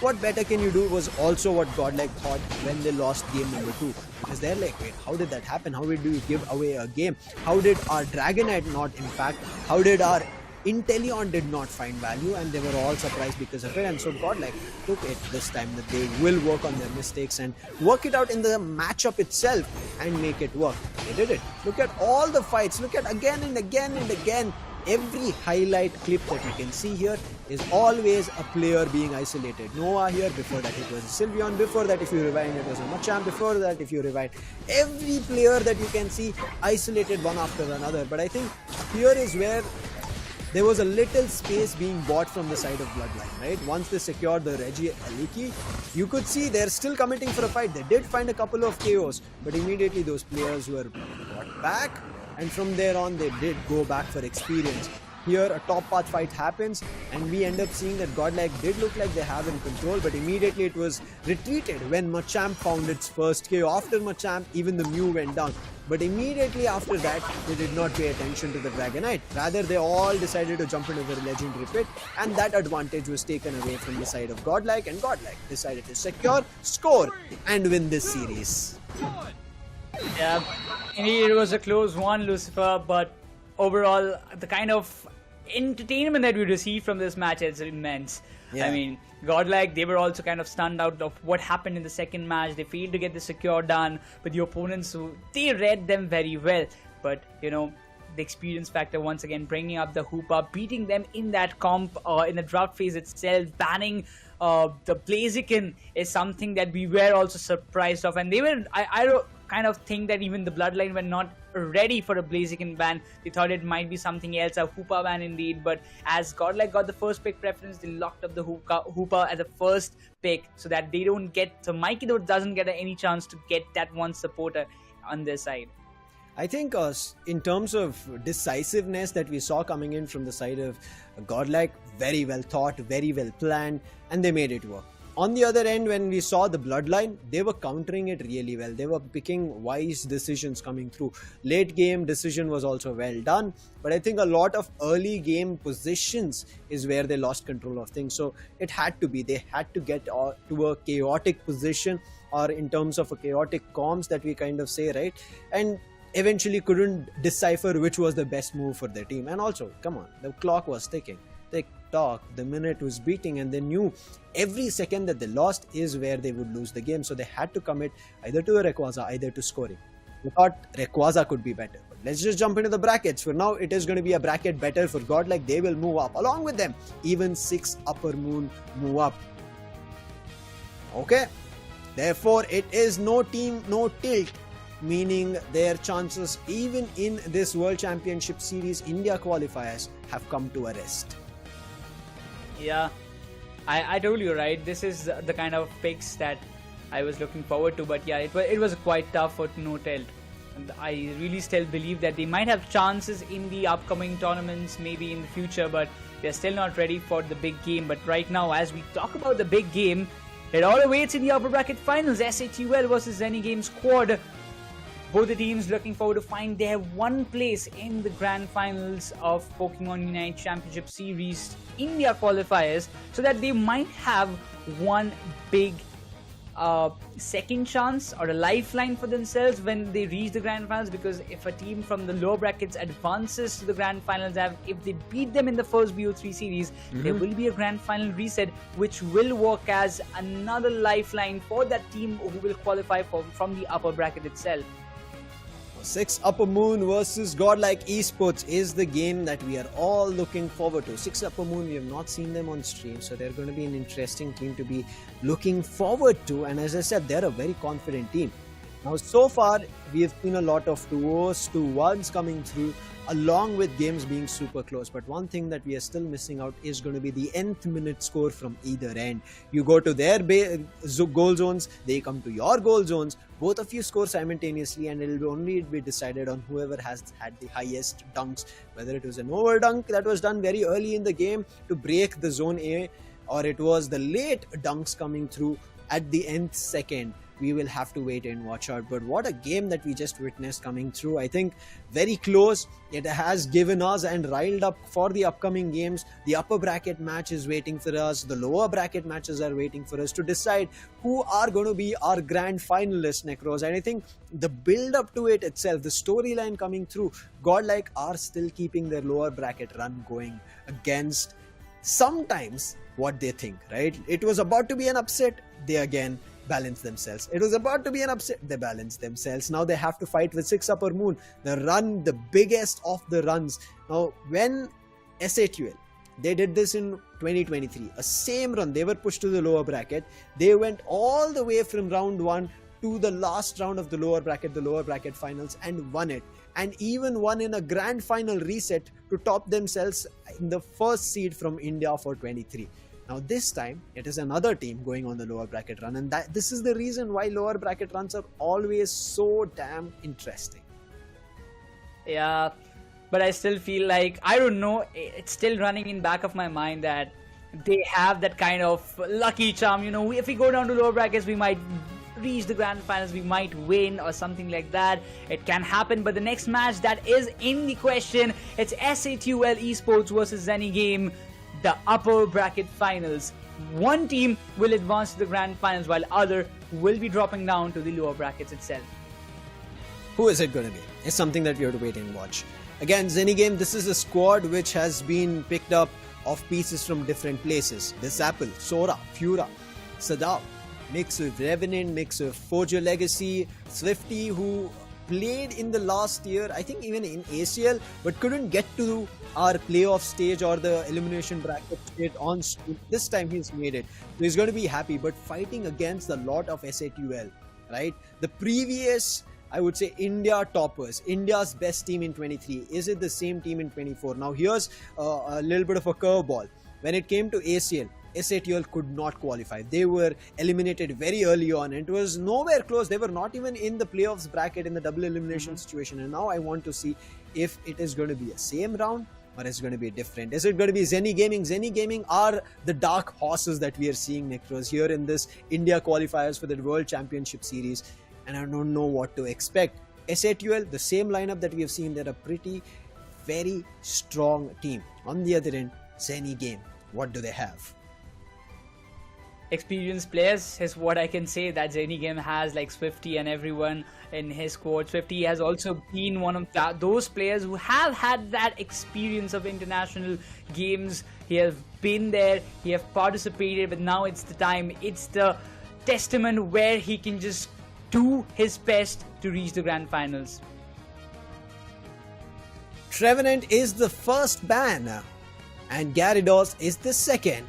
Speaker 3: What better can you do was also what Godlike thought when they lost game number 2. Because they're like, wait, how did that happen? How did we give away a game? How did our Dragonite not impact? How did our Inteleon did not find value? And they were all surprised because of it. And so Godlike took it this time that they will work on their mistakes and work it out in the matchup itself and make it work. They did it. Look at all the fights. Look at again and again and again every highlight clip that you can see here is always a player being isolated. Noah here, before that it was Sylveon, before that if you rewind it was a Machamp, before that if you rewind, every player that you can see isolated one after another. But I think here is where there was a little space being bought from the side of Bloodline, right? Once they secured the Reggie Aliki, you could see they're still committing for a fight. They did find a couple of KOs, but immediately those players were brought back, and from there on they did go back for experience. Here a top path fight happens and we end up seeing that Godlike did look like they have in control, but immediately it was retreated when Machamp found its first KO. After Machamp, even the Mew went down. But immediately after that, they did not pay attention to the Dragonite. Rather, they all decided to jump into the legendary pit, and that advantage was taken away from the side of Godlike, and Godlike decided to secure, score, and win this series.
Speaker 1: Yeah, indeed it was a close one, Lucifer, but overall, the kind of entertainment that we received from this match is immense.
Speaker 3: Yeah.
Speaker 1: I mean, Godlike, they were also kind of stunned out of what happened in the second match. They failed to get the secure done, but the opponents, they read them very well. But, you know, the experience factor once again bringing up the Hoopa, beating them in that comp, in the draft phase itself, banning the Blaziken is something that we were also surprised of. And they were, I kind of think that even the Bloodline were not ready for a Blaziken ban. They thought it might be something else, a Hoopa ban indeed, but as Godlike got the first pick preference, they locked up the Hoopa as a first pick so that they don't get, so Mikey though doesn't get any chance to get that one supporter on their side.
Speaker 3: I think in terms of decisiveness that we saw coming in from the side of Godlike, very well thought, very well planned, and they made it work. On the other end, when we saw the Bloodline, they were countering it really well. They were picking wise decisions coming through. Late game decision was also well done, but I think a lot of early game positions is where they lost control of things. So it had to be, they had to get to a chaotic position, or in terms of a chaotic comms that we kind of say, right? And eventually couldn't decipher which was the best move for their team. And also, come on, the clock was ticking. Tick-tock, the minute was beating, and they knew every second that they lost is where they would lose the game. So they had to commit either to a Rayquaza, either to scoring. We thought Rayquaza could be better. But let's just jump into the brackets. For now, it is going to be a bracket better for Godlike. They will move up. Along with them, even 6 Upper Moon move up. Okay. Therefore, it is no team, no tilt, meaning their chances even in this World Championship Series India qualifiers have come to a rest.
Speaker 1: Yeah, I told you, right? This is the kind of picks that I was looking forward to, but yeah, it was quite tough for no tilt. And I really still believe that they might have chances in the upcoming tournaments, maybe in the future, but they're still not ready for the big game. But right now, as we talk about the big game, it all awaits in the upper bracket finals. SATL versus Zeni Game squad. Both the teams looking forward to find their one place in the grand finals of Pokemon UNITE Championship Series India qualifiers, so that they might have one big second chance or a lifeline for themselves when they reach the grand finals. Because if a team from the lower brackets advances to the grand finals, if they beat them in the first BO3 series, there will be a grand final reset, which will work as another lifeline for that team who will qualify from the upper bracket itself.
Speaker 3: 6 Upper Moon versus Godlike Esports is the game that we are all looking forward to. 6 Upper Moon, we have not seen them on stream, so they're going to be an interesting team to be looking forward to. And as I said, they're a very confident team. Now, so far, we have seen a lot of 2-0s, 2-1s coming through, along with games being super close. But one thing that we are still missing out is going to be the nth minute score from either end. You go to their goal zones, they come to your goal zones, both of you score simultaneously, and it will only be decided on whoever has had the highest dunks, whether it was an over dunk that was done very early in the game to break the zone A, or it was the late dunks coming through at the nth second. We will have to wait and watch out. But what a game that we just witnessed coming through. I think very close. It has given us and riled up for the upcoming games. The upper bracket match is waiting for us. The lower bracket matches are waiting for us to decide who are going to be our grand finalists, NeKRoz. And I think the build up to it itself, the storyline coming through, Godlike are still keeping their lower bracket run going against sometimes what they think, right? It was about to be an upset. They again balance themselves. It was about to be an upset. They balanced themselves. Now they have to fight with 6 Upper Moon, the biggest of the runs. Now, when SATL, they did this in 2023, a same run, they were pushed to the lower bracket. They went all the way from round 1 to the last round of the lower bracket finals, and won it. And even won in a grand final reset to top themselves in the first seed from India for 23. Now this time, it is another team going on the lower bracket run, and this is the reason why lower bracket runs are always so damn interesting.
Speaker 1: Yeah, but I still feel like, I don't know, it's still running in back of my mind that they have that kind of lucky charm. You know, if we go down to lower brackets, we might reach the grand finals, we might win or something like that. It can happen, but the next match that is in the question, it's Satl Esports versus Zeni Game, the upper bracket finals. One team will advance to the grand finals while other will be dropping down to the lower brackets itself.
Speaker 3: Who is it going to be? It's something that we have to wait and watch. Again, Zeni Game, this is a squad which has been picked up of pieces from different places. The Satl, Sora, Fura, Sadal, mix with Revenant, mix with Forger Legacy, Swifty, who played in the last year, I think even in ACL, but couldn't get to our playoff stage or the elimination bracket stage on stream. This time he's made it. So he's going to be happy, but fighting against a lot of SATL, right? The previous, I would say, India toppers, India's best team in 23. Is it the same team in 24? Now here's a little bit of a curveball. When it came to ACL, SATL could not qualify. They were eliminated very early on, and it was nowhere close. They were not even in the playoffs bracket in the double elimination situation. And now I want to see if it is going to be a same round or it's going to be different. Is it going to be Zeni Gaming? Zeni Gaming are the dark horses that we are seeing, NeKRoz, here in this India qualifiers for the World Championship series. And I don't know what to expect. SATL, the same lineup that we have seen, they're a very strong team. On the other end, Zeni Game, what do they have?
Speaker 1: Experienced players is what I can say that Zeni Game has, like Swifty and everyone in his squad. Swifty has also been one of those players who have had that experience of international games. He has been there, he has participated, but now it's the time, it's the testament where he can just do his best to reach the grand finals.
Speaker 3: Trevenant is the first ban, and Gyarados is the second.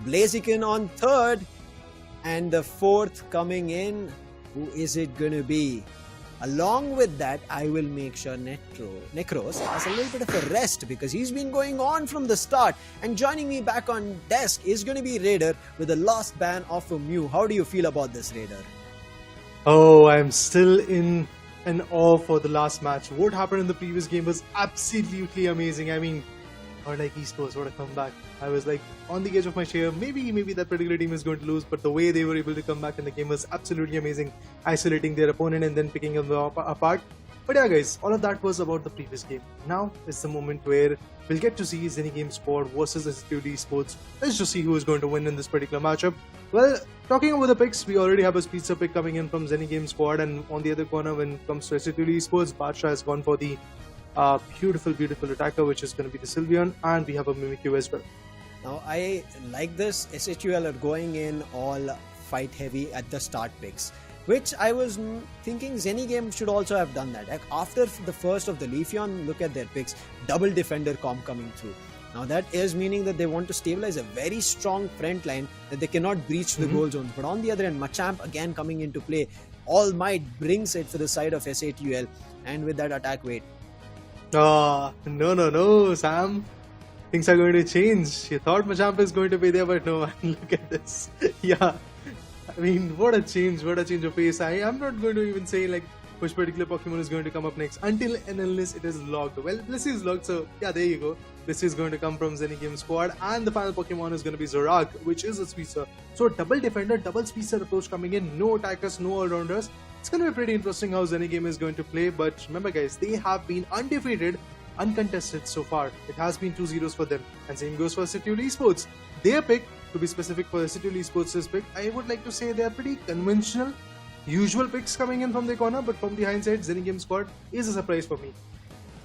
Speaker 3: Blaziken on third, and the fourth coming in. Who is it gonna be? Along with that, I will make sure NeKRoz has a little bit of a rest because he's been going on from the start. And joining me back on desk is gonna be Raider with the last ban of a Mew. How do you feel about this, Raider?
Speaker 2: Oh, I'm still in an awe for the last match. What happened in the previous game was absolutely amazing. I mean, Godlike Esports, what a comeback. I was like on the edge of my chair, maybe that particular team is going to lose, but the way they were able to come back in the game was absolutely amazing, isolating their opponent and then picking them apart. But yeah guys, all of that was about the previous game. Now is the moment where we'll get to see Zeni Game squad versus Satl Esports. Let's just see who is going to win in this particular matchup. Well, talking over the picks, we already have a speedster pick coming in from Zeni Game squad, and on the other corner when it comes to Satl Esports, Badsha has gone for the beautiful attacker, which is going to be the Sylveon, and we have a Mimikyu as well.
Speaker 3: Now I like this. SATL are going in all fight heavy at the start picks, which I was thinking Zeni Game should also have done that. Like after the first of the Leafeon, look at their picks, double defender comp coming through. Now that is meaning that they want to stabilize a very strong front line that they cannot breach the goal zones. But on the other end, Machamp again coming into play. All Might brings it for the side of SATL, and with that attack weight.
Speaker 2: No, Sam. Things are going to change. You thought Machamp is going to be there, but no, man, look at this. Yeah. I mean, what a change of pace. I'm not going to even say like which particular Pokemon is going to come up next until and unless it is logged. Well, this is logged, so yeah, there you go. This is going to come from Zeni Game squad, and the final Pokemon is going to be Zorak, which is a speedster. So double defender, double speedster approach coming in, no attackers, no all-rounders. It's going to be pretty interesting how Zeni Game is going to play, but remember guys, they have been undefeated, uncontested so far. It has been 2-0s for them, and same goes for Satl Esports. Their pick, to be specific for Satl Esports' pick, I would like to say they are pretty conventional, usual picks coming in from their corner, but from the hindsight, Zeni Game squad is a surprise for me.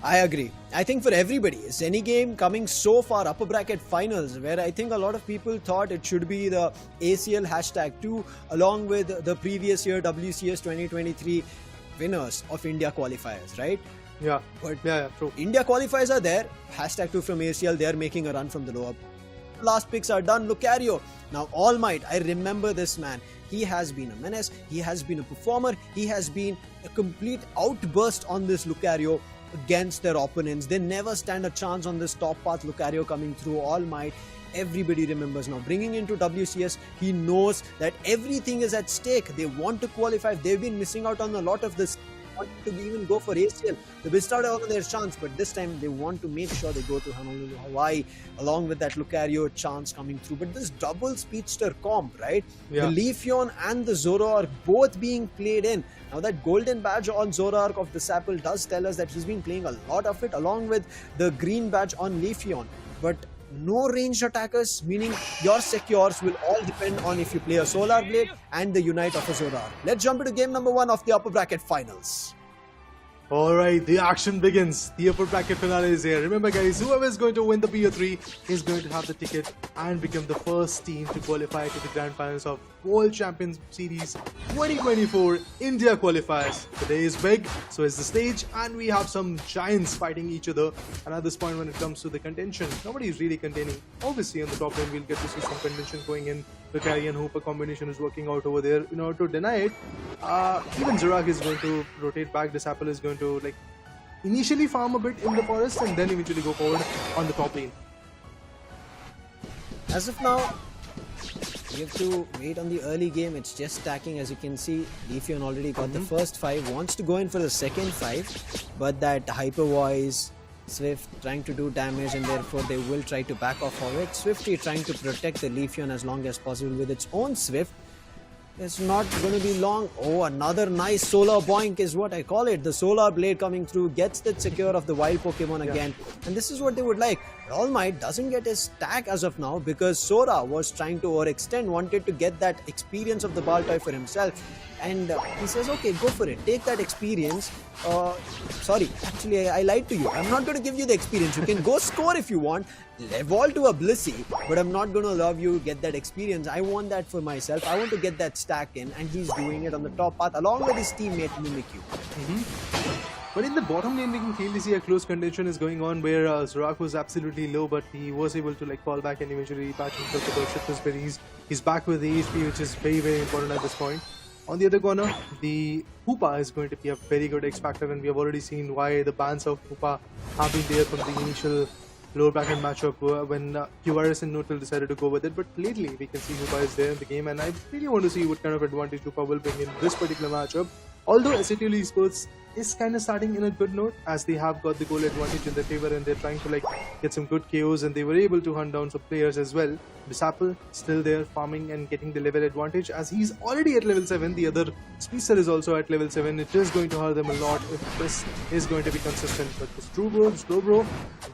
Speaker 3: I agree. I think for everybody, Zeni Game coming so far, upper bracket finals, where I think a lot of people thought it should be the ACL #2 along with the previous year WCS 2023 winners of India qualifiers, right?
Speaker 2: Yeah,
Speaker 3: But
Speaker 2: yeah, true.
Speaker 3: India qualifiers are there. #2 from ACL, they are making a run from the lower. Last picks are done. Lucario. Now, All Might, I remember this man. He has been a menace. He has been a performer. He has been a complete outburst on this Lucario against their opponents. They never stand a chance on this top path. Lucario coming through. All Might. Everybody remembers now. Bringing into WCS, he knows that everything is at stake. They want to qualify. They've been missing out on a lot of this. To even go for ACL. They missed out on their chance, but this time they want to make sure they go to Honolulu, Hawaii, along with that Lucario chance coming through. But this double speedster comp, right?
Speaker 2: Yeah.
Speaker 3: The Leafeon and the Zoroark both being played in. Now that golden badge on Zoroark of the Satl does tell us that he's been playing a lot of it, along with the green badge on Leafeon. But no ranged attackers, meaning your secures will all depend on if you play a Solar Blade and the Unite of a Zoroark. Let's jump into game number 1 of the upper bracket finals.
Speaker 2: Alright, the action begins. The upper bracket finale is here. Remember guys, whoever is going to win the BO3 is going to have the ticket and become the first team to qualify to the grand finals of World Champions Series 2024 India Qualifiers. The day is big, so is the stage, and we have some giants fighting each other. And at this point, when it comes to the contention, nobody is really containing. Obviously on the top lane we'll get to see some contention going in. The Carry and Hooper combination is working out over there. In order to deny it, even Zoroark is going to rotate back. This Apple is going to like initially farm a bit in the forest and then eventually go forward on the top lane.
Speaker 3: As of now, you have to wait on the early game. It's just stacking, as you can see. Leafeon already got the first 5, wants to go in for the second 5, but that Hyper Voice, Swift trying to do damage, and therefore they will try to back off of it. Swiftly trying to protect the Leafeon as long as possible with its own Swift. It's not going to be long. Oh, another nice solar boink is what I call it. The solar blade coming through gets the secure of the wild Pokemon again. And this is what they would like. All Might doesn't get his stack as of now because Sora was trying to overextend, wanted to get that experience of the Baltoy for himself. And he says, okay, go for it. Take that experience. Sorry, actually, I lied to you. I'm not going to give you the experience. You can go score if you want. Evolve to a Blissey, but I'm not going to allow you to get that experience. I want that for myself. I want to get that stack in, and he's doing it on the top path along with his teammate Mimikyu.
Speaker 2: But in the bottom lane, we can clearly see a close contention is going on where Zoroark was absolutely low, but he was able to like fall back and eventually patch himself with the Citrus Berries. He's back with the HP, which is very, very important at this point. On the other corner, the Hoopa is going to be a very good X Factor, and we have already seen why the bans of Hoopa have been there from the initial lower bracket matchup when QRS and Neutral decided to go with it. But lately, we can see Hoopa is there in the game, and I really want to see what kind of advantage Hoopa will bring in this particular matchup. Although Satl Esports is kind of starting in a good note as they have got the goal advantage in their favor and they're trying to like get some good KOs, and they were able to hunt down some players as well. Sapple still there farming and getting the level advantage as he's already at level 7. The other Speedster is also at level 7. It is going to hurt them a lot if this is going to be consistent. But the Slow Bro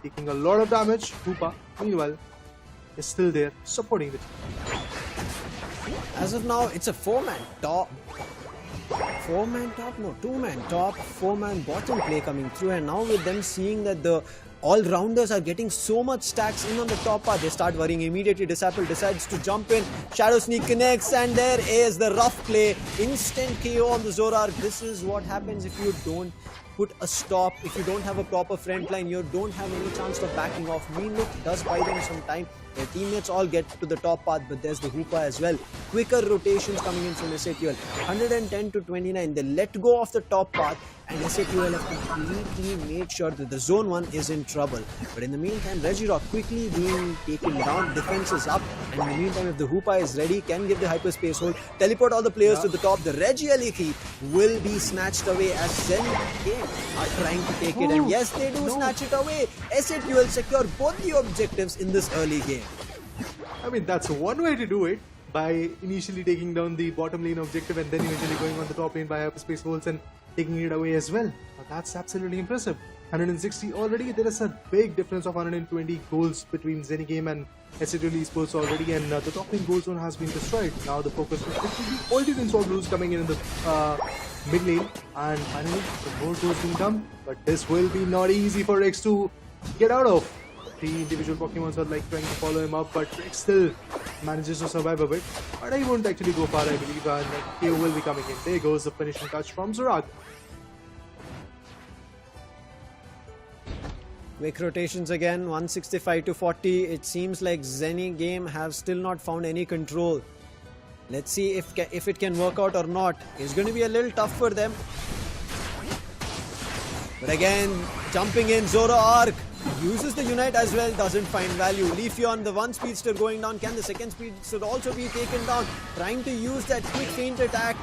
Speaker 2: taking a lot of damage. Hoopa, meanwhile, is still there supporting the team.
Speaker 3: As of now, it's a 4-man top. 4-man top? No, 2-man top, 4-man bottom play coming through, and now with them seeing that the all-rounders are getting so much stacks in on the top part, they start worrying immediately. Disapple decides to jump in, Shadow Sneak connects, and there is the rough play. Instant KO on the Zoroark. This is what happens if you don't put a stop, if you don't have a proper front line, you don't have any chance of backing off. Greenlook does buy them some time. Their teammates all get to the top path, but there's the Hoopa as well. Quicker rotations coming in from Satl. 110 to 29. They let go of the top path, and Satl have completely made sure that the zone 1 is in trouble. But in the meantime, Regirock quickly being taken down. Defense is up, and in the meantime, if the Hoopa is ready, can give the hyperspace hold, teleport all the players to the top. The Regieleki will be snatched away as Zeni Game are trying to take it. And yes, they do snatch it away. Satl secure both the objectives in this early game.
Speaker 2: I mean, that's one way to do it, by initially taking down the bottom lane objective and then eventually going on the top lane by hyperspace holds and taking it away as well. But that's absolutely impressive. 160 already. There is a big difference of 120 goals between Zeni Game and Satl Esports already, and the top lane goal zone has been destroyed. Now the focus is the ultimate Sol Blues coming in the mid lane, and finally the more goes being done. But this will be not easy for Rex to get out of. The individual Pokemons are like trying to follow him up, but Rex still manages to survive a bit. But I won't actually go far, I believe, and KO will be coming in. There goes the finishing touch from Zorak.
Speaker 3: Quick rotations again, 165 to 40. It seems like Zeni Game have still not found any control. Let's see if it can work out or not. It's going to be a little tough for them. But again, jumping in, Zoroark uses the Unite as well, doesn't find value. Leafeon, the one speedster going down. Can the second speedster also be taken down? Trying to use that quick feint attack.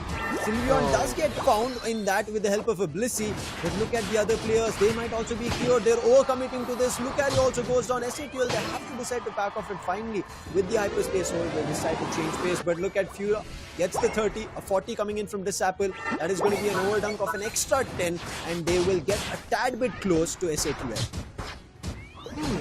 Speaker 3: Sylveon does get found in that with the help of a Blissey. But look at the other players. They might also be cured. They're overcommitting to this. Lucario also goes down. Satl, they have to decide to back off it finally. With the hyperspace hold, they decide to change pace. But look at Fura. Gets the 30, a 40 coming in from Disapple. That is going to be an overdunk of an extra 10. And they will get a tad bit close to Satl.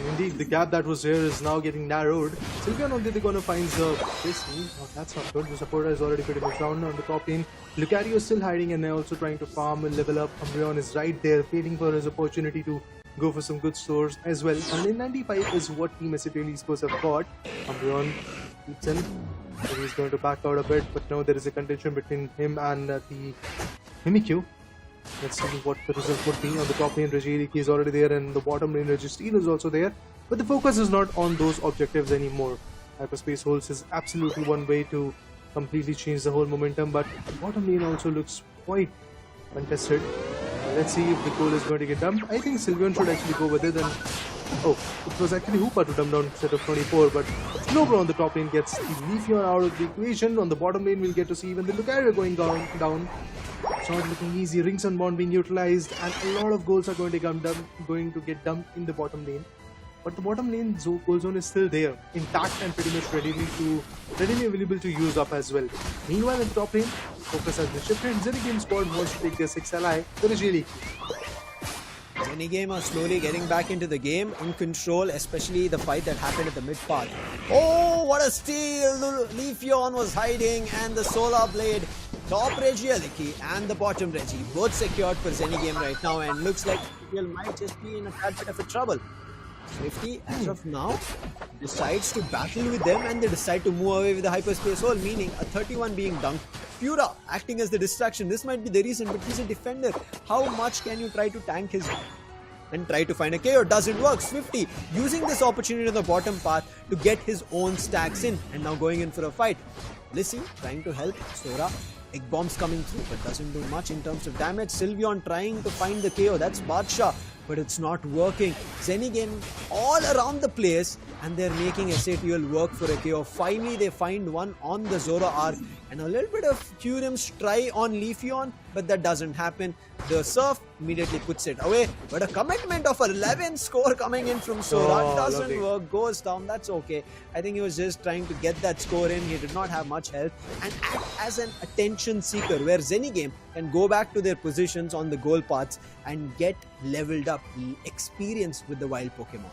Speaker 2: Indeed, the gap that was here is now getting narrowed. Sylveon only they're going to find the Blissey. Oh, that's not good. The supporter is already pretty much down on the top lane. Lucario is still hiding and they're also trying to farm and level up. Umbreon is right there, waiting for his opportunity to go for some good stores as well. 195 is what Team Satl Esports have got. Umbreon keeps in. So he's going to back out a bit, but now there is a contention between him and the Mimikyu. Let's see what the result would be. On the top lane, Regieleki is already there, and the bottom lane, Registeel is also there. But the focus is not on those objectives anymore. Hyperspace holds is absolutely one way to completely change the whole momentum, but the bottom lane also looks quite contested. Let's see if the goal is going to get dumped. I think Sylveon should actually go with it, and oh, it was actually Hoopa to dump down instead of 24, but Slowbro on the top lane gets the Leafeon out of the equation. On the bottom lane, we'll get to see even the Lucario going down. It's not looking easy. Rings on Bond being utilized, and a lot of goals are going to get dumped in the bottom lane. But the bottom lane goal zone is still there, intact and pretty much readily available to use up as well. Meanwhile, in the top lane, focus has been shifted. Zeni Game squad wants to take their 6th ally, the Regieleki.
Speaker 3: Zeni Game are slowly getting back into the game, in control, especially the fight that happened at the mid path. Oh, what a steal! Leafeon was hiding, and the Solar Blade. Top Regieleki and the bottom Regi, both secured for Zeni Game right now, and looks like Regiel might just be in a tad bit of a trouble. Swifty, as of now, decides to battle with them, and they decide to move away with the hyperspace hole, meaning a 31 being dunked. Fura acting as the distraction. This might be the reason, but he's a defender. How much can you try to tank his and try to find a KO? Doesn't work. Swifty using this opportunity on the bottom path to get his own stacks in, and now going in for a fight. Blissey trying to help Sora. Egg bombs coming through, but doesn't do much in terms of damage. Sylveon trying to find the KO. That's Badshah, but it's not working. Zeni Game all around the place, and they're making Satl work for a KO. Finally, they find one on the Zoroark, and a little bit of Kyurem's try on Leafeon, but that doesn't happen. The Surf immediately puts it away, but a commitment of 11 score coming in from Sora doesn't work, goes down. That's okay. I think he was just trying to get that score in. He did not have much health and act as an attention seeker, where Zeni Game can go back to their positions on the goal paths and get leveled up, experience with the wild Pokemon.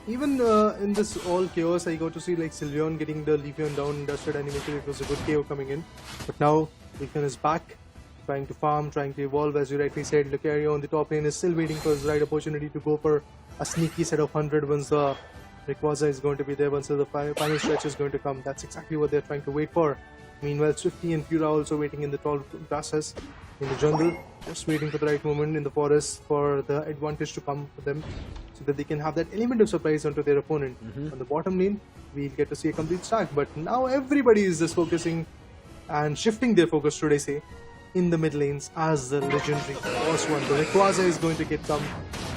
Speaker 2: Even in this all chaos, I got to see like Sylveon getting the Leafeon down, dusted animation. It was a good KO coming in. But now Leafeon is back, trying to farm, trying to evolve, as you rightly said. Lucario on the top lane is still waiting for his right opportunity to go for a sneaky set of 100 once the Rayquaza is going to be there, once the final stretch is going to come. That's exactly what they're trying to wait for. Meanwhile, Swifty and Fura also waiting in the tall grasses in the jungle, just waiting for the right moment in the forest for the advantage to come for them, so that they can have that element of surprise onto their opponent. On the bottom lane, we'll get to see a complete stack, but now everybody is just focusing and shifting their focus, should I say, in the mid lanes as the legendary boss one. The Rayquaza is going to get dumped,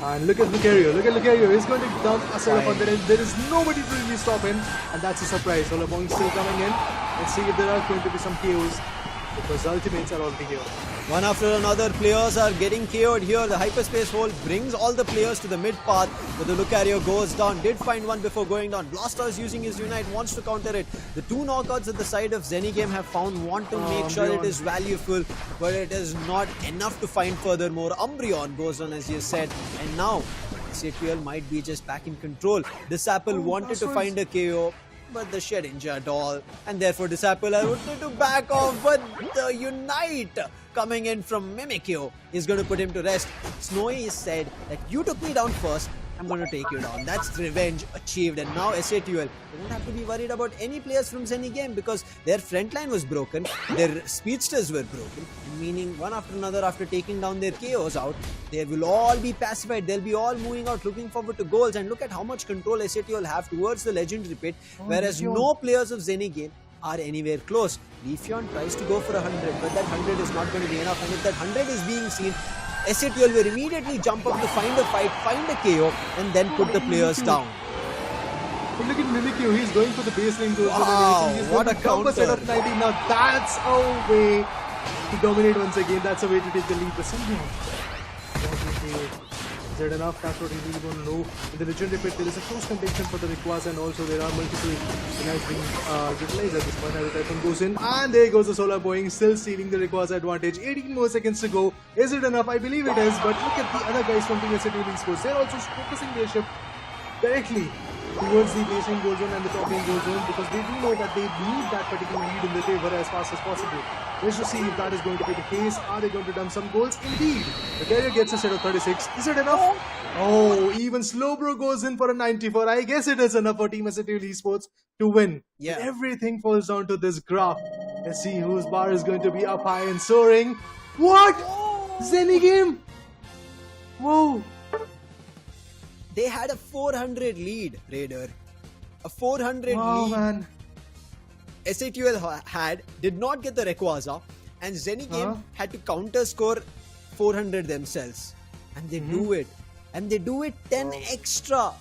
Speaker 2: and look at Lucario, he's going to dump a set of 100, and there is nobody to really stop him, and that's a surprise. Olapong still coming in. Let's see if there are going to be some KOs, because ultimates are already here.
Speaker 3: One after another, players are getting KO'd here. The hyperspace hole brings all the players to the mid path, but the Lucario goes down. Did find one before going down. Blaster is using his Unite, wants to counter it. The two knockouts at the side of Zeni Game have found, want to make sure it is valuable, but it is not enough to find furthermore. Umbreon goes on, as you said, and now Satl might be just back in control. Disapple wanted to find a KO. but the shed injured all, and therefore Disciple are wanted to back off, but the Unite coming in from Mimikyu is going to put him to rest. Snowy said that you took me down first, I'm going to take you down. That's revenge achieved, and now Satl, they don't have to be worried about any players from Zeni Game because their front line was broken, their speedsters were broken, meaning one after another after taking down their KOs out, they will all be pacified, they'll be all moving out looking forward to goals, and look at how much control Satl have towards the legendary pit, whereas no players of Zeni Game are anywhere close. Leafeon tries to go for 100, but that 100 is not going to be enough, and if that 100 is being seen, Satl will immediately jump up to find a fight, find a KO, and then put the players down.
Speaker 2: But look at Mimikyu, he's going for the baseline goals.
Speaker 3: Wow,
Speaker 2: He's
Speaker 3: what
Speaker 2: going
Speaker 3: a
Speaker 2: to jump set
Speaker 3: counter.
Speaker 2: of 90. Now that's a way to dominate once again. That's a way to take the lead. But is it enough? That's what we really want to know. In the legendary pit, there is a close contention for the Rayquaza, and also there are multiple Unites being utilized at this point as the Typhoon goes in. And there goes the Solar Boeing, still stealing the Rayquaza advantage. 18 more seconds to go. Is it enough? I believe it is. But look at the other guys from Team Satl Esports. They're also focusing their ship directly towards the baseline goal zone and the top lane goal zone because they do know that they need that particular lead in their favor as fast as possible. Let's just see if that is going to be the case. Are they going to dump some goals? Indeed. The carrier gets a set of 36. Is it enough? Oh, even Slowbro goes in for a 94. I guess it is enough for Team Satl Esports to win.
Speaker 3: Yeah.
Speaker 2: But everything falls down to this graph. Let's see whose bar is going to be up high and soaring. What? Zeni Game? Whoa.
Speaker 3: They had a 400 lead, Raider. A 400
Speaker 2: Wow,
Speaker 3: lead.
Speaker 2: man.
Speaker 3: Satl did not get the Rayquaza, and Zeni Game had to counter score 400 themselves. And they do it. And they do it 20 extra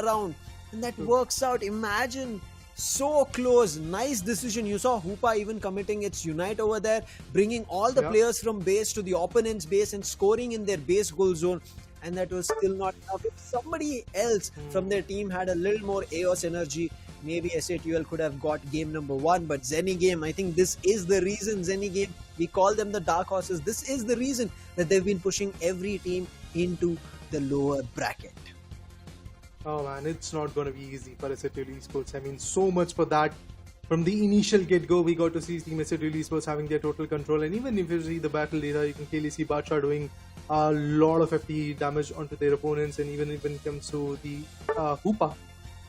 Speaker 3: around. And that works out. Imagine. So close. Nice decision. You saw Hoopa even committing its Unite over there, bringing all the players from base to the opponent's base and scoring in their base goal zone. And that was still not enough. If somebody else from their team had a little more AOS energy, maybe Satl could have got game number 1. But Zeni Game, I think this is the reason. Zeni Game, we call them the dark horses. This is the reason that they've been pushing every team into the lower bracket.
Speaker 2: Oh man, it's not going to be easy for Satl Esports. I mean, so much for that. From the initial get-go, we got to see Team Satl Esports having their total control. And even if you see the battle data, you can clearly see Bacha doing a lot of FT damage onto their opponents. And even when it comes to the Hoopa,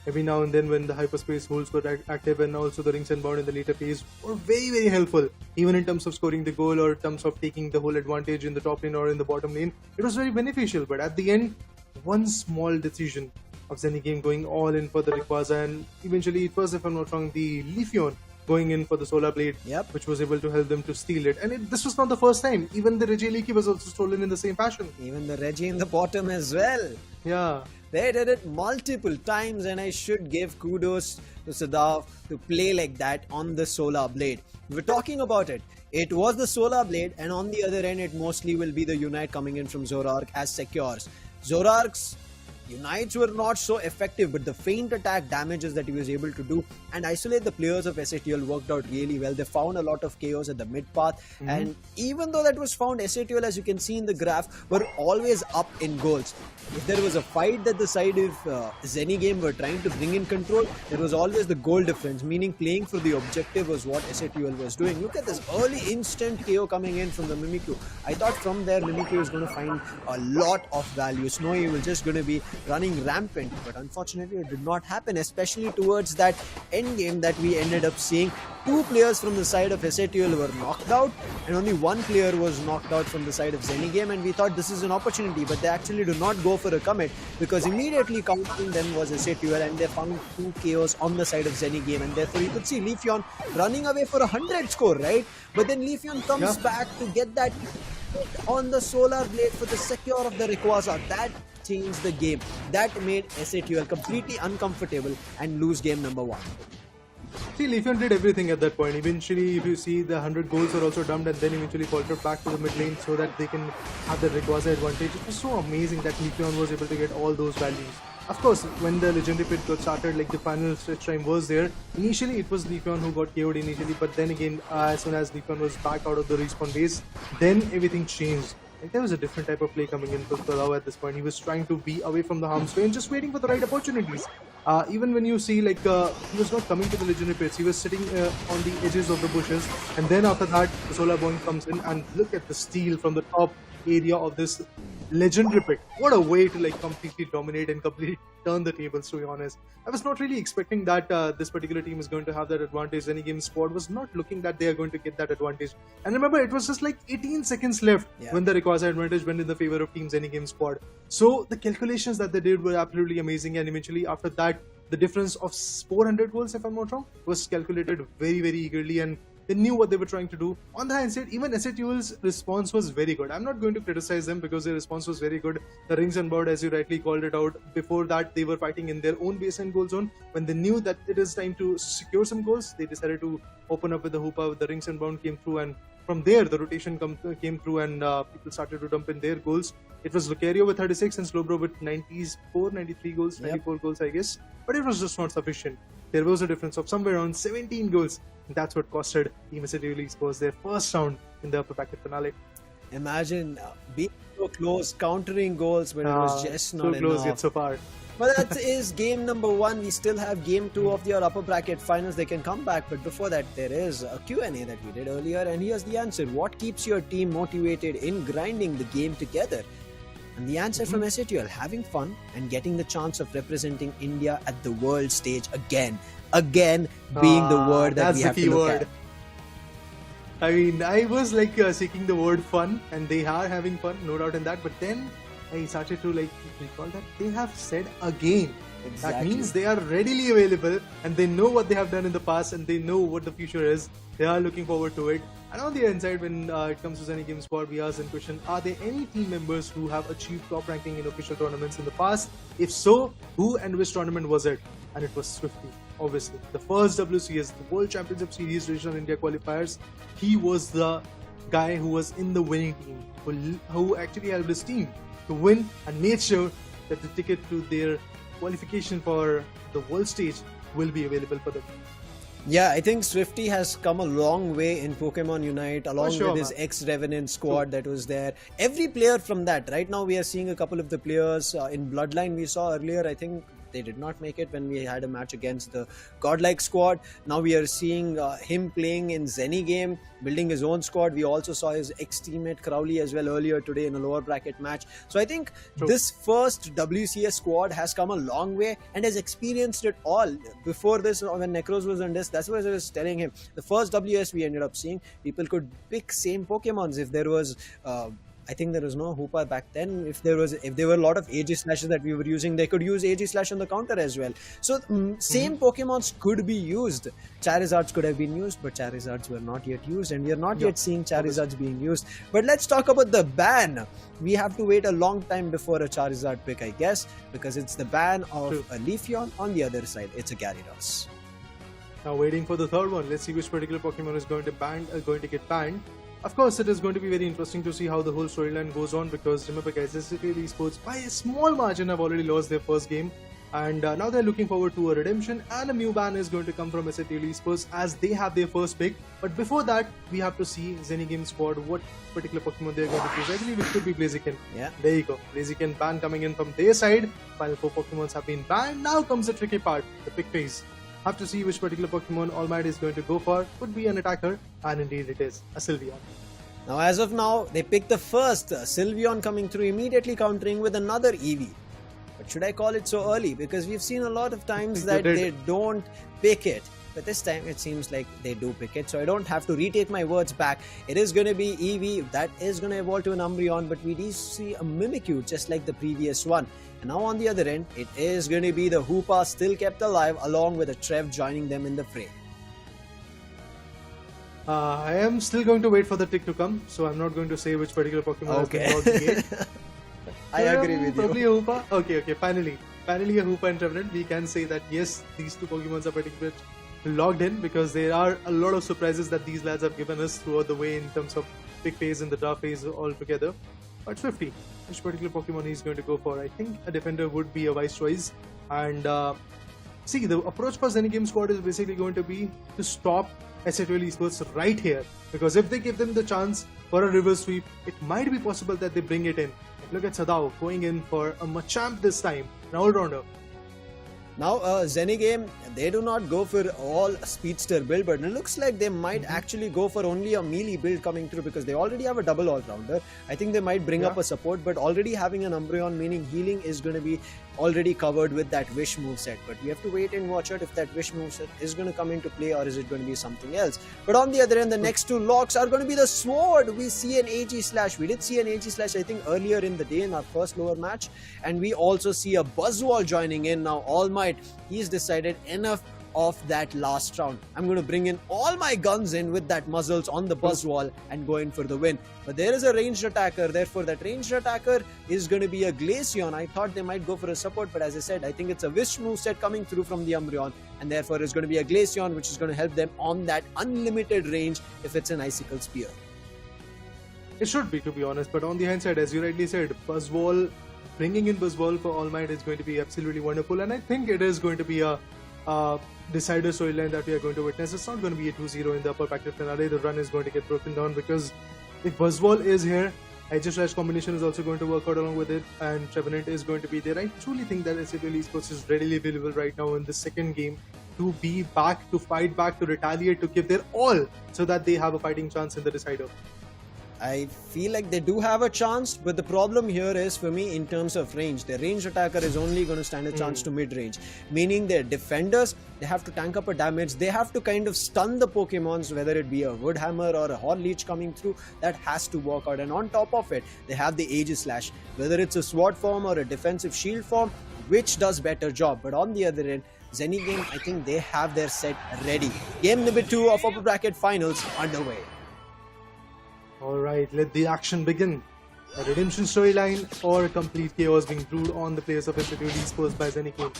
Speaker 2: every now and then when the hyperspace holes got active and also the rings and bound in the later phase were very, very helpful. Even in terms of scoring the goal or in terms of taking the whole advantage in the top lane or in the bottom lane, it was very beneficial. But at the end, one small decision of Zeni Game going all in for the Rayquaza, and eventually it was, if I'm not wrong, the Leafeon going in for the Solar Blade, which was able to help them to steal it. And this was not the first time. Even the Regieleki was also stolen in the same fashion.
Speaker 3: Even the Reggie in the bottom as well.
Speaker 2: Yeah.
Speaker 3: They did it multiple times, and I should give kudos to Sadav to play like that on the Solar Blade. We're talking about it. It was the Solar Blade, and on the other end, it mostly will be the Unite coming in from Zorark as secures. Zorark's Unites were not so effective, but the feint attack damages that he was able to do and isolate the players of Satl worked out really well. They found a lot of KOs at the mid path, and even though that was found, Satl, as you can see in the graph, were always up in goals. If there was a fight that the side of Zeni Game were trying to bring in control, there was always the goal difference, meaning playing for the objective was what Satl was doing. Look at this early instant KO coming in from the Mimikyu. I thought from there Mimikyu was going to find a lot of value. Snowy was just going to be running rampant, but unfortunately it did not happen, especially towards that end game that we ended up seeing. 2 players from the side of Satl were knocked out, and only 1 player was knocked out from the side of Zeni Game, and we thought this is an opportunity, but they actually do not go for a commit, because immediately countering them was Satl, and they found 2 KOs on the side of Zeni Game, and therefore you could see Leafeon running away for a 100 score, right? But then Leafeon comes back to get that on the Solar Blade for the secure of the Rayquaza. That changed the game. That made Satl completely uncomfortable and lose game number 1.
Speaker 2: See, Leafeon did everything at that point. Eventually, if you see, the 100 goals were also dumped and then eventually faltered back to the mid lane so that they can have the Rayquaza advantage. It was so amazing that Leafeon was able to get all those values. Of course, when the legendary pit got started, like the final stretch time was there, initially it was Leafeon who got KO'd initially, but then again, as soon as Leafeon was back out of the respawn base, then everything changed. Like, there was a different type of play coming in for Palau at this point. He was trying to be away from the harm's way and just waiting for the right opportunities. Even when you see like he was not coming to the legendary pits, he was sitting on the edges of the bushes, and then after that the solar point comes in, and look at the steal from the top area of this legendary pit. What a way to like completely dominate and completely turn the tables, to be honest. I was not really expecting that this particular team is going to have that advantage. Zeni Game squad was not looking that they are going to get that advantage. And remember, it was just like 18 seconds left when the Rayquaza advantage went in the favor of Team Zeni Game squad. So the calculations that they did were absolutely amazing, and eventually after that, the difference of 400 goals, if I'm not wrong, was calculated very, very eagerly, and they knew what they were trying to do. On the hindsight, even SATUL's response was very good. I'm not going to criticize them because their response was very good. The rings and bird, as you rightly called it out, before that they were fighting in their own baseline goal zone. When they knew that it is time to secure some goals, they decided to open up with the hoopa. The rings and bound came through, and from there the rotation came through, and people started to dump in their goals. It was Lucario with 36 and Slowbro with 93 goals, 94 goals, I guess. But it was just not sufficient. There was a difference of somewhere around 17 goals. And that's what costed Team Satl Esports their first round in the upper bracket finale.
Speaker 3: Imagine being so close, countering goals when it was just not
Speaker 2: so close
Speaker 3: enough.
Speaker 2: yet so far.
Speaker 3: But that is game number 1. We still have game 2 of your upper bracket finals. They can come back, but before that there is a Q&A that we did earlier, and here's the answer. What keeps your team motivated in grinding the game together? And the answer from SATL: having fun and getting the chance of representing India at the world stage again. Again being the word that we have to look at.
Speaker 2: I mean, I was like seeking the word fun, and they are having fun, no doubt in that. But then I started to like recall that they have said again.
Speaker 3: Exactly.
Speaker 2: That means they are readily available, and they know what they have done in the past, and they know what the future is. They are looking forward to it. And on the inside, when it comes to Zeni Game squad, we asked in question: are there any team members who have achieved top ranking in official tournaments in the past? If so, who and which tournament was it? And it was Swifty. Obviously, the first WCS, the World Championship Series Regional India Qualifiers, he was the guy who was in the winning team, who actually helped his team to win and made sure that the ticket to their qualification for the world stage will be available for them.
Speaker 3: Yeah, I think Swifty has come a long way in Pokemon Unite, along with his ex-Revenant squad that was there. Every player from that. Right now we are seeing a couple of the players in Bloodline we saw earlier. I think they did not make it when we had a match against the Godlike squad. Now we are seeing him playing in Zeni Game, building his own squad. We also saw his ex-teammate Crowley as well earlier today in a lower bracket match. So I think this first WCS squad has come a long way and has experienced it all. Before this, when NeKRoz was on this, that's what I was telling him. The first WS we ended up seeing, people could pick same Pokemons. If there was I think there was no Hoopa back then. If there were a lot of AG slashes that we were using, they could use AG slash on the counter as well. So same Pokemons could be used. Charizards could have been used, but Charizards were not yet used, and we are not yet seeing Charizards being used. But let's talk about the ban. We have to wait a long time before a Charizard pick, I guess, because it's the ban of a Leafeon. On the other side, it's a Gyarados.
Speaker 2: Now waiting for the third one. Let's see which particular Pokemon is going to get banned. Of course, it is going to be very interesting to see how the whole storyline goes on, because remember guys, Satl Esports by a small margin have already lost their first game, and now they're looking forward to a redemption, and a new ban is going to come from Satl Esports as they have their first pick. But before that, we have to see Zeni Game squad what particular Pokemon they're going to choose. I believe it could be Blaziken.
Speaker 3: Yeah.
Speaker 2: There you go. Blaziken ban coming in from their side. Final 4 Pokemons have been banned. Now comes the tricky part, the pick phase. Have to see which particular Pokemon All Might is going to go for. Could be an attacker, and indeed it is a Sylveon.
Speaker 3: Now as of now, they picked the first Sylveon coming through, immediately countering with another Eevee. But should I call it so early? Because we've seen a lot of times that they don't pick it. But this time it seems like they do pick it. So I don't have to retake my words back. It is going to be Eevee. That is going to evolve to an Umbreon. But we do see a Mimikyu just like the previous one. And now on the other end, it is going to be the Hoopa still kept alive, along with a Trev joining them in the fray.
Speaker 2: I am still going to wait for the tick to come, so I'm not going to say which particular Pokemon has been logged in.
Speaker 3: I agree with you.
Speaker 2: Probably a Hoopa. Okay, finally a Hoopa and Trevenant. We can say that yes, these two Pokemons are pretty much logged in, because there are a lot of surprises that these lads have given us throughout the way in terms of pick phase and the draft phase all together. But Swifty, which particular Pokemon he's going to go for? I think a defender would be a wise choice. And see, the approach for Zeni Game squad is basically going to be to stop Satl Esports right here, because if they give them the chance for a reverse sweep, it might be possible that they bring it in. Look at Satl going in for a Machamp this time, an all-rounder.
Speaker 3: Now, Zeni Game, they do not go for all speedster build, but it looks like they might actually go for only a melee build coming through because they already have a double all-rounder. I think they might bring up a support, but already having an Umbreon, meaning healing is going to be already covered with that Wish moveset. But we have to wait and watch out if that Wish moveset is going to come into play or is it going to be something else. But on the other end, the next two locks are going to be the Sword. We see an AG Slash. We did see an AG Slash, I think, earlier in the day in our first lower match. And we also see a Buzzwole joining in now. All Might, he's decided enough of that last round. I'm going to bring in all my guns in with that muzzles on the Buzzwole and go in for the win. But there is a ranged attacker, therefore that ranged attacker is going to be a Glaceon. I thought they might go for a support, but as I said, I think it's a Wish moveset coming through from the Umbreon, and therefore it's going to be a Glaceon, which is going to help them on that unlimited range if it's an Icicle Spear.
Speaker 2: It should be, to be honest, but on the hindsight, as you rightly said, Buzzwole, bringing in Buzzwole for All Might is going to be absolutely wonderful, and I think it is going to be a decider storyline that we are going to witness. It's not going to be a 2-0 in the upper bracket finale. The run is going to get broken down because if Buzzwole is here, Edge combination is also going to work out along with it, and Trevenant is going to be there. I truly think that Satl Esports is readily available right now in the second game to be back, to fight back, to retaliate, to give their all so that they have a fighting chance in the decider.
Speaker 3: I feel like they do have a chance, but the problem here is for me in terms of range. Their ranged attacker is only going to stand a chance to mid-range, meaning their defenders, they have to tank up a damage, they have to kind of stun the Pokemons, whether it be a Wood Hammer or a Horn Leech coming through, that has to work out. And on top of it, they have the Aegis Slash, whether it's a Sword form or a defensive shield form, which does better job. But on the other end, Zeni Game, I think they have their set ready. Game number 2 of upper bracket finals underway.
Speaker 2: Alright, let the action begin. A redemption storyline or complete chaos being brewed on the players of Satl Esports by Zeni Game.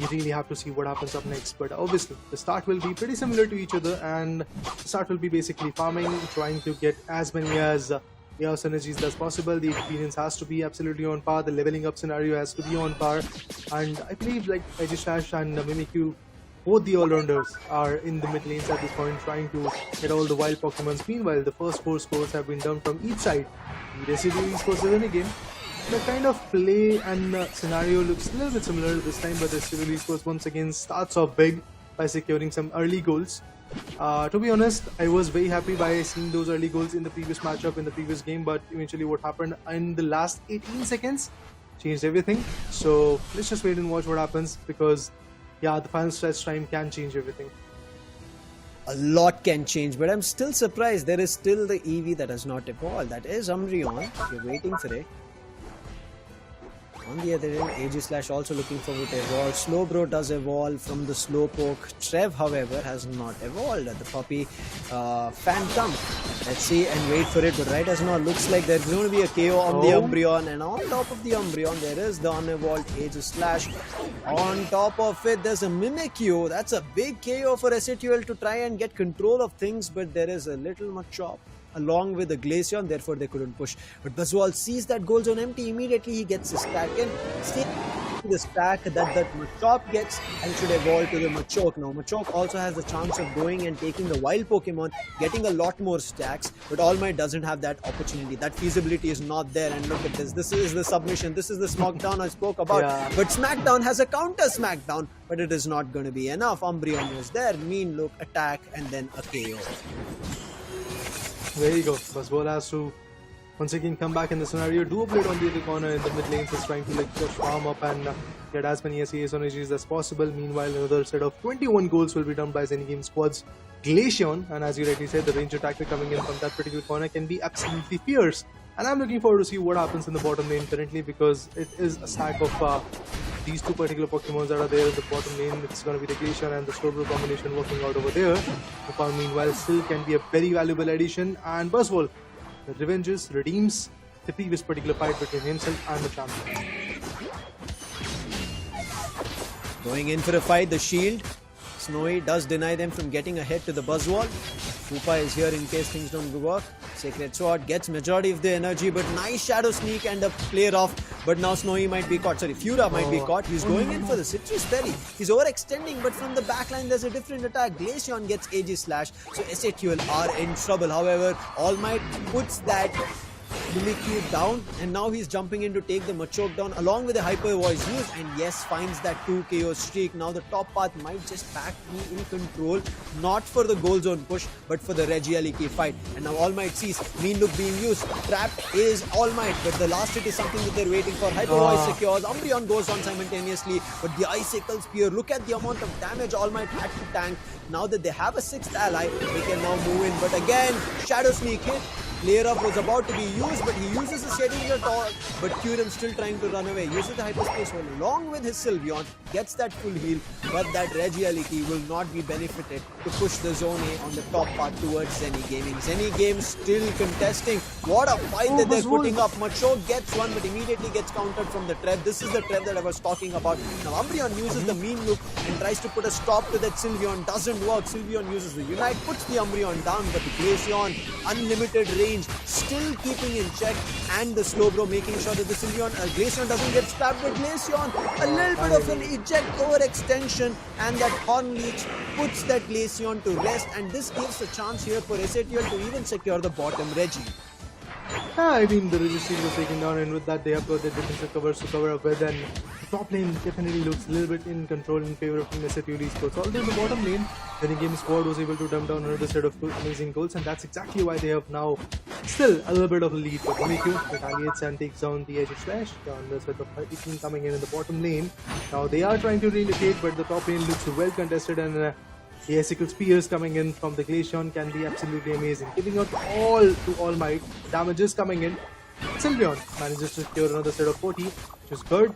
Speaker 2: You really have to see what happens up next, but obviously the start will be pretty similar to each other, and the start will be basically farming, trying to get as many as chaos energies as possible. The experience has to be absolutely on par, the leveling up scenario has to be on par, and I believe like Edge Slash and Mimikyu, both the all-rounders are in the mid lanes at this point trying to get all the wild Pokemons. Meanwhile, the first 4 scores have been done from each side. The Satl Esports is in a game. The kind of play and scenario looks a little bit similar this time, but the Satl Esports once again starts off big by securing some early goals. To be honest, I was very happy by seeing those early goals in the previous matchup, in the previous game, but eventually what happened in the last 18 seconds changed everything. So let's just wait and watch what happens, because yeah, the final stretch time can change everything.
Speaker 3: A lot can change, but I'm still surprised there is still the EV that has not evolved. That is Umbreon. You're waiting for it. On the other end, Aegis Slash also looking for it to evolve. Slowbro does evolve from the Slowpoke. Trev, however, has not evolved. The puppy Phantom. Let's see and wait for it, but right as now, looks like there's going to be a KO on the Umbreon, and on top of the Umbreon, there is the unevolved Aegis Slash. On top of it, there's a Mimikyu. That's a big KO for Satl to try and get control of things, but there is a little Machop along with the Glaceon, therefore they couldn't push. But Buzzwole sees that goal zone empty, immediately he gets his stack in. Stay the stack that Machop gets and should evolve to the Machoke. Now Machoke also has the chance of going and taking the wild Pokemon, getting a lot more stacks, but All Might doesn't have that opportunity. That feasibility is not there, and look at this. This is the submission, this is the Smackdown I spoke about. But Smackdown has a counter Smackdown, but it is not going to be enough. Umbreon is there, mean look, attack, and then a KO.
Speaker 2: There you go. Buzzwole has to once again come back in the scenario. Duo Blade on the other corner in the mid lanes is trying to like just farm up and get as many SAS energies as possible. Meanwhile, another set of 21 goals will be done by Zeni Game squad's Glaceon, and as you rightly said, the range attacker coming in from that particular corner can be absolutely fierce. And I'm looking forward to see what happens in the bottom lane currently, because it is a stack of these two particular Pokemons that are there in the bottom lane. It's going to be the Glaceon and the Slowbro combination working out over there. Mukam, meanwhile, still can be a very valuable addition, and Buzzwole redeems the previous particular fight between himself and the champion.
Speaker 3: Going in for a fight, the shield. Snowy does deny them from getting ahead to the Buzzwole. Koopa is here in case things don't work. Sacred Sword gets majority of the energy, but nice Shadow Sneak and a player off. But now Snowy might be caught. Sorry, Fura might be caught. He's going in for the Citrus Berry. He's overextending, but from the backline there's a different attack. Glaceon gets Aegis Slash, so Satl are in trouble. However, All Might puts that Mimikyu down, and now he's jumping in to take the Machoke down along with the Hyper Voice use, and yes, finds that 2 KO streak. Now the top path might just back be in control, not for the goal zone push, but for the Regieleki fight. And now All Might sees Mean Look being used. Trapped is All Might, but the last hit is something that they're waiting for. Hyper Voice secures, Umbreon goes down simultaneously, but the Icicle Spear, look at the amount of damage All Might had to tank. Now that they have a 6th ally, they can now move in, but again, Shadow Sneak hit. Layer up was about to be used, but he uses the Scheduler Talk, but Kyurem still trying to run away. Uses the Hyperspace Hole along with his Sylveon, gets that full heal, but that Regieleki will not be benefited to push the Zone A on the top part towards Zeni Gaming. Zeni Game still contesting. What a fight that they're putting up. Machoke gets one, but immediately gets countered from the Trev. This is the Trev that I was talking about. Now Umbreon uses the Mean Look and tries to put a stop to that Sylveon. Doesn't work. Sylveon uses the Unite, puts the Umbreon down, but the Glaceon, unlimited range, still keeping in check, and the Slowbro making sure that the Glaceon doesn't get stabbed. But Glaceon, a little bit of an eject overextension, and that Horn Leech puts that Glaceon to rest, and this gives a chance here for Satl to even secure the bottom Reggie.
Speaker 2: Yeah, I mean, the Registry was taken down, and with that they have got their defensive covers to cover up with, and the top lane definitely looks a little bit in control in favor of Satl Esports. Although in the bottom lane, the Game squad was able to dump down another set of amazing goals, and that's exactly why they have now still a little bit of a lead. But Mimikyu retaliates and takes down the Edge Slash. Down the set of 18 coming in the bottom lane. Now they are trying to relocate, but the top lane looks well contested, and the Icicle Spears coming in from the Glaceon can be absolutely amazing. Giving out all to All Might. Damages coming in. Sylveon manages to secure another set of 40, which is good.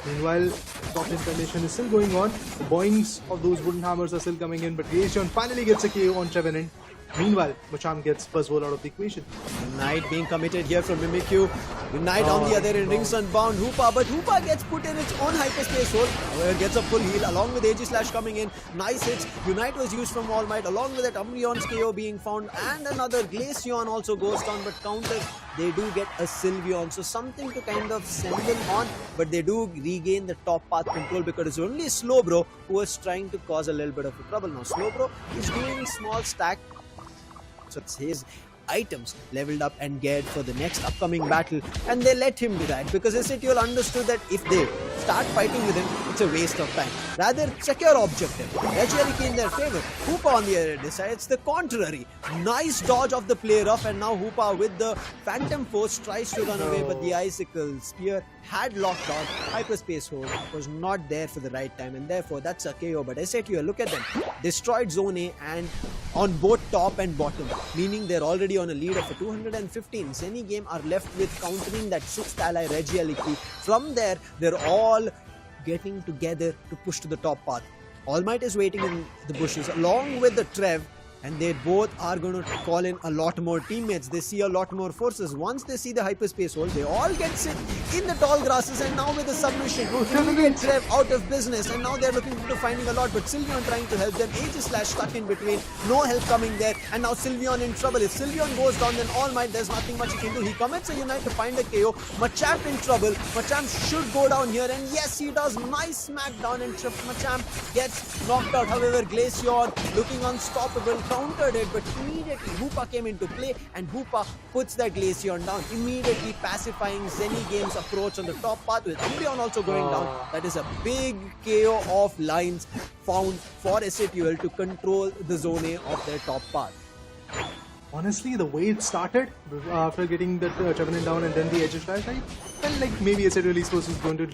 Speaker 2: Meanwhile, top lane condition is still going on. The boings of those wooden hammers are still coming in, but Glaceon finally gets a KO on Trevenant. Meanwhile, Machamp gets Buzzwole out of the equation.
Speaker 3: Unite being committed here from Mimikyu. Unite on the other end, Ring Sunbound, Hoopa, but Hoopa gets put in its own Hyperspace Hole. However, gets a full heal along with AG Slash coming in. Nice hits. Unite was used from All Might along with that Umbreon's KO being found, and another Glaceon also goes down, but counters, they do get a Sylveon. So something to kind of send them on, but they do regain the top path control because it's only Slowbro who was trying to cause a little bit of a trouble. Now Slowbro is doing small stack, so it's his items leveled up and geared for the next upcoming battle, and they let him do that because Satl understood that if they start fighting with him, it's a waste of time. Rather, secure objective. Regieleki in their favor. Hoopa on the other decides the contrary. Nice dodge of the play rough, and now Hoopa with the Phantom Force tries to run away, but the Icicle Spear had locked on. Hyperspace Hole was not there for the right time, and therefore that's a KO. But Satl, look at them. Destroyed Zone A and on both top and bottom, meaning they're already on a lead of a 215. Zeni Game are left with countering that 6th ally Regieleki. From there, they're all getting together to push to the top path. All Might is waiting in the bushes along with the Trev, and they both are going to call in a lot more teammates. They see a lot more forces. Once they see the Hyperspace Hole, they all get sit in the tall grasses, and now with the submission, immediate Trev out of business, and now they're looking to finding a lot, but Sylveon trying to help them. Aegis Slash stuck in between, no help coming there, and now Sylveon in trouble. If Sylveon goes down, then All Might, there's nothing much he can do. He commits a Unite to find a KO. Machamp in trouble. Machamp should go down here, and yes, he does. Nice smackdown, and Machamp gets knocked out. However, Glaceon looking unstoppable, countered it, but immediately Hoopa came into play, and Hoopa puts that Glaceon down, immediately pacifying Zeni Game's approach on the top path, with Umbreon also going down. That is a big KO of lines found for Satl to control the Zone A of their top path.
Speaker 2: Honestly, the way it started, after getting the Trevenant down and then the Edge Slash, I felt like maybe Satl Esports is going to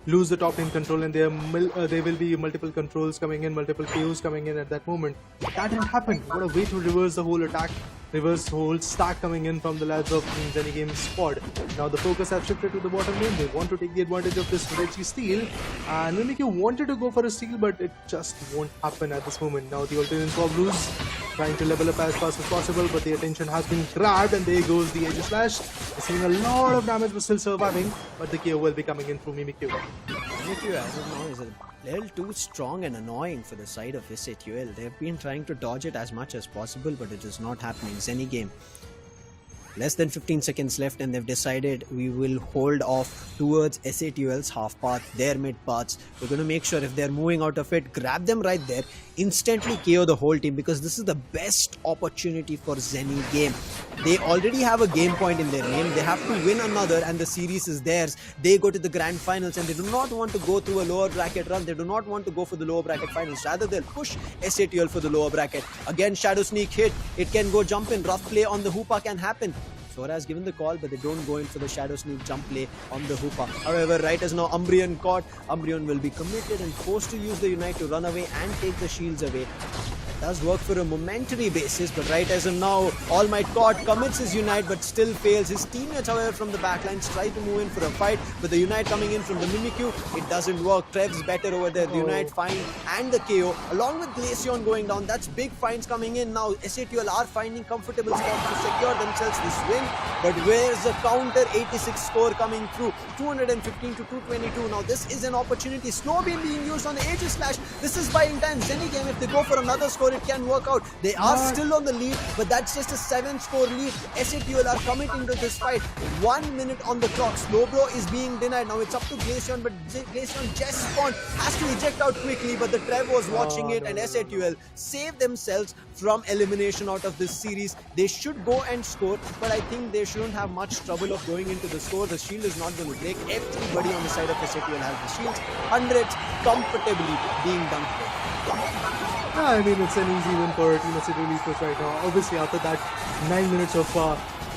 Speaker 2: lose the top lane control, and there will be multiple controls coming in, multiple KOs coming in at that moment. That didn't happen. What a way to reverse the whole attack, reverse the whole stack coming in from the lads of Zeni Game's squad. Now the focus has shifted to the bottom lane. They want to take the advantage of this Reggie steal, and Mimikyu wanted to go for a steal, but it just won't happen at this moment. Now the alternate swap blues trying to level up as fast as possible, but the attention has been grabbed, and there goes the Edge Slash. They're seeing a lot of damage but still surviving, but the KO will be coming in through Mimikyu.
Speaker 3: Mimikyu as of now is a little too strong and annoying for the side of Satl. They've been trying to dodge it as much as possible, but it is not happening. Zeni Game Less than 15 seconds left, and they've decided we will hold off towards SATL's half path, their mid paths. We're going to make sure if they're moving out of it, grab them right there, instantly KO the whole team, because this is the best opportunity for Zeni Game. They already have a game point in their name. They have to win another and the series is theirs. They go to the grand finals and they do not want to go through a lower bracket run. They do not want to go for the lower bracket finals. Rather, they'll push SATL for the lower bracket. Again, Shadow Sneak hit. It can go jump in. Rough play on the Hoopa can happen. Sora has given the call, but they don't go in for the Shadow Sneak jump play on the Hoopa. However, right as now, Umbreon caught. Umbreon will be committed and forced to use the Unite to run away and take the shields away. Does work for a momentary basis, but right as of now, All Might caught, commits his Unite but still fails. His teammates, however, from the backlines try to move in for a fight, but the Unite coming in from the Mimikyu, it doesn't work. Trev's better over there. The Unite find and the KO, along with Glaceon going down. That's big finds coming in now. SATL are finding comfortable spots to secure themselves this win, but where's the counter 86 score coming through? 215 to 222. Now this is an opportunity. Slow beam being used on the Aegis Slash. This is buying time. Zeni Game, if they go for another score, it can work out. They are still on the lead, but that's just a 7-score lead. SATL are committing to this fight. 1 minute on the clock. Slowbro is being denied. Now it's up to Glaceon, but Glaceon just spawned. Has to eject out quickly, but the Trev was watching it, and SATL save themselves from elimination out of this series. They should go and score, but I think they shouldn't have much trouble of going into the score. The shield is not going to break. Everybody on the side of SATL has the shields. Hundreds comfortably being dunked there.
Speaker 2: Yeah, I mean, it's an easy win for Team SATL Esports right now. Obviously, after that 9 minutes of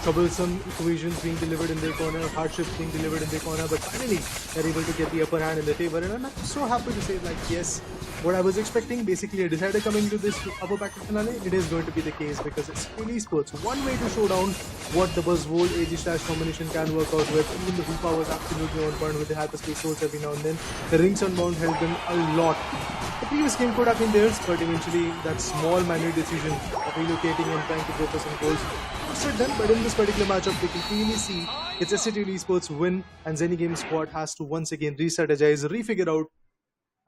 Speaker 2: troublesome equations being delivered in their corner, hardships being delivered in their corner, but finally they're able to get the upper hand in their favor. And I'm so happy to say, like, yes, what I was expecting, basically a decider coming to this upper bracket finale, it is going to be the case, because it's SATL Esports. One way to show down what the Buzzwole AG Slash combination can work out with. Even the Hoopa was absolutely on point with the hyperspace swords every now and then. The Rings Unbound helped them a lot. The previous game could have been theirs, but eventually that small manual decision of relocating and trying to go for some goals costed them. But in this particular matchup, we can clearly see it's SATL Esports win, and Zeni Game squad has to once again re-strategize, refigure out,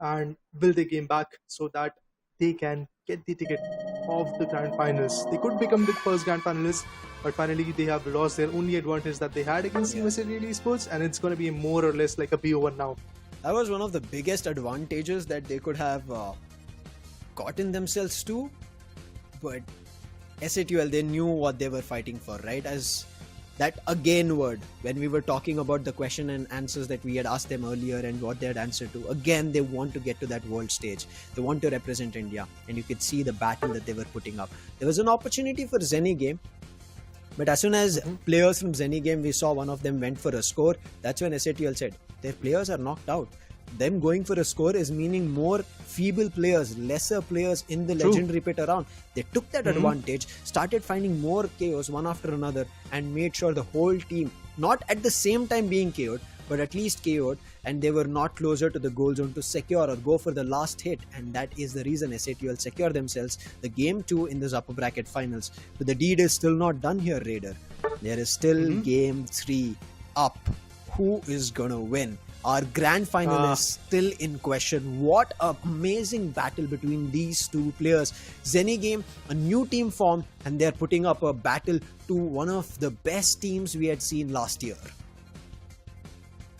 Speaker 2: and build their game back so that they can get the ticket of the grand finals. They could become the first grand finalists, but finally they have lost their only advantage that they had against Team SATL Esports, and it's going to be more or less like a BO1 now.
Speaker 3: That was one of the biggest advantages that they could have gotten themselves to, but SATL, they knew what they were fighting for, right? As that again word, when we were talking about the question and answers that we had asked them earlier and what they had answered to, again they want to get to that world stage. They want to represent India, and you could see the battle that they were putting up. There was an opportunity for Zeni Game, but as soon as players from Zeni Game, we saw one of them went for a score, that's when SATL said, their players are knocked out. Them going for a score is meaning more feeble players, lesser players in the legendary pit around. They took that advantage, started finding more KOs one after another, and made sure the whole team, not at the same time being KO'd, but at least KO'd, and they were not closer to the goal zone to secure or go for the last hit, and that is the reason SATL secure themselves the game 2 in this upper bracket finals. But the deed is still not done here, Raider. There is still game 3 up. Who is gonna win? Our grand final is still in question. What an amazing battle between these two players. Zeni Game, a new team formed, and they're putting up a battle to one of the best teams we had seen last year.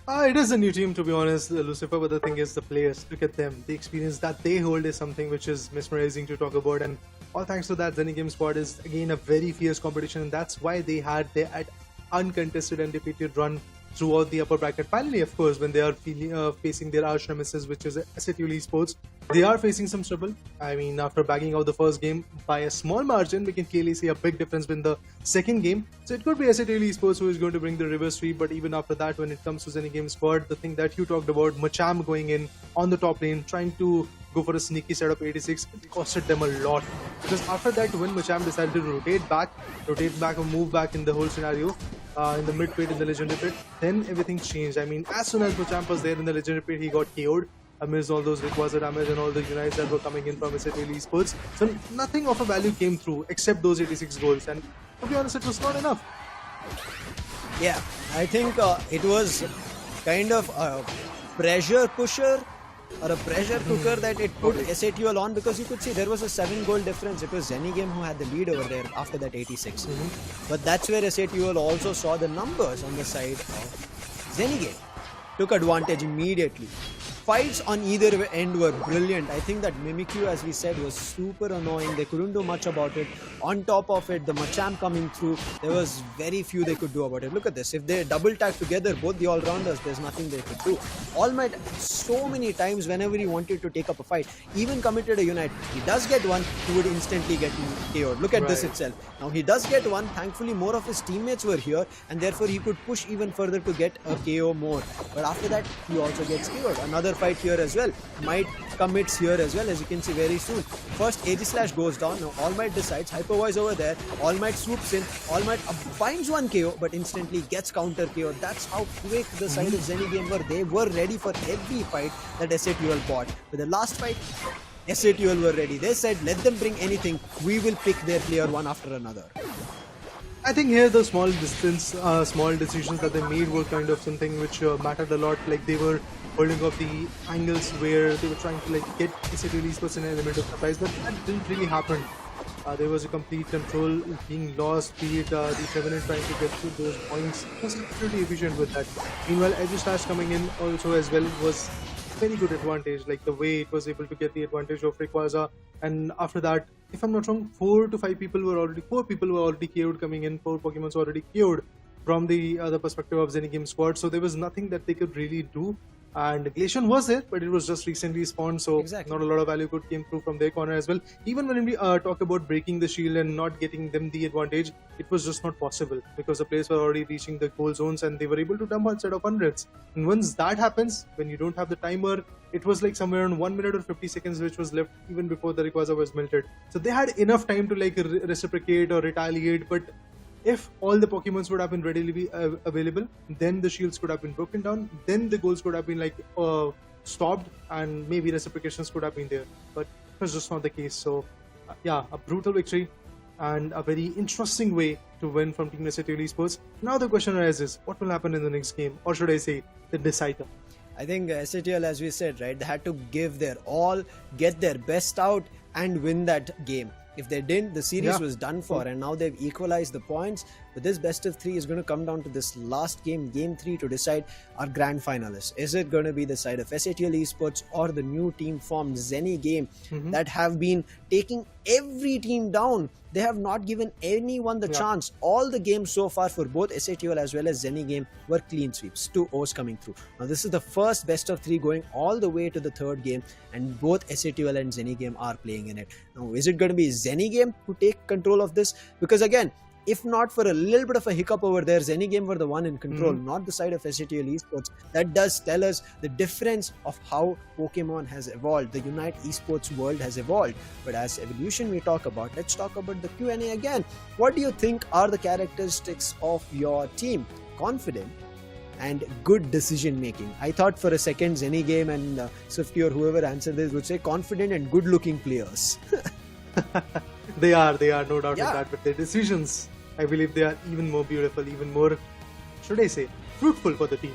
Speaker 2: It is a new team, to be honest, Lucifer, but the thing is, the players, look at them. The experience that they hold is something which is mesmerizing to talk about, and all thanks to that, Zeni Game squad is again a very fierce competition, and that's why they had their uncontested and defeated run throughout the upper bracket. Finally, of course, when they are facing their arch nemesis, which is SATL Esports, they are facing some trouble. I mean, after bagging out the first game by a small margin, we can clearly see a big difference in the second game. So it could be SATL Esports who is going to bring the reverse sweep, but even after that, when it comes to Zeni Game squad, the thing that you talked about, Machamp going in on the top lane, trying to go for a sneaky setup 86, it costed them a lot. Because after that, when Machamp decided to rotate back or move back in the whole scenario, in the mid pit, in the legendary pit, then everything changed. I mean, as soon as Machamp was there in the legendary pit, he got KO'd amidst all those Rayquaza damage and all the unites that were coming in from SATL Esports. So nothing of a value came through except those 86 goals, and to be honest, it was not enough.
Speaker 3: Yeah, I think it was kind of a pressure pusher or a pressure cooker that it put SATL on, because you could see there was a 7-goal difference. It was Zeni Game who had the lead over there after that 86. But that's where SATL also saw the numbers on the side of Zeni Game. Took advantage immediately. Fights on either end were brilliant. I think that Mimikyu, as we said, was super annoying. They couldn't do much about it. On top of it, the Machamp coming through, there was very few they could do about it. Look at this. If they double tag together, both the all-rounders, there's nothing they could do. All Might, so many times whenever he wanted to take up a fight, even committed a Unite. He does get one, he would instantly get KO'd. Look at this itself. Now he does get one. Thankfully, more of his teammates were here, and therefore he could push even further to get a KO more. But after that, he also gets KO'd. Another fight here as well. Might commits here as well, as you can see very soon. First, Aegislash goes down. Now All Might decides, Hyper Voice over there. All Might swoops in. All Might finds one KO, but instantly gets counter KO. That's how quick the side of Zeni Game were. They were ready for every fight that SATL bought. With the last fight, SATL were ready. They said, let them bring anything. We will pick their player one after another.
Speaker 2: I think here the small decisions that they made were kind of something which mattered a lot. Like they were holding up the angles where they were trying to like get Satl Esports an element of surprise, but that didn't really happen. There was a complete control being lost, be it the Trevenant trying to get through those points. It was pretty efficient with that. Meanwhile, Aegislash coming in also as well was very good advantage, like the way it was able to get the advantage of Rayquaza. And after that, if I'm not wrong, 4 to 5 people were already, 4 people were already KO'd coming in, 4 Pokemons were already KO'd from the other perspective of Zeni Game squad. So there was nothing that they could really do. And Glacian was there, but it was just recently spawned, so not a lot of value could came through from their corner as well. Even when we talk about breaking the shield and not getting them the advantage, it was just not possible because the players were already reaching the goal zones and they were able to dump one set of hundreds. And once that happens, when you don't have the timer, it was like somewhere around 1 minute or 50 seconds which was left even before the Rayquaza was melted. So they had enough time to like reciprocate or retaliate, but if all the Pokemons would have been readily available, then the shields could have been broken down, then the goals could have been like stopped, and maybe reciprocations could have been there. But it was just not the case. So yeah, a brutal victory and a very interesting way to win from Team Satl Esports. Now the question arises, what will happen in the next game? Or should I say, the decider?
Speaker 3: I think SATL, as we said, right, they had to give their all, get their best out and win that game. If they didn't, the series was done for, and now they've equalized the points. But this best of 3 is going to come down to this last game, game 3, to decide our grand finalists. Is it going to be the side of Satl Esports or the new team formed Zeni Game that have been taking every team down? They have not given anyone the chance. All the games so far for both SATL as well as Zeni Game were clean sweeps, 2 O's coming through. Now this is the first best of 3 going all the way to the 3rd game, and both SATL and Zeni Game are playing in it. Now is it going to be Zeni Game who take control of this? Because again, if not for a little bit of a hiccup over there, Zeni Game were the one in control, not the side of Satl Esports. That does tell us the difference of how Pokemon has evolved. The Unite Esports world has evolved. But as evolution we talk about, let's talk about the Q&A again. What do you think are the characteristics of your team? Confident and good decision making. I thought for a second Zeni Game and Swifty or whoever answered this would say confident and good looking players.
Speaker 2: They are no doubt of that, but their decisions, I believe they are even more beautiful, even more, should I say, fruitful for the team.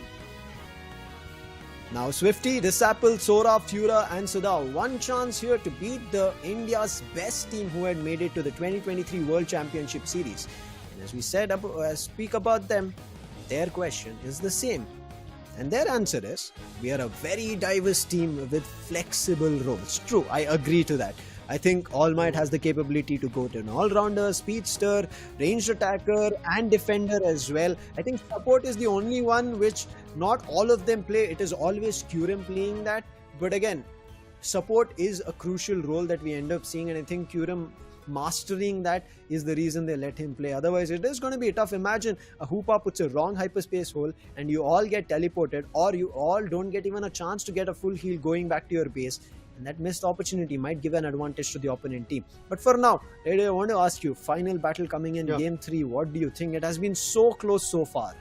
Speaker 3: Now Swifty, Disapple, Sora, Fura and Sudha, one chance here to beat the India's best team who had made it to the 2023 World Championship Series. And as we said, speak about them, their question is the same. And their answer is, we are a very diverse team with flexible roles. True, I agree to that. I think All Might has the capability to go to an all-rounder, speedster, ranged attacker and defender as well. I think support is the only one which not all of them play. It is always Kyurem playing that. But again, support is a crucial role that we end up seeing, and I think Kyurem mastering that is the reason they let him play. Otherwise, it is going to be tough. Imagine a Hoopa puts a wrong hyperspace hole and you all get teleported, or you all don't get even a chance to get a full heal going back to your base. And that missed opportunity might give an advantage to the opponent team. But for now, I want to ask you, final battle coming in game 3, what do you think? It has been so close so far.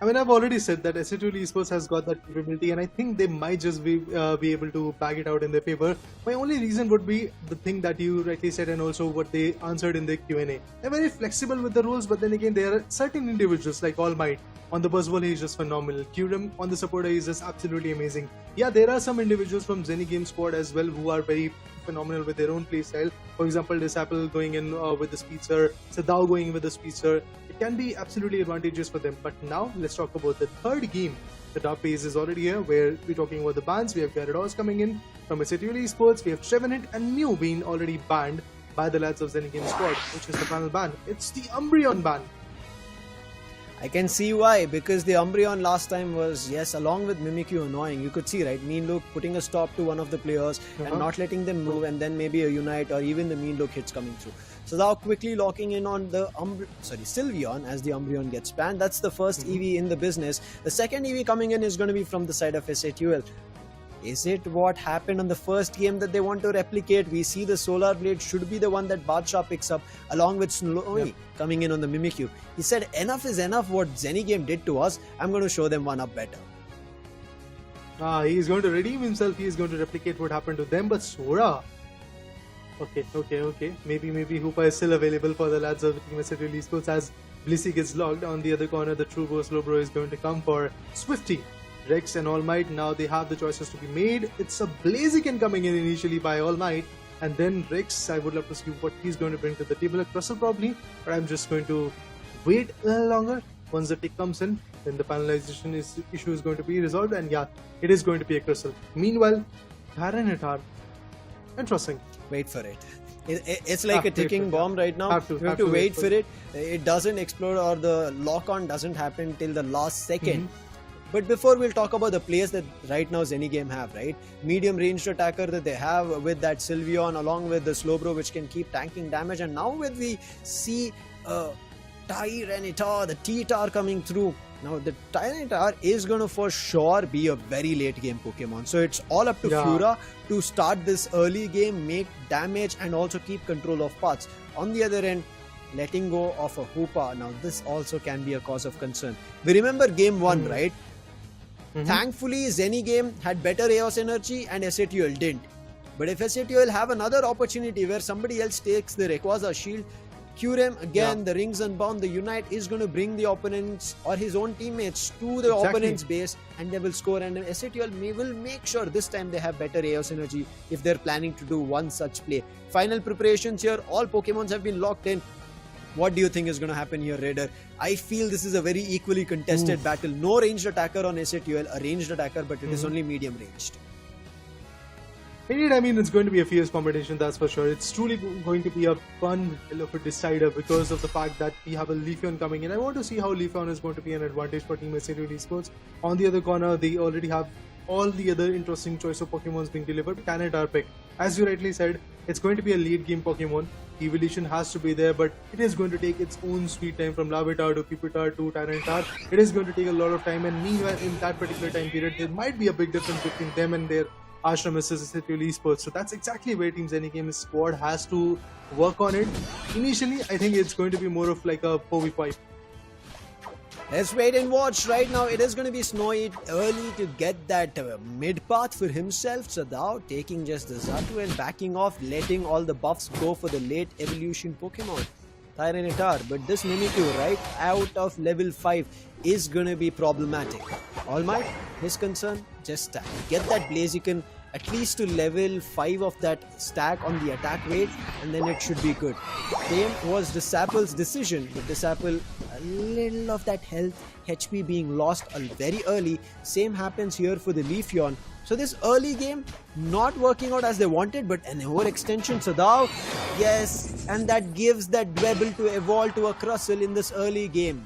Speaker 2: I mean, I've already said that SATL Esports has got that capability, and I think they might just be able to bag it out in their favor. My only reason would be the thing that you rightly said, and also what they answered in their Q&A. They're very flexible with the rules, but then again, there are certain individuals like All Might. On the buzz volley, he's just phenomenal. Kyurem on the supporter is just absolutely amazing. Yeah, there are some individuals from Zeni Game squad as well who are very phenomenal with their own playstyle. For example, Satl going in with the speedster, Sadao going in with the speedster. It can be absolutely advantageous for them. But now let's talk about the third game. The dark phase is already here, where we're talking about the bans. We have NeKRoz coming in from SATL Esports. We have Trevenant and Mew being already banned by the lads of Zeni Game squad, which is the final ban. It's the Umbreon ban.
Speaker 3: I can see why, because the Umbreon last time was, yes, along with Mimikyu annoying. You could see, right, Mean Look putting a stop to one of the players and not letting them move, and then maybe a Unite or even the Mean Look hits coming through. So now quickly locking in on the Sylveon as the Umbreon gets banned. That's the first EV in the business. The second EV coming in is going to be from the side of SATL. Is it what happened on the first game that they want to replicate? We see the Solar Blade should be the one that Badshah picks up along with Snowy coming in on the Mimikyu. He said, enough is enough what Zeni Game did to us. I'm going to show them one up better.
Speaker 2: He is going to redeem himself. He is going to replicate what happened to them. But Sora... Okay. Maybe Hoopa is still available for the lads of Team SATL Esports as Blissey gets locked. On the other corner, the True Bro Slow Bro is going to come for Swifty. Rex and All Might, now they have the choices to be made. It's a Blaziken coming in initially by All Might, and then Rex, I would love to see what he's going to bring to the table. A Crustle probably, but I'm just going to wait a little longer. Once the tick comes in, then the finalization issue is going to be resolved, and yeah, it is going to be a Crustle. Meanwhile, Tyranitar, interesting.
Speaker 3: Wait for it. It's like a ticking bomb right now. You have to wait for it. It doesn't explode, or the lock-on doesn't happen till the last second. But before we'll talk about the players that right now Zeni Game have, right? Medium ranged attacker that they have with that Sylveon along with the Slowbro which can keep tanking damage, and now with the Tyranitar, the T-Tar coming through. Now the Tyranitar is going to for sure be a very late game Pokemon. So it's all up to Fura to start this early game, make damage and also keep control of paths. On the other end, letting go of a Hoopa, now this also can be a cause of concern. We remember game 1, right? Thankfully, Zeni Game had better Eos energy and SATL didn't. But if SATL have another opportunity where somebody else takes the Rayquaza shield, Kyurem again, the Rings Unbound, the Unite is going to bring the opponents or his own teammates to the opponent's base, and they will score. And SATL will make sure this time they have better Eos energy if they're planning to do one such play. Final preparations here, all Pokemons have been locked in. What do you think is going to happen here, Raider? I feel this is a very equally contested battle. No ranged attacker on SATL, a ranged attacker, but it is only medium ranged.
Speaker 2: Indeed, I mean, it's going to be a fierce competition, that's for sure. It's truly going to be a fun hell of a decider because of the fact that we have a Leafeon coming in. I want to see how Leafeon is going to be an advantage for Team SATL Esports. On the other corner, they already have all the other interesting choice of Pokemons being delivered. Tyranitar pick. As you rightly said, it's going to be a late game Pokemon. Evolution has to be there, but it is going to take its own sweet time from Larvitar to Pupitar to Tyranitar. It is going to take a lot of time, and meanwhile, in that particular time period, there might be a big difference between them and their arch nemesis SATL Esports. So that's exactly where Team Zeni Game squad has to work on it. Initially, I think it's going to be more of like a Povi pipe.
Speaker 3: Let's wait and watch. Right now, it is going to be Snowy early to get that mid path for himself. Sadao taking just the Zatu and backing off, letting all the buffs go for the late evolution Pokemon. Tyranitar, but this Mimikyu right out of level 5 is going to be problematic. All Might, his concern, just get that Blaziken at least to level 5 of that stack on the attack rate, and then it should be good. Same was Disaple's decision, with Disaple a little of that health HP being lost very early. Same happens here for the Leafeon. So this early game not working out as they wanted, but an overextension Sadao, yes, and that gives that Dwebble to evolve to a Crustle in this early game.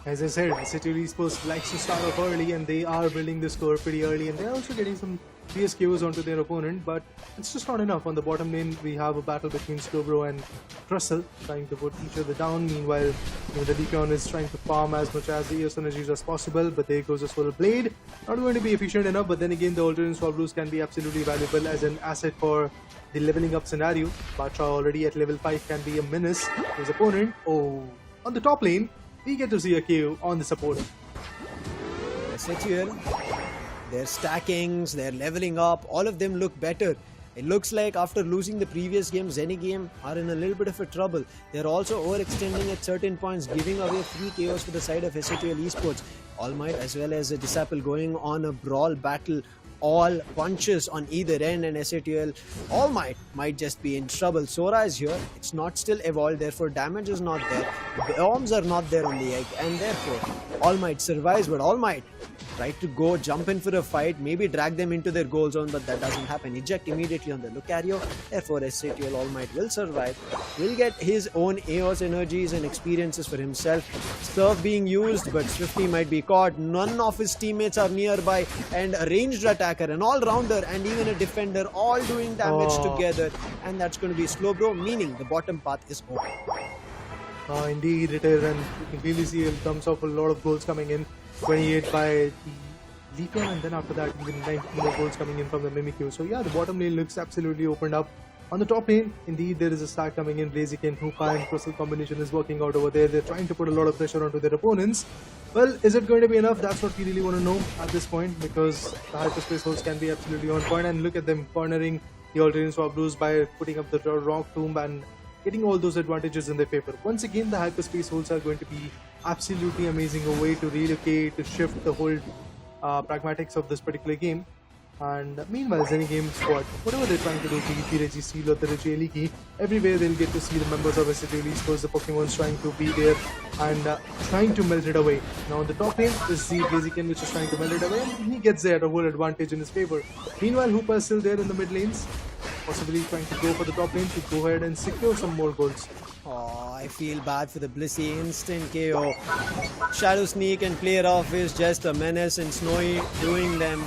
Speaker 2: As I said, SATL Esports likes to start off early, and they are building the score pretty early, and they're also getting some fierce KOs onto their opponent, but it's just not enough. On the bottom lane, we have a battle between Slowbro and Crustle, trying to put each other down. Meanwhile, the Leafeon is trying to farm as much as the Eos energies as possible, but there goes a Solar Blade. Not going to be efficient enough, but then again, the alternate Swablues can be absolutely valuable as an asset for the leveling up scenario. Badshah already at level 5 can be a menace to his opponent. Oh, on the top lane, we get to see a KO on the supporter.
Speaker 3: Satl, their stackings, their leveling up, all of them look better. It looks like after losing the previous game, Zeni Game are in a little bit of a trouble. They're also overextending at certain points, giving away free KOs for the side of Satl Esports. All Might as well as Disciple going on a brawl battle, all punches on either end, and Satl All might just be in trouble. Sora is here, it's not still evolved, therefore damage is not there, bombs are not there on the egg, and therefore All Might survives. But All Might tried to go jump in for a fight, maybe drag them into their goal zone, but that doesn't happen. Eject immediately on the Lucario. Therefore Satl All Might will survive, will get his own Eos energies and experiences for himself. Surf being used, but Swifty might be caught. None of his teammates are nearby, and a ranged attacker, an all-rounder, and even a defender all doing damage together, and that's going to be Slowbro, meaning the bottom path is open.
Speaker 2: Indeed it is, and you can clearly see in terms of a lot of goals coming in. 28 by the Leafeon, and then after that even 19 more goals coming in from the Mimikyu. So yeah, the bottom lane looks absolutely opened up. On the top lane, indeed there is a stack coming in. Blaziken, Hoopa and Crystal combination is working out over there. They're trying to put a lot of pressure onto their opponents. Well, is it going to be enough? That's what we really want to know at this point, because the hyperspace holes can be absolutely on point. And look at them cornering the All-Terrain Swap Blues by putting up the Rock Tomb and getting all those advantages in their favor. Once again, the hyperspace holes are going to be absolutely amazing, a way to relocate, to shift the whole pragmatics of this particular game. And meanwhile, Zeni Game squad, whatever they're trying to do, PvP, Regi Seal or the Regi Eliki, everywhere they'll get to see the members of Satl Esports, the Pokemons trying to be there and trying to melt it away. Now on the top lane is the Blaziken, which is trying to melt it away, and he gets there at a whole advantage in his favor. Meanwhile, Hoopa is still there in the mid lanes, possibly trying to go for the top lane to go ahead and secure some more goals.
Speaker 3: Oh, I feel bad for the Blissey. Instant KO. Shadow Sneak and Player Off is just a menace, and Snowy doing them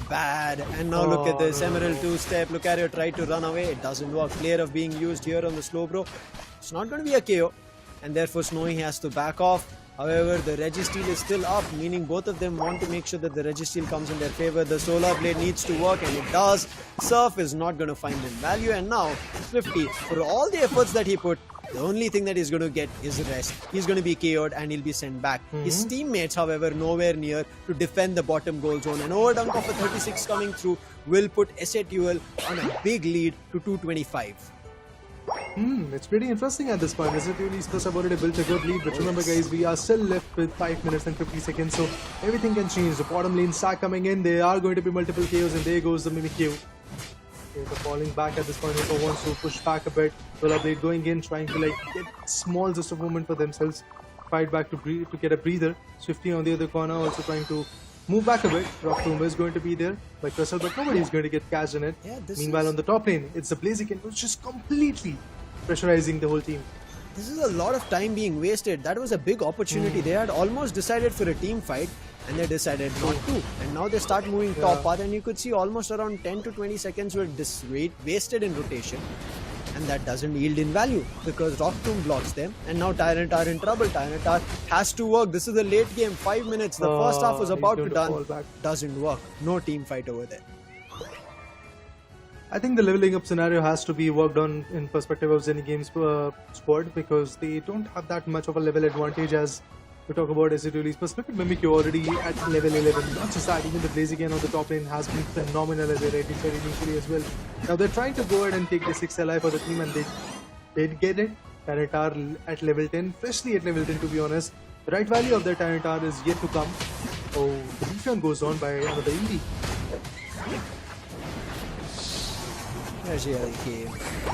Speaker 3: bad. And now look at this, Emerald 2-step. Lucario tried to run away, it doesn't work. Player of being used here on the Slowbro. It's not going to be a KO, and therefore Snowy has to back off. However, the Registeel is still up, meaning both of them want to make sure that the Registeel comes in their favor. The Solar Blade needs to work, and it does. Surf is not going to find in value, and now Swifty, for all the efforts that he put, the only thing that he's going to get is rest. He's going to be KO'd and he'll be sent back. His teammates, however, nowhere near to defend the bottom goal zone. An overdunk of a 36 coming through will put Satl on a big lead to 225.
Speaker 2: It's pretty interesting at this point. Satl Esports have already built a good lead, but remember guys, we are still left with 5 minutes and 50 seconds, so everything can change. The bottom lane stack coming in, there are going to be multiple KOs, and there goes the Mimikyu. They're falling back at this point. Hoopa wants to push back a bit. Solar Blade going in, trying to get small just a moment for themselves. Fight back to breathe, to get a breather. Swifty on the other corner also trying to move back a bit. Rock Tomb is going to be there by Crystal, but nobody is going to get cashed in it.
Speaker 3: Yeah,
Speaker 2: Meanwhile, on the top lane, it's the Blaziken who's just completely pressurizing the whole team.
Speaker 3: This is a lot of time being wasted. That was a big opportunity. They had almost decided for a team fight, and they decided not to. And now they start moving top path, and you could see almost around 10 to 20 seconds were wasted in rotation. And that doesn't yield in value because Rock Tomb blocks them, and now Tyranitar in trouble. Tyranitar has to work. This is a late game, 5 minutes. The first half was about to done. Doesn't work. No team fight over there.
Speaker 2: I think the leveling up scenario has to be worked on in perspective of Zeni Game's squad, because they don't have that much of a level advantage as we talk about Satl Esports. Look at Mimikyu already at level 11. Not just that, even the Blaziken on the top lane has been phenomenal, as I rightly said initially as well. Now they're trying to go ahead and take the 6 LI for the team, and they did get it. Tyranitar at level 10, freshly at level 10 to be honest. The right value of that Tyranitar is yet to come. Oh, the Leafeon goes on by another indie.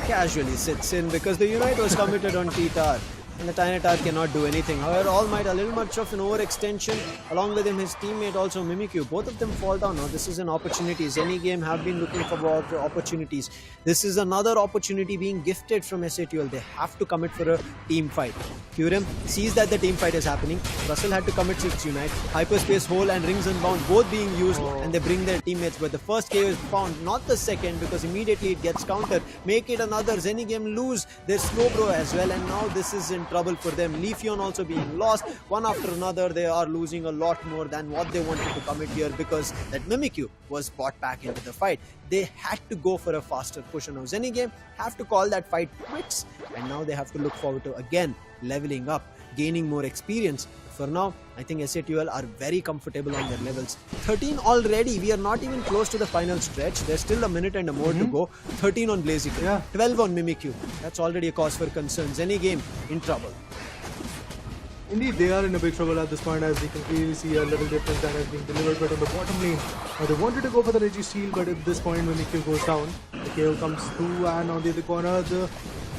Speaker 3: Casually sits in because the Unite was committed on T-Tar, and the Tyranitar cannot do anything. However, All Might a little much of an overextension. Along with him, his teammate also Mimikyu. Both of them fall down. Now this is an opportunity. Zeni Game have been looking for opportunities. This is another opportunity being gifted from Satl. They have to commit for a team fight. Kyurem sees that the team fight is happening. Russell had to commit 6 Unite. Hyperspace Hole and Rings Unbound both being used, and they bring their teammates. But the first KO is found, not the second, because immediately it gets countered. Make it another. Zeni Game lose their Slowbro as well, and now this is in trouble for them. Leafeon also being lost. One after another, they are losing a lot more than what they wanted to commit here, because that Mimikyu was brought back into the fight. They had to go for a faster push. And now Zeni Game have to call that fight quits, and now they have to look forward to again leveling up. gaining more experience. For now, I think SATL are very comfortable on their levels. 13 already. We are not even close to the final stretch. There's still a minute and more to go. 13 on Blaziken.
Speaker 2: Yeah.
Speaker 3: 12 on Mimikyu. That's already a cause for concern. Zeni Game in trouble.
Speaker 2: Indeed, they are in a big trouble at this point, as we can clearly see a little difference that has been delivered. But on the bottom lane, they wanted to go for the Registeel, but at this point, when Mimikyu goes down, the KO comes through, and on the other corner, the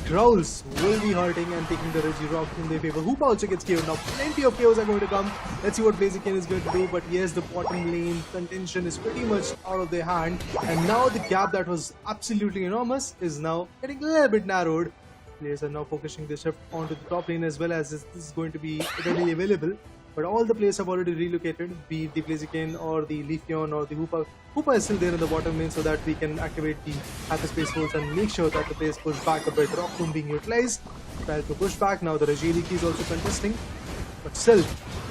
Speaker 2: Growls will be hurting and taking the Regirock in their favor. Hoopa also gets KO'd. Now, plenty of KOs are going to come. Let's see what Blaziken is going to do. But yes, the bottom lane contention is pretty much out of their hand. And now the gap that was absolutely enormous is now getting a little bit narrowed. Players are now focusing the shift onto the top lane, as well as this is going to be readily available. But all the players have already relocated, be it the Blaziken or the Leafeon or the Hoopa. Hoopa is still there in the bottom lane so that we can activate the hyperspace holes and make sure that the players push back a bit. Rock Tomb being utilized, try to push back. Now the Registeel is also contesting, but still,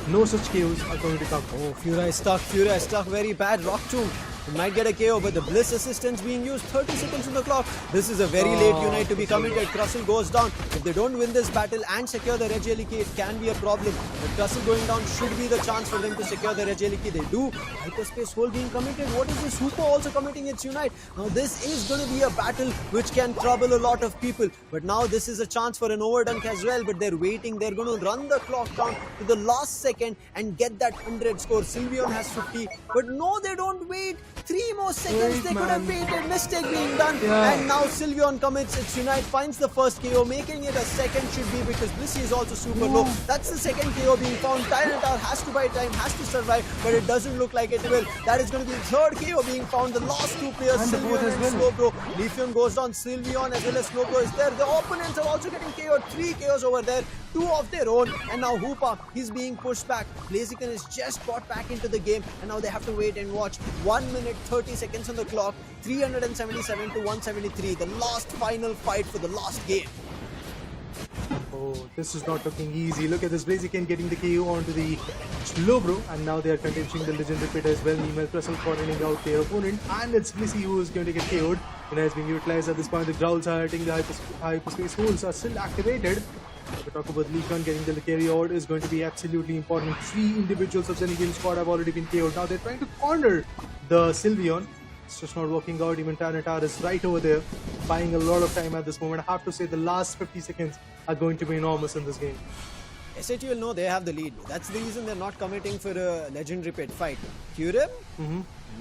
Speaker 2: no such KOs are going to come.
Speaker 3: Oh, Fura is stuck. Fura is stuck very bad. Rock Tomb. He might get a KO, but the Bliss assistance being used. 30 seconds on the clock. This is a very late Unite to be committed. Krustle goes down. If they don't win this battle and secure the Registeel, it can be a problem. But Krustle going down should be the chance for them to secure the Registeel. They do. Hyperspace hole being committed. What is this? Hoopa also committing its Unite. Now this is going to be a battle which can trouble a lot of people. But now this is a chance for an overdunk as well. But they're waiting. They're going to run the clock down to the last second and get that 100 score. Sylveon has 50. But no, they don't wait. 3 more seconds. They could have waited. Mistake being done. And now Sylveon commits its Unite, finds the first KO, making it a second should be because Blissey is also super low. That's the second KO being found. Tyranitar has to buy time, has to survive, but it doesn't look like it will. That is going to be the third KO being found. The last 2 players, Sylveon and Slowbro. Leafeon goes down. Sylveon as well as Slowbro is there. The opponents are also getting KO'd. 3 KOs over there. 2 of their own. And now Hoopa, he's being pushed back. Blaziken is just brought back into the game. And now they have to wait and watch. 1 minute 30 seconds on the clock. 377 to 173. The last final fight for the last game.
Speaker 2: Oh, this is not looking easy. Look at this. Blaziken getting the KO onto the Slowbro, and now they are contesting the Legend Repeater as well. Meanwhile, Krustle cornering out their opponent, and it's Blissey who is going to get KO'd. And has been utilized at this point. The Growls are hurting. The hyperspace holes are still activated. We talk about Leafeon getting the carry out is going to be absolutely important. 3 individuals of Zeni Game squad have already been KO'd. Now they're trying to corner the Sylveon. It's just not working out. Even Tyranitar is right over there, buying a lot of time at this moment. I have to say the last 50 seconds are going to be enormous in this game.
Speaker 3: SATL know they have the lead. That's the reason they're not committing for a legendary pet fight. Kyurem,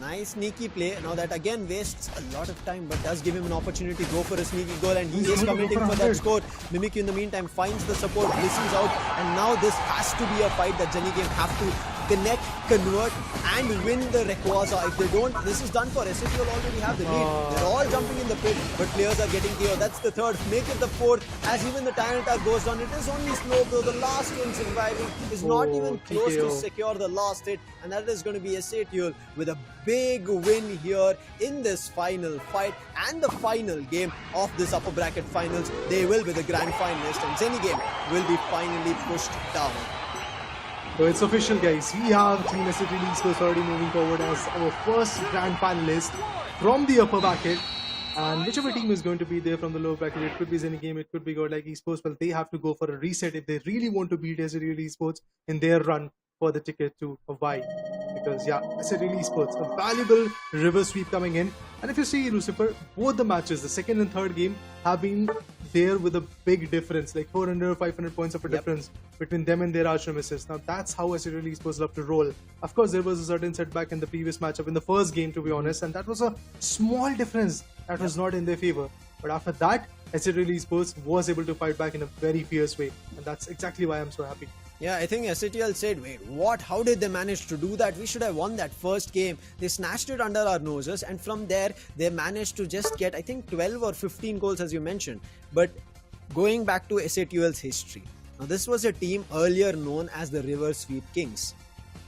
Speaker 3: nice sneaky play. Now that again wastes a lot of time, but does give him an opportunity to go for a sneaky goal, and he is committing for that score. Mimikyu in the meantime finds the support. Blissey's out, and now this has to be a fight that Zeni Game have to connect, convert, and win the Rayquaza. If they don't, this is done for. SATL already have the lead. They're all jumping in the pit, but players are getting KO. That's the third. Make it the fourth. As even the Tyranitar goes down, it is only Slowbro, the last one surviving, is not even close to secure the last hit, and that is going to be SATL with a big win here in this final fight and the final game of this upper bracket finals. They will be the grand finalist, and Zeni Game will be finally pushed down.
Speaker 2: So it's official, guys. We have Team SATL Esports already moving forward as our first grand finalist from the upper bracket. And whichever team is going to be there from the lower bracket, it could be Zeni Game, it could be Godlike Esports, but they have to go for a reset if they really want to beat SATL Esports in their run for the ticket to Hawaii. Because yeah, SATL Esports, a valuable river sweep coming in. And if you see, Lucifer, both the matches, the second and third game, have been there with a big difference, like 400 or 500 points of a difference between them and their arch nemesis. Now that's how SATL Esports love to roll. Of course, there was a certain setback in the previous matchup in the first game, to be honest, and that was a small difference that was not in their favor. But after that, SATL Esports was able to fight back in a very fierce way, and that's exactly why I'm so happy.
Speaker 3: Yeah, I think SATL said, wait, what? How did they manage to do that? We should have won that first game. They snatched it under our noses, and from there, they managed to just get, I think, 12 or 15 goals, as you mentioned. But going back to SATL's history, now this was a team earlier known as the River Sweep Kings.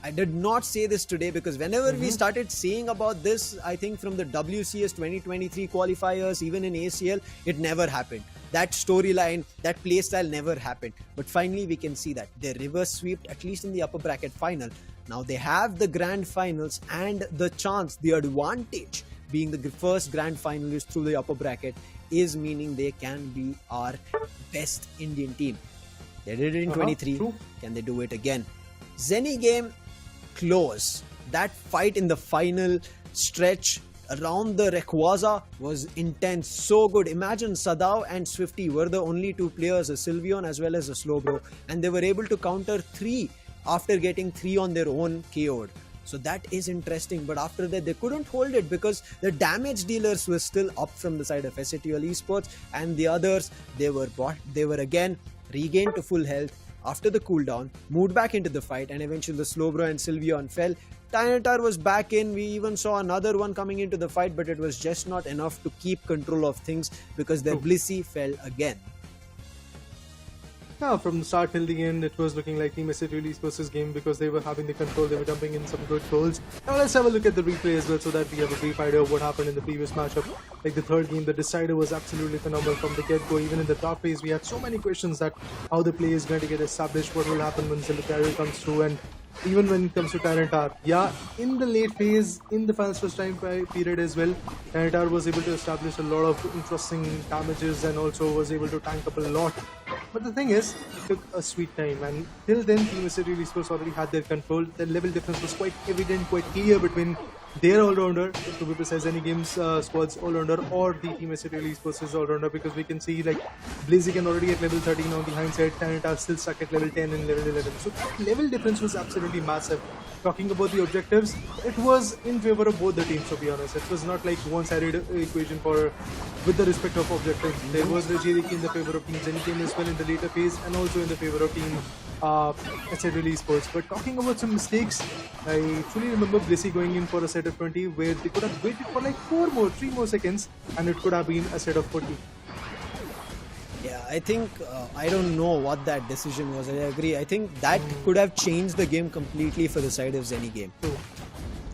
Speaker 3: I did not say this today because whenever we started saying about this, I think from the WCS2023 qualifiers, even in ACL, it never happened. That storyline, that playstyle never happened. But finally, we can see that they reverse swept, at least in the upper bracket final. Now they have the grand finals and the chance, the advantage being the first grand finalist through the upper bracket is meaning they can be our best Indian team. They did it in 23.
Speaker 2: True.
Speaker 3: Can they do it again? Zeni Game close. That fight in the final stretch around the Rayquaza was intense, so good. Imagine Sadao and Swifty were the only two players, a Sylveon as well as a Slowbro, and they were able to counter 3 after getting 3 on their own KO'd. So that is interesting, but after that they couldn't hold it because the damage dealers were still up from the side of Satl Esports, and the others, they were again regained to full health after the cooldown, moved back into the fight, and eventually the Slowbro and Sylveon fell. Tyranitar was back in. We even saw another one coming into the fight, but it was just not enough to keep control of things because their Blissey fell again.
Speaker 2: Yeah, from the start till the end, it was looking like Team Satl Esports' game because they were having the control, they were dumping in some good goals. Now let's have a look at the replay as well so that we have a brief idea of what happened in the previous matchup. Like the third game, the decider was absolutely phenomenal from the get-go. Even in the top phase, we had so many questions that how the play is going to get established, what will happen when Zillucario comes through, and even when it comes to Tyranitar. Yeah, in the late phase, in the finals first time period as well, Tyranitar was able to establish a lot of interesting damages and also was able to tank up a lot. But the thing is, it took a sweet time, and till then Team Satl Esports already had their control. The level difference was quite evident, quite clear between their all-rounder, to be precise, Zeni Game's squad's all-rounder, or the Team Satl Esports' all-rounder, because we can see like Blaziken already at level 13 on the hindsight, Tyranitar still stuck at level 10 and level 11. So that level difference was absolutely massive. Talking about the objectives, it was in favor of both the teams, to be honest. It was not like one-sided equation with the respect of objectives. There was Regiriki in the favor of Team Zeni Game as well in the later phase, and also in the favor of Team Satl Esports. But talking about some mistakes, I truly remember Blissey going in for a set of 20 where they could have waited for like 3 more seconds and it could have been a set of 40.
Speaker 3: Yeah, I think, I don't know what that decision was. I agree. I think that could have changed the game completely for the side of Zeni Game.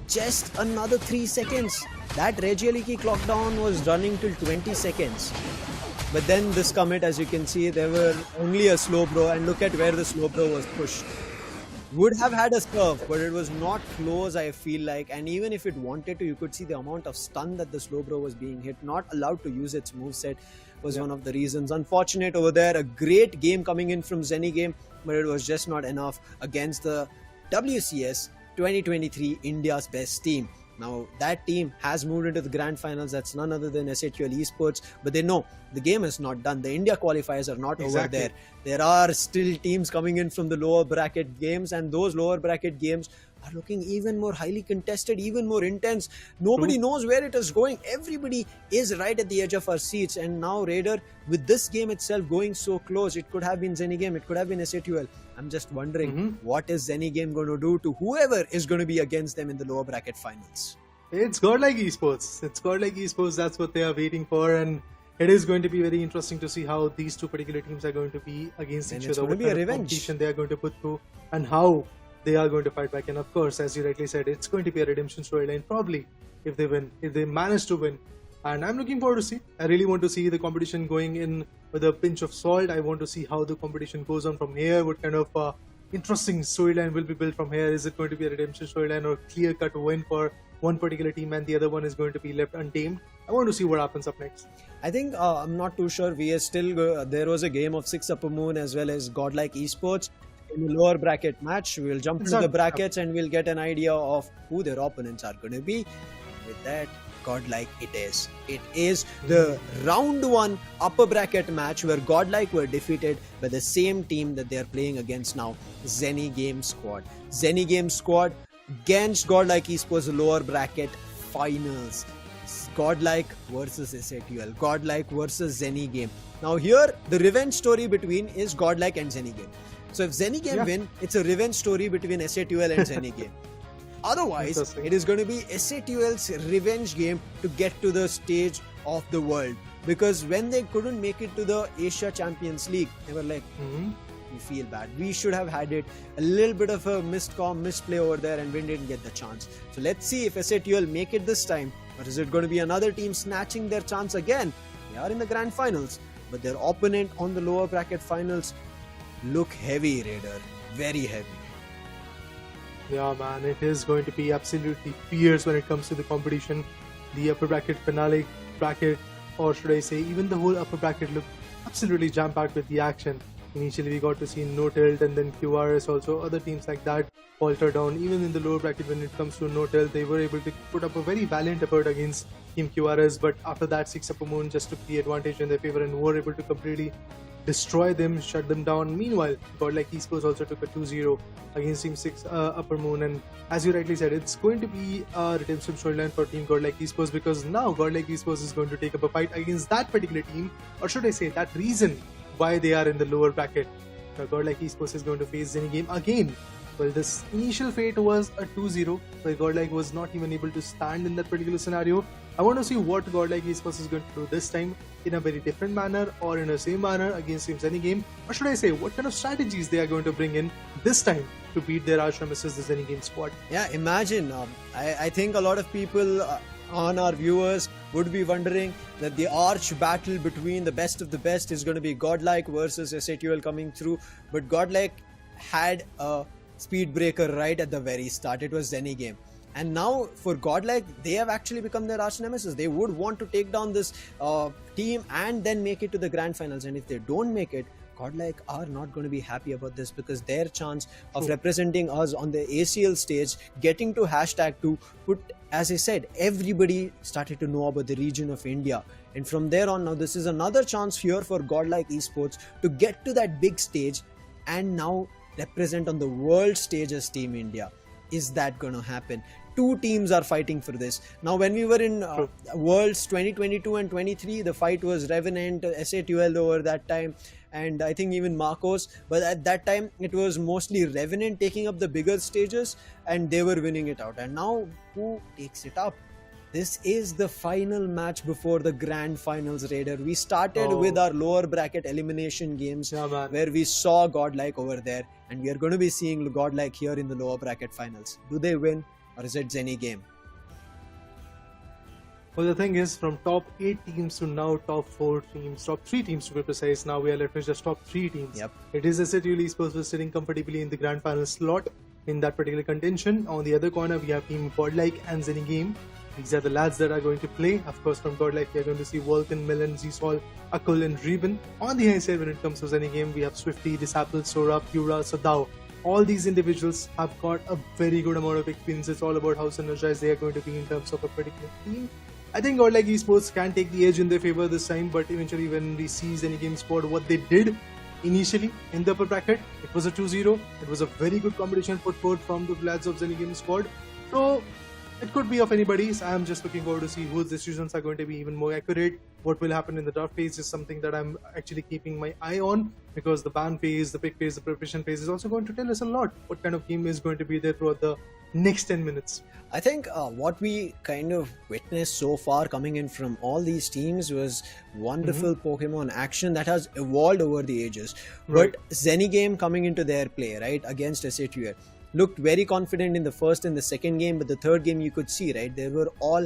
Speaker 3: Just another 3 seconds. That Regiriki clock down was running till 20 seconds. But then this commit, as you can see, there were only a Slowbro, and look at where the Slowbro was pushed. Would have had a serve, but it was not close, I feel like. And even if it wanted to, you could see the amount of stun that the Slowbro was being hit. Not allowed to use its moveset was one of the reasons. Unfortunate over there. A great game coming in from Zeni Game, but it was just not enough against the WCS 2023 India's best team. Now that team has moved into the grand finals. That's none other than Satl Esports, but they know the game is not done. The India qualifiers are not over there. There are still teams coming in from the lower bracket games, and those lower bracket games are looking even more highly contested, even more intense. Nobody knows where it is going. Everybody is right at the edge of our seats. And now Raider, with this game itself going so close, it could have been Zeni Game, it could have been Satl. I'm just wondering, what is Zeni Game going to do to whoever is going to be against them in the lower bracket finals?
Speaker 2: It's Godlike Esports. It's Godlike Esports. That's what they are waiting for, and it is going to be very interesting to see how these two particular teams are going to be against each other.
Speaker 3: What kind of
Speaker 2: competition they are going to put through, and how they are going to fight back. And of course, as you rightly said, it's going to be a redemption storyline, probably, if they win, if they manage to win. And I'm looking forward to see. I really want to see the competition going in with a pinch of salt. I want to see how the competition goes on from here. What kind of interesting storyline will be built from here? Is it going to be a redemption storyline or clear-cut win for one particular team and the other one is going to be left untamed? I want to see what happens up next.
Speaker 3: I think, I'm not too sure. We are still, there was a game of 6 Upper Moon as well as Godlike Esports in the lower bracket match. We'll jump into the brackets and we'll get an idea of who their opponents are going to be. With that, Godlike it is. It is the round 1 upper bracket match where Godlike were defeated by the same team that they are playing against now, Zeni Game squad. Zeni Game squad against Godlike Esports lower bracket finals. Godlike versus Satl. Godlike versus Zeni Game. Now here, the revenge story between is Godlike and Zeni Game. So if Zeni Game win, it's a revenge story between Satl and Zeni Game. Otherwise, it is going to be Satl's revenge game to get to the stage of the world. Because when they couldn't make it to the Asia Champions League, they were like, we feel bad. We should have had it. A little bit of a misplay over there and we didn't get the chance. So let's see if Satl make it this time. Or is it going to be another team snatching their chance again? They are in the grand finals. But their opponent on the lower bracket finals look heavy, Raider. Very heavy.
Speaker 2: Yeah, man, it is going to be absolutely fierce when it comes to the competition. The upper bracket finale bracket, or should I say, even the whole upper bracket looked absolutely jam-packed with the action. Initially, we got to see No Tilt and then QRS also. Other teams like that falter down. Even in the lower bracket, when it comes to No Tilt, they were able to put up a very valiant effort against Team QRS. But after that, Six Upper Moon just took the advantage in their favor and were able to completely destroy them, shut them down. Meanwhile, Godlike Esports also took a 2-0 against Team 6 Upper Moon, and as you rightly said, it's going to be a redemption storyline for Team Godlike Esports, because now Godlike Esports is going to take up a fight against that particular team, or should I say that reason why they are in the lower bracket. Godlike Esports is going to face Zeni Game again. Well, this initial fate was a 2-0, where Godlike was not even able to stand in that particular scenario. I want to see what Godlike Esports is going to do this time, in a very different manner or in the same manner against Team Zeni Game, or should I say what kind of strategies they are going to bring in this time to beat their arch nemesis, the Zeni Game squad.
Speaker 3: Yeah, imagine. I think a lot of people on our viewers would be wondering that the arch battle between the best of the best is going to be Godlike versus SATL coming through, but Godlike had a speed breaker right at the very start. It was Zeni Game. And now for Godlike, they have actually become their arch nemesis. They would want to take down this team and then make it to the grand finals. And if they don't make it, Godlike are not going to be happy about this, because their chance of representing us on the ACL stage, getting to #2, put, as I said, everybody started to know about the region of India. And from there on, now this is another chance here for Godlike Esports to get to that big stage and now represent on the world stage as Team India. Is that going to happen? Two teams are fighting for this. Now, when we were in Worlds 2022 and 23, the fight was Revenant, SATL over that time, and I think even Marcos. But at that time, it was mostly Revenant taking up the bigger stages, and they were winning it out. And now, who takes it up? This is the final match before the grand finals, Raider. We started with our lower bracket elimination games, where we saw Godlike over there, and we are going to be seeing Godlike here in the lower bracket finals. Do they win, or is it Zeni Game?
Speaker 2: Well, the thing is, from top 8 teams to now top 4 teams, top 3 teams to be precise, now we are left with just top 3 teams.
Speaker 3: Yep.
Speaker 2: It is SATL Esports was sitting comfortably in the grand final slot in that particular contention. On the other corner, we have Team Godlike and Zeni Game. These are the lads that are going to play. Of course, from Godlike, we are going to see Vulcan, Milan, Zsol, Akul, and Reben. On the high side, when it comes to Zeni Game, we have Swifty, Disapple, Sora, Pura, Sadao. All these individuals have got a very good amount of experience. It's all about how synergized they are going to be in terms of a particular team. I think Godlike Esports can take the edge in their favor this time, but eventually when we see Zeni Game squad, what they did initially in the upper bracket, it was a 2-0. It was a very good competition put forth from the lads of Zeni Game squad. So it could be of anybody's. I am just looking forward to see whose decisions are going to be even more accurate. What will happen in the draft phase is something that I'm actually keeping my eye on, because the ban phase, the pick phase, the preparation phase is also going to tell us a lot what kind of game is going to be there throughout the next 10 minutes.
Speaker 3: I think what we kind of witnessed so far coming in from all these teams was wonderful Pokemon action that has evolved over the ages.
Speaker 2: Right.
Speaker 3: But Zeni Game coming into their play, right, against SATL, looked very confident in the first and the second game, but the third game you could see, right, they were all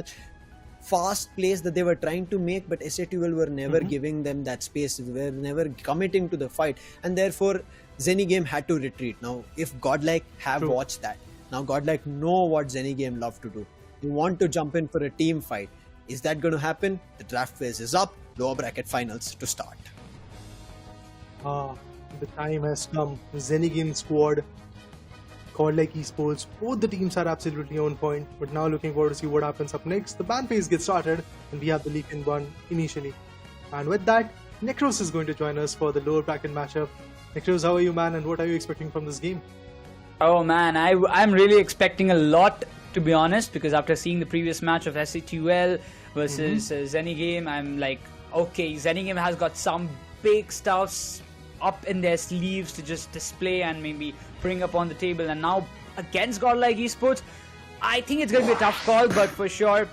Speaker 3: fast plays that they were trying to make, but SATL were never giving them that space. They were never committing to the fight, and therefore Zeni Game had to retreat. Now, if Godlike have watched that, now Godlike know what Zeni Game love to do. They want to jump in for a team fight. Is that going to happen? The draft phase is up. Lower bracket finals to start.
Speaker 2: The time has come. Zeni Game squad, Godlike Esports, both the teams are absolutely on point, but now looking forward to see what happens up next. The ban phase gets started, and we have the League in one initially. And with that, NeKRoz is going to join us for the lower bracket matchup. NeKRoz, how are you, man, and what are you expecting from this game?
Speaker 1: Oh man, I'm really expecting a lot, to be honest, because after seeing the previous match of SATL versus Zeni Game, I'm like, okay, Zeni Game has got some big stuffs up in their sleeves to just display and maybe bring up on the table. And now against Godlike Esports, I think it's going to be a tough call, but for sure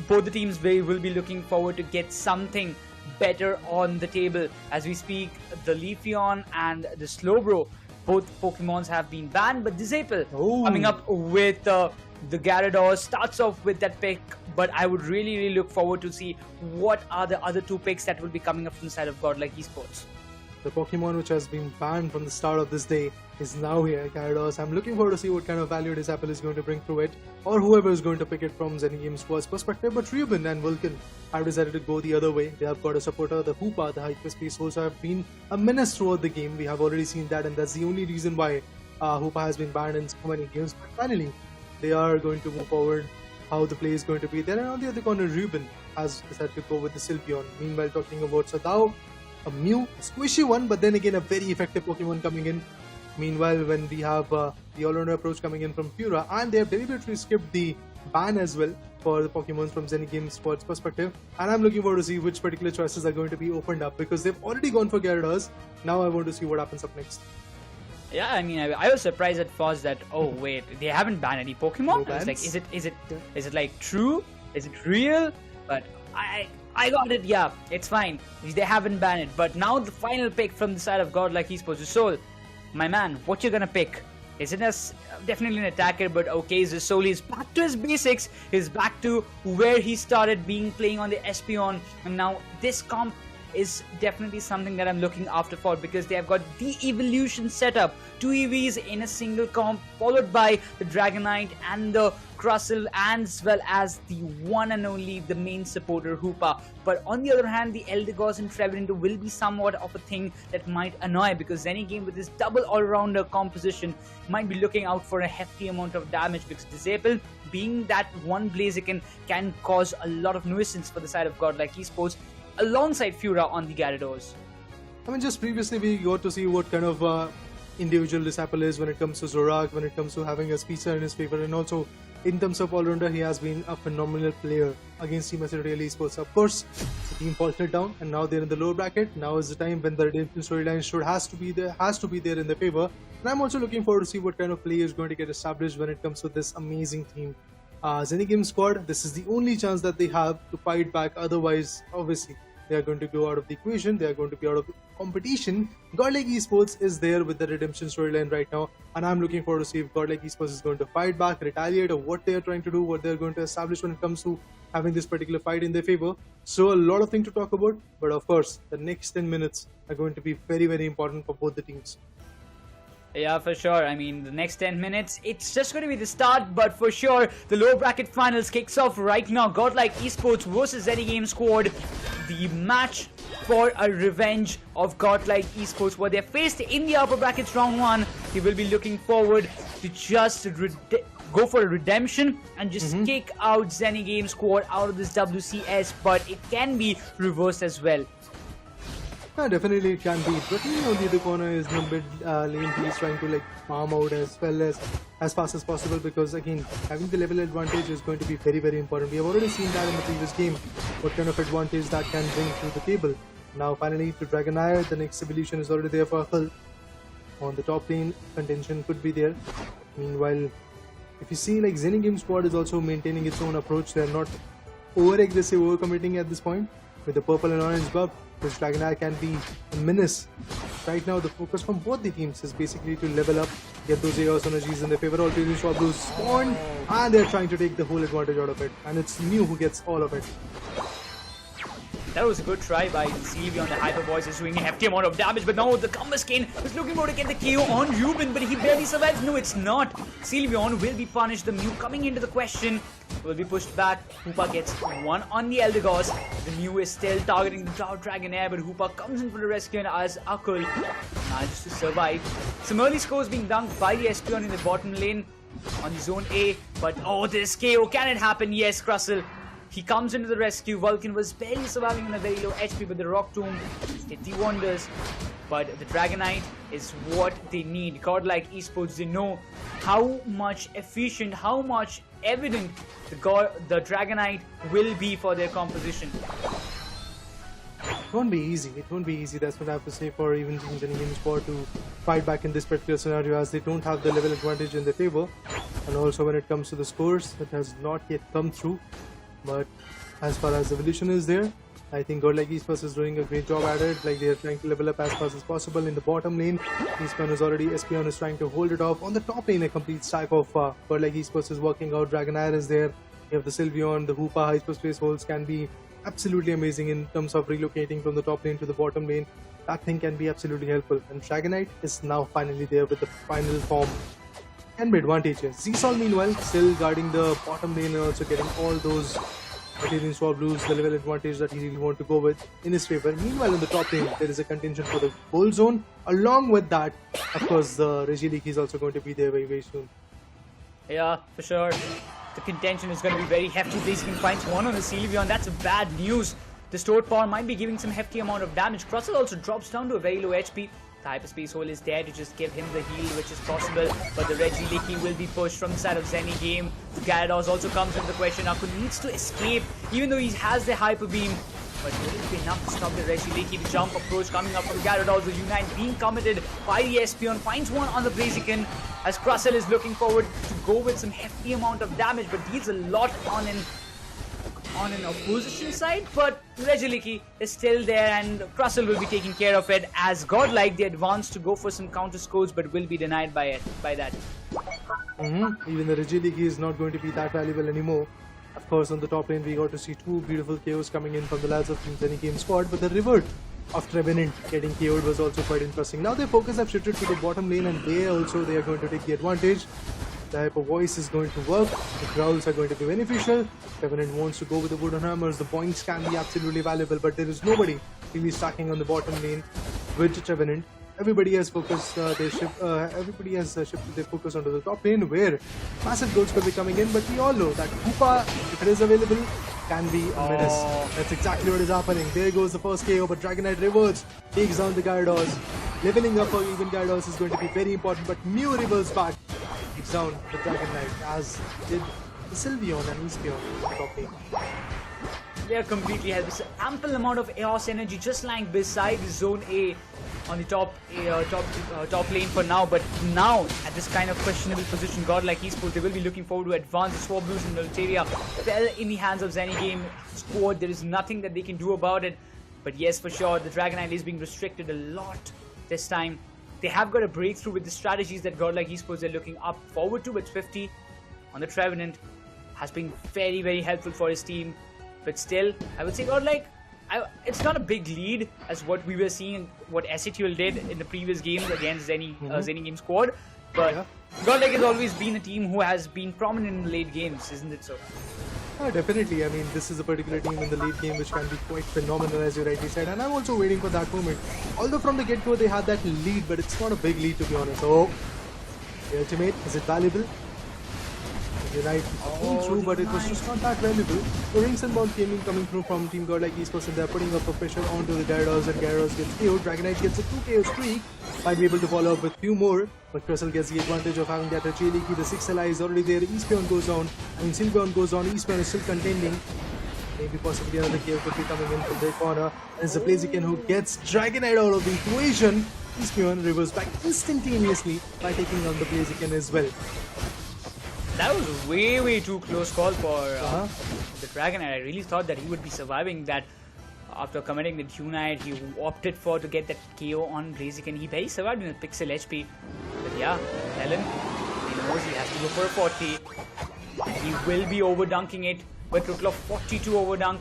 Speaker 1: both the teams will be looking forward to get something better on the table. As we speak, the Leafeon and the Slowbro, both Pokemons have been banned, but Disciple coming up with the Gyarados starts off with that pick, but I would really look forward to see what are the other two picks that will be coming up from the side of Godlike Esports.
Speaker 2: The Pokemon which has been banned from the start of this day is now here, GYaraDOS. I'm looking forward to see what kind of value this Apple is going to bring through it, or whoever is going to pick it from Zeni Game's perspective. But Ruben and Vulcan have decided to go the other way. They have got a supporter, the Hoopa, the Hyperspace also have been a menace throughout the game. We have already seen that, and that's the only reason why Hoopa has been banned in so many games. But finally, they are going to move forward. How the play is going to be there, and on the other corner, Ruben has decided to go with the Sylveon. Meanwhile, talking about Satl, a Mew, a squishy one, but then again a very effective Pokemon coming in. Meanwhile, when we have the all-rounder approach coming in from Pura, and they have deliberately skipped the ban as well for the Pokemon from Zeni Game's perspective, and I'm looking forward to see which particular choices are going to be opened up, because they've already gone for GYaraDOS. Now I want to see what happens up next.
Speaker 1: Yeah, I mean, I was surprised at first that, oh wait, they haven't banned any Pokemon.
Speaker 2: No
Speaker 1: I was like,
Speaker 2: bans?
Speaker 1: is it like true? Is it real? But I got it. Yeah, it's fine. They haven't banned it. But now the final pick from the side of Godlike Esports is Soul. My man, what you gonna pick? Is it definitely an attacker? But okay, Soul is back to his basics. He's back to where he started playing on the Espeon, and now this comp is definitely something that I'm looking after for, because they have got the evolution setup, 2 EVs in a single comp, followed by the Dragonite and the Crustle, as well as the one and only the main supporter Hoopa. But on the other hand, the Eldegoss and Trevenant will be somewhat of a thing that might annoy, because Zeni Game with this double all-rounder composition might be looking out for a hefty amount of damage, because Disable, being that one Blaziken, can cause a lot of nuisance for the side of Godlike Esports, alongside Fura on the GYaraDOS.
Speaker 2: I mean, just previously we got to see what kind of individual this Apple is when it comes to Zorak, when it comes to having a speedster in his favor, and also in terms of all-rounder, he has been a phenomenal player against Team Real Esports. Of course, the team faltered down, and now they're in the lower bracket. Now is the time when the redemption storyline has to be there in their favor. And I'm also looking forward to see what kind of play is going to get established when it comes to this amazing team. Zeni Game squad, this is the only chance that they have to fight back. Otherwise, obviously, they are going to go out of the equation. They are going to be out of the competition. Godlike Esports is there with the redemption storyline right now, and I'm looking forward to see if Godlike Esports is going to fight back, retaliate, or what they are trying to do, what they are going to establish when it comes to having this particular fight in their favor. So a lot of things to talk about, but of course, the next 10 minutes are going to be very, very important for both the teams.
Speaker 1: Yeah, for sure. I mean, the next 10 minutes, it's just going to be the start, but for sure, the lower bracket finals kicks off right now. Godlike Esports versus Zeni Game squad. The match for a revenge of Godlike Esports, where they faced in the upper brackets round 1. He will be looking forward to just go for a redemption and just kick out Zeni Game squad out of this WCS, but it can be reversed as well.
Speaker 2: Yeah, definitely it can be. But on the other corner is the mid lane. He's trying to farm out as well as fast as possible, because again, having the level advantage is going to be very, very important. We have already seen that in the previous game, what kind of advantage that can bring to the table. Now finally to Dragonite, the next evolution is already there for Hull. On the top lane, contention could be there. Meanwhile, if you see Zeni Game squad is also maintaining its own approach. They are not over-aggressive, over-committing at this point. With the purple and orange buff, this Dragonite can be a menace. Right now, the focus from both the teams is basically to level up, get those Chaos energies in their favor. All three Swap Blues spawned, and they're trying to take the whole advantage out of it. And it's Mew who gets all of it.
Speaker 1: That was a good try by Sylveon. The Hyper Voice is doing a hefty amount of damage, but now the Kumbaskin is looking for to get the KO on Ruben, but he barely survives. No, it's not. Sylveon will be punished. The Mew coming into the question will be pushed back. Hoopa gets one on the Eldegoss. The Mew is still targeting the Dragonair, but Hoopa comes in for the rescue, and as Akul manages to survive. Some early scores being dunked by the Espeon in the bottom lane on the zone A, but oh, this KO, can it happen? Yes, Crustle. He comes into the rescue. Vulcan was barely surviving on a very low HP, but the Rock Tomb did the wonders. But the Dragonite is what they need. Godlike Esports, they know how much efficient, how much evident the Dragonite will be for their composition.
Speaker 2: It won't be easy. It won't be easy. That's what I have to say for even teams in Game Sport to fight back in this particular scenario, as they don't have the level advantage in their favor. And also when it comes to the scores, it has not yet come through. But as far as evolution is there, I think Godlike Esports is doing a great job at it. They are trying to level up as fast as possible. In the bottom lane, Espeon is trying to hold it off. On the top lane, a complete stack of Godlike Esports is working out. Dragonair is there. You have the Sylveon, the Hoopa, Hyperspace holds can be absolutely amazing in terms of relocating from the top lane to the bottom lane. that thing can be absolutely helpful. And Dragonite is now finally there with the final form and advantages. Zsol meanwhile still guarding the bottom lane and also getting all those Material Swap Blues, the level advantage that he really want to go with in his favor. Meanwhile, in the top lane, there is a contention for the gold zone. Along with that, of course, the Regieleki is also going to be there very, very soon.
Speaker 1: Yeah, for sure. The contention is going to be very hefty. Blisten finds one on the Sylveon. That's bad news. The stored power might be giving some hefty amount of damage. Crustle also drops down to a very low HP. The Hyperspace Hole is there to just give him the heal which is possible, but the Regieleki will be pushed from the side of Zeni Game. The Gyarados also comes into the question. Aku needs to escape even though he has the Hyper Beam, but will it be enough to stop the Regieleki? The jump approach coming up from Gyarados. The Unite being committed by the Espeon finds one on the Blaziken as Crustle is looking forward to go with some hefty amount of damage, but deals a lot on an opposition side, but Regieleki is still there and Crustle will be taking care of it as Godlike they advance to go for some counter scores but will be denied by that.
Speaker 2: Even the Regieleki is not going to be that valuable anymore. Of course, on the top lane we got to see two beautiful KOs coming in from the lads of Team Zeni Game squad, but the revert of Trevenant getting KO'd was also quite interesting. Now their focus have shifted to the bottom lane and they are going to take the advantage. The Hyper Voice is going to work, the growls are going to be beneficial. Trevenant wants to go with the wooden hammers, the points can be absolutely valuable, but there is nobody really stacking on the bottom lane with Trevenant. Everybody has focused shifted their focus onto the top lane where massive goals could be coming in, but we all know that Hoopa, if it is available, can be a menace. That's exactly what is happening. There goes the first KO, but Dragonite reverts, takes down the Gyarados. Leveling up for even Gyarados is going to be very important, but Mew reverts back. Takes down the Dragonite as did the Sylveon and Espeon top lane.
Speaker 1: They are completely helpless. Ample amount of Eos energy just lying beside Zone A on the top lane for now, but now at this kind of questionable position, Godlike Skyesports, they will be looking forward to advance. The Swap Blues in Altaria fell in the hands of Zeni Game squad. There is nothing that they can do about it, but yes, for sure, the Dragonite is being restricted a lot this time. They have got a breakthrough with the strategies that Godlike Skyesports are looking up forward to, but 50 on the Trevenant has been very, very helpful for his team. But still, I would say Godlike, it's not a big lead as what we were seeing, what Satl did in the previous games against Zeni Game squad. But Godlike has always been a team who has been prominent in the late games, isn't it so?
Speaker 2: Definitely. I mean, this is a particular team in the late game which can be quite phenomenal, as you rightly said, and I'm also waiting for that moment. Although from the get-go they had that lead, but it's not a big lead to be honest. Oh, the ultimate, is it valuable? Unite came through, but it was just not that valuable. The Rings and Bound came in coming through from Team Godlike Skyesports, and they're putting up a pressure onto the Gyarados, and Gyarados gets KO'd. Dragonite gets a 2 KO streak, might be able to follow up with few more, but Crustle gets the advantage of having that Regieleki. The 6 ally is already there. Espeon goes down. Sylveon goes down. Espeon is still contending. Maybe possibly another KO could be coming in from their corner. And it's the Blaziken who gets Dragonite out of the equation. Espeon reverses back instantaneously by taking on the Blaziken as well.
Speaker 1: That was way too close call for the Dragonite. I really thought that he would be surviving that. After committing the Unite, he opted to get that KO on Blaziken. He barely survived in the pixel HP. But yeah, Helen, he knows he has to go for a 40. He will be overdunking it with total of 42 overdunk.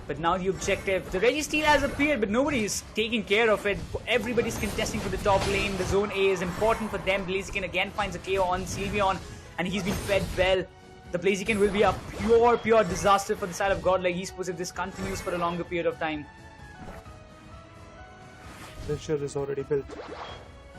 Speaker 1: But now the objective, the Registeel has appeared, but nobody is taking care of it. Everybody's contesting for the top lane. The Zone A is important for them. Blaziken again finds a KO on Sylveon, and he's been fed well. The Blaziken will be a pure disaster for the side of Godlike Skyesports if this continues for a longer period of time.
Speaker 2: The shell is already built.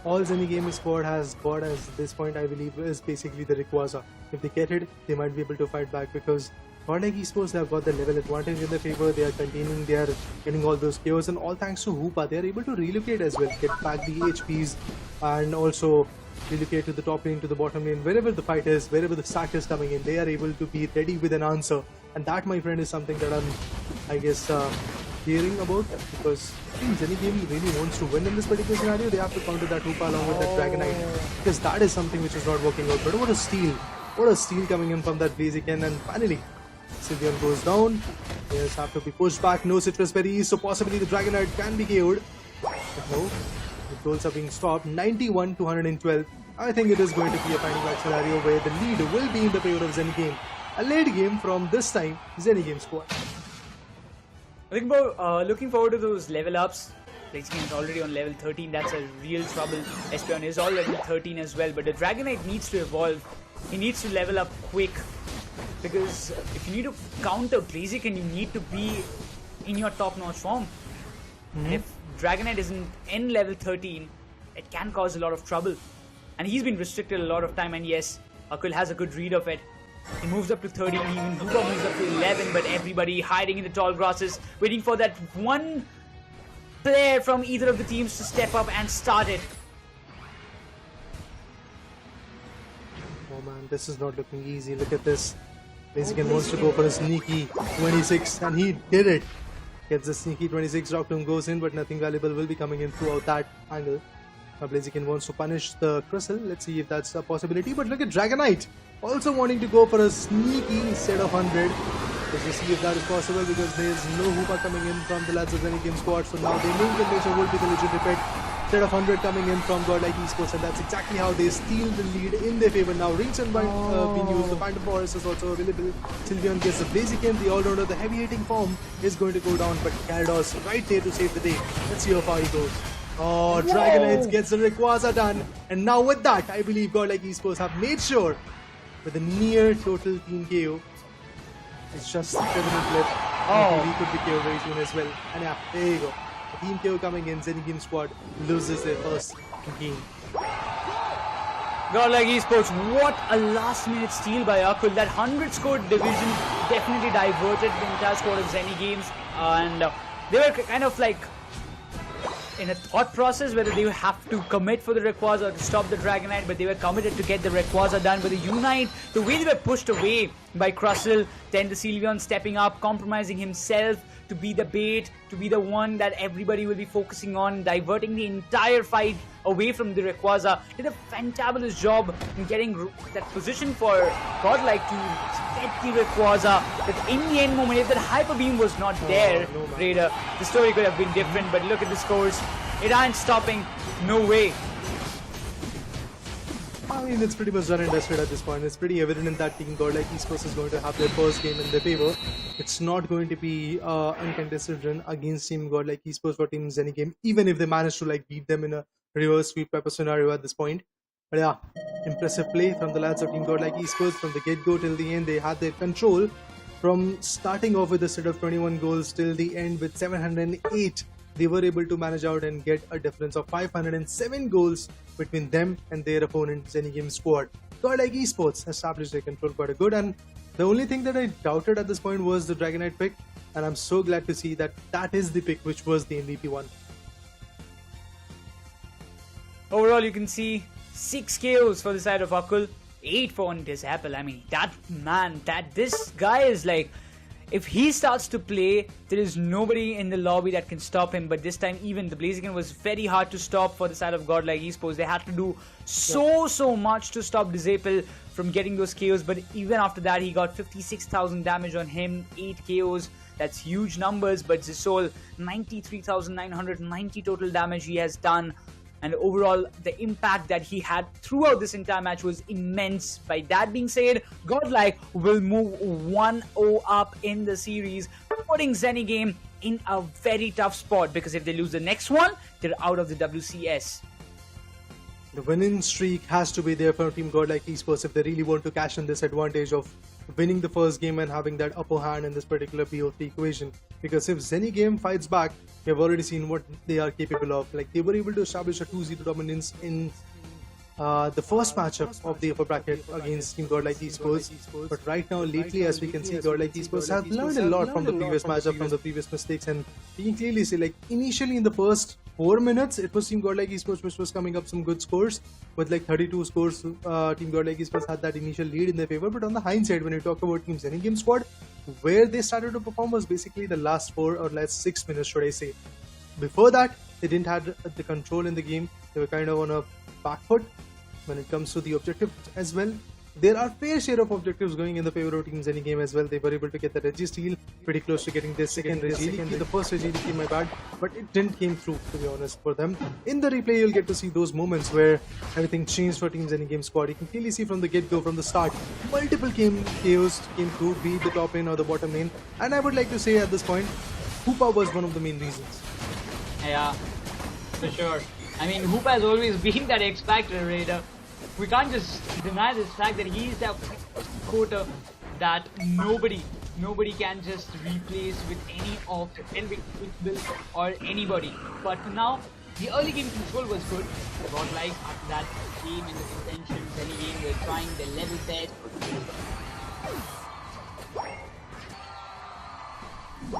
Speaker 2: All Zeni Game squad has got at this point, I believe, is basically the Rayquaza. If they get it, they might be able to fight back because Godlike Skyesports have got the level advantage in their favor. They are containing, they are getting all those KOs, and all thanks to Hoopa, they are able to relocate as well, get back the HPs, and also relocate to the top lane, to the bottom lane, wherever the fight is, wherever the stack is coming in, they are able to be ready with an answer. And that, my friend, is something that I'm, I guess, hearing about, because Team Zeni Game really wants to win in this particular scenario. They have to counter that Hoopa along with that Dragonite, because that is something which is not working out. But what a steal! What a steal coming in from that Blaziken, and finally, Sylveon goes down. Players have to be pushed back, no citrus berries, so possibly the Dragonite can be KO'd. But no, the goals are being stopped, 91 to 112. I think it is going to be a fighting back scenario where the lead will be in the favor of Zeni Game. A late game from this time, Zeni Game squad.
Speaker 1: Looking forward to those level ups. Blaziken is already on level 13. That's a real trouble. Espeon is already 13 as well. But the Dragonite needs to evolve. He needs to level up quick. Because if you need to counter Blaziken, you need to be in your top-notch form. And if Dragonite isn't in level 13, it can cause a lot of trouble. And he's been restricted a lot of time. And yes, Akul has a good read of it. He moves up to 13, even Hoopa moves up to 11, but everybody hiding in the tall grasses, waiting for that one player from either of the teams to step up and start it.
Speaker 2: Oh man, this is not looking easy. Look at this. Blaziken wants to go for a sneaky 26, and he did it. Gets the sneaky 26, Rock Tomb goes in, but nothing valuable will be coming in throughout that angle. Now Blaziken wants to punish the Crystal. Let's see if that's a possibility. But look at Dragonite also wanting to go for a sneaky set of 100. Let's see if that is possible, because there is no Hoopa coming in from the lads of Zeni Game squad. So now the main combination will be the legit repeat. Set of 100 coming in from Godlike Esports, and that's exactly how they steal the lead in their favor. Now Rings and Bind being used. The Phantom Forest is also available. Sylveon gets the Blaziken. The all-rounder, the heavy hitting form is going to go down, but NeKRoz right there to save the day. Let's see how far he goes. Oh, Dragonite gets the Rayquaza done, and now with that, I believe Godlike Esports have made sure with a near total team KO. It's just 7 minutes left.
Speaker 1: Oh.
Speaker 2: We could be KO very soon as well. And yeah, there you go. The team KO coming in. Zeni Game squad loses their first game.
Speaker 1: Godlike Esports, what a last-minute steal by Akul. That 100-score division definitely diverted the entire squad of Zeni Games, and they were kind of like in a thought process whether they would have to commit for the Rayquaza or to stop the Dragonite, but they were committed to get the Rayquaza done. But the Unite, the way they were pushed away by Crustle, then the Sylveon stepping up, compromising himself to be the bait, to be the one that everybody will be focusing on, diverting the entire fight away from the Rayquaza, did a fantabulous job in getting that position for Godlike to get the Rayquaza. That in the end moment, if that Hyper Beam was not there, Raider, the story could have been different. But look at the scores. It ain't stopping. No way.
Speaker 2: I mean, it's pretty much done and dusted at this point. It's pretty evident that Team Godlike Esports is going to have their first game in their favor. It's not going to be uncontested run against Team Godlike Esports for Team Zeni Game, even if they manage to like beat them in a reverse sweep type of scenario at this point. But yeah, impressive play from the lads of Team Godlike Esports. From the get-go till the end, they had their control. From starting off with a set of 21 goals till the end with 708, they were able to manage out and get a difference of 507 goals between them and their opponent Zeni Game squad. Godlike Esports established their control quite a good, and the only thing that I doubted at this point was the Dragonite pick, and I'm so glad to see that that is the pick which was the MVP one.
Speaker 1: Overall, you can see 6 KOs for the side of Akul, 8 for Disapple. I mean, this guy is like, if he starts to play, there is nobody in the lobby that can stop him. But this time, even the Blaziken was very hard to stop for the side of Godlike Esports. They had to do so much to stop Disapple from getting those KOs. But even after that, he got 56,000 damage on him, 8 KOs. That's huge numbers. But Zisol, 93,990 total damage he has done. And overall, the impact that he had throughout this entire match was immense. By that being said, Godlike will move 1-0 up in the series, putting Zeni Game in a very tough spot, because if they lose the next one, they're out of the WCS.
Speaker 2: The winning streak has to be there for Team Godlike Esports if they really want to cash in this advantage of winning the first game and having that upper hand in this particular BO3 equation. Because if Zeni Game fights back, we have already seen what they are capable of. Like, they were able to establish a 2-0 dominance in the first matchup of the upper bracket against Team Godlike Esports. But right now, lately, as we can see, Godlike Esports have learned a lot from the previous matchup, from the previous mistakes, and we can clearly see, like, initially in the first 4 minutes, it was Team Godlike Esports which was coming up some good scores with like 32 scores. Team Godlike Esports had that initial lead in their favor, but on the hindsight, when you talk about Team Zeni Game squad, where they started to perform was basically the last 4 or last 6 minutes, should I say. Before that, they didn't have the control in the game. They were kind of on a back foot when it comes to the objectives as well. There are fair share of objectives going in the favor of Team Zeni Game as well. They were able to get the Reggie steal, pretty close to getting their second Reggie. The first Reggie came my bad, but it didn't came through, to be honest, for them. In the replay, you'll get to see those moments where everything changed for Team Zeni Game squad. You can clearly see from the get-go, from the start, multiple KOs came through, be it the top lane or the bottom lane. And I would like to say at this point, Hoopa was one of the main reasons.
Speaker 1: Yeah, for sure. I mean, Hoop has always been that X Factor, Raider. We can't just deny this fact that he is that quarter that nobody can just replace with any of Invincible or anybody. But for now, the early game control was good. Godlike after that came in the contention. Zeni Game were trying their level best.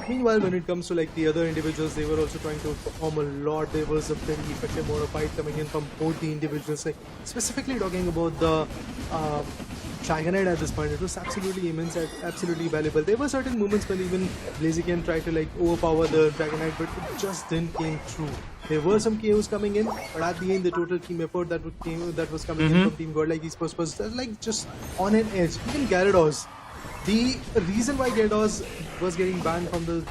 Speaker 2: Meanwhile, when it comes to like the other individuals, they were also trying to perform a lot. There was a very effective motor fight coming in from both the individuals. Like specifically talking about the Dragonite at this point, it was absolutely immense and absolutely valuable. There were certain moments when even Blaziken tried to like overpower the Dragonite, but it just didn't came through. There were some KOs coming in, but at the end, the total team effort that was coming in from Team Godlike Esports was like just on an edge. Even Gyarados. The reason why Gyarados was getting banned from the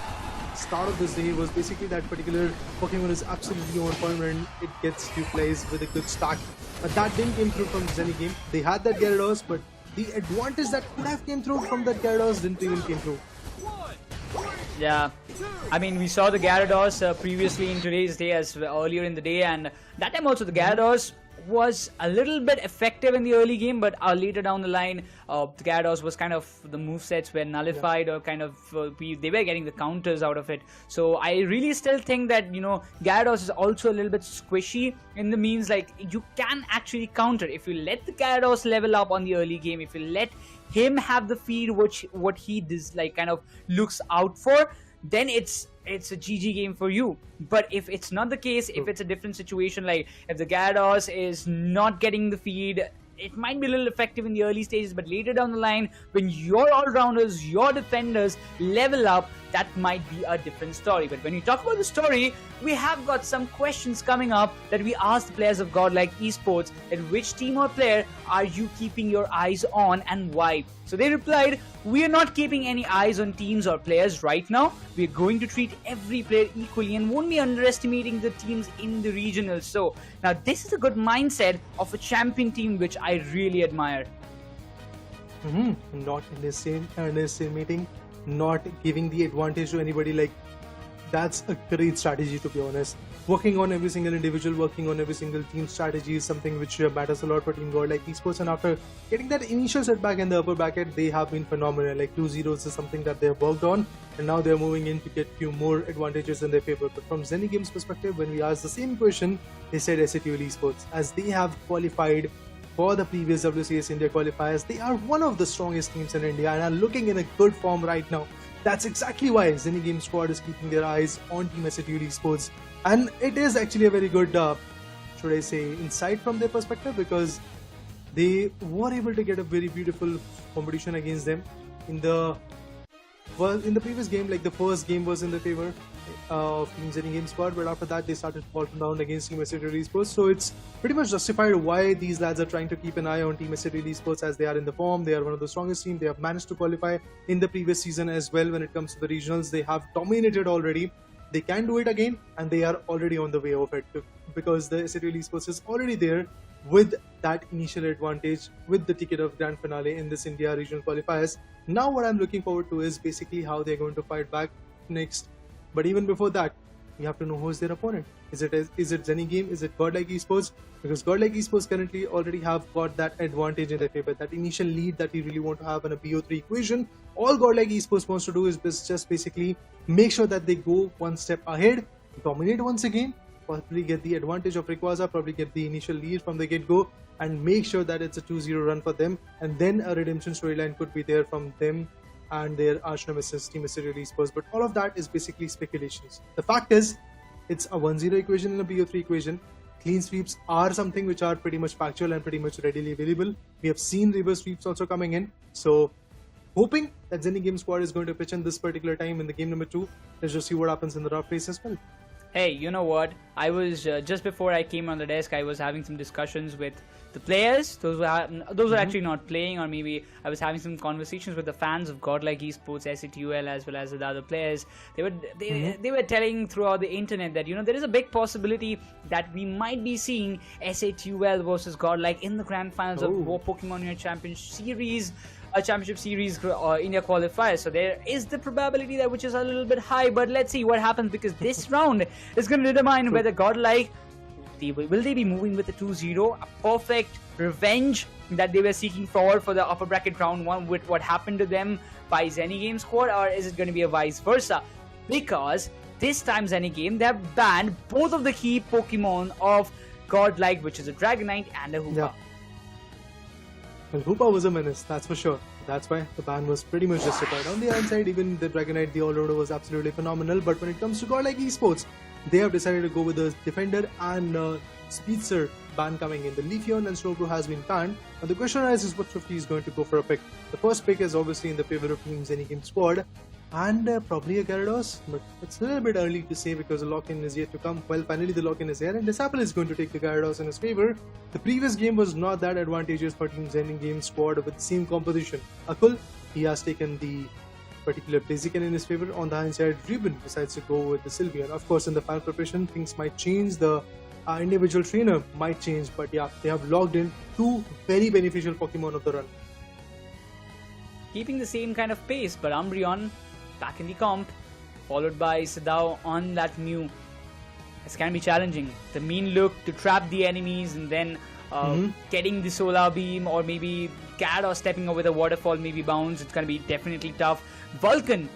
Speaker 2: start of this day was basically that particular Pokemon is absolutely on point and it gets few plays with a good stack. But that didn't come through from Zeni Game. They had that Gyarados, but the advantage that could have came through from that Gyarados didn't even came through.
Speaker 1: Yeah, I mean, we saw the Gyarados previously in today's day as well, earlier in the day, and that time also the Gyarados was a little bit effective in the early game, but later down the line, the Gyarados was kind of, the movesets were nullified, or kind of, they were getting the counters out of it. So I really still think that, you know, Gyarados is also a little bit squishy in the means like you can actually counter. If you let the Gyarados level up on the early game, if you let him have the feed which what he does, like kind of looks out for, then it's a GG game for you. But if it's not the case, if it's a different situation, like if the Gyarados is not getting the feed, it might be a little effective in the early stages, but later down the line, when your all-rounders, your defenders level up, that might be a different story. But when you talk about the story, we have got some questions coming up that we asked the players of Godlike Esports, that which team or player are you keeping your eyes on and why? So they replied, we are not keeping any eyes on teams or players right now. We are going to treat every player equally and won't be underestimating the teams in the regionals. So now this is a good mindset of a champion team, which I really admire.
Speaker 2: Not underestimating, not giving the advantage to anybody, like that's a great strategy, to be honest. Working on every single individual, working on every single team strategy is something which matters a lot for Team Godlike Esports, and after getting that initial setback in the upper bracket, they have been phenomenal. Like 2-0 is something that they have worked on, and now they're moving in to get few more advantages in their favor. But from Zeni Game's perspective, when we asked the same question, they said Satl Esports, as they have qualified for the previous WCS India qualifiers. They are one of the strongest teams in India and are looking in a good form right now. That's exactly why Zeni Game squad is keeping their eyes on Team Satl Esports, and it is actually a very good, should I say, insight from their perspective, because they were able to get a very beautiful competition against them in the previous game. Like the first game was in the favor of Team Zeni Game squad, but after that they started falling down against Team Satl Esports. So it's pretty much justified why these lads are trying to keep an eye on Team Satl Esports, as they are in the form. They are one of the strongest teams. They have managed to qualify in the previous season as well. When it comes to the regionals, they have dominated already. They can do it again, and they are already on the way of it, because the Satl Esports is already there with that initial advantage, with the ticket of grand finale in this India regional qualifiers. Now what I'm looking forward to is basically how they're going to fight back next. But even before that, you have to know who is their opponent. Is it Zeni Game? Is it Godlike Esports? Because Godlike Esports currently already have got that advantage in their favor, that initial lead that you really want to have in a BO3 equation. All Godlike Esports wants to do is just basically make sure that they go one step ahead, dominate once again, probably get the advantage of Rayquaza, probably get the initial lead from the get-go, and make sure that it's a 2-0 run for them, and then a redemption storyline could be there from them and their arch nemesis Team Satl Esports. But all of that is basically speculations. The fact is, it's a 1-0 equation and a BO3 equation. Clean sweeps are something which are pretty much factual and pretty much readily available. We have seen reverse sweeps also coming in. So hoping that Zeni Game squad is going to pitch in this particular time in the game number 2. Let's just see what happens in the draft phase as well.
Speaker 1: Hey, you know what? I was just before I came on the desk, I was having some discussions with the players. Those were actually not playing, or maybe I was having some conversations with the fans of Godlike Esports, SATUL, as well as the other players. They were telling throughout the internet that, you know, there is a big possibility that we might be seeing SATUL versus Godlike in the grand finals of Pokemon UNITE Championship Series. Championship Series India Qualifier. So there is the probability that which is a little bit high, but let's see what happens, because this round is going to determine whether Godlike, will they be moving with a 2-0, a perfect revenge that they were seeking forward for the upper bracket round 1 with what happened to them by Zeni Game squad, or is it going to be a vice versa? Because this time Zeni Game, they have banned both of the key Pokemon of Godlike, which is a Dragonite and a Hoopa.
Speaker 2: Yeah. Well, Hoopa was a menace, that's for sure. That's why the ban was pretty much justified. On the other side, even the Dragonite, the all-rounder, was absolutely phenomenal. But when it comes to Godlike Esports, they have decided to go with the Defender and Speedster ban coming in. The Leafeon and Snowbrew has been banned. Now the question arises, what 50 is going to go for a pick? The first pick is obviously in the favor of Team Zeni Game squad, and probably a Gyarados, but it's a little bit early to say because the lock-in is yet to come. Well, finally the lock-in is here, and Satl is going to take the Gyarados in his favor. The previous game was not that advantageous for Team Zeni Game squad with the same composition. Akul, he has taken the particular Blaziken in his favor. On the hindsight, Ruben decides to go with the Sylveon. Of course, in the final preparation, things might change. The individual trainer might change, but yeah, they have logged in 2 very beneficial Pokemon of the run.
Speaker 1: Keeping the same kind of pace, but Umbreon back in the comp, followed by Sadao on that Mew. This can be challenging. The mean look to trap the enemies, and then getting the Solar Beam, or maybe Gyarados stepping over the waterfall, maybe bounce. It's going to be definitely tough. Vulcan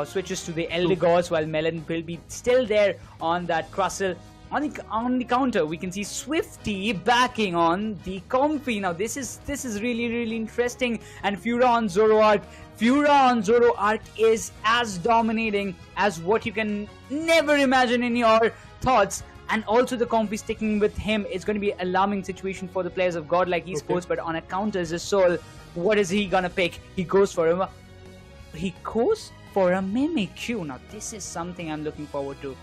Speaker 1: switches to the Eldegoss, while Melon will be still there on that Crustle. On the counter, we can see Swifty backing on the Comfy. Now this is really interesting. And Fura on Zoroark. Fura on Zoroark is as dominating as what you can never imagine in your thoughts. And also the Comfy sticking with him is going to be an alarming situation for the players of Godlike Esports. Okay. But on a counter as a soul, what is he gonna pick? He goes for a Mimikyu. Now this is something I'm looking forward to.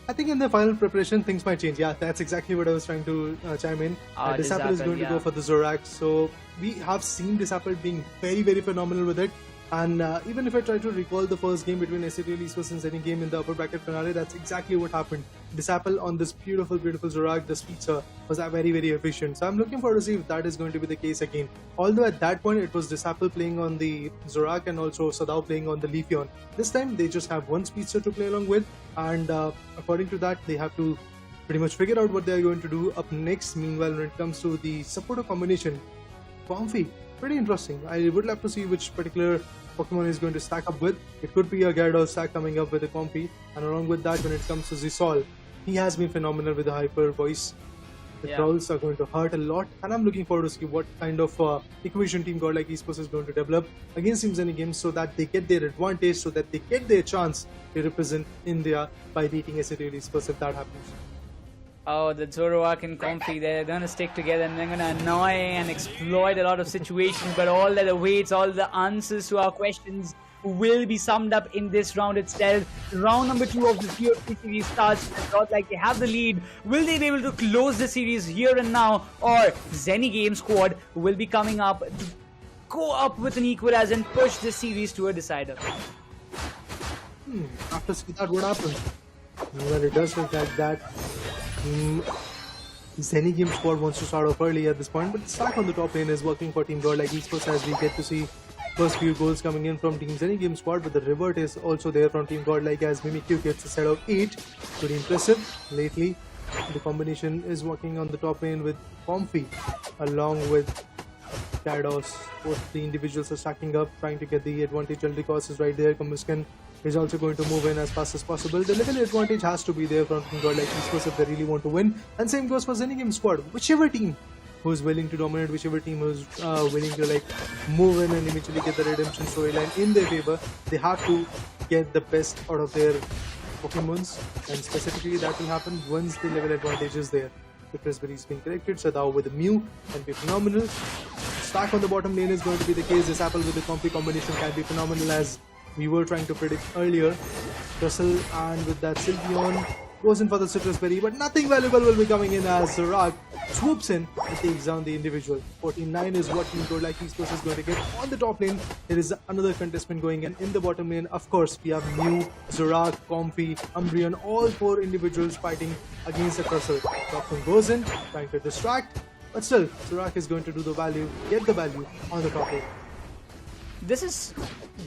Speaker 2: I think in the final preparation, things might change. Yeah, that's exactly what I was trying to chime in. Disapple is going to go for the Zorak. So we have seen Disapple being very phenomenal with it. And even if I try to recall the first game between Satl Esports and Zeni Game in the upper bracket finale, that's exactly what happened. Disapple on this beautiful Zorak, the Speedster, was very efficient. So I'm looking forward to see if that is going to be the case again. Although at that point it was Disapple playing on the Zorak and also Sadao playing on the Leafeon. This time they just have one Speedster to play along with, and according to that they have to pretty much figure out what they are going to do up next. Meanwhile, when it comes to the supporter combination, Comfy, pretty interesting. I would love to see which particular Pokemon is going to stack up with. It could be a Gyarados stack coming up with a Comfy, and along with that, when it comes to Zisol, he has been phenomenal with the Hyper Voice. The trolls are going to hurt a lot, and I'm looking forward to see what kind of equation team Godlike Esports is going to develop against Team Zeni Games, so that they get their advantage, so that they get their chance to represent India by beating Satl Esports if that happens.
Speaker 1: Oh, the Zoroark and Comfy, they're going to stick together and they're going to annoy and exploit a lot of situations, but all that awaits, all the answers to our questions will be summed up in this round itself. Round number 2 of the TO3 series starts. Like they have the lead. Will they be able to close the series here and now, or Zeni Game squad will be coming up to go up with an equalizer and push this series to a decider?
Speaker 2: After seeing that, what happens? Well, it does look like that. Zeni Game squad wants to start off early at this point, but the stack on the top lane is working for Team Godlike Esports, as we get to see first few goals coming in from Team Zeni Game squad, but the revert is also there from Team Godlike as Mimikyu gets a set of 8. Pretty impressive. Lately, the combination is working on the top lane with Comfy along with Gyarados. Both the individuals are stacking up, trying to get the advantage. Eldegoss is right there. Kumuskan is also going to move in as fast as possible. The level advantage has to be there from Team Godlike Esports if they really want to win. And same goes for Zeni Game squad. Whichever team who's willing to dominate, whichever team who's willing to move in and eventually get the redemption storyline in their favor, they have to get the best out of their Pokemons, and specifically that will happen once the level advantage is there. The Prisberry is being corrected, Sadao with the Mew can be phenomenal. Stack on the bottom lane is going to be the case. This Apple with the Comfy combination can be phenomenal, as we were trying to predict earlier. Russell and with that Sylveon goes in for the Citrus Berry, but nothing valuable will be coming in as Zorak swoops in and takes down the individual. 14-9 is what Team Godlike Esports is going to get. On the top lane, there is another contestant going in the bottom lane. Of course, we have Mew, Zorak, Comfy, Umbreon, all 4 individuals fighting against the Crustle. Top lane goes in, trying to distract. But still, Zorak is going to do the value, get the value on the top lane.
Speaker 1: This is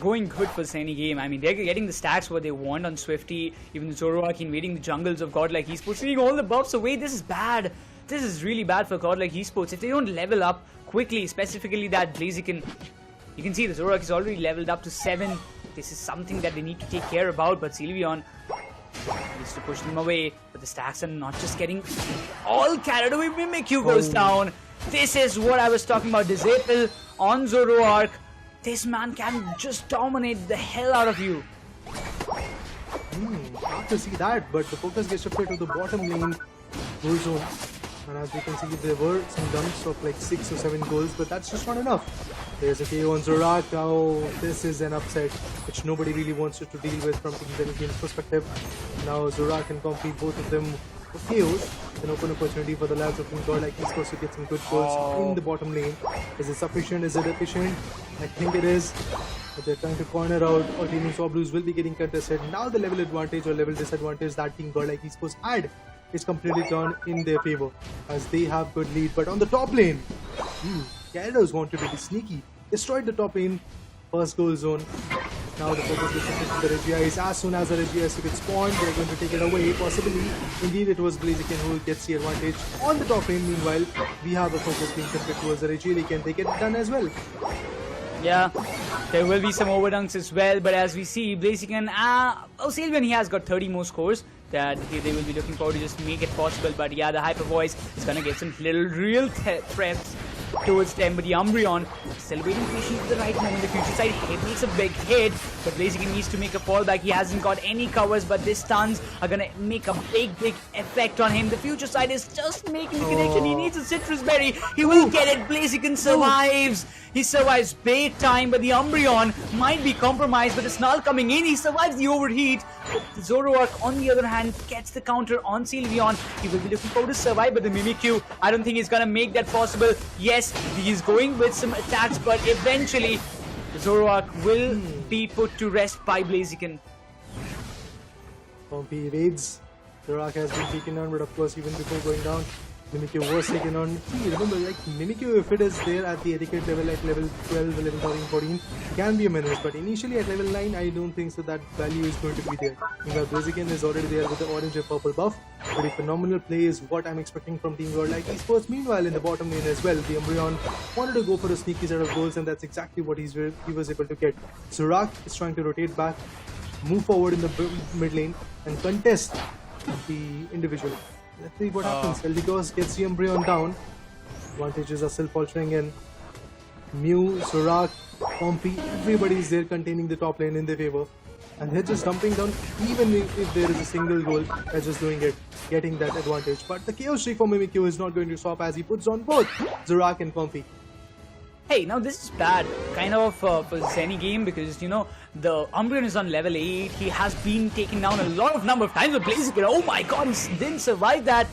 Speaker 1: going good for Zeni Game. I mean, they're getting the stacks what they want on Swifty. Even Zoroark invading the jungles of Godlike Esports, taking all the buffs away. This is bad. This is really bad for Godlike Esports. If they don't level up quickly, specifically that Blaziken, you can see the Zoroark is already leveled up to 7. This is something that they need to take care about. But Sylveon needs to push them away. But the stacks are not just getting all carried away. Mimikyu goes down. This is what I was talking about. Satl on Zoroark. This man can just dominate the hell out of you.
Speaker 2: Hard to see that, but the focus gets shifted to the bottom lane goal zone. And as we can see, there were some dumps of like 6 or 7 goals, but that's just not enough. There's a KO on Zorak. Now this is an upset which nobody really wants to deal with from the Zeni Game's perspective. Now Zorak and Comfy, both of them KOs. An open opportunity for the lads of Godlike Esports to get some good goals in the bottom lane. Is it sufficient? Is it efficient? I think it is. But they're trying to corner out, or Team Saw Blues will be getting contested. Now the level advantage or level disadvantage that Team Godlike Esports had is completely turned in their favor as they have good lead. But on the top lane, NeKRoz wanted to be sneaky. Destroyed the top lane, first goal zone. Now the focus is shifted to the Regiais. As soon as the Regiais gets spawned, they're going to take it away. Possibly, indeed, it was Blaziken who gets the advantage on the top lane. Meanwhile, we have a focus being shifted towards the Regiais. Can they get it done as well?
Speaker 1: Yeah, there will be some overdunks as well, but as we see, Blaziken, Sylveon, he has got 30 more scores that they will be looking forward to just make it possible. But yeah, the Hyper Voice is gonna get some little real threats towards them, but the Umbreon still waiting patiently for the right moment. The future side hit makes a big hit, but Blaziken needs to make a fallback. He hasn't got any covers, but these stuns are gonna make a big effect on him. The future side is just making the connection. He needs a Citrus Berry. He will get it. Blaziken survives. He survives bait time, but the Umbreon might be compromised. But the Snarl coming in, he survives the overheat. But the Zoroark, on the other hand, gets the counter on Sylveon. He will be looking forward to survive, but the Mimikyu, I don't think he's gonna make that possible. Yes, he's going with some attacks, but eventually the Zoroark will be put to rest by Blaziken.
Speaker 2: Pompey evades. Zorak has been taken down, but of course, even before going down, Mimikyu was taken on. See, remember, like Mimikyu, if it is there at the etiquette level, at level 12, level 13, 14, can be a menace. But initially at level 9, I don't think so that value is going to be there. Meanwhile, Blaziken is already there with the orange and purple buff. But a phenomenal play is what I'm expecting from Team Godlike Esports. Meanwhile, in the bottom lane as well, the Umbreon wanted to go for a sneaky set of goals, and that's exactly what he was able to get. Zorak is trying to rotate back, move forward in the mid lane, and contest the individual. Let's see what happens. NeKRoz gets the Umbreon down. Advantages are still faltering in. Mew, Zorak, Pompey, everybody is there containing the top lane in their favor. And they're just dumping down, even if there is a single goal, they're just doing it, getting that advantage. But the KO streak for Mimikyu is not going to stop as he puts on both Zorak and Pompey.
Speaker 1: Hey, now this is bad, kind of for Zeni Game, because you know the Umbreon is on level 8. He has been taken down a lot of number of times with Blaziken. Oh my god, he didn't survive that.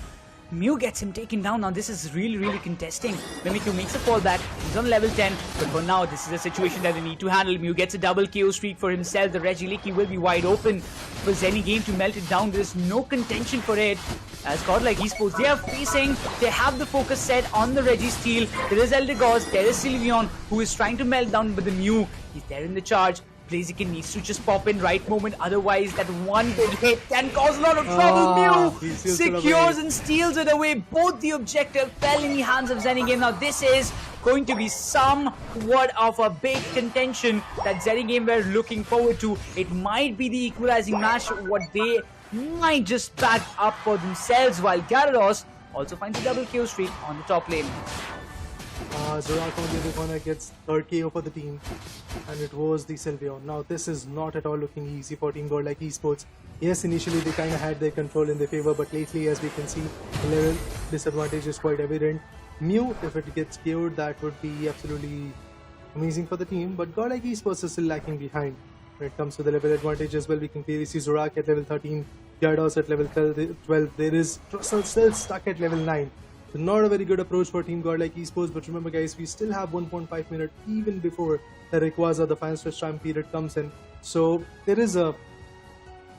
Speaker 1: Mew gets him taken down. Now this is really contesting. Mimikyu makes a fallback. He's on level 10, but for now this is a situation that they need to handle. Mew gets a double KO streak for himself. The Regieleki will be wide open for Zeni Game to melt it down. There is no contention for it. As Godlike Esports, they have the focus set on the Registeel. There is NeKRoz, there is Sylveon who is trying to melt down, but the Mew, he's there in the charge. Blaziken needs to just pop in right moment, otherwise that one big hit can cause a lot of trouble. Mew secures and steals it away. Both the objective fell in the hands of Zeni Game. Now this is going to be somewhat of a big contention that Zeni Game were looking forward to. It might be the equalizing match, what they might just back up for themselves, while NeKRoz also finds a double KO streak on the top lane.
Speaker 2: Zorak on the other corner gets third KO for the team, and it was the Sylveon. Now this is not at all looking easy for Team Godlike Esports. Yes, initially they kind of had their control in their favor, but lately, as we can see, the level disadvantage is quite evident. Mew, if it gets KO'd, that would be absolutely amazing for the team, but Godlike Esports is still lacking behind. When it comes to the level advantage as well, we can clearly see Zorak at level 13, NeKRoz at level 12. There is Trussell still stuck at level 9. So not a very good approach for Team Godlike Esports, but remember guys, we still have 1.5 minutes even before the Rayquaza, the final stretch time period comes in. So there is a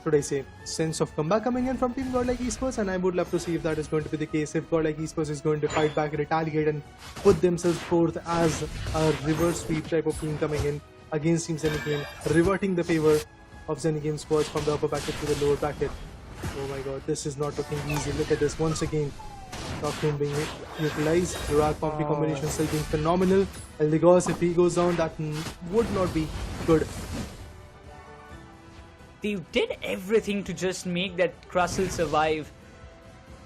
Speaker 2: should I say, sense of comeback coming in from Team Godlike Esports, and I would love to see if that is going to be the case, if Godlike Esports is going to fight back, retaliate and put themselves forth as a reverse sweep type of team coming in against Team Zeni Game, reverting the favor of Zeni Game squads from the upper bracket to the lower bracket. Oh my god, this is not looking easy. Look at this once again. Nocturne being utilized, Durak Pompi combination still being phenomenal. NeKRoz, if he goes down, that would not be good.
Speaker 1: They did everything to just make that Krustle survive.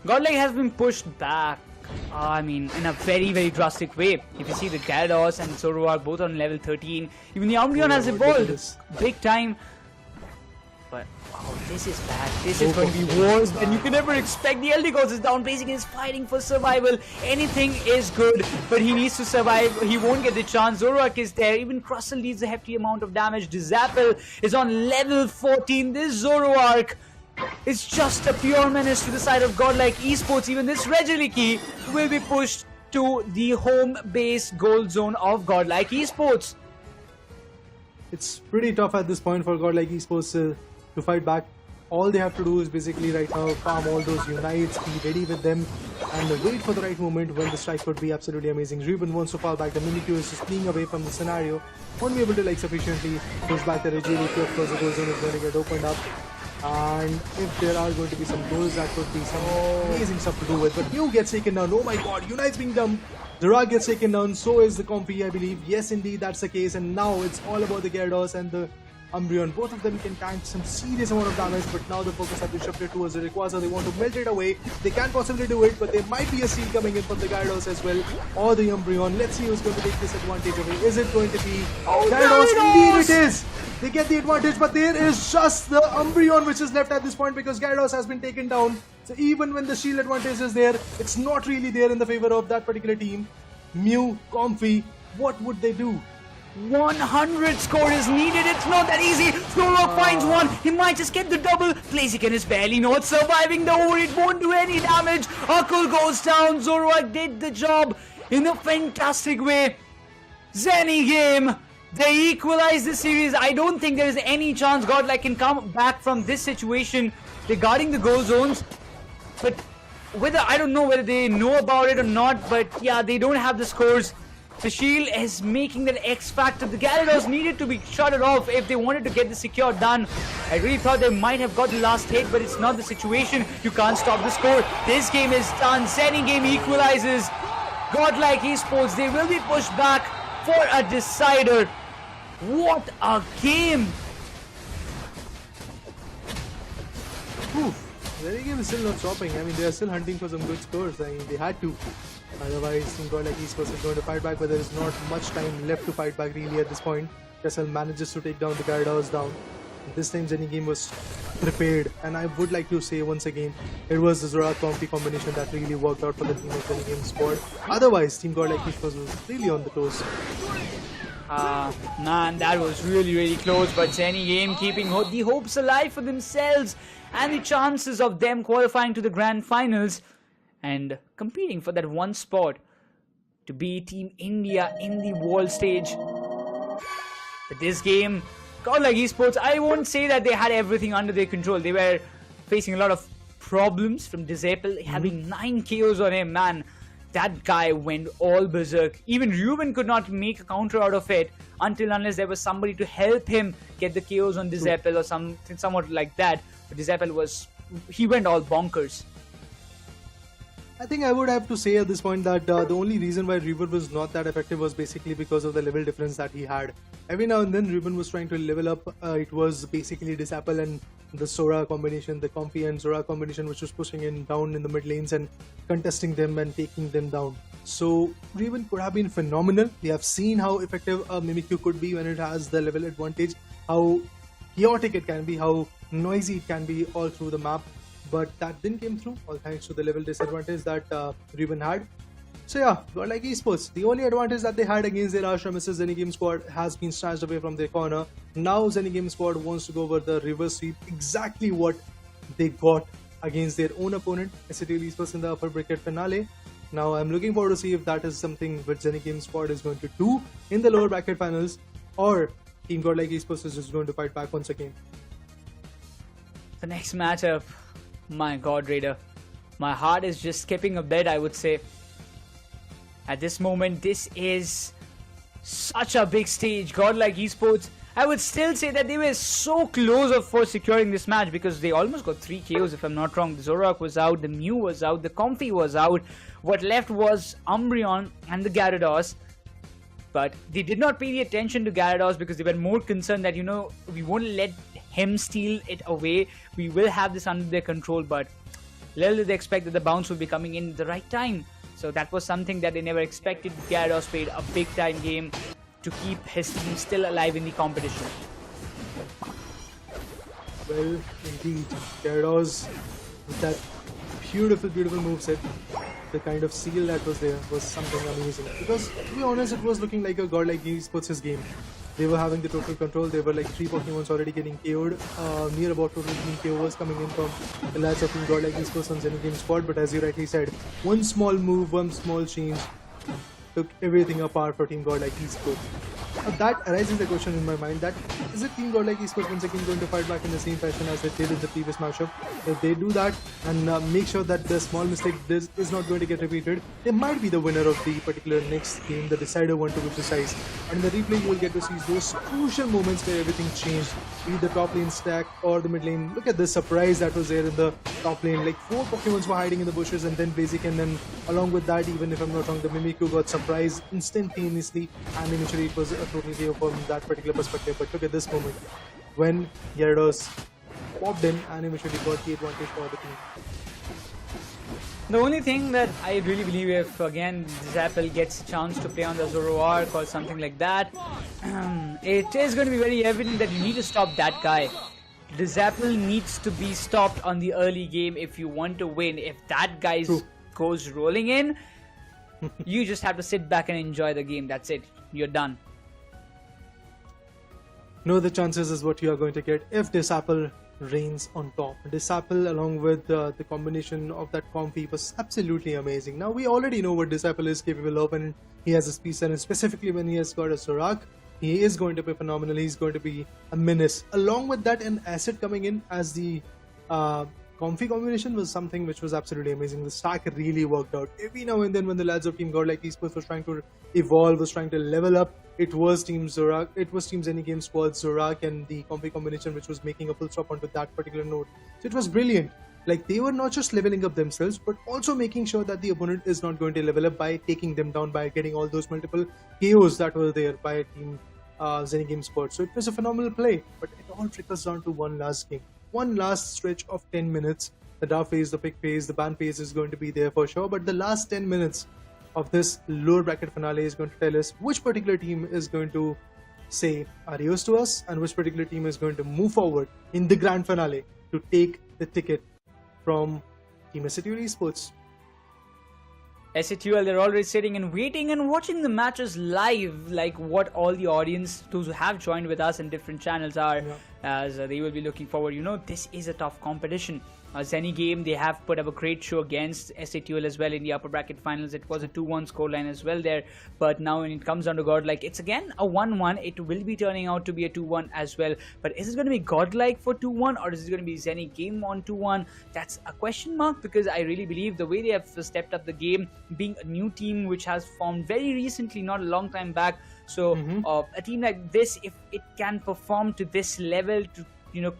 Speaker 1: Godlike has been pushed back. I mean, in a very, very drastic way. If you see the Gyarados and Zoroark both on level 13, even the Umbreon has evolved big time. But oh, this is bad. This is going to be worse than you can ever expect. The NeKRoz is down. Basically, is fighting for survival. Anything is good, but he needs to survive. He won't get the chance. Zoroark is there. Even Krustle needs a hefty amount of damage. Zapple is on level 14. This Zoroark is just a pure menace to the side of Godlike Esports. Even this Regieleki will be pushed to the home base gold zone of Godlike Esports.
Speaker 2: It's pretty tough at this point for Godlike Esports to fight back. All they have to do is basically right now farm all those unites, be ready with them, and wait for the right moment when the strike would be absolutely amazing. Ruben wants to fall back. The Mimikyu is just fleeing away from the scenario. Won't be able to sufficiently push back the Regieleki. Of course, the goal zone is going to get opened up. And if there are going to be some goals, that could be some amazing stuff to do with. But Mew gets taken down. Oh my god, Unite's being dumped. Durak gets taken down. So is the Comfy, I believe. Yes, indeed, that's the case. And now it's all about the Gyarados and the Umbreon. Both of them can tank some serious amount of damage. But now the focus has been shifted towards the Rayquaza. They want to melt it away. They can possibly do it. But there might be a steal coming in from the Gyarados as well. Or the Umbreon. Let's see who's going to take this advantage away. Is it going to be Gyarados? Indeed it is. They get the advantage, but there is just the Umbreon which is left at this point because Gyarados has been taken down. So even when the shield advantage is there, it's not really there in the favor of that particular team. Mew, Comfy, what would they do?
Speaker 1: 100 score is needed. It's not that easy. Zoroark finds one. He might just get the double. Blaziken is barely not surviving the over. It won't do any damage. Akul goes down. Zoroark did the job in a fantastic way. Zeni Game, they equalize the series. I don't think there is any chance Godlike can come back from this situation regarding the goal zones. But I don't know whether they know about it or not. But yeah, they don't have the scores. The shield is making that X factor. The Gyarados needed to be shuttered off if they wanted to get the secure done. I really thought they might have got the last hit, but it's not the situation. You can't stop the score. This game is done. Zeni Game equalizes. Godlike Esports, they will be pushed back for a decider. What a game!
Speaker 2: Zeni Game is still not stopping. I mean, they are still hunting for some good scores. I mean, they had to. Otherwise, Team Godlike Esports is going to fight back, but there is not much time left to fight back really at this point. Satl manages to take down the Gyarados down. This time Zeni Game was prepared, and I would like to say once again, it was the Zoroark Comfy combination that really worked out for the team of Zeni Game squad. Otherwise, Team Godlike Esports was really on the toes.
Speaker 1: Man, that was really, really close, but Zeni Game keeping the hopes alive for themselves and the chances of them qualifying to the grand finals and competing for that one spot to be Team India in the world stage. But this game, Godlike Esports, I won't say that they had everything under their control. They were facing a lot of problems from Zapple, having 9 KOs on him. Man, that guy went all berserk. Even Ruben could not make a counter out of it unless there was somebody to help him get the KOs on Zapple or something somewhat like that. But Zapple he went all bonkers.
Speaker 2: I think I would have to say at this point that the only reason why Ruben was not that effective was basically because of the level difference that he had. Every now and then Ruben was trying to level up. It was basically Zapple and the Sora combination, the Comfy and Sora combination, which was pushing in down in the mid lanes and contesting them and taking them down. So Ruben could have been phenomenal. We have seen how effective a Mimikyu could be when it has the level advantage, how chaotic it can be, how noisy it can be all through the map. But that didn't come through, all thanks to the level disadvantage that Ruben had. So yeah, Godlike Esports, the only advantage that they had against their arch nemesis Zeni Game squad has been snatched away from their corner. Now Zeni Game squad wants to go over the reverse sweep, exactly what they got against their own opponent, Satl Esports in the upper bracket finale. Now I'm looking forward to see if that is something which Zeni Game squad is going to do in the lower bracket finals, or Team Godlike Esports is just going to fight back once again.
Speaker 1: The next matchup, my god, Raider. My heart is just skipping a bit, I would say. At this moment, this is such a big stage. Godlike Esports, I would still say that they were so close for securing this match because they almost got 3 KOs if I'm not wrong. The Zorak was out, the Mew was out, the Comfy was out. What left was Umbreon and the Gyarados. But they did not pay the attention to Gyarados because they were more concerned that, we won't let him steal it away. We will have this under their control, but little did they expect that the bounce would be coming in at the right time. So that was something that they never expected. Gyarados played a big time game to keep his team still alive in the competition.
Speaker 2: Well, indeed, Gyarados with that beautiful moveset, the kind of seal that was there was something amazing. Because to be honest, it was looking like a Godlike Esports' game. They were having the total control. There were like 3 Pokemons already getting KO'd. Near about total 3 KOs coming in from the lads of Team Godlike Esports on Zeni Game squad. But as you rightly said, one small move, one small change took everything apart for Team Godlike Esports. That arises the question in my mind that is it Team Godlike Esports once again going to fight back in the same fashion as they did in the previous matchup? If they do that and make sure that the small mistake is not going to get repeated, they might be the winner of the particular next game, the decider one to be precise. And in the replay you will get to see those crucial moments where everything changed, be it the top lane stack or the mid lane. Look at the surprise that was there in the top lane, like 4 Pokemons were hiding in the bushes and then Blaziken, and along with that, even if I'm not wrong, the Mimikyu got surprised instantaneously and initially it was a total KO from that particular perspective. But look at this moment when Gyarados popped in and initially got the advantage for the team.
Speaker 1: The only thing that I really believe, if again Satl gets a chance to play on the Zoroark or something like that, it is going to be very evident that you need to stop that guy. The Satl needs to be stopped on the early game if you want to win. If that guy goes rolling in, you just have to sit back and enjoy the game. That's it. You're done.
Speaker 2: No other chances is what you are going to get if this Satl reigns on top. This Satl along with the combination of that Comfy was absolutely amazing. Now we already know what this Satl is capable of, and he has a speed and specifically when he has got a Zorak, he is going to be phenomenal. He's going to be a menace. Along with that, an asset coming in as the Comfy combination was something which was absolutely amazing. The stack really worked out. Every now and then when the lads of Team Godlike Esports was trying to evolve, was trying to level up, it was Team Zorak, it was Team Zeni Game squad, Zorak and the Comfy combination which was making a full stop onto that particular node. So it was brilliant. Like they were not just leveling up themselves, but also making sure that the opponent is not going to level up by taking them down, by getting all those multiple KOs that were there by Team Zeni Game squad. So it was a phenomenal play, but it all trickles down to one last game. One last stretch of 10 minutes. The draft phase, the pick phase, the ban phase is going to be there for sure, but the last 10 minutes of this lower bracket finale is going to tell us which particular team is going to say adios to us and which particular team is going to move forward in the grand finale to take the ticket from Team Satl Esports.
Speaker 1: SATUL, they're already sitting and waiting and watching the matches live, like what all the audience, those who have joined with us in different channels are, as they will be looking forward. This is a tough competition. Zeni Game, they have put up a great show against SATUL as well in the upper bracket finals. It was a 2-1 scoreline as well there, but now when it comes down to Godlike, it's again a 1-1. It will be turning out to be a 2-1 as well, but is it going to be Godlike for 2-1 or is it going to be Zeni Game on 2-1? That's a question mark, because I really believe the way they have stepped up the game, being a new team which has formed very recently, not a long time back. So a team like this, if it can perform to this level, to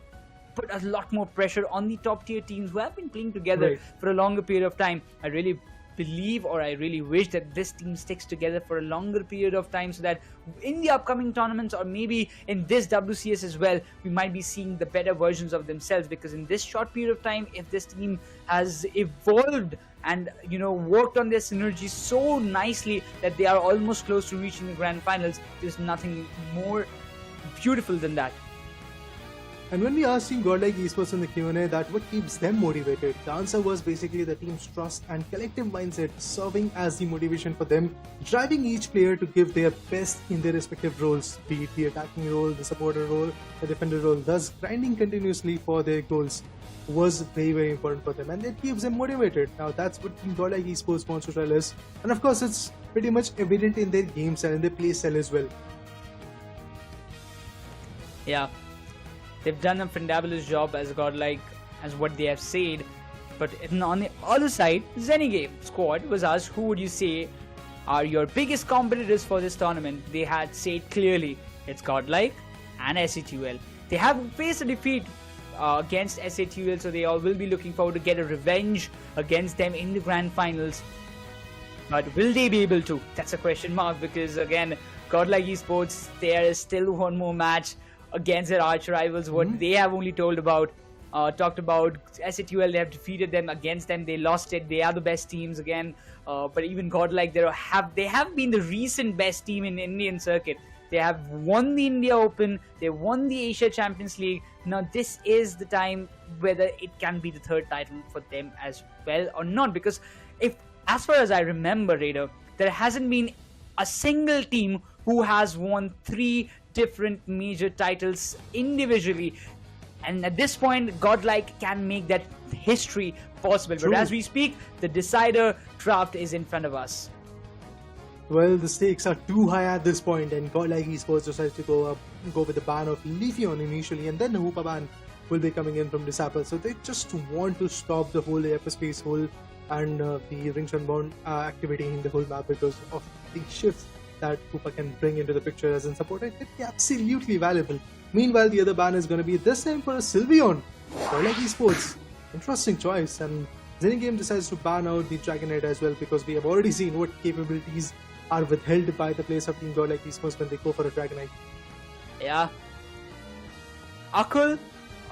Speaker 1: put a lot more pressure on the top tier teams who have been playing together for a longer period of time. I really believe, or I really wish that this team sticks together for a longer period of time so that in the upcoming tournaments or maybe in this WCS as well, we might be seeing the better versions of themselves, because in this short period of time, if this team has evolved and worked on their synergy so nicely that they are almost close to reaching the grand finals, there's nothing more beautiful than that.
Speaker 2: And when we asked Team Godlike Esports in the Q&A that what keeps them motivated, the answer was basically the team's trust and collective mindset serving as the motivation for them, driving each player to give their best in their respective roles, be it the attacking role, the supporter role, the defender role. Thus, grinding continuously for their goals was very important for them, and it keeps them motivated. Now that's what Team Godlike Esports wants to tell us, and of course it's pretty much evident in their game style and their play style as well.
Speaker 1: Yeah. They've done a fantabulous job as Godlike. as what they have said. But on the other side, Zeni Game squad was asked who would you say are your biggest competitors for this tournament. They had said clearly it's Godlike and SATL. They have faced a defeat against SATL, so they all will be looking forward to get a revenge against them in the grand finals. But will they be able to? That's a question mark, because again, Godlike Esports, there is still one more match against their arch rivals. What they have only talked about SATL, they have defeated them. Against them, they lost it. They are the best teams again. But even Godlike, they have been the recent best team in Indian circuit. They have won the India Open. They won the Asia Champions League. Now this is the time whether it can be the third title for them as well or not. Because as far as I remember, Raider, there hasn't been a single team who has won 3 different major titles individually. And at this point, Godlike can make that history possible.
Speaker 2: True.
Speaker 1: But as we speak, the decider draft is in front of us.
Speaker 2: Well, the stakes are too high at this point, and Godlike Esports decides to go with the ban of Leafeon initially, and then the Hoopa ban will be coming in from Satl. So they just want to stop the whole Hyperspace hole and the Rings Unbound activity in the whole map because of the shifts that Hoopa can bring into the picture as in support. It could be absolutely valuable. Meanwhile, the other ban is going to be this time for a Sylveon. Godlike Esports, interesting choice, and Zeni Game decides to ban out the Dragonite as well because we have already seen what capabilities are withheld by the players of Team Godlike Esports when they go for a Dragonite.
Speaker 1: Yeah. Akul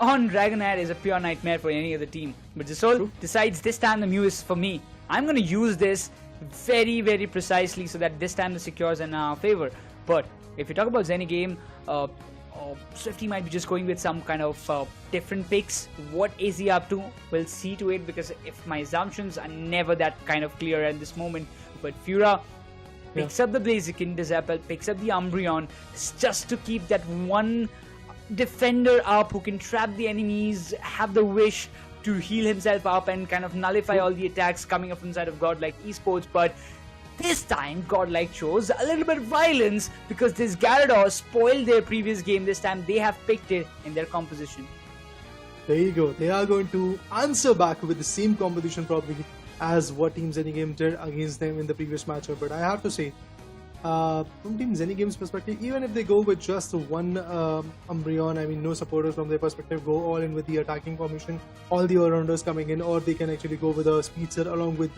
Speaker 1: on Dragonite is a pure nightmare for any other team. But Zisol decides this time the Mew is for me. I'm going to use this very, very precisely so that this time the secures in our favor. But if you talk about Zeni Game, Swifty might be just going with some kind of different picks. What is he up to? We'll see to it, because if my assumptions are never that kind of clear at this moment. But Fura picks up the Blaziken, Dizapel picks up the Umbreon just to keep that one defender up who can trap the enemies, have the wish to heal himself up and kind of nullify all the attacks coming up from the side of Godlike Esports. But this time, Godlike chose a little bit of violence because this Gyarados spoiled their previous game. This time, they have picked it in their composition.
Speaker 2: There you go. They are going to answer back with the same composition probably as what Team Zeni Game did against them in the previous matchup. But I have to say, from Team Zeni Game's perspective, even if they go with just one Umbreon, I mean no supporters from their perspective, go all in with the attacking formation, all the all-rounders coming in, or they can actually go with a Speedster along with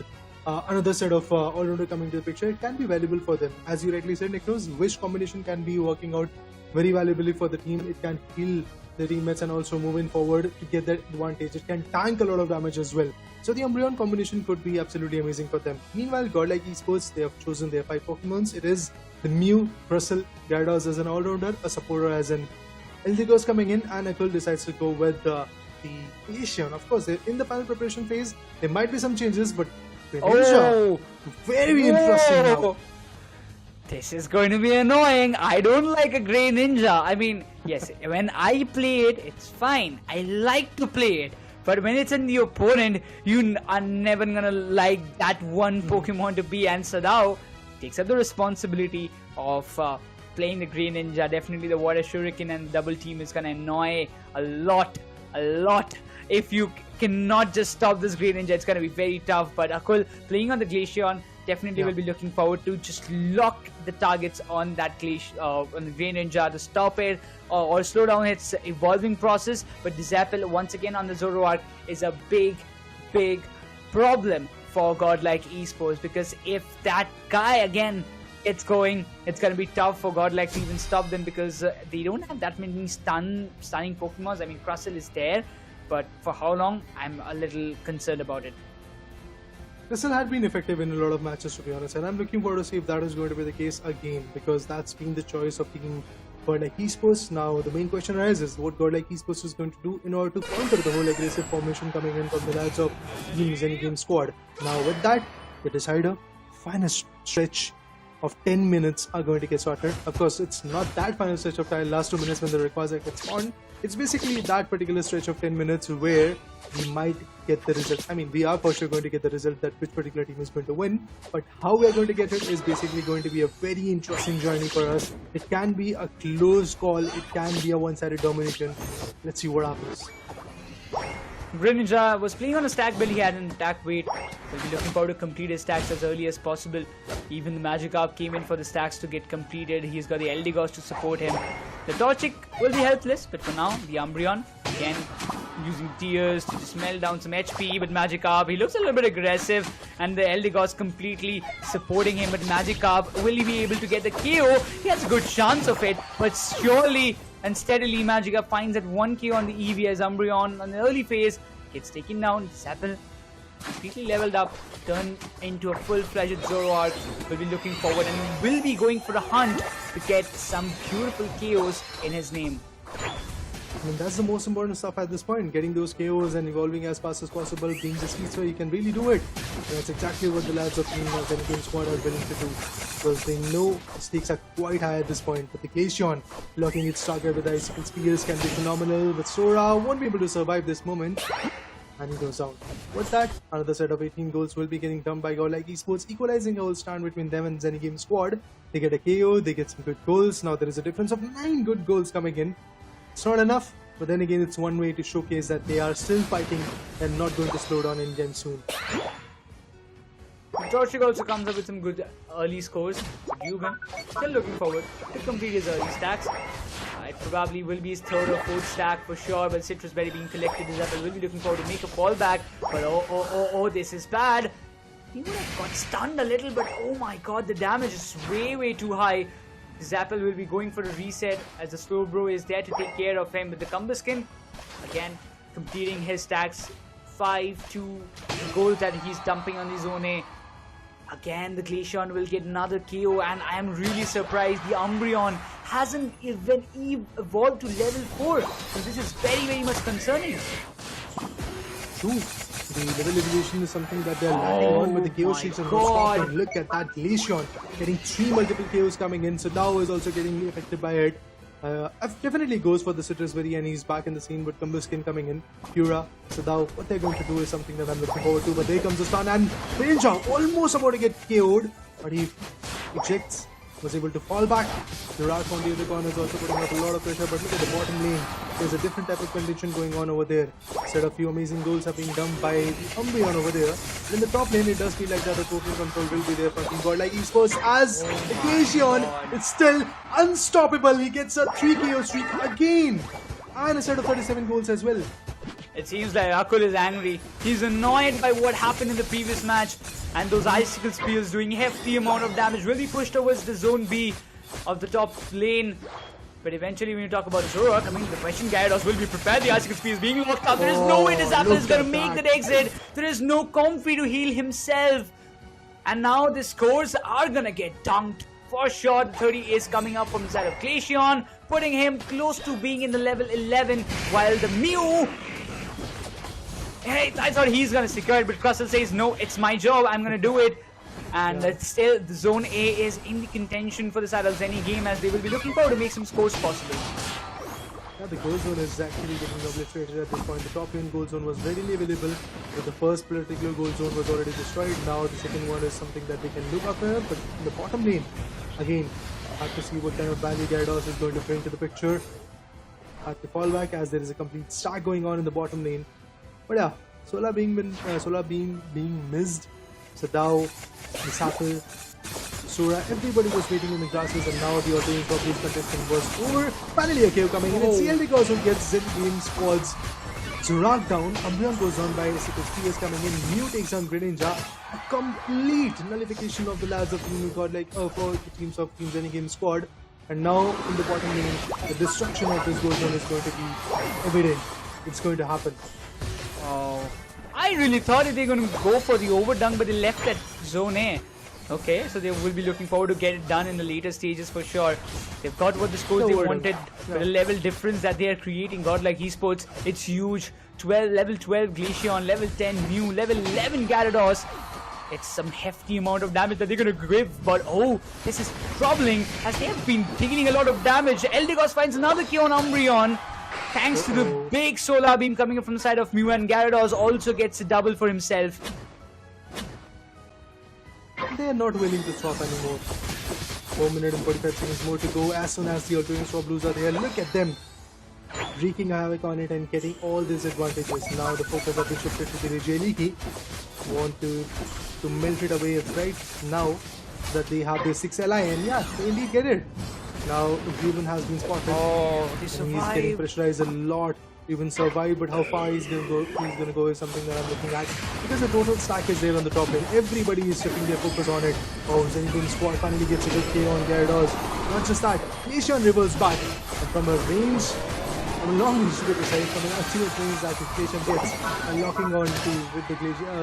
Speaker 2: another set of all-rounder coming to the picture, it can be valuable for them. As you rightly said, NeKRoz, which combination can be working out very valuably for the team. It can heal the teammates and also moving forward to get that advantage. It can tank a lot of damage as well. So the Umbreon combination could be absolutely amazing for them. Meanwhile, Godlike Esports, they have chosen their 5 Pokemons. It is the Mew, Crustle, Gyarados as an all-rounder, a supporter as an Eldegoss coming in, and Akul decides to go with the Asian. Of course, in the final preparation phase, there might be some changes, but Ninja, very interesting now.
Speaker 1: This is going to be annoying. I don't like a Grey Ninja. I mean, yes, when I play it, it's fine. I like to play it. But when it's in the opponent, you are never gonna like that one Pokemon to be. And Sadao takes up the responsibility of playing the Grey Ninja. Definitely the Water Shuriken and double team is gonna annoy a lot. If you cannot just stop this Grey Ninja, it's gonna be very tough. But Akul playing on the Glaceon definitely will be looking forward to just lock the targets on that on the Grey Ninja to stop it or slow down its evolving process. But Dizapel once again on the Zoroark is a big problem for Godlike Esports, because if that guy again gets going, it's gonna be tough for Godlike to even stop them, because they don't have that many stunning Pokemons. I mean, Crustle is there, but for how long, I'm a little concerned about it.
Speaker 2: Crustle had been effective in a lot of matches, to be honest, and I'm looking forward to see if that is going to be the case again, because that's been the choice of Team Godlike Esports. Now, the main question arises, what Godlike Esports is going to do in order to counter the whole aggressive formation coming in from the lads of Team Zeni Game squad. Now, with that, the decider, final stretch of 10 minutes are going to get started. Of course, it's not that final stretch of time, last 2 minutes when the Rayquaza gets on. It's basically that particular stretch of 10 minutes where we might get the result. I mean, we are for sure going to get the result that which particular team is going to win, but how we are going to get it is basically going to be a very interesting journey for us. It can be a close call, it can be a one-sided domination. Let's see what happens.
Speaker 1: Greninja was playing on a stack build. He had an attack weight. Will be looking forward to complete his stacks as early as possible. Even the Magikarp came in for the stacks to get completed. He's got the Eldegoss to support him. The Torchic will be helpless, but for now, the Umbreon again using tears to just melt down some HP. But Magikarp, he looks a little bit aggressive, and the Eldegoss completely supporting him. But Magikarp, will he be able to get the KO? He has a good chance of it, but surely and steadily Magikarp finds that 1 KO on the EV as Umbreon on the early phase gets taken down. Satl completely leveled up, turned into a full-fledged Zoroark. Will be looking forward and will be going for a hunt to get some beautiful KOs in his name.
Speaker 2: I mean, that's the most important stuff at this point. Getting those KOs and evolving as fast as possible. Being the speedster, you can really do it. And that's exactly what the lads of Team Zeni Game squad are willing to do. Because they know the stakes are quite high at this point. But the Glaceon locking its target with Icicle Spears can be phenomenal. But Sora won't be able to survive this moment. And he goes down. With that, another set of 18 goals will be getting dumped by Godlike Esports, equalizing a whole stand between them and Zeni Game squad. They get a KO, they get some good goals. Now there is a difference of 9 good goals coming in. It's not enough, but then again it's one way to showcase that they are still fighting and not going to slow down anytime soon.
Speaker 1: Torchic also comes up with some good early scores. Yugen still looking forward to complete his early stacks. It probably will be his 3rd or 4th stack for sure, but Citrus Berry being collected, Zapple will be looking forward to make a fallback. But oh, this is bad. He would have got stunned a little, but oh my god, the damage is way too high. Zapple will be going for a reset as the slow bro is there to take care of him. With the Kumbaskin, again, completing his stacks. 5-2 goals that he's dumping on the Zone A. Again, the Glaceon will get another KO, and I am really surprised the Umbreon hasn't even evolved to level 4. So this is very much concerning.
Speaker 2: True. The level evolution is something that they're lacking on, but the KO streaks are not stopped. And look at that Glaceon getting 3 multiple KOs coming in. So now is also getting affected by it. Definitely goes for the Citrus Berry, and he's back in the scene with Kumbaskin coming in. Pura. So now what they're going to do is something that I'm looking forward to. But there comes the stun, and Greninja almost about to get KO'd, but he ejects. Was able to fall back. Zoroark on the other corner is also putting up a lot of pressure, but look at the bottom lane. There's a different type of condition going on over there. Instead, a few amazing goals have been done by the Umbreon over there. In the top lane, it does feel like that the total control will be there for Team Godlike Esports, as the Glaceon is still unstoppable. He gets a 3 KO streak again, and a set of 37 goals as well.
Speaker 1: It seems like Akul is angry. He's annoyed by what happened in the previous match, and those Icicle Spears doing hefty amount of damage really pushed towards the Zone B of the top lane. But eventually, when you talk about Zoroark, I mean, the question Gyarados will be prepared. The Icicle Spear is being locked up. There is no way Zapple is going to make that exit. There is no Comfrey to heal himself. And now the scores are going to get dunked. For sure, the 30 is coming up from the side of Glaceon, putting him close to being in the level 11, while the Mew... Hey, I thought he's gonna secure it, but Crustle says, no, it's my job, I'm gonna do it. And still, the Zone A is in the contention for the side of Zeni Game, as they will be looking forward to make some scores possible.
Speaker 2: Yeah, the goal zone is actually getting obliterated at this point. The top lane goal zone was readily available, but the first particular goal zone was already destroyed. Now the second one is something that they can look after, but in the bottom lane, again, have to see what kind of value Gyarados is going to bring to the picture. Have to fall back as there is a complete stack going on in the bottom lane. But yeah, Solar Beam being missed. So now the Satl, Sora, everybody was waiting in the grasses, and now the audience of this contestant was over. Finally a KO coming in, and Eldegoss who gets Zeni Game squad's Zoroark down. Umbreon goes down by Icicle Spears coming in. Mew takes on Greninja. A complete nullification of the lads of Team Godlike for the teams of Team Zeni Game squad. And now in the bottom lane, the destruction of this goal zone is going to be evident. It's going to happen.
Speaker 1: Oh, I really thought they were going to go for the overdunk, but they left at Zone A. Okay, so they will be looking forward to get it done in the later stages for sure. They've got what the scores they wanted, but the level difference that they are creating, Godlike Esports, it's huge. Level 12 Glaceon, level 10 Mew, level 11 Gyarados. It's some hefty amount of damage that they're going to give, but oh, this is troubling as they have been dealing a lot of damage. Eldegoss finds another KO on Umbreon. Thanks to the big Solar Beam coming up from the side of Mew, and Gyarados also gets a double for himself.
Speaker 2: They are not willing to swap anymore. 4 minutes and 45 seconds more to go. As soon as the alternate swap blues are there, look at them. wreaking havoc on it and getting all these advantages. Now the focus has been shifted to the Jeliki. Want to melt it away right now that they have their 6 ally, and yeah, they indeed get it. Now Ruben has been spotted.
Speaker 1: Oh, they
Speaker 2: And he's getting
Speaker 1: survive.
Speaker 2: pressurized a lot. Ruben survived, but how far he's gonna go is something that I'm looking at. Because the total stack is there on the top lane. Everybody is shifting their focus on it. Oh, Zeni Game squad finally gets a good KO on GyaraDoz. Not just that, Glacian reverses back. And from a range, from a long range to be precise, from an ultimate range that Glacian gets, and locking on to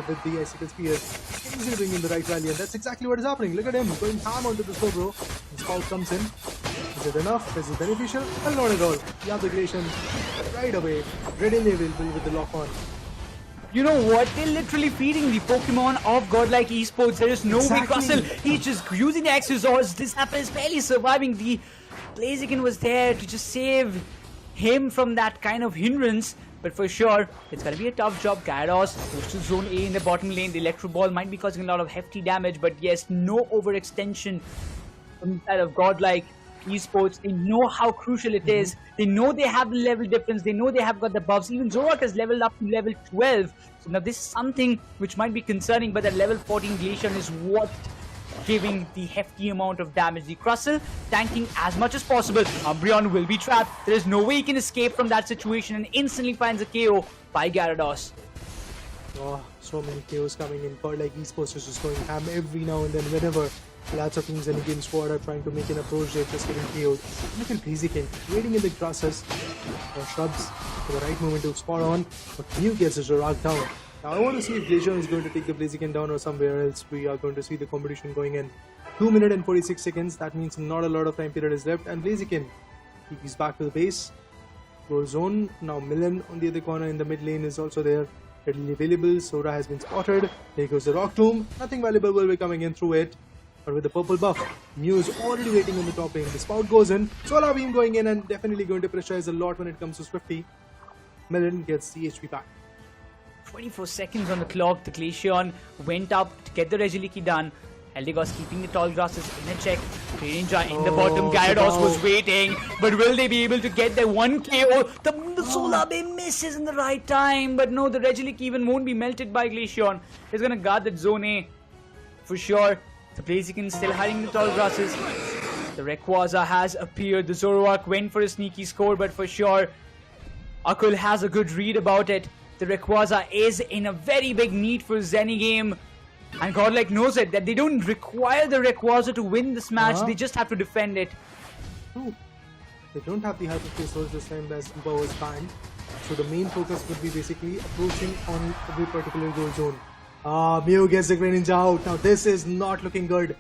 Speaker 2: with the icicle spears, easily bringing the right value, and that's exactly what is happening. Look at him going ham onto the slow bro. The Scout comes in. Is it enough? Is it beneficial? Well, not at all. You have the Glacian right away, readily available with the lock on.
Speaker 1: You know what? They're literally feeding the Pokemon of Godlike Esports. There is no way
Speaker 2: Exactly.
Speaker 1: Russell. He's just using the X-Resource. This happens barely surviving. The Blaziken was there to just save him from that kind of hindrance. But for sure, it's gonna be a tough job. Gyarados goes to Zone A in the bottom lane. The Electro Ball might be causing a lot of hefty damage, but yes, no overextension from the side of Godlike Esports. They know how crucial it is. They know they have the level difference. They know they have got the buffs. Even Zorak has leveled up to level 12. So now this is something which might be concerning, but that level 14 Glacian is what giving the hefty amount of damage. The Crustle tanking as much as possible. Umbreon will be trapped. There is no way he can escape from that situation, and instantly finds a KO by Gyarados.
Speaker 2: Oh, so many KOs coming in. Godlike Esports is just going ham every now and then whenever lots of teams in the game squad are trying to make an approach, they're just getting KO'd. Look at Blaziken waiting in the grasses or shrubs for the right moment to spot on, but Mew gets his Zorak down. Now I want to see if Glacian is going to take the Blaziken down or somewhere else. We are going to see the competition going in. 2 minutes and 46 seconds, that means not a lot of time period is left, and Blaziken, he's back to the base. Goal zone, now Milan on the other corner in the mid lane is also there, readily available. Sora has been spotted, there goes the Rock Tomb, nothing valuable will be coming in through it. But with the purple buff, Mew is already waiting on the top lane. The Spout goes in, Solar Beam going in and definitely going to pressurize a lot when it comes to Swifty. Milan gets the HP back.
Speaker 1: 24 seconds on the clock. The Glaceon went up to get the Regieleki done. Eldegoss keeping the tall grasses in a check. Greninja in the bottom. Gyarados was waiting. But will they be able to get their 1 KO? The Solar Beam misses in the right time. But no, the Regieleki even won't be melted by Glaceon. He's going to guard that Zone A for sure. The Blaziken still hiding in the tall grasses. The Rayquaza has appeared. The Zoroark went for a sneaky score, but for sure, Akul has a good read about it. The Rayquaza is in a very big need for Zeni Game. And Godlike knows it, that they don't require the Rayquaza to win this match. They just have to defend it.
Speaker 2: True. They don't have the Hyper Source this time as Uber was banned. So the main focus would be basically approaching on every particular goal zone. Mew gets the Greninja out. Now this is not looking good.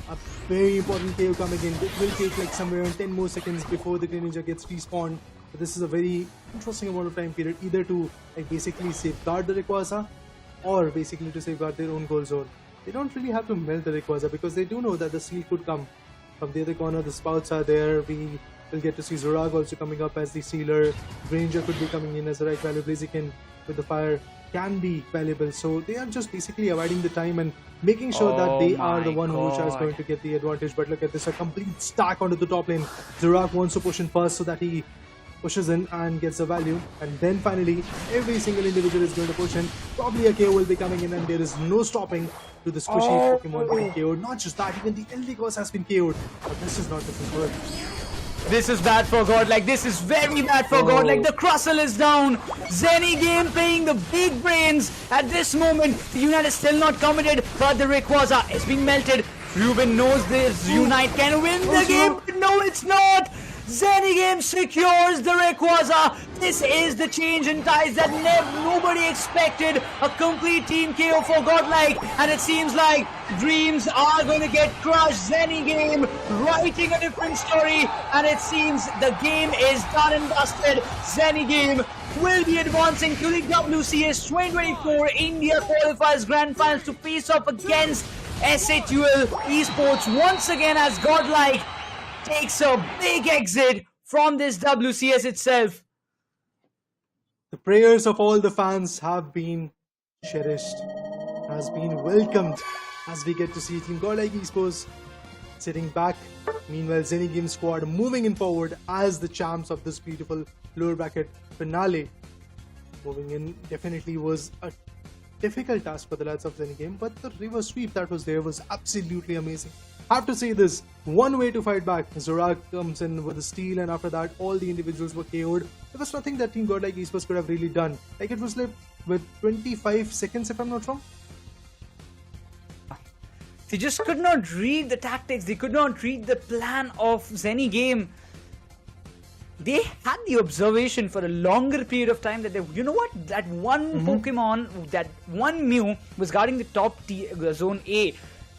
Speaker 2: A very important KO coming in. It will take like somewhere around 10 more seconds before the Greninja gets respawned. But this is a very interesting amount of time period, either to like basically safeguard the Rayquaza or basically to safeguard their own goal zone. They don't really have to melt the Rayquaza because they do know that the seal could come. From the other corner, the Spouts are there. We will get to see Zorak also coming up as the sealer. Granger could be coming in as the right value. Blaziken with the fire can be valuable. So they are just basically avoiding the time and making sure that they are the one who is going to get the advantage. But look at this, a complete stack onto the top lane. Zorak wants to push in first so that he pushes in and gets the value, and then finally every single individual is going to push in. Probably a KO will be coming in and there is no stopping to the squishy Pokemon being KO'd. Not just that, even the Eldegoss has been KO'd. But this is not looking good.
Speaker 1: This is bad for Godlike. This is very bad for Godlike. The Crustle is down. Zeni Game playing the big brains. At this moment, the Unite is still not committed, but the Rayquaza is being melted. Ruben knows this. Unite can win the game, but no, it's not. Zeni Game secures the Rayquaza. This is the change in ties that nobody expected. A complete team KO for Godlike, and it seems like dreams are going to get crushed. Zeni Game writing a different story, and it seems the game is done and dusted. Zeni Game will be advancing to the WCS 2024 India Qualifiers Grand Finals to face off against Satl Esports once again as Godlike takes a big exit from this WCS itself.
Speaker 2: The prayers of all the fans have been cherished, has been welcomed as we get to see Team Godlike Esports sitting back. Meanwhile, Zeni Game squad moving in forward as the champs of this beautiful lower bracket finale. Moving in definitely was a difficult task for the lads of Zeni Game, but the reverse sweep that was there was absolutely amazing. I have to say this, one way to fight back. Zorak comes in with a steal, and after that all the individuals were KO'd. There was nothing that Team Godlike Esports could have really done. Like, it was left with 25 seconds if I'm not wrong.
Speaker 1: They just could not read the tactics, they could not read the plan of Zeni Game. They had the observation for a longer period of time that they, you know what, that one Pokemon, that one Mew was guarding the top zone A.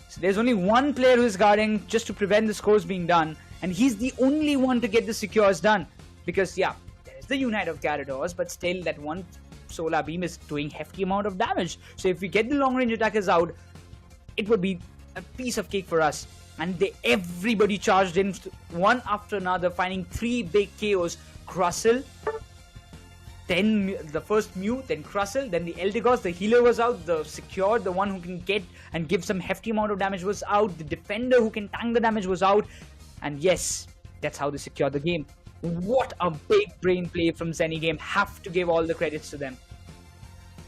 Speaker 1: So there's only one player who is guarding just to prevent the scores being done, and he's the only one to get the secures done. Because yeah, there's the Unite of Gyarados, but still that one Solar Beam is doing hefty amount of damage. So if we get the long range attackers out, it would be a piece of cake for us. And everybody charged in one after another, finding 3 big KOs. Crustle, then the first Mew, then Crustle, then the Eldegoss, the healer was out, the secure, the one who can get and give some hefty amount of damage was out, the defender who can tank the damage was out, and yes, that's how they secured the game. What a big brain play from Zeni Game, have to give all the credits to them.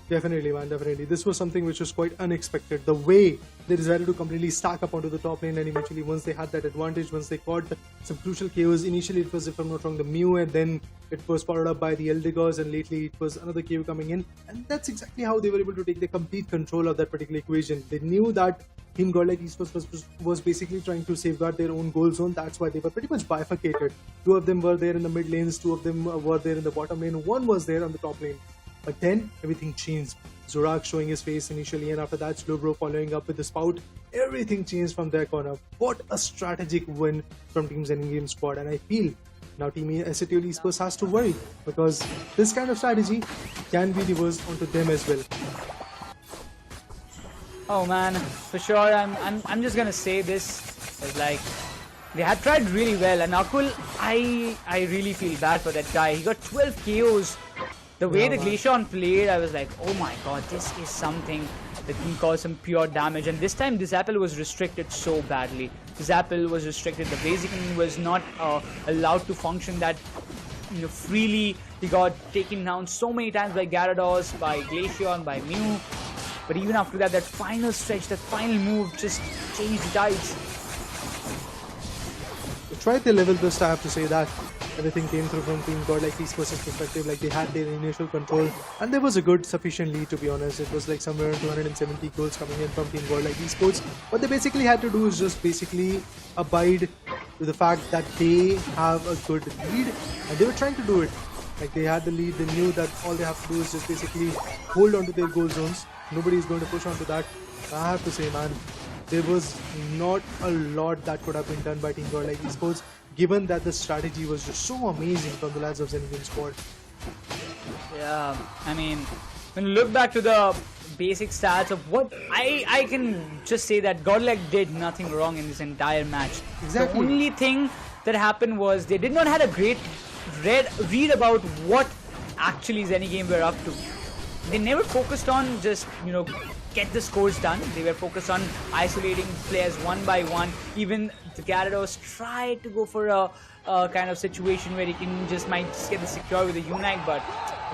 Speaker 2: Definitely, man, definitely. This was something which was quite unexpected. The way they decided to completely stack up onto the top lane, and eventually once they had that advantage, once they caught some crucial KOs, initially it was, if I'm not wrong, the Mew, and then it was followed up by the Eldegoss, and lately it was another KO coming in. And that's exactly how they were able to take the complete control of that particular equation. They knew that Team Godlike Esports was basically trying to safeguard their own goal zone. That's why they were pretty much bifurcated. 2 of them were there in the mid lanes, 2 of them were there in the bottom lane, 1 was there on the top lane. But then everything changed. Zorak showing his face initially, and after that Slowbro following up with the spout. Everything changed from their corner. What a strategic win from Team Zeni Game squad, and I feel now Team Satl Esports has to worry, because this kind of strategy can be reversed onto them as well.
Speaker 1: Oh man, for sure. I'm just gonna say this. It's like they had tried really well, and Akul, I really feel bad for that guy. He got 12 KOs. The way the Glaceon played, I was like, oh my god, this is something that can cause some pure damage. And this time, this apple was restricted so badly. This apple was restricted. The Blaziken was not allowed to function that freely. He got taken down so many times by Gyarados, by Glaceon, by Mew. But even after that, that final stretch, that final move just changed the tides.
Speaker 2: They tried their level best, I have to say that. Everything came through from Team Godlike Esports' perspective. Like, they had their initial control, and there was a good sufficient lead, to be honest. It was like somewhere around 270 goals coming in from Team Godlike Esports. What they basically had to do is just basically abide to the fact that they have a good lead, and they were trying to do it. Like, they had the lead, they knew that all they have to do is just basically hold on to their goal zones. Nobody is going to push onto that. I have to say, man, there was not a lot that could have been done by Team Godlike Esports, given that the strategy was just so amazing from the lads of Zeni Game squad.
Speaker 1: Yeah, I mean, when you look back to the basic stats of what I can just say that Godlike did nothing wrong in this entire match.
Speaker 2: Exactly.
Speaker 1: The only thing that happened was they did not have a great read about what actually Zeni Game were up to. They never focused on just, get the scores done. They were focused on isolating players one by one. Even the Gyarados tried to go for a kind of situation where he might just get the secure with the Unite, but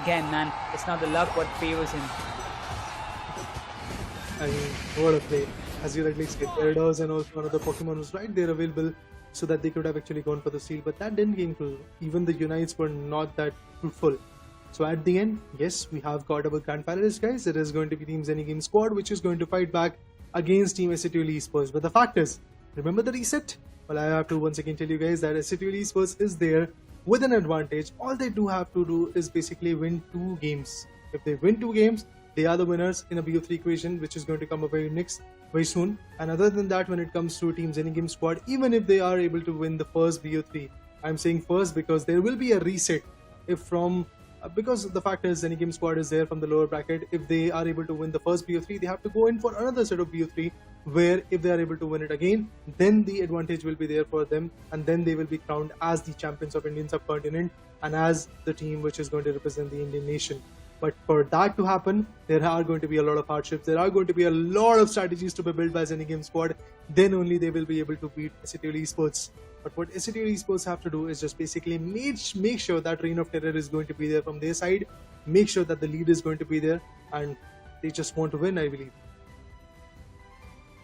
Speaker 1: again, man, it's not the luck what favors him.
Speaker 2: I mean, what a play. As you rightly said, Gyarados and also another Pokemon was right there available so that they could have actually gone for the steal, but that didn't came through. Even the Unites were not that fruitful. So at the end, yes, we have got our grand finalists, guys. It is going to be Team Zeni Game squad, which is going to fight back against Team Satl Esports. But the fact is, remember the reset? Well, I have to once again tell you guys that Satl Esports is there with an advantage. All they do have to do is basically win 2 games. If they win 2 games, they are the winners in a BO3 equation, which is going to come up very soon. And other than that, when it comes to Team Zeni Game squad, even if they are able to win the first BO3, I'm saying first because there will be a reset because the fact is Zeni Game squad is there from the lower bracket. If they are able to win the first BO3, they have to go in for another set of BO3, where if they are able to win it again, then the advantage will be there for them, and then they will be crowned as the champions of Indian subcontinent and as the team which is going to represent the Indian nation. But for that to happen, there are going to be a lot of hardships. There are going to be a lot of strategies to be built by Zeni Game squad. Then only they will be able to beat Satl Esports. But what Satl Esports have to do is just basically make sure that reign of terror is going to be there from their side. Make sure that the lead is going to be there, and they just want to win, I believe.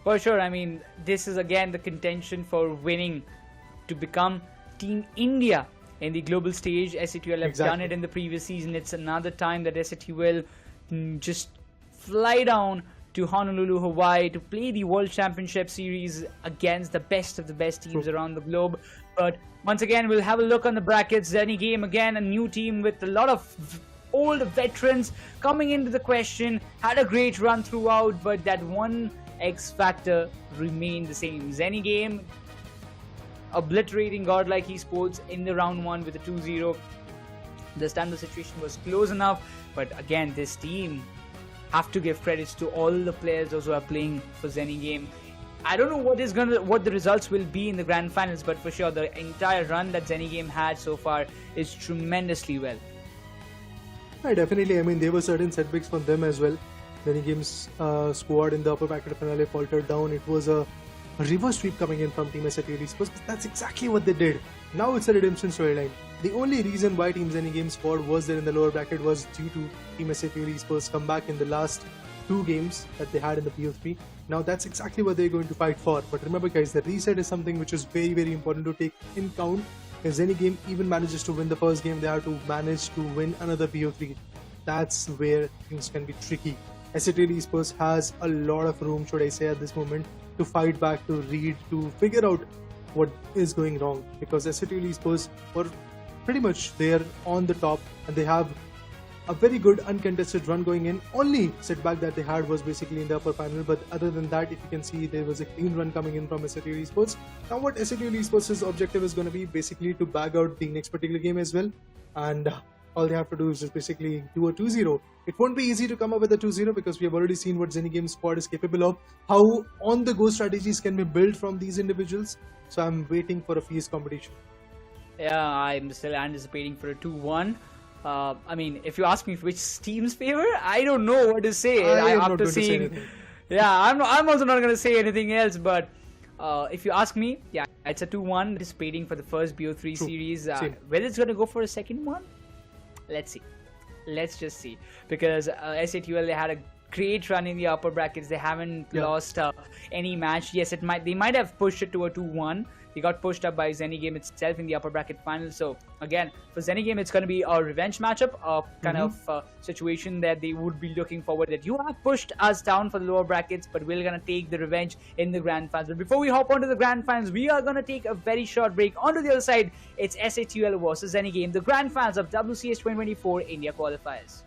Speaker 1: For sure, I mean, this is again the contention for winning to become Team India in the global stage. SATL have done it in the previous season. It's another time that SATL will just fly down to Honolulu, Hawaii to play the World Championship series against the best of the best teams around the globe. But once again, we'll have a look on the brackets. Zeni Game, again, a new team with a lot of old veterans coming into the question. Had a great run throughout, but that one X factor remained the same. Zeni Game obliterating Godlike Esports in the round 1 with a 2-0. This time the situation was close enough, but again, this team have to give credits to all the players those who are playing for Zeni Game. I don't know what the results will be in the grand finals, but for sure the entire run that Zeni Game had so far is tremendously well.
Speaker 2: Yeah, definitely. I mean, there were certain setbacks for them as well. Zeni Game's squad in the upper bracket finale faltered down. It was a reverse sweep coming in from Team Satl Esports. That's exactly what they did. Now it's a redemption storyline. The only reason why Team Zeni Game squad was there in the lower bracket was due to Team Satl Esports comeback in the last 2 games that they had in the PO3. Now that's exactly what they're going to fight for. But remember guys, the reset is something which is very, very important to take in count. If Zeni Game even manages to win the first game, they have to manage to win another PO3. That's where things can be tricky. Satl Esports has a lot of room, should I say, at this moment to fight back, to read, to figure out what is going wrong, because Satl Esports were pretty much there on the top and they have a very good uncontested run going in. Only setback that they had was basically in the upper panel, but other than that, if you can see, there was a clean run coming in from Satl Esports. Now what Satl Esports' objective is going to be basically to bag out the next particular game as well, and all they have to do is just basically do a 2-0. It won't be easy to come up with a 2-0 because we have already seen what Zeni Game squad is capable of, how on-the-go strategies can be built from these individuals. So I'm waiting for a fierce competition.
Speaker 1: Yeah, I'm still anticipating for a 2-1. I mean, if you ask me which team's favor, I don't know what to say. After seeing, I'm also not going to say anything else. But if you ask me, yeah, it's a 2-1. Anticipating for the first BO3 series. Whether it's going to go for a second one, let's see. Let's just see, because SATL, they had a great run in the upper brackets. They haven't lost any match. Yes, they might have pushed it to a 2-1. They got pushed up by Zeni Game itself in the upper bracket final. So again, for Zeni Game, it's going to be a revenge matchup, a kind of situation that they would be looking forward, that you have pushed us down for the lower brackets, but we're going to take the revenge in the grand finals. But before we hop onto the grand finals, we are going to take a very short break. Onto the other side, it's SATL versus Zeni Game, the grand finals of WCS2024 India Qualifiers.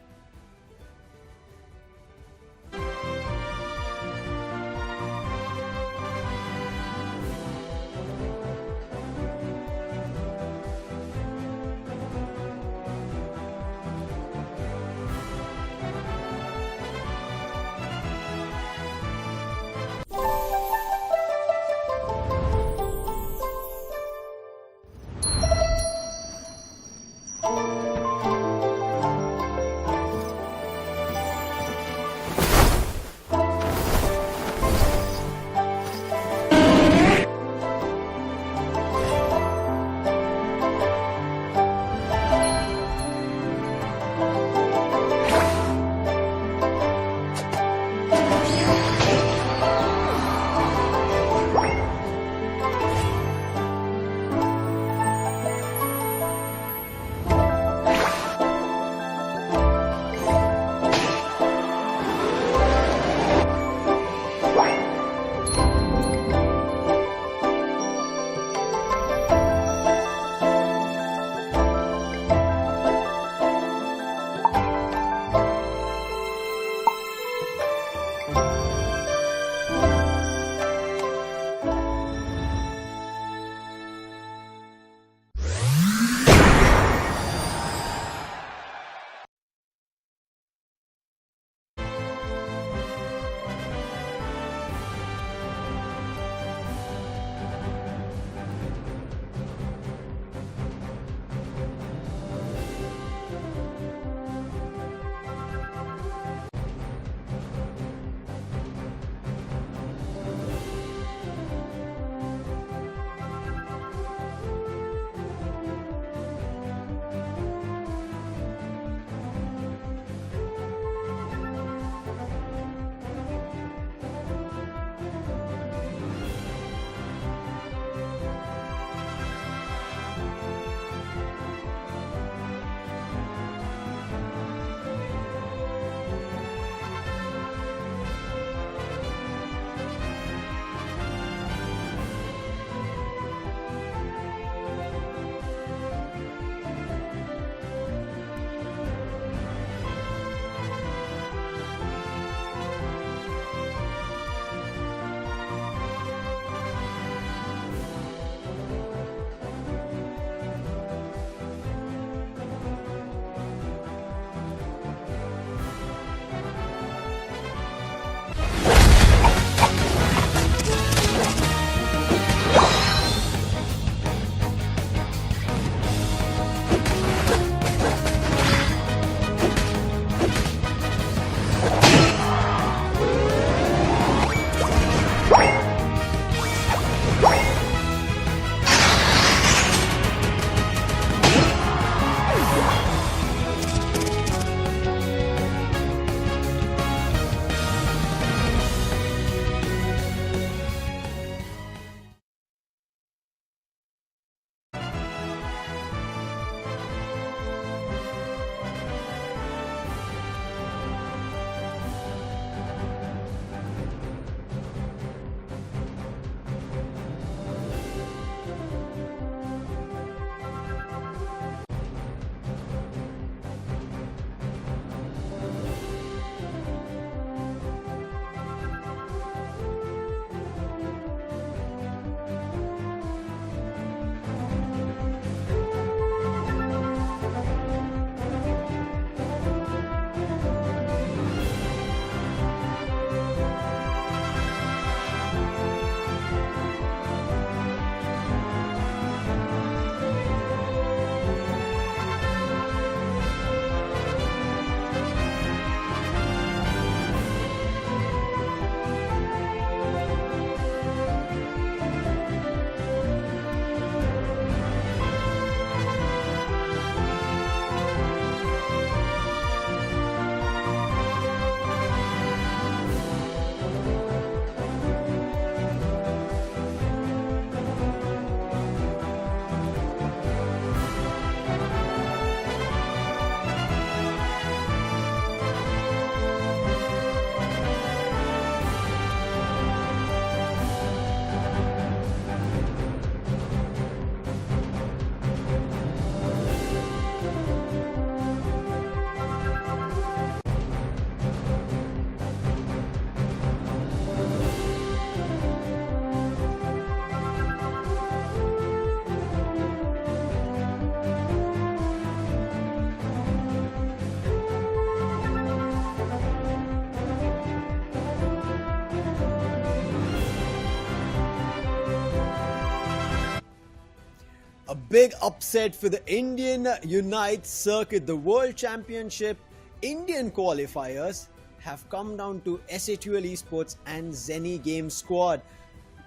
Speaker 3: A big upset for the Indian Unite circuit. The World Championship Indian qualifiers have come down to Satl Esports and Zeni Game squad.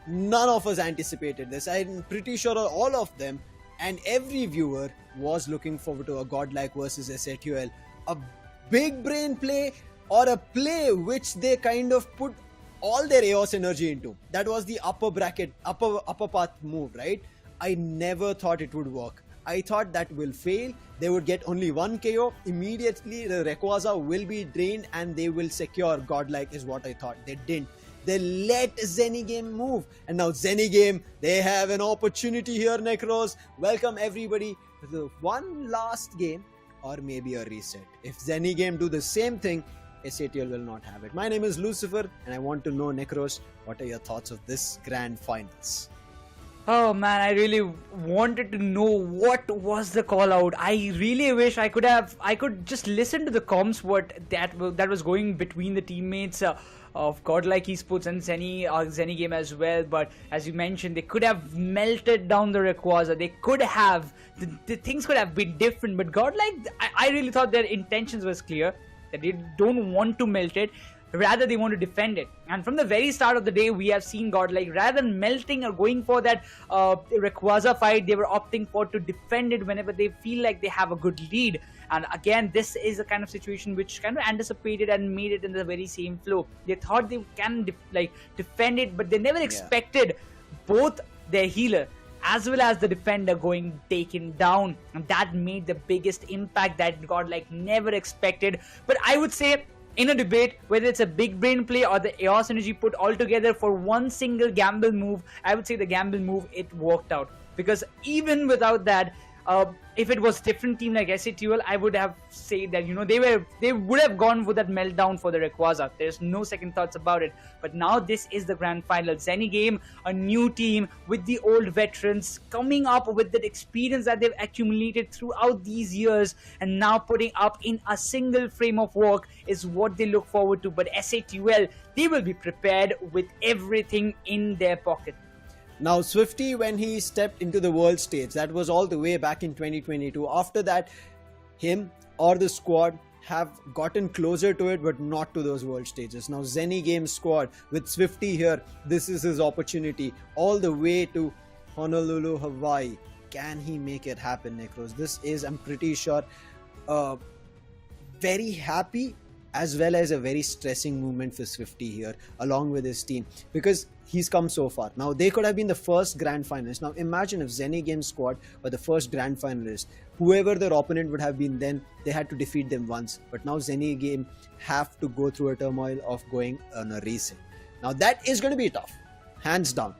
Speaker 3: None of us anticipated this. I'm pretty sure all of them and every viewer was looking forward to a Godlike versus Satl. A big brain play, or a play which they kind of put all their EOS energy into. That was the upper path move, right? I never thought it would work. I thought that will fail. They would get only one KO. Immediately the Rayquaza will be drained and they will secure Godlike is what I thought. They didn't. They let Zeni Game move. And now Zeni Game, they have an opportunity here, NeKRoz. Welcome everybody to the one last game or maybe a reset. If Zeni Game do the same thing, Satl will not have it. My name is Lucifer and I want to know, NeKRoz, what are your thoughts of this grand finals?
Speaker 1: Oh man, I really wanted to know what was the call out. I really wish I could just listen to the comms what that was going between the teammates of Godlike Esports and Zeni Game as well. But as you mentioned, they could have melted down the Rayquaza. They could have the things could have been different. But Godlike, I really thought their intentions was clear, that they don't want to melt it. Rather, they want to defend it. And from the very start of the day, we have seen Godlike, rather than melting or going for that Rayquaza fight, they were opting for to defend it whenever they feel like they have a good lead. And again, this is a kind of situation which kind of anticipated and made it in the very same flow. They thought they can defend it, but they never expected both their healer as well as the defender going taken down. And that made the biggest impact that Godlike never expected. But I would say, in a debate, whether it's a big brain play or the EOS energy put all together for one single gamble move, I would say the gamble move, it worked out. Because even without that, if it was different team like Satl, I would have said that, they would have gone for that meltdown for the Rayquaza. There's no second thoughts about it. But now this is the grand final. Zeni Game, a new team with the old veterans coming up with the experience that they've accumulated throughout these years and now putting up in a single frame of work is what they look forward to. But Satl, they will be prepared with everything in their pocket.
Speaker 3: Now, Swifty, when he stepped into the world stage, that was all the way back in 2022. After that, him or the squad have gotten closer to it, but not to those world stages. Now, Zeni Game squad with Swifty here, this is his opportunity. All the way to Honolulu, Hawaii. Can he make it happen, NeKRoz? This is, I'm pretty sure, very happy as well as a very stressing moment for Swifty here, along with his team. Because he's come so far. Now, they could have been the first grand finalist. Now, imagine if Zeni Game squad were the first grand finalist. Whoever their opponent would have been then, they had to defeat them once. But now Zeni Game have to go through a turmoil of going on a reset. Now, that is going to be tough, hands down.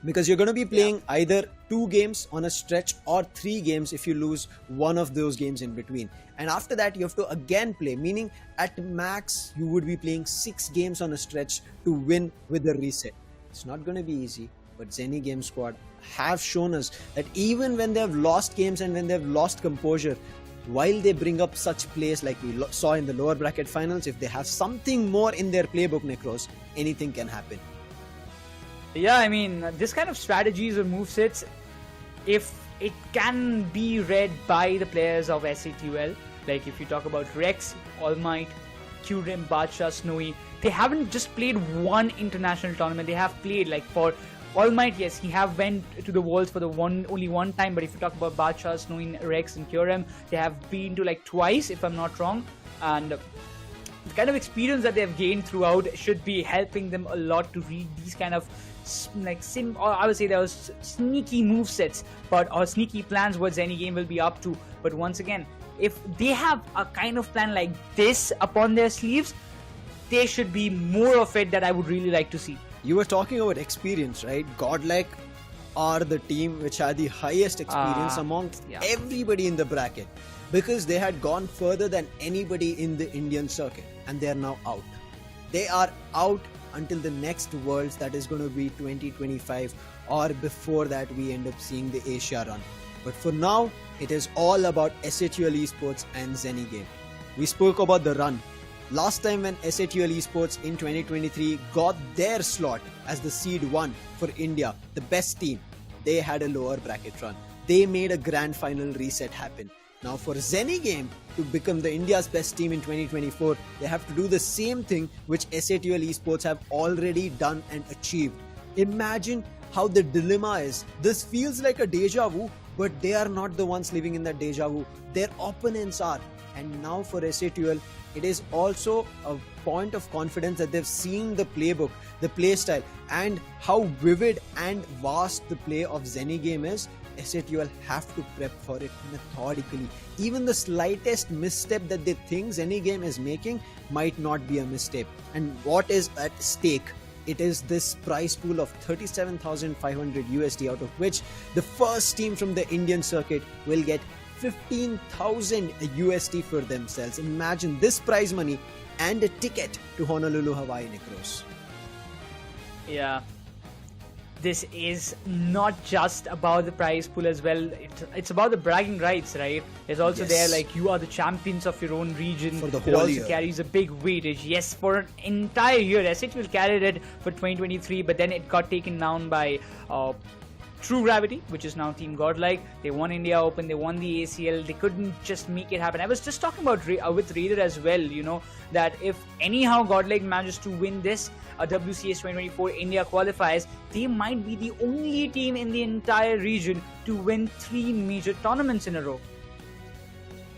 Speaker 3: Because you're going to be playing either 2 games on a stretch or 3 games if you lose one of those games in between. And after that, you have to again play, meaning at max, you would be playing 6 games on a stretch to win with the reset. It's not going to be easy, but Zeni Game squad have shown us that even when they have lost games and when they have lost composure, while they bring up such plays like we saw in the lower bracket finals, if they have something more in their playbook, NeKRoz, anything can happen.
Speaker 1: Yeah, I mean, this kind of strategies or movesets, if it can be read by the players of Satl, like if you talk about Rex, All Might, Kyurem, Badshah, Snowy, they haven't just played one international tournament. They have played, like for All Might, yes, he have went to the Worlds for only one time. But if you talk about Badshah, Snowy, Rex, and Kyurem, they have been to like twice, if I'm not wrong. And the kind of experience that they have gained throughout should be helping them a lot to read these kind of or I would say there was sneaky movesets, or sneaky plans what Zeni Game will be up to. But once again, if they have a kind of plan like this upon their sleeves, there should be more of it that I would really like to see.
Speaker 3: You were talking about experience, right? Godlike are the team which had the highest experience amongst everybody in the bracket, because they had gone further than anybody in the Indian circuit, and they are now out. They are out until the next Worlds, that is going to be 2025, or before that we end up seeing the Asia run. But for now, it is all about Satl Esports and Zeni Game. We spoke about the run. Last time when Satl Esports in 2023 got their slot as the seed 1 for India, the best team, they had a lower bracket run. they made a grand final reset happen. Now for Zeni Game to become the India's best team in 2024, they have to do the same thing which Satl Esports have already done and achieved. Imagine how the dilemma is. This feels like a deja vu, but they are not the ones living in that deja vu. Their opponents are. And now for Satl, it is also a point of confidence that they've seen the playbook, the play style, and how vivid and vast the play of Zeni Game is. Satl have to prep for it methodically. Even the slightest misstep that they think Zeni Game is making might not be a misstep. And what is at stake? It is this prize pool of 37,500 USD, out of which the first team from the Indian circuit will get 15,000 USD for themselves. Imagine this prize money and a ticket to Honolulu, Hawaii, NeKRoz.
Speaker 1: Yeah. This is not just about the prize pool as well. It's about the bragging rights, right? It's also there, like, you are the champions of your own region.
Speaker 3: For the
Speaker 1: it
Speaker 3: whole
Speaker 1: also
Speaker 3: year.
Speaker 1: carries a big weightage. Yes, for an entire year. Satl carried it for 2023, but then it got taken down by True Gravity, which is now Team Godlike. They won India Open, they won the ACL, they couldn't just make it happen. I was just talking about with Raider as well, you know, that if anyhow Godlike manages to win this WCS 2024 India Qualifiers, they might be the only team in the entire region to win 3 major tournaments in a row.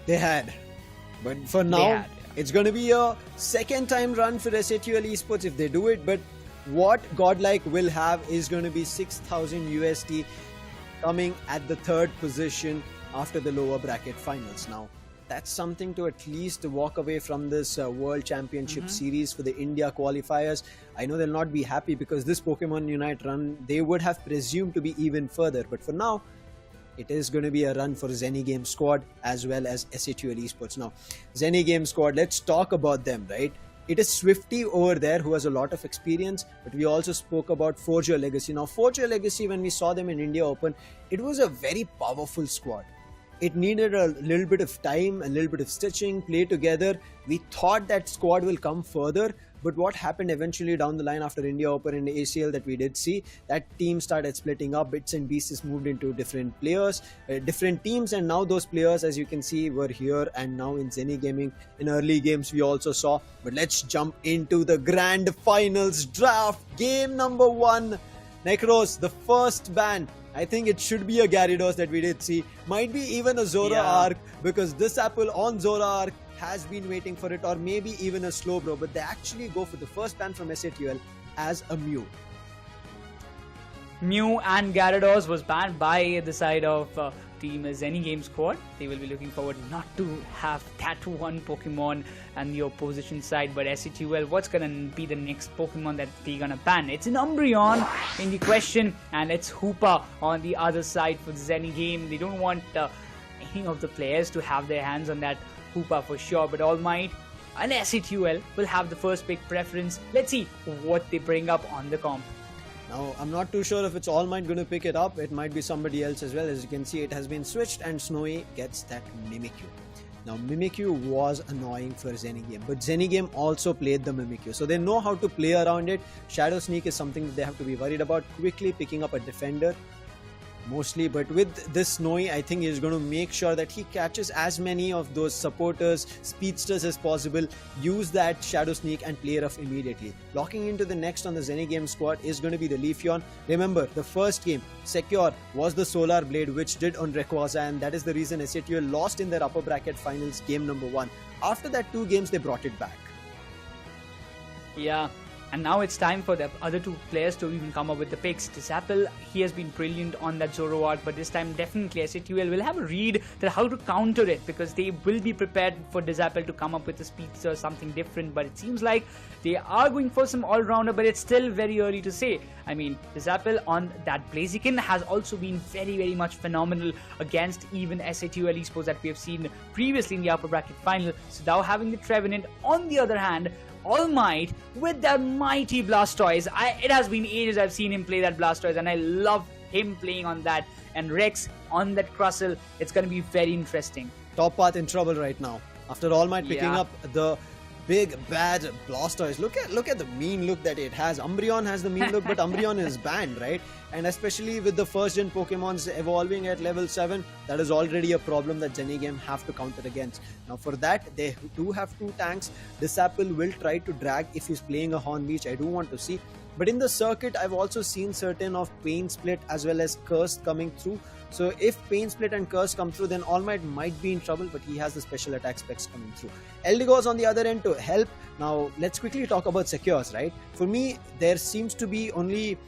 Speaker 3: They had. But for now, it's going to be a second time run for Satl Esports if they do it. But what Godlike will have is going to be 6,000 USD coming at the 3rd position after the lower bracket finals. Now, that's something to at least walk away from this World Championship series for the India qualifiers. I know they'll not be happy because this Pokemon UNITE run, they would have presumed to be even further. But for now, it is going to be a run for Zeni Game squad as well as Satl Esports. Now, Zeni Game squad, let's talk about them, right? It is Swifty over there who has a lot of experience, but we also spoke about Forge Your Legacy. Now, Forge Your Legacy, when we saw them in India Open, it was a very powerful squad. It needed a little bit of time, a little bit of stitching, play together. We thought that squad will come further, but what happened eventually down the line after India Open and ACL that we did see, that team started splitting up. Bits and pieces moved into different players, different teams, and now those players, as you can see, were here and now in Zeni Gaming. In early games we also saw. But let's jump into the grand finals draft. Game number 1. NeKRoz, the first ban. I think it should be a Gyarados that we did see. Might be even a Zoroark, because this apple on Zoroark has been waiting for it, or maybe even a Slowbro, but they actually go for the first ban from Satl as a Mew.
Speaker 1: Mew and Gyarados was banned by the side of Team Zeni Game squad. They will be looking forward not to have that one Pokemon and the opposition side, but Satl, what's gonna be the next Pokemon that they're gonna ban? It's an Umbreon in the question, and it's Hoopa on the other side for the Zeni Game. They don't want any of the players to have their hands on that Hoopa for sure, but All Might and Satl will have the first pick preference. Let's see what they bring up on the comp.
Speaker 3: Now, I'm not too sure if it's All Might going to pick it up. It might be somebody else as well. As you can see, it has been switched and Snowy gets that Mimikyu. Now, Mimikyu was annoying for Zeni Game, but Zeni Game also played the Mimikyu. So they know how to play around it. Shadow Sneak is something that they have to be worried about. Quickly picking up a defender. Mostly, but with this Snowy, I think he's going to make sure that he catches as many of those supporters, speedsters as possible, use that Shadow Sneak and play rough immediately. Locking into the next on the Zeni Game squad is going to be the Leafeon. Remember, the first game, Secure, was the Solar Blade, which did on Rayquaza, and that is the reason Satl lost in their upper bracket finals game number 1. After that 2 games, they brought it back.
Speaker 1: Yeah. And now it's time for the other 2 players to even come up with the picks. Zapple, he has been brilliant on that Zoroark, but this time definitely Satl will have a read that how to counter it, because they will be prepared for Zapple to come up with a speedster or something different. But it seems like they are going for some all-rounder, but it's still very early to say. I mean, Zapple on that Blaziken has also been very, very much phenomenal against even Satl Esports that we have seen previously in the upper bracket final. So now having the Trevenant on the other hand, All Might with that mighty Blastoise. It has been ages I've seen him play that Blastoise, and I love him playing on that. And Rex on that Crustle. It's going to be very interesting.
Speaker 3: Top path in trouble right now. After All Might picking up the big bad Blastoise. Look at the mean look that it has. Umbreon has the mean look, but Umbreon is banned, right? And especially with the first gen Pokemons evolving at level 7, that is already a problem that Zeni Game have to counter against. Now for that, they do have 2 tanks. Disapple will try to drag if he's playing a Hornbeach. I do want to see. But in the circuit, I've also seen certain of Pain Split as well as Curse coming through. So if Pain Split and Curse come through, then All Might might be in trouble, but he has the special attack specs coming through. Eldegoss on the other end to help. Now let's quickly talk about Secures, right? For me, there seems to be only...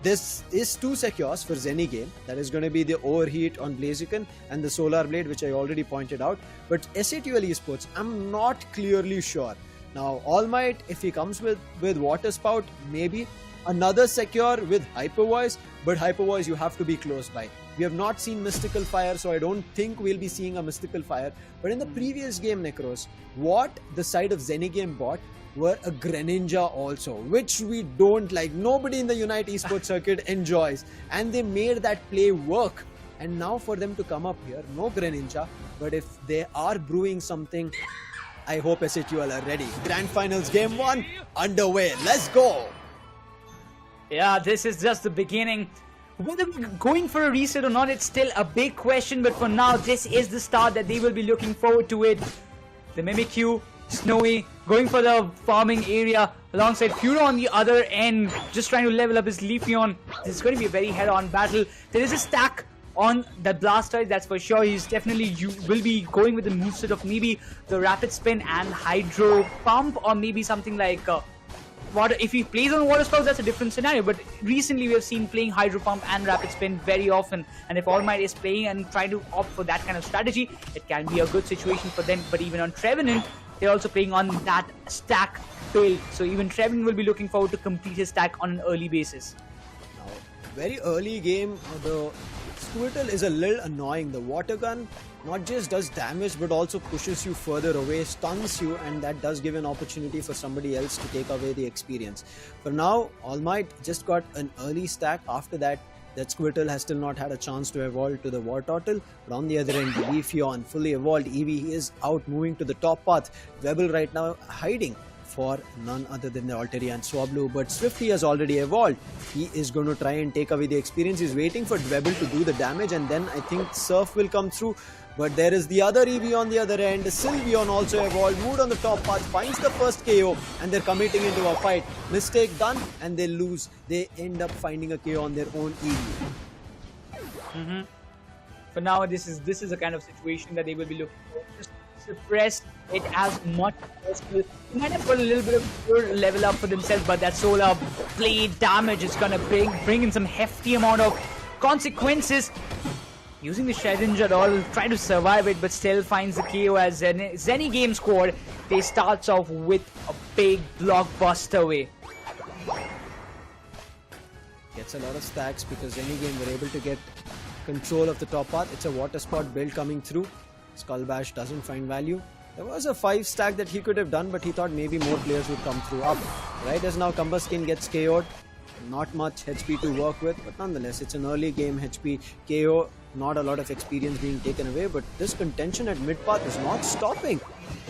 Speaker 3: This is 2 Secures for Zeni Game. That is going to be the Overheat on Blaziken and the Solar Blade, which I already pointed out. But Satl Esports, I'm not clearly sure. Now, All Might, if he comes with Water Spout, maybe another Secure with Hyper Voice, but Hyper Voice you have to be close by. We have not seen Mystical Fire, so I don't think we'll be seeing a Mystical Fire. But in the previous game, NeKRoz, what the side of Zeni Game bought were a Greninja also, which we don't like. Nobody in the Unite Esports circuit enjoys, and they made that play work. And now for them to come up here, no Greninja, but if they are brewing something, I hope SHUL are ready. Grand Finals Game 1 underway. Let's go!
Speaker 1: Yeah, this is just the beginning. Whether we're going for a reset or not, it's still a big question, but for now, this is the start that they will be looking forward to it. The Mimikyu, Snowy, going for the farming area alongside Furo on the other end, just trying to level up his Leafeon. This is going to be a very head-on battle. There is a stack on that Blastoise, that's for sure. He's definitely will be going with the moveset of maybe the Rapid Spin and Hydro Pump, or maybe something like Water. If he plays on Water Spout, that's a different scenario, but recently we have seen playing Hydro Pump and Rapid Spin very often, and if All Might is playing and trying to opt for that kind of strategy, it can be a good situation for them. But even on Trevenant, they're also playing on that stack build, so even Trevenant will be looking forward to complete his stack on an early basis.
Speaker 3: Now, very early game, the Squirtle is a little annoying. The Water Gun not just does damage but also pushes you further away, stuns you, and that does give an opportunity for somebody else to take away the experience. For now, All Might just got an early stack. After that, Squirtle has still not had a chance to evolve to the Wartortle. But on the other end, Leafeon, fully evolved Eevee, he is out moving to the top path. Dwebble right now hiding for none other than the Altaria and Swablu, but Swifty has already evolved. He is going to try and take away the experience. He's waiting for Dwebble to do the damage, and then I think Surf will come through. But there is the other Eevee on the other end. Sylveon also evolved, moved on the top path, finds the first KO, and they're committing into a fight. Mistake done, and they lose. They end up finding a KO on their own Eevee.
Speaker 1: For now, this is a kind of situation that they will be looking for. Just suppress it as much as possible. They might have got a little bit of good level up for themselves, but that Solar Blade damage is gonna bring in some hefty amount of consequences. Using the Shedinja doll, trying to survive it, but still finds the KO as Zeni Game squad. They starts off with a big blockbuster way.
Speaker 3: Gets a lot of stacks because Zeni Game were able to get control of the top path. It's a Water Spot build coming through. Skull Bash doesn't find value. There was a 5 stack that he could have done, but he thought maybe more players would come through up. Right as now, Cumbuskin gets KO'd. Not much HP to work with, but nonetheless, it's an early game HP KO. Not a lot of experience being taken away, but this contention at mid path is not stopping.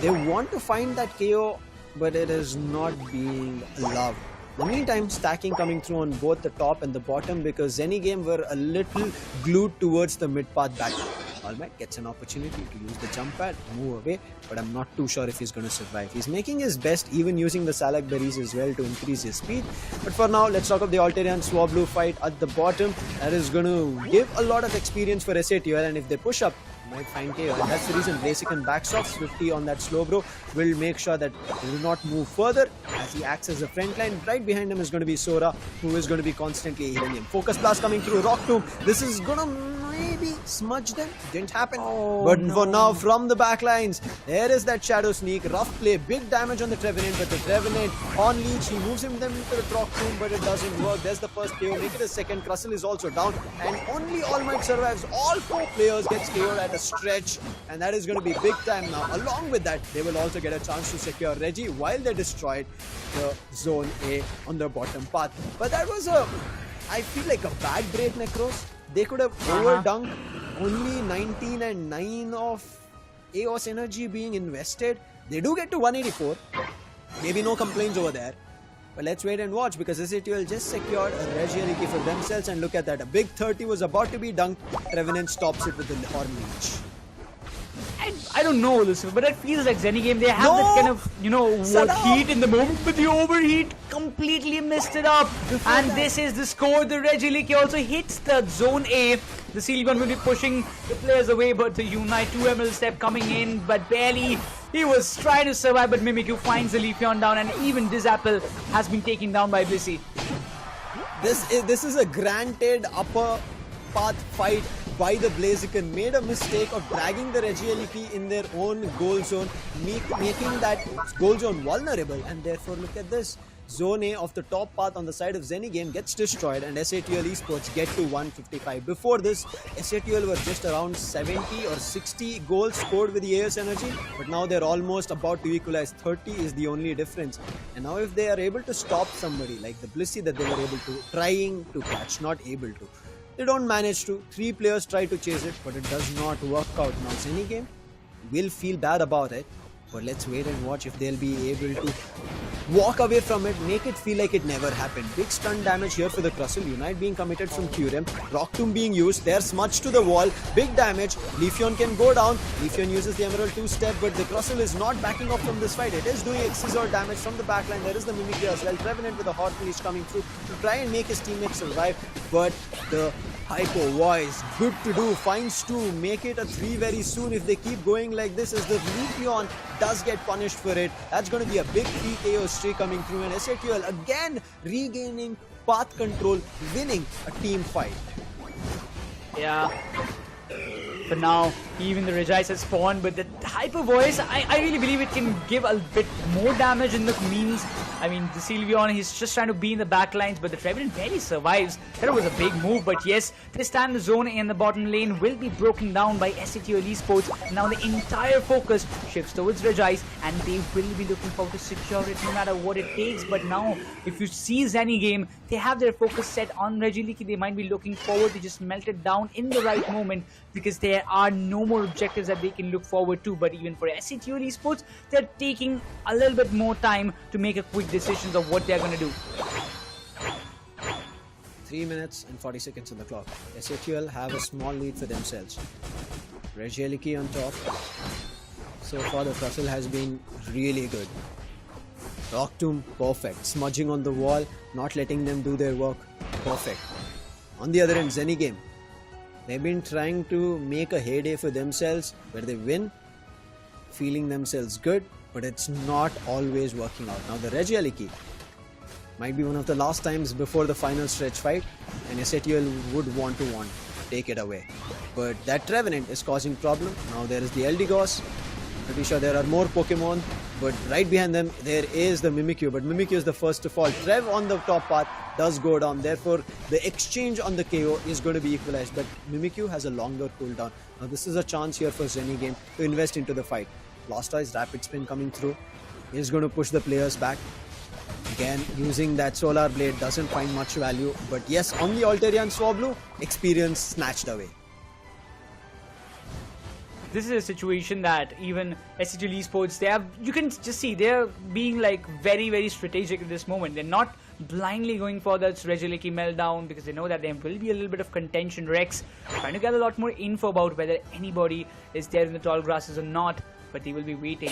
Speaker 3: They want to find that KO, but it is not being allowed. In the meantime, stacking coming through on both the top and the bottom because Zeni Game were a little glued towards the mid path battle. All Might gets an opportunity to use the jump pad, move away, but I'm not too sure if he's going to survive. He's making his best, even using the Salak berries as well to increase his speed. But for now, let's talk of the Altaria and Swablu fight at the bottom. That is going to give a lot of experience for Satl, and if they push up, might find KO. And that's the reason Blaziken backs off. Swifty on that slow bro will make sure that he will not move further as he acts as a front line. Right behind him is going to be Sora, who is going to be constantly hitting him. Focus Blast coming through Rock Tomb. This is going to maybe smudge them. Didn't happen. But for now, from the back lines, there is that Shadow Sneak. Rough play, big damage on the Trevenant, but the Trevenant on leech, he moves him them into the Rock Tomb, but it doesn't work. There's the first KO. Make it a second. Krustle is also down, and only All Might survives. All 4 players gets KO'd at a stretch, and that is going to be big time now. Along with that, they will also get a chance to secure Reggie while they destroyed the Zone A on the bottom path. But that was I feel like a bad break, NeKRoz. They could have overdunked only 19 and 9 of AOS energy being invested, They do get to 184. Maybe no complaints over there. But let's wait and watch because SATL just secured a Regieleki for themselves, and look at that. A big 30 was about to be dunked. Revenant stops it with the Horn Leech.
Speaker 1: I don't know, Lucifer, but it feels like Zeni Game, they have that kind of, heat in the moment, but the overheat completely messed it up. And this is the score. The Regieleki also hits the Zone A. The Sylveon will be pushing the players away, but the Unite 2 Emerald Step coming in, but barely. He was trying to survive, but Mimikyu finds the Leafeon down, and even this apple has been taken down by Blissey.
Speaker 3: This is a granted upper path fight by the Blaziken. Made a mistake of dragging the Regieleki in their own goal zone, making that goal zone vulnerable, and therefore look at this. Zone A of the top path on the side of Zeni Game gets destroyed, and Satl Esports get to 155. Before this, Satl were just around 70 or 60 goals scored with the AS Energy, but now they're almost about to equalize. 30 is the only difference. And now if they are able to stop somebody like the Blissey that they were able to, trying to catch, not able to. They don't manage to. 3 players try to chase it, but it does not work out. Now Zeni Game will feel bad about it, but let's wait and watch if they'll be able to walk away from it, make it feel like it never happened. Big stun damage here for the Crustle. Unite being committed from Qrem. Rock Tomb being used. They're smudged to the wall. Big damage. Leafeon can go down. Leafeon uses the Emerald 2-step, but the Crustle is not backing off from this fight. It is doing Excisor damage from the backline. There is the Mimikyu as well. Trevenant with a Hot Leash coming through to try and make his teammates survive, but the Hypo Voice, good to do, finds 2, make it a 3 very soon if they keep going like this, as the Leafeon does get punished for it. That's going to be a big 3 KO streak coming through, and Satl again regaining path control, winning a team fight.
Speaker 1: Yeah. For now, even the Regis has spawned, but the Hyper Voice, I really believe it can give a bit more damage in the means. I mean, the Sylveon, he's just trying to be in the back lines, but the Trevenant barely survives. That was a big move, but yes, this time the zone in the bottom lane will be broken down by Satl Esports. Now the entire focus shifts towards Regis, and they will be looking forward to secure it no matter what it takes. But now, if you see Zeni Game, they have their focus set on Regieleki. They might be looking forward to just melt it down in the right moment, because there are no more objectives that they can look forward to. But even for Satl Esports, they're taking a little bit more time to make a quick decisions of what they're going to do.
Speaker 3: 3 minutes and 40 seconds on the clock. Satl have a small lead for themselves. Regieleki on top. So far the Crustle has been really good. Rock Tomb, perfect. Smudging on the wall, not letting them do their work, perfect. On the other end, Zeni Game. They've been trying to make a heyday for themselves where they win, feeling themselves good, but it's not always working out. Now the Regieleki might be one of the last times before the final stretch fight, and Satl would want to take it away. But that Trevenant is causing problem. Now there is the Eldegoss. Pretty sure there are more Pokemon, but right behind them there is the Mimikyu, but Mimikyu is the first to fall. Trev on the top path does go down, therefore the exchange on the KO is going to be equalized, but Mimikyu has a longer cooldown. Now this is a chance here for Zeni Game to invest into the fight. Blastoise Rapid Spin coming through is going to push the players back. Again, using that Solar Blade doesn't find much value, but yes, on the Alterian Swablu, experience snatched away.
Speaker 1: This is a situation that even Satl Esports, you can just see they're being like very, very strategic at this moment. They're not blindly going for that Regieleki meltdown, because they know that there will be a little bit of contention. Rex trying to get a lot more info about whether anybody is there in the tall grasses or not, but they will be waiting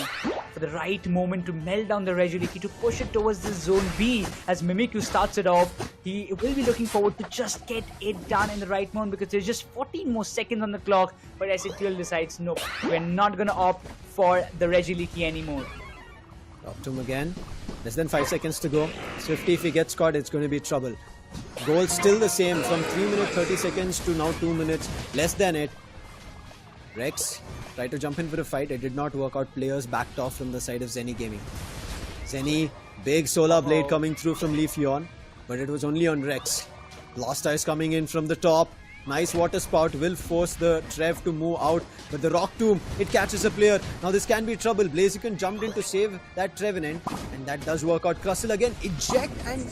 Speaker 1: for the right moment to melt down the Regieleki, to push it towards the zone B. As Mimikyu starts it off, he will be looking forward to just get it done in the right moment, because there's just 14 more seconds on the clock, but Satl decides, nope, we're not going to opt for the Regieleki anymore.
Speaker 3: Rock Tomb again, less than 5 seconds to go. Swifty, if he gets caught, it's going to be trouble. Goal still the same, from 3 minutes 30 seconds to now 2 minutes, less than it. Rex tried to jump in for a fight, it did not work out. Players backed off from the side of Zeni Gaming. Zeni, big Solar Blade coming through from Leafeon, but it was only on Rex. Blastoise coming in from the top. Nice Water Spout will force the Trev to move out, but the Rock Tomb, it catches a player. Now this can be trouble. Blaziken jumped in to save that Trevenant, and that does work out. Crustle again, eject, and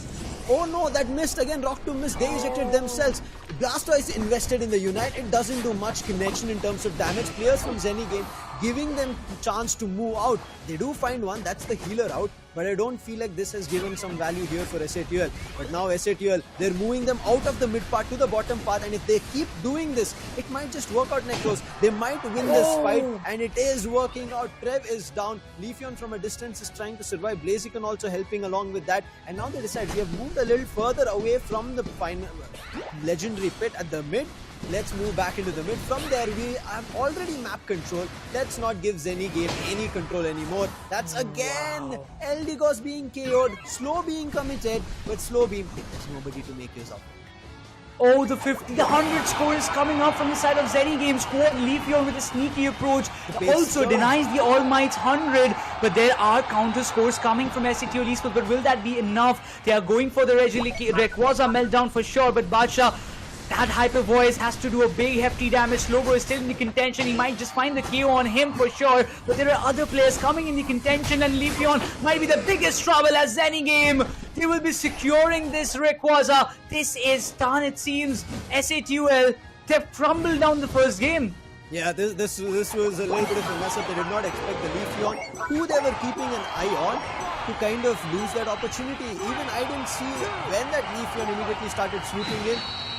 Speaker 3: Oh no, that missed again. Rock 2 missed. They ejected themselves. Blastoise invested in the Unite. It doesn't do much connection in terms of damage. Players from Zeni Game giving them chance to move out. They do find one. That's the healer out. But I don't feel like this has given some value here for SATL. But now SATL, they're moving them out of the mid part to the bottom part. And if they keep doing this, it might just work out, NeKRoz. They might win this fight. And it is working out. Trev is down. Leafeon from a distance is trying to survive. Blaziken also helping along with that. And now they decide we have moved a little further away from the final legendary pit at the mid. Let's move back into the mid. From there, we have already map control. Let's not give Zeni Game any control anymore. That's again Eldegoss being KO'd, Slow being committed, but Slow Beam, there's nobody to make use of.
Speaker 1: Oh, the 100 score is coming up from the side of Zeni Game squad. Leafeon with a sneaky approach also denies the All Might's 100, but there are counter scores coming from SATL Esports, but will that be enough? They are going for the Rayquaza meltdown for sure, but Badsha, that Hyper Voice has to do a big hefty damage. Slowbro is still in the contention. He might just find the KO on him for sure. But there are other players coming in the contention, and Leafeon might be the biggest trouble as Zeni Game. They will be securing this Rayquaza. This is done, it seems. SATL, they've crumbled down the first game.
Speaker 3: Yeah, this was a little bit of a mess up. They did not expect the Leafeon, who they were keeping an eye on, to kind of lose that opportunity. Even I didn't see when that Leafeon immediately started swooping in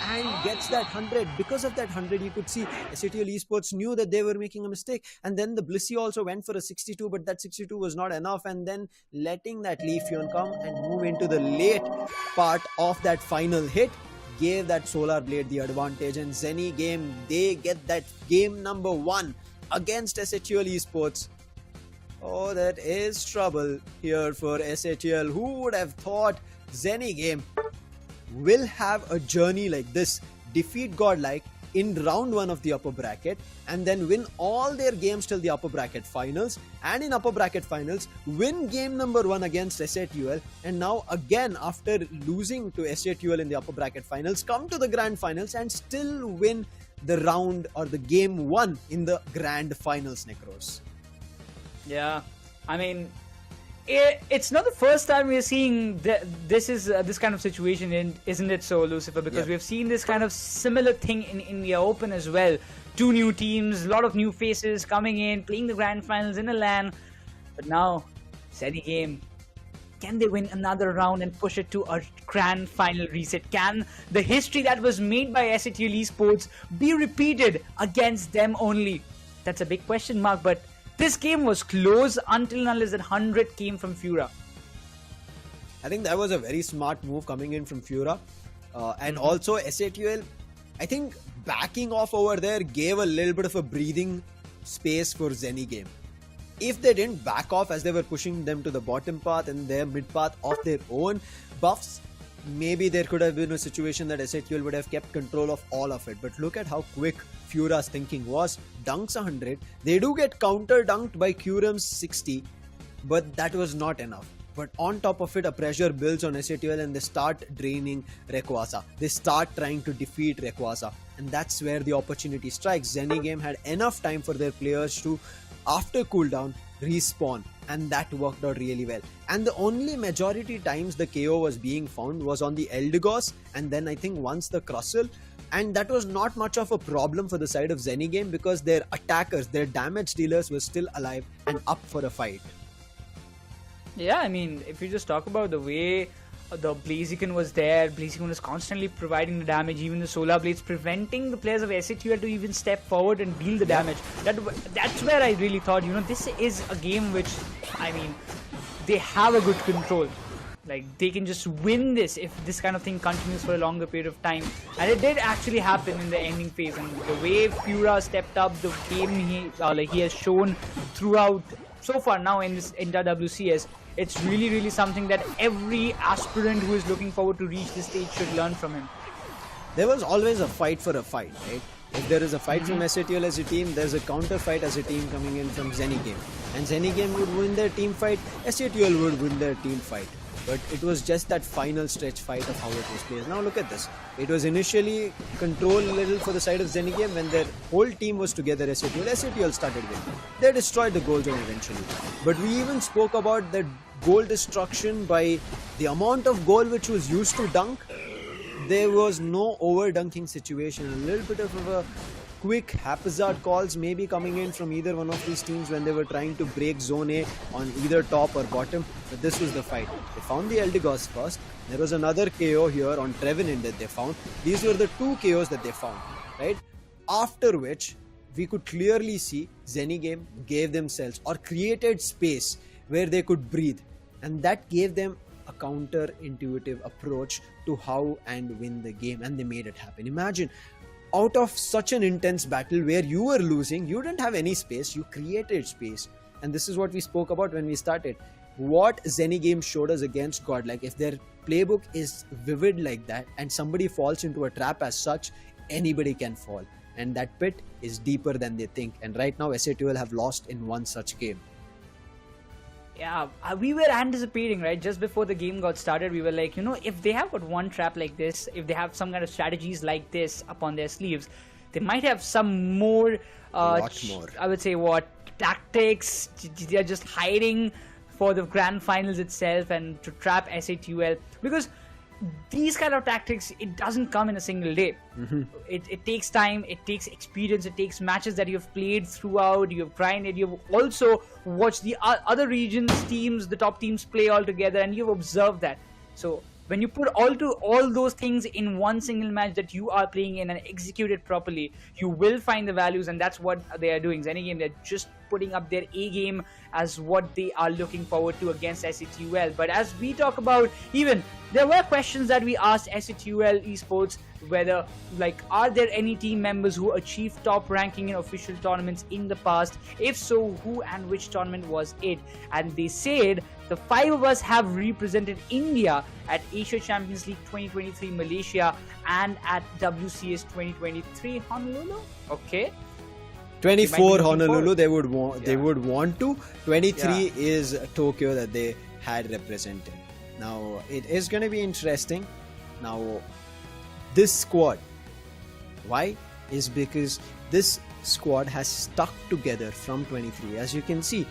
Speaker 3: and gets that 100. Because of that 100, you could see SATL Esports knew that they were making a mistake. And then the Blissey also went for a 62, but that 62 was not enough. And then letting that Leafeon come and move into the late part of that final hit gave that Solar Blade the advantage. And Zeni Game, they get that game number 1 against SATL Esports. Oh, that is trouble here for SATL. Who would have thought Zeni Game will have a journey like this? Defeat Godlike in round 1 of the upper bracket and then win all their games till the upper bracket finals, and in upper bracket finals win game number 1 against SATL, and now again after losing to SATL in the upper bracket finals come to the grand finals and still win the round or the game 1 in the grand finals, NeKRoz.
Speaker 1: Yeah, I mean, it's not the first time we're seeing this kind of situation, isn't it so, Lucifer? Because we've seen this kind of similar thing in India Open as well. 2 new teams, a lot of new faces coming in, playing the grand finals in a LAN. But now, Zeni Game, can they win another round and push it to a grand final reset? Can the history that was made by SATL Esports be repeated against them only? That's a big question mark, but this game was close until and unless that 100 came from Fura.
Speaker 3: I think that was a very smart move coming in from Fura. And also SATL, I think backing off over there gave a little bit of a breathing space for Zeni Game. If they didn't back off as they were pushing them to the bottom path and their mid path of their own buffs, maybe there could have been a situation that SATL would have kept control of all of it. But look at how quick Fura's thinking was. Dunks 100. They do get counter dunked by Curum's 60, but that was not enough. But on top of it, a pressure builds on SATL and they start draining Rayquaza. They start trying to defeat Rayquaza. And that's where the opportunity strikes. Zeni Game had enough time for their players to, after cooldown, respawn. And that worked out really well. And the only majority times the KO was being found was on the Eldegoss, and then I think once the Crustle. And that was not much of a problem for the side of Zeni Game because their attackers, their damage dealers were still alive and up for a fight.
Speaker 1: Yeah, I mean, if you just talk about the way the Blaziken was there, Blaziken was constantly providing the damage, even the Solar Blades preventing the players of SATL to even step forward and deal the damage. That's where I really thought, this is a game which, I mean, they have a good control. Like, they can just win this if this kind of thing continues for a longer period of time. And it did actually happen in the ending phase. And the way Fura stepped up, the game he has shown throughout so far now in this India WCS, it's really, really something that every aspirant who is looking forward to reach this stage should learn from him.
Speaker 3: There was always a fight for a fight, right? If there is a fight from SATL as a team, there's a counter fight as a team coming in from Zeni Game. And Zeni Game would win their team fight, SATL would win their team fight. but it was just that final stretch fight of how it was played. Now look at this. It was initially controlled a little for the side of Zeni Game when their whole team was together. SATL started winning. They destroyed the goal zone eventually. But we even spoke about that goal destruction by the amount of goal which was used to dunk. There was no over dunking situation. A little bit of a quick haphazard calls maybe coming in from either one of these teams when they were trying to break zone A on either top or bottom. But this was the fight. They found the Eldegoss first. There was another KO here on Trevenant that they found. These were the 2 KOs that they found, right? After which we could clearly see Zeni Game gave themselves or created space where they could breathe, and that gave them a counter-intuitive approach to how and win the game, and they made it happen. Imagine, out of such an intense battle where you were losing, you didn't have any space, you created space. And this is what we spoke about when we started. What Zeni Game showed us against Godlike, if their playbook is vivid like that and somebody falls into a trap as such, anybody can fall. And that pit is deeper than they think. And right now SATL have lost in one such game.
Speaker 1: Yeah, we were anticipating, right? Just before the game got started, we were like, if they have got one trap like this, if they have some kind of strategies like this up on their sleeves, they might have some more,
Speaker 3: lot more.
Speaker 1: I would say, tactics. They're just hiding for the grand finals itself and to trap SATL, because these kind of tactics, it doesn't come in a single day. It takes time, it takes experience, it takes matches that you've played throughout, you've grinded, you've also watched the other regions teams, the top teams play all together, and you've observed that. So when you put all those things in one single match that you are playing in and execute it properly, you will find the values, and that's what they are doing. Zeni Game, they're just putting up their A game as what they are looking forward to against SATL. But as we talk about, even there were questions that we asked SATL Esports, whether are there any team members who achieved top ranking in official tournaments in the past? If so, who and which tournament was it? And they said the 5 of us have represented India at Asia Champions League 2023 Malaysia and at WCS 2023 Honolulu. Okay.
Speaker 3: 24 Honolulu, they would want to. 23 is Tokyo that they had represented. Now it is going to be interesting. Now this squad, why? Is because this squad has stuck together from 23. As you can see,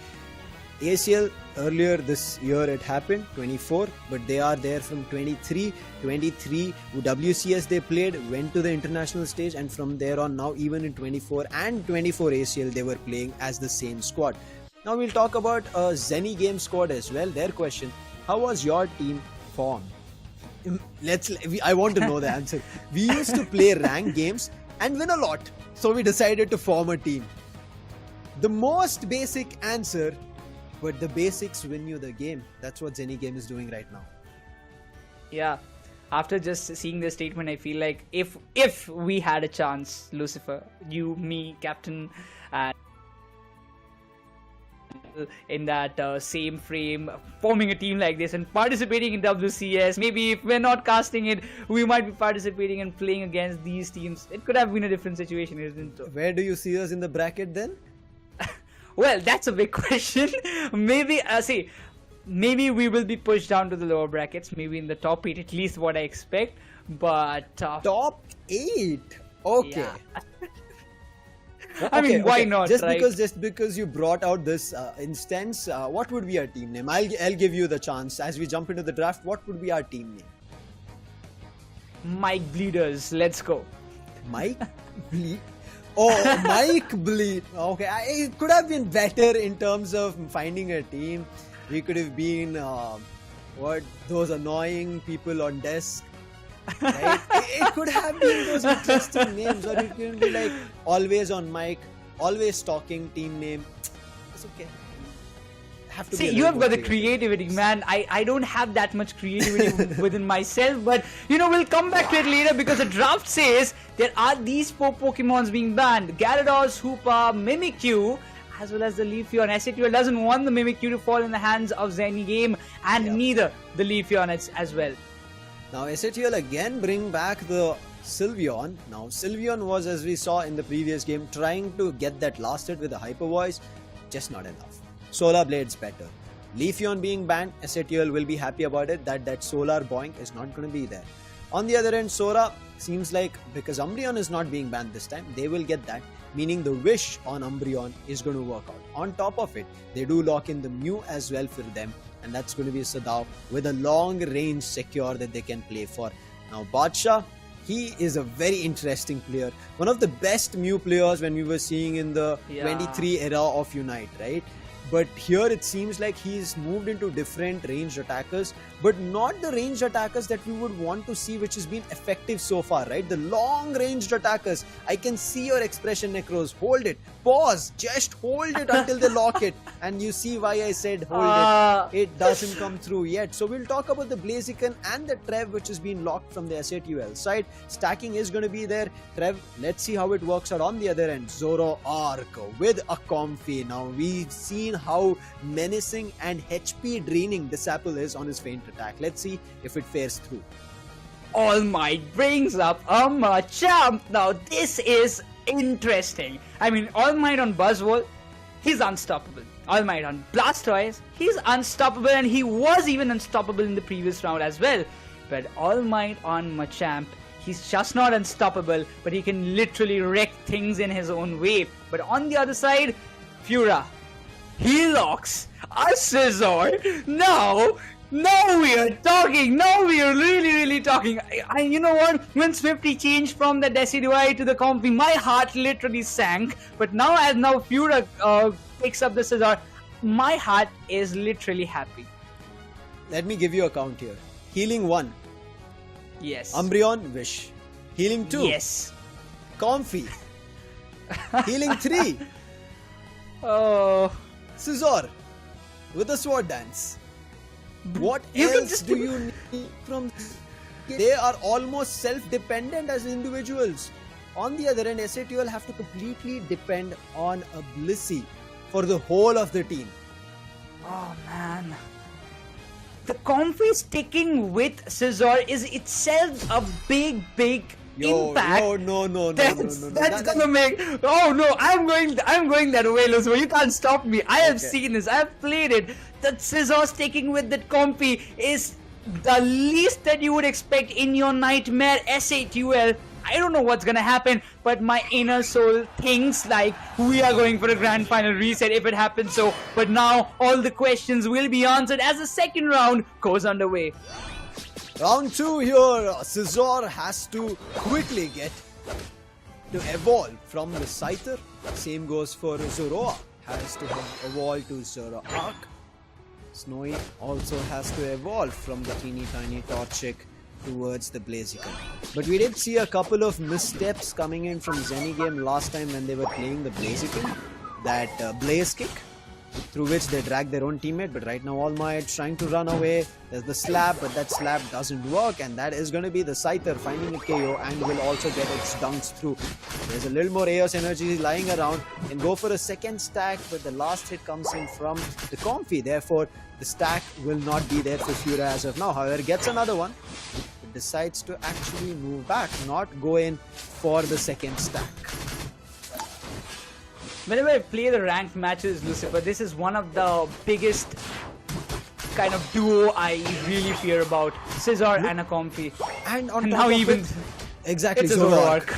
Speaker 3: ACL earlier this year it happened, 24, but they are there from 23. 23 WCS they played, went to the international stage, and from there on now even in 24 and 24 ACL they were playing as the same squad. Now we'll talk about a Zeni Game squad as well. Their question: how was your team formed? I want to know the answer. We used to play ranked games and win a lot, so we decided to form a team. The most basic answer, but the basics win you the game. That's what Zeni Game is doing right now.
Speaker 1: Yeah, after just seeing this statement, I feel like if we had a chance, Lucifer, you, me, Captain, and in that same frame, forming a team like this and participating in WCS, maybe if we're not casting it, we might be participating and playing against these teams. It could have been a different situation, isn't it?
Speaker 3: Where do you see us in the bracket then?
Speaker 1: Well, that's a big question. Maybe, maybe we will be pushed down to the lower brackets, maybe in the top 8, at least what I expect. But
Speaker 3: top 8? Okay.
Speaker 1: Yeah. I mean, why not?
Speaker 3: Just
Speaker 1: right?
Speaker 3: because you brought out this instance, what would be our team name? I'll give you the chance as we jump into the draft. What would be our team name?
Speaker 1: Mike Bleeders. Let's go.
Speaker 3: Mike Bleed. Oh, Mike Bleed. Okay, it could have been better in terms of finding a team. We could have been those annoying people on desk. Right? It could have been those interesting names, or it can be like always on mic, always talking team name. It's okay.
Speaker 1: See, you have got the creativity, man. I don't have that much creativity within myself, but we'll come back to it later, because the draft says there are these 4 Pokemons being banned: Gyarados, Hoopa, Mimikyu, as well as the Leafeon. SATL doesn't want the Mimikyu to fall in the hands of Zeni Game, and neither the Leafeon as well.
Speaker 3: Now SATL again bring back the Sylveon. Now Sylveon was, as we saw in the previous game, trying to get that last hit with a Hyper Voice, just not enough. Solar Blade's better. Leafeon being banned, Satl will be happy about it that Solar Boink is not going to be there. On the other end, Sora seems like because Umbreon is not being banned this time, they will get that, meaning the wish on Umbreon is going to work out. On top of it, they do lock in the Mew as well for them, and that's going to be Sadao with a long range secure that they can play for. Now, Badshah, he is a very interesting player. One of the best Mew players when we were seeing in the 23 era of Unite, right? But here it seems like he's moved into different ranged attackers, but not the ranged attackers that we would want to see, which has been effective so far, right? The long ranged attackers. I can see your expression, NeKRoz. Hold it. Pause. Just hold it until they lock it. And you see why I said hold it. It doesn't come through yet. So we'll talk about the Blaziken and the Trev, which has been locked from the Satl side. Stacking is going to be there. Trev, let's see how it works out on the other end. Zoroark with a Comfy. Now we've seen how menacing and HP draining the Satl is on his feint attack. Let's see if it fares through.
Speaker 1: All Might brings up a Machamp. Now this is interesting. I mean, All Might on Buzzwole, he's unstoppable. All Might on Blastoise, he's unstoppable, and he was even unstoppable in the previous round as well. But All Might on Machamp, he's just not unstoppable, but he can literally wreck things in his own way. But on the other side, Fura, he locks a Scizor. Now we are talking. Now we are really talking. You know what? When Swifty changed from the Decidueye to the Comfy, my heart literally sank. But now as Fura picks up the Scizor, my heart is literally happy.
Speaker 3: Let me give you a count here. Healing 1.
Speaker 1: Yes.
Speaker 3: Umbreon, Wish. Healing 2.
Speaker 1: Yes.
Speaker 3: Comfy. Healing 3.
Speaker 1: Oh.
Speaker 3: Scizor with a Sword Dance. What else do you need from this? They are almost self-dependent as individuals. On the other end, Satl have to completely depend on a Blissey for the whole of the team.
Speaker 1: Oh man. The Comfy sticking with Scizor is itself a big impact.
Speaker 3: No.
Speaker 1: That's gonna make. Oh no! I'm going that way, Luzo. You can't stop me. I have seen this. I have played it. That Scizor sticking with that Comfy is the least that you would expect in your nightmare Satl. I don't know what's gonna happen, but my inner soul thinks like we are going for a grand final reset if it happens so. But now all the questions will be answered as the second round goes underway.
Speaker 3: Round 2 here, Scizor has to quickly get to evolve from the Scyther. Same goes for Zoroark, has to evolve to Zoroark. Snowy also has to evolve from the teeny tiny Torchic towards the Blaziken. But we did see a couple of missteps coming in from Zeni Game last time when they were playing the Blaziken. That Blaze Kick, through which they drag their own teammate, but right now All Might trying to run away. There's the slap, but that slap doesn't work, and that is going to be the Scyther finding a KO and will also get its dunks through. There's a little more Eos energy lying around, can go for a second stack, but the last hit comes in from the Comfy, therefore the stack will not be there for Fura as of now. However, gets another one, but decides to actually move back, not go in for the second stack.
Speaker 1: Whenever I play the ranked matches, Lucifer, this is one of the biggest kind of duo I really fear about. Scizor and a Comfy.
Speaker 3: And on
Speaker 1: and
Speaker 3: top
Speaker 1: now
Speaker 3: of
Speaker 1: even
Speaker 3: it, exactly,
Speaker 1: it's a Zoroark.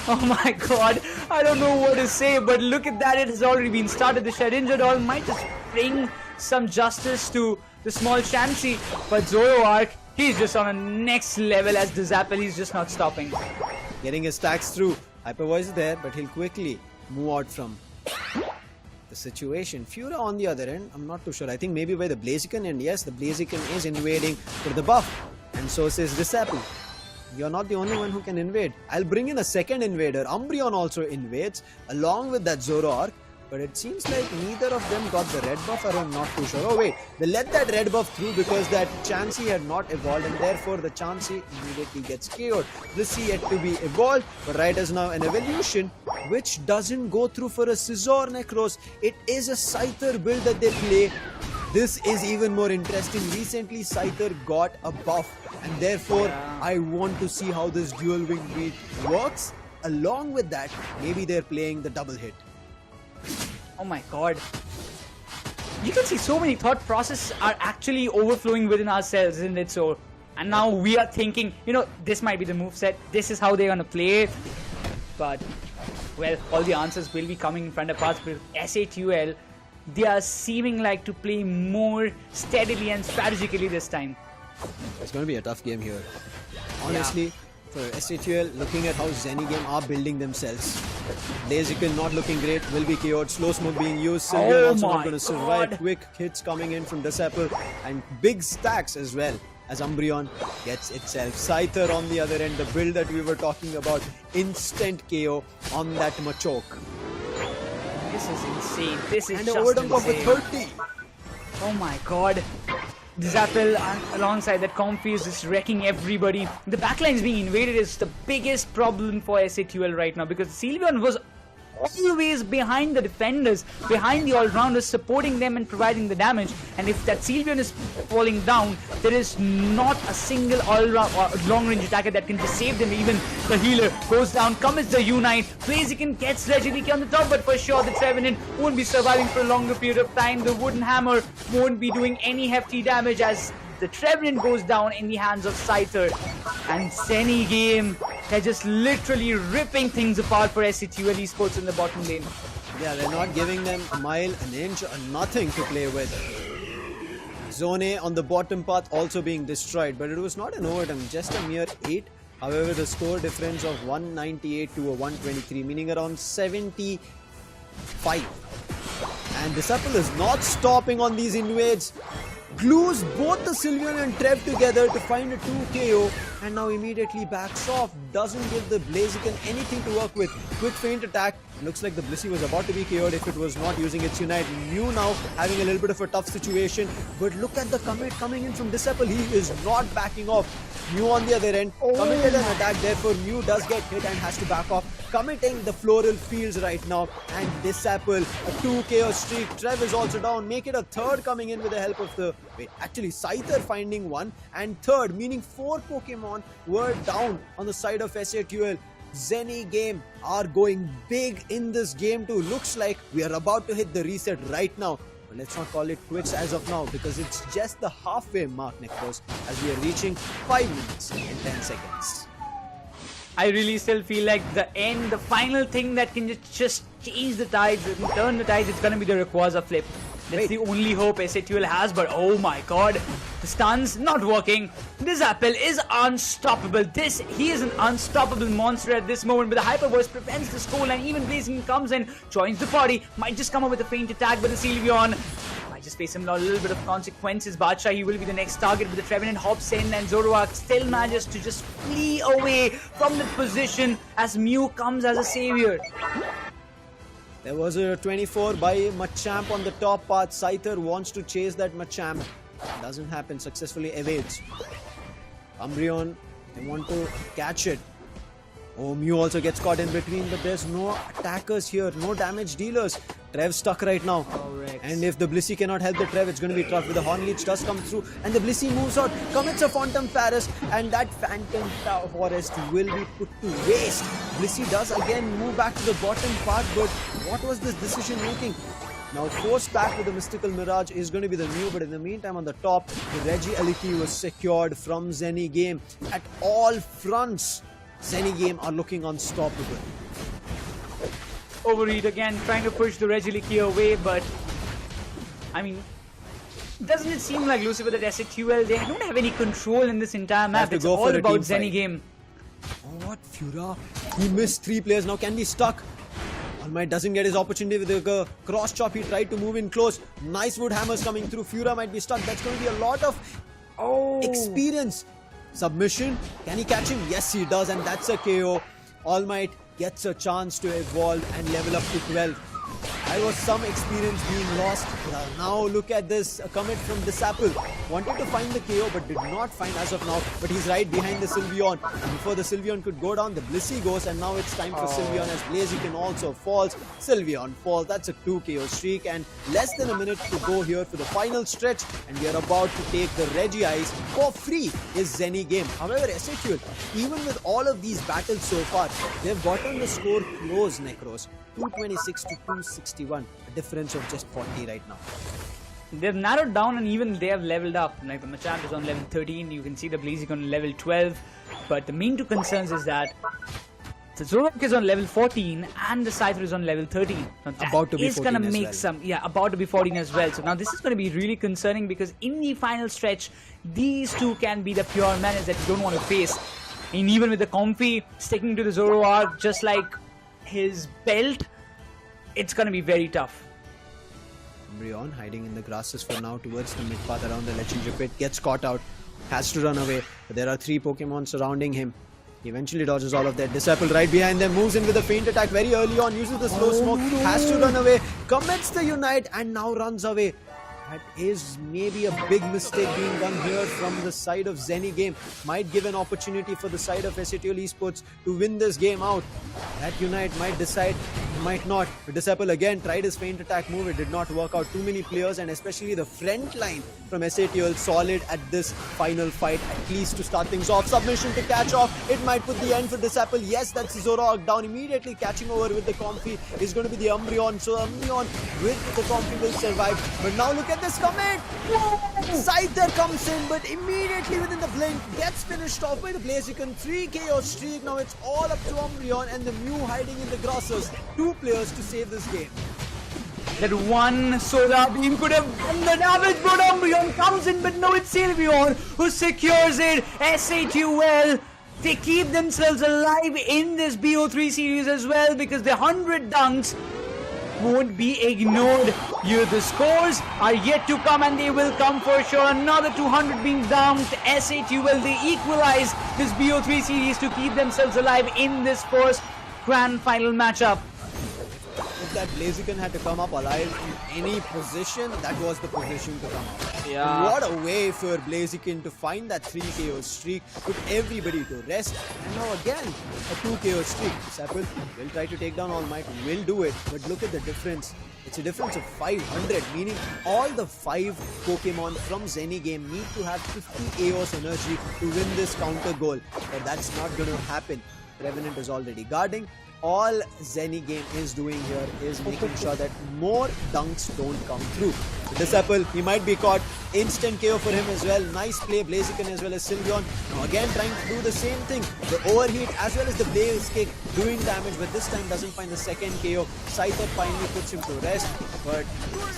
Speaker 1: Oh my god, I don't know what to say, but look at that, it has already been started. The Shedinja Doll might just bring some justice to the small Chansey, but Zoroark, he's just on a next level as the Zapple, he's just not stopping.
Speaker 3: Getting his stacks through. Hyper Voice is there, but he'll quickly move out from the situation. Fura on the other end, I'm not too sure. I think maybe by the Blaziken, and yes, the Blaziken is invading for the buff, and so says the Satl. You're not the only one who can invade. I'll bring in a second invader. Umbreon also invades along with that Zoroark, but it seems like neither of them got the red buff, or I'm not too sure. Oh wait, they let that red buff through because that Chansey had not evolved, and therefore the Chansey immediately gets KO'd. This yet to be evolved, but right as now an evolution which doesn't go through for a Scizor, NeKRoz. It is a Scyther build that they play. This is even more interesting. Recently Scyther got a buff, and therefore I want to see how this dual wing beat works. Along with that, maybe they're playing the double hit.
Speaker 1: Oh my god. you can see so many thought processes are actually overflowing within ourselves, isn't it so? And now we are thinking, you know, this might be the moveset, this is how they're gonna play it. But, well, all the answers will be coming in front of us. But SATL, they are seeming like to play more steadily and strategically this time.
Speaker 3: It's going to be a tough game here. Honestly, for SATL, looking at how Zeni Game are building themselves. Blaziken not looking great, will be KO'd. Slow smoke being used. Sylveon also not going to survive. Quick hits coming in from Disciple and big stacks as well as Umbreon gets itself. Scyther on the other end, the build that we were talking about. Instant KO on that Machoke.
Speaker 1: This is insane. This is
Speaker 3: and
Speaker 1: just
Speaker 3: an overdump of
Speaker 1: insane.
Speaker 3: a 30.
Speaker 1: Oh my god. Zapple alongside that Comfy is just wrecking everybody. The backlines being invaded is the biggest problem for SATL right now, because Sylveon was always behind the defenders, behind the all-rounders, supporting them and providing the damage. And if that Sylveon is falling down, there is not a single all-round long-range attacker that can just save them. Even the healer goes down, commits the Unite. Blaziken gets Regieleki on the top, but for sure the Trevenant won't be surviving for a longer period of time. The Wooden Hammer won't be doing any hefty damage as the Trevenant goes down in the hands of Scyther. And Zeni Game, they're just literally ripping things apart for SATL Esports in the bottom lane.
Speaker 3: Yeah, they're not giving them a mile, an inch, or nothing to play with. Zone on the bottom path also being destroyed, but it was not an overtime, just a mere 8. However, the score difference of 198 to a 123, meaning around 75. And Disciple is not stopping on these invades. Glues both the Sylveon and Trev together to find a 2 KO, and now immediately backs off. Doesn't give the Blaziken anything to work with. Quick feint attack. Looks like the Blissey was about to be KO'd if it was not using its Unite. Mew now having a little bit of a tough situation, but look at the commit coming in from Disciple. He is not backing off. Mew on the other end committed an attack, therefore Mew does get hit and has to back off, committing the floral fields right now. And Disciple, a 2 KO streak. Trev is also down, make it a third coming in with the help of the Scyther finding one, and third, meaning 4 Pokemon were down on the side of SATL. Zeni Game are going big in this game too. Looks like we are about to hit the reset right now. But let's not call it quits as of now, because it's just the halfway mark, NeKRoz, as we are reaching 5 minutes and 10 seconds.
Speaker 1: I really still feel like the end, the final thing that can just change the tides, turn the tides, it's gonna be the Rayquaza flip. That's the only hope SATL has, but oh my god, the stuns not working. This Apple is unstoppable. He is an unstoppable monster at this moment, but the Hyper Burst prevents the score, and even Blazing comes in, joins the party, might just come up with a feint attack, but the Sylveon might just face him a little bit of consequences. Badsha, he will be the next target, but the Trevenant hops in, and Zoroark still manages to just flee away from the position as Mew comes as a savior.
Speaker 3: There was a 24 by Machamp on the top path. Scyther wants to chase that Machamp. Doesn't happen, successfully evades. Umbreon, they want to catch it. Oh, Mew also gets caught in between, but there's no attackers here, no damage dealers. Trev stuck right now. And if the Blissey cannot help the Trev, it's going to be tough. With the Horn Leech does come through, and the Blissey moves out, commits a Phantom Paris, and that Phantom Forest will be put to waste. Blissey does again move back to the bottom part, but what was this decision making? Now forced back with the Mystical Mirage is going to be the Mew, but in the meantime on the top, the Regieleki was secured from Zeni Game. At all fronts, Zeni Game are looking unstoppable.
Speaker 1: Overheat again, trying to push the Regieleki away, but I mean, doesn't it seem like, Lucifer, that SATL, they don't have any control in this entire map? It's all about Zeni Game.
Speaker 3: Oh, what? Fura, he missed 3 players, now can be stuck. All Might doesn't get his opportunity with the cross chop. He tried to move in close. Nice wood hammers coming through. Fura might be stuck. That's going to be a lot of experience. Submission. Can he catch him? Yes, he does, and that's a KO. All Might gets a chance to evolve and level up to 12. There was some experience being lost. Now look at this commit from Disciple. Wanted to find the KO but did not find as of now. But he's right behind the Sylveon. And before the Sylveon could go down, the Blissey goes, and now it's time for Sylveon as Blaziken also falls. Sylveon falls. That's a 2 KO streak, and less than a minute to go here for the final stretch, and we are about to take the Regice for free is Zeni Game. However, SATL, even with all of these battles so far, they've gotten the score close, NeKRoz. 226 to 261, a difference of just 40 right now.
Speaker 1: they've narrowed down and even they have leveled up. Like the Machamp is on level 13, you can see the Blaziken on level 12. But the main two concerns is that the Zoroark is on level 14 and the Scyther is on level 13. Now that
Speaker 3: About to be
Speaker 1: is
Speaker 3: 14
Speaker 1: gonna
Speaker 3: as
Speaker 1: make
Speaker 3: well.
Speaker 1: some, about to be 14 as well. So now this is going to be really concerning because in the final stretch, these two can be the pure menace that you don't want to face. And even with the Comfy sticking to the Zoroark just like his belt, it's going to be very tough.
Speaker 3: Umbreon hiding in the grasses for now towards the mid path around the Legendary Pit. Gets caught out. Has to run away. But there are 3 Pokemon surrounding him. He eventually dodges all of that. Disciple right behind them. Moves in with a feint attack very early on. Uses the slow smoke. Has to run away. Commits the Unite and now runs away. That is maybe a big mistake being done here from the side of Zeni Game. Might give an opportunity for the side of Satl Esports to win this game out. That Unite might decide, might not. The Disciple again tried his feint attack move. It did not work out. Too many players and especially the front line from Satl solid at this final fight. At least to start things off. Submission to catch off. It might put the end for Disciple. Yes, that's Zoroark down immediately. Catching over with the Comfy is going to be the Umbreon. So Umbreon with the Comfy will survive. But now look at this commit! Scyther comes in, but immediately within the blink gets finished off by the Blaziken. 3 KO streak. Now it's all up to Umbreon and the Mew hiding in the grasses. 2 players to save this game.
Speaker 1: That one solar beam could have done the damage, but Umbreon comes in, but no, it's Sylveon who secures it. SATUL, they keep themselves alive in this BO3 series as well because the 100 dunks won't be ignored. Here the scores are yet to come and they will come for sure. Another 200 being dumped. SATUL, they equalize this BO3 series to keep themselves alive in this first grand final matchup.
Speaker 3: If that Blaziken had to come up alive in any position, that was the position to come up.
Speaker 1: Yeah.
Speaker 3: What a way for Blaziken to find that 3 KO streak, put everybody to rest, and now again a 2 KO streak. Satl will try to take down All Might, will do it, but look at the difference. It's a difference of 500, meaning all the 5 Pokemon from Zeni Game need to have 50 AOS energy to win this counter goal, but that's not going to happen. Revenant is already guarding. All Zeni Game is doing here is making sure that more dunks don't come through. The Disciple, he might be caught. Instant KO for him as well. Nice play, Blaziken as well as Sylveon. Now again trying to do the same thing. The overheat as well as the Blaze Kick doing damage, but this time doesn't find the second KO. Scyther finally puts him to rest, but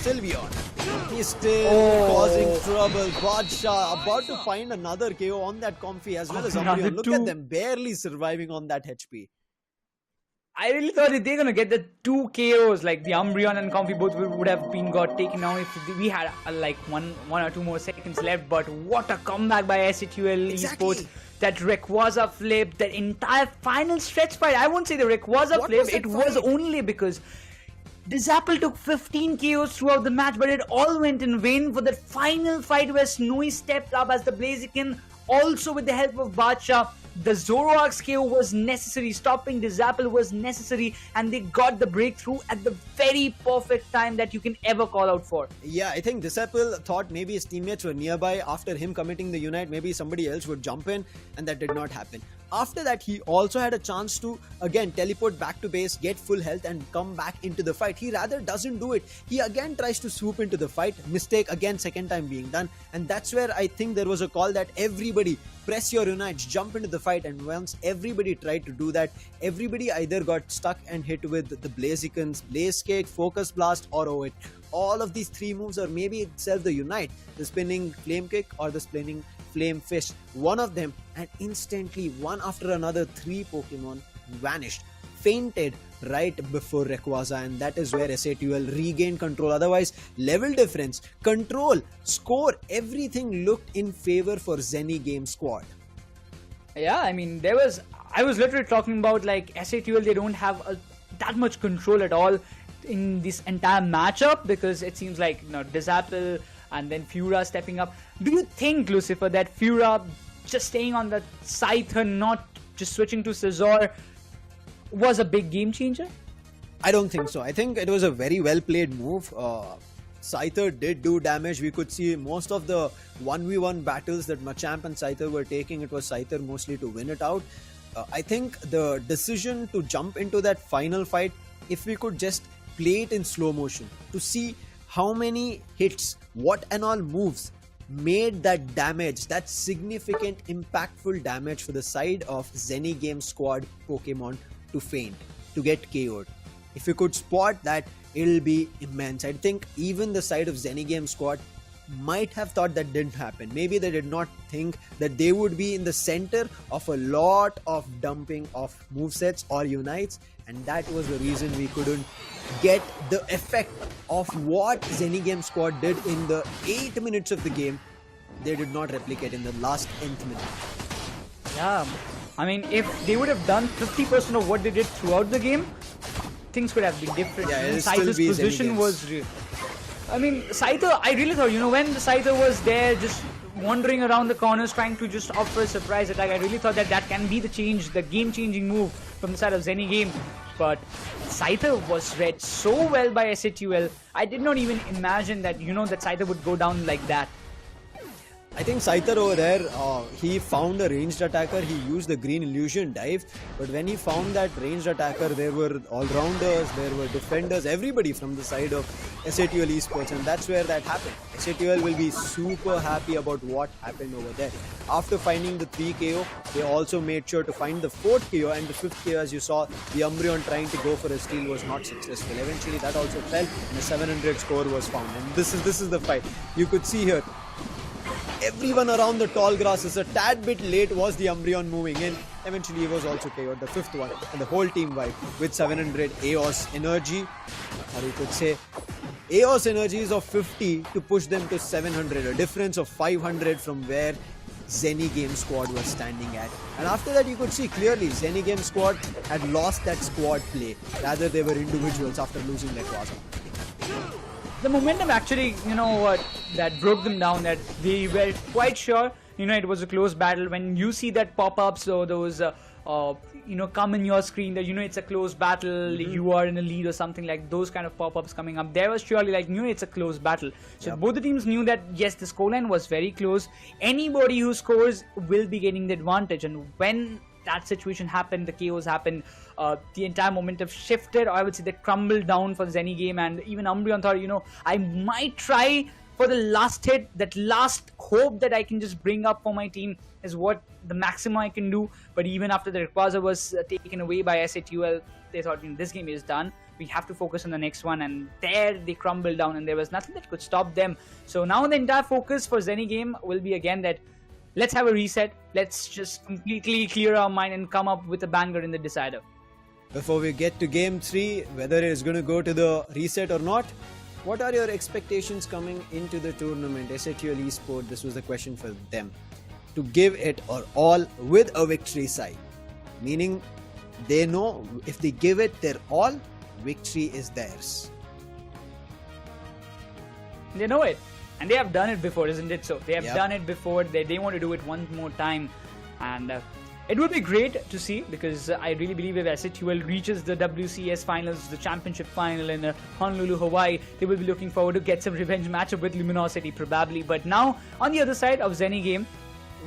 Speaker 3: Sylveon, he's still causing trouble. Badshah about to find another KO on that Comfy as well as Umbreon. Look at them barely surviving on that HP.
Speaker 1: I really thought that they're gonna get the 2 KOs, like the Umbreon and Comfy both would have been got taken down if we had like one or 2 more seconds left. But what a comeback by SATL Esports! That Rayquaza flip, that entire final stretch fight. I won't say the Rayquaza flip. It was only because Disciple took 15 KOs throughout the match, but it all went in vain for that final fight where Snowy stepped up as the Blaziken, also with the help of Badshah. The Zoroark's KO was necessary, stopping Disciple was necessary, and they got the breakthrough at the very perfect time that you can ever call out for.
Speaker 3: Yeah, I think Disciple thought maybe his teammates were nearby. After him committing the Unite, maybe somebody else would jump in, and that did not happen. After that, he also had a chance to again teleport back to base, get full health and come back into the fight. He rather doesn't do it. He again tries to swoop into the fight. Mistake again, second time being done. And that's where I think there was a call that everybody press your Unites, jump into the fight. And once everybody tried to do that, everybody either got stuck and hit with the Blaziken's Blaze Kick, Focus Blast or O-Hit. All of these 3 moves, or maybe itself the Unite, the spinning Flame Kick or the spinning Flame Fist, one of them, and instantly one after another 3 Pokemon vanished, fainted right before Rayquaza, and that is where SATL regained control. Otherwise, level difference, control, score, everything looked in favor for Zeni Game squad.
Speaker 1: Yeah, I mean, I was literally talking about like SATL, they don't have that much control at all in this entire matchup because it seems like, you know, Disciple and then Fura stepping up. Do you think, Lucifer, that Fura just staying on the Scyther, not just switching to Scizor, was a big game changer?
Speaker 3: I don't think so. I think it was a very well played move. Scyther did do damage. We could see most of the 1v1 battles that Machamp and Scyther were taking, it was Scyther mostly to win it out. I think the decision to jump into that final fight, if we could just play it in slow motion to see how many hits, what and all moves made that damage, that significant impactful damage for the side of Zeni Game squad Pokemon to faint, to get KO'd. If you could spot that, it'll be immense. I think even the side of Zeni Game squad might have thought that didn't happen. Maybe they did not think that they would be in the center of a lot of dumping of movesets or unites, and that was the reason we couldn't get the effect of what Zeni Game squad did in the 8 minutes of the game. They did not replicate in the last nth minute.
Speaker 1: Yeah, I mean, if they would have done 50% of what they did throughout the game, things could have been different.
Speaker 3: Yeah, it'll
Speaker 1: Scyther's
Speaker 3: still be Zeni
Speaker 1: position
Speaker 3: Games.
Speaker 1: was real. I mean, Scyther, I really thought, when the Scyther was there just wandering around the corners trying to just offer a surprise attack, I really thought that that can be the game-changing move from the side of Zeni Game. But Scyther was read so well by SATL, I did not even imagine that, that Scyther would go down like that.
Speaker 3: I think Scyther over there, he found a ranged attacker, he used the green illusion dive, but when he found that ranged attacker, there were all-rounders, there were defenders, everybody from the side of SATL Esports, and that's where that happened. SATL will be super happy about what happened over there. After finding the 3 KO, they also made sure to find the 4th KO, and the 5th KO, as you saw, the Umbreon trying to go for a steal was not successful. Eventually that also fell, and a 700 score was found, and this is the fight. You could see here, everyone around the tall grasses, a tad bit late was the Umbreon moving in. Eventually he was also KO'd, the 5th one, and the whole team wiped with 700 AOS energy, or you could say AOS energies of 50 to push them to 700, a difference of 500 from where Zeni Game squad was standing at. And after that you could see clearly Zeni Game squad had lost that squad play, rather they were individuals after losing NeKRoz.
Speaker 1: The momentum actually, that broke them down, that they were quite sure, it was a close battle. When you see that pop-ups or those, come in your screen that, it's a close battle, you are in a lead or something like those kind of pop-ups coming up, there was surely it's a close battle. So both the teams knew that, yes, the scoreline was very close. Anybody who scores will be getting the advantage, and when that situation happened, the KOs happened, the entire momentum shifted, or I would say they crumbled down for the Zeni Game, and even Umbreon thought, I might try for the last hit, that last hope that I can just bring up for my team is what the maximum I can do. But even after the Rayquaza was taken away by SATL, they thought, this game is done, we have to focus on the next one, and there they crumbled down, and there was nothing that could stop them. So now the entire focus for Zeni Game will be again that, let's have a reset, let's just completely clear our mind and come up with a banger in the decider.
Speaker 3: Before we get to game 3, whether it is going to go to the reset or not, what are your expectations coming into the tournament? SATL Esports, this was the question for them. To give it or all with a victory side. Meaning, they know if they give it their all, victory is theirs.
Speaker 1: They know it. And they have done it before, isn't it? So they have done it before. They want to do it one more time, and it would be great to see, because I really believe if SATL reaches the WCS finals, the championship final in Honolulu, Hawaii, they will be looking forward to get some revenge matchup with Luminosity probably. But now on the other side of Zeni Game,